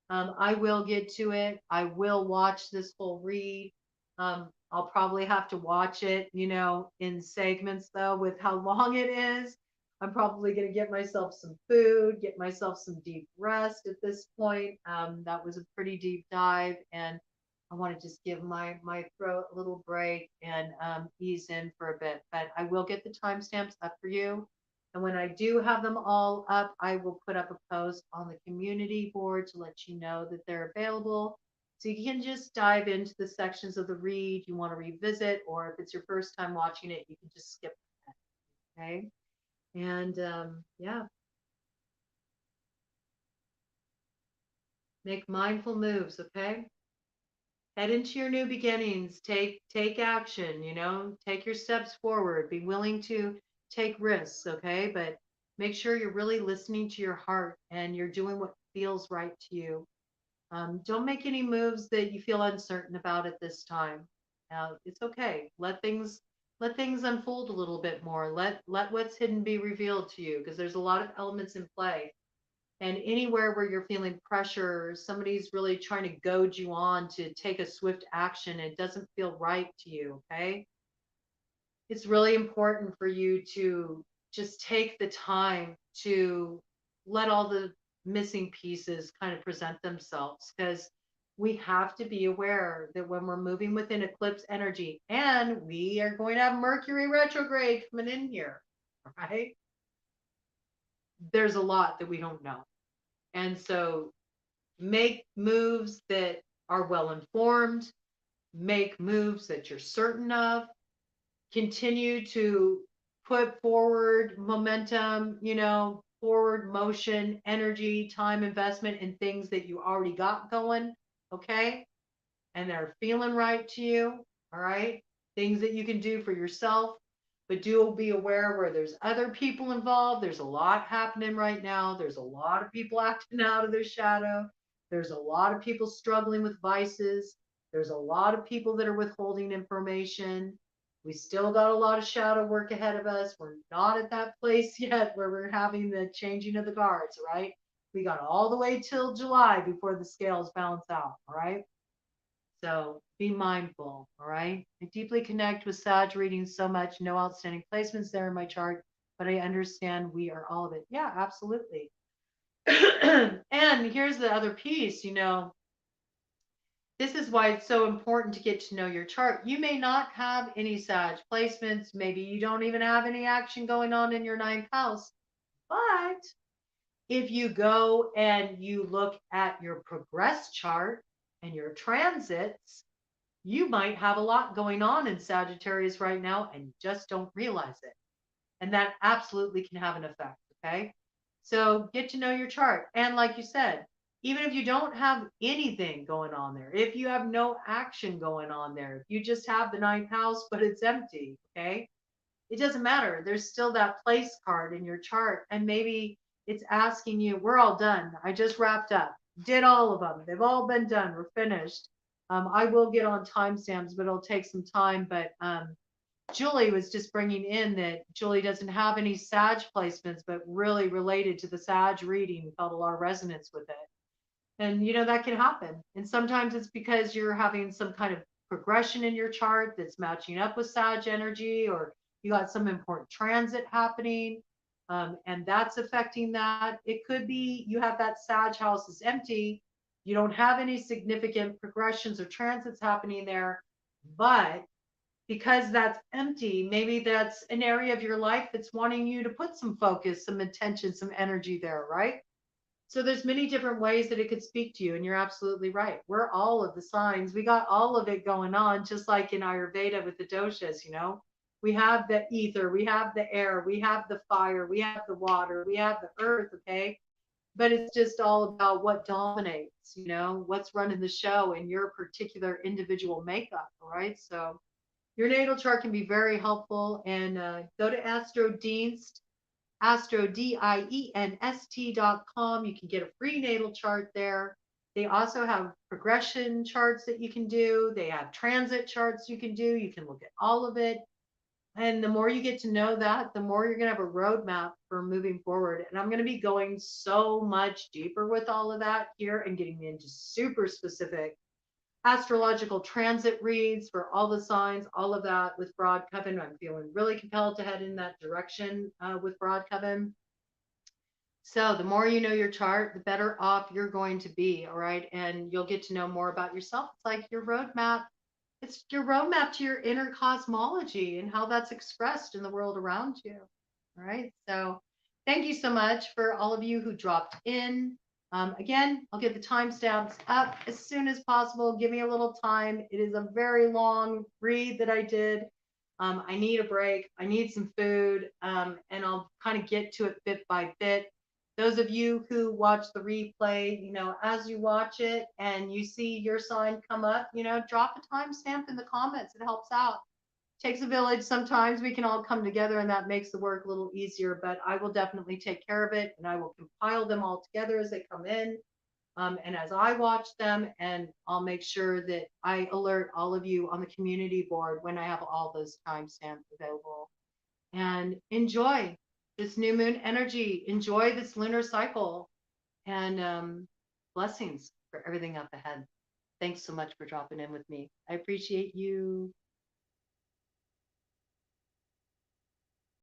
I will get to it. I will watch this whole read. I'll probably have to watch it, in segments though, with how long it is. I'm probably going to get myself some food, get myself some deep rest at this point. That was a pretty deep dive. And I want to just give my throat a little break and ease in for a bit. But I will get the timestamps up for you. And when I do have them all up, I will put up a post on the community board to let you know that they're available. So you can just dive into the sections of the read you want to revisit, or if it's your first time watching it, you can just skip that. Okay. And yeah, make mindful moves. Okay. Head into your new beginnings. Take action, take your steps forward. Be willing to take risks, okay? But make sure you're really listening to your heart and you're doing what feels right to you. Don't make any moves that you feel uncertain about at this time. It's okay. Let things unfold a little bit more. Let what's hidden be revealed to you, because there's a lot of elements in play. And anywhere where you're feeling pressure, somebody's really trying to goad you on to take a swift action, it doesn't feel right to you, okay? It's really important for you to just take the time to let all the missing pieces kind of present themselves, because we have to be aware that when we're moving within eclipse energy, and we are going to have Mercury retrograde coming in here, right? There's a lot that we don't know. And so make moves that are well informed, make moves that you're certain of, continue to put forward momentum, forward motion, energy, time investment in things that you already got going, okay? And they're feeling right to you, all right? Things that you can do for yourself, but do be aware where there's other people involved. There's a lot happening right now. There's a lot of people acting out of their shadow. There's a lot of people struggling with vices. There's a lot of people that are withholding information. We still got a lot of shadow work ahead of us. We're not at that place yet where we're having the changing of the guards, right? We got all the way till July before the scales balance out, all right? So be mindful, all right? I deeply connect with Sag reading so much. No outstanding placements there in my chart, but I understand we are all of it. Yeah, absolutely. And here's the other piece, this is why it's so important to get to know your chart. You may not have any Sag placements. Maybe you don't even have any action going on in your ninth house. But if you go and you look at your progress chart and your transits, you might have a lot going on in Sagittarius right now and you just don't realize it. And that absolutely can have an effect. Okay. So get to know your chart. And like you said, even if you don't have anything going on there, if you have no action going on there, if you just have the ninth house, but it's empty, okay, it doesn't matter. There's still that place card in your chart. And maybe it's asking you, we're all done. I just wrapped up, did all of them. They've all been done. We're finished. I will get on timestamps, but it'll take some time. But Julie was just bringing in that Julie doesn't have any Sag placements, but really related to the Sag reading, felt a lot of resonance with it. And that can happen. And sometimes it's because you're having some kind of progression in your chart that's matching up with Sag energy, or you got some important transit happening, and that's affecting that. It could be you have that Sag house is empty. You don't have any significant progressions or transits happening there, but because that's empty, maybe that's an area of your life that's wanting you to put some focus, some attention, some energy there, right? So there's many different ways that it could speak to you, and you're absolutely right. We're all of the signs. We got all of it going on, just like in Ayurveda with the doshas, We have the ether, we have the air, we have the fire, we have the water, we have the earth, okay? But it's just all about what dominates, what's running the show in your particular individual makeup, all right? So your natal chart can be very helpful, and go to AstroDienst, AstroDienst.com. You can get a free natal chart there. They also have progression charts that you can do. They have transit charts you can do. You can look at all of it. And the more you get to know that, the more you're going to have a roadmap for moving forward. And I'm going to be going so much deeper with all of that here and getting into super specific astrological transit reads for all the signs, all of that with BroadCoven. I'm feeling really compelled to head in that direction with BroadCoven. So the more you know your chart, the better off you're going to be. All right. And you'll get to know more about yourself. It's like your roadmap. It's your roadmap to your inner cosmology and how that's expressed in the world around you. All right. So thank you so much for all of you who dropped in. Again, I'll get the timestamps up as soon as possible. Give me a little time. It is a very long read that I did. I need a break. I need some food. And I'll kind of get to it bit by bit. Those of you who watch the replay, as you watch it and you see your sign come up, drop a timestamp in the comments. It helps out. Takes a village. Sometimes we can all come together and that makes the work a little easier, but I will definitely take care of it and I will compile them all together as they come in. And as I watch them, and I'll make sure that I alert all of you on the community board when I have all those timestamps available. And enjoy this new moon energy. Enjoy this lunar cycle, and blessings for everything up ahead. Thanks so much for dropping in with me. I appreciate you.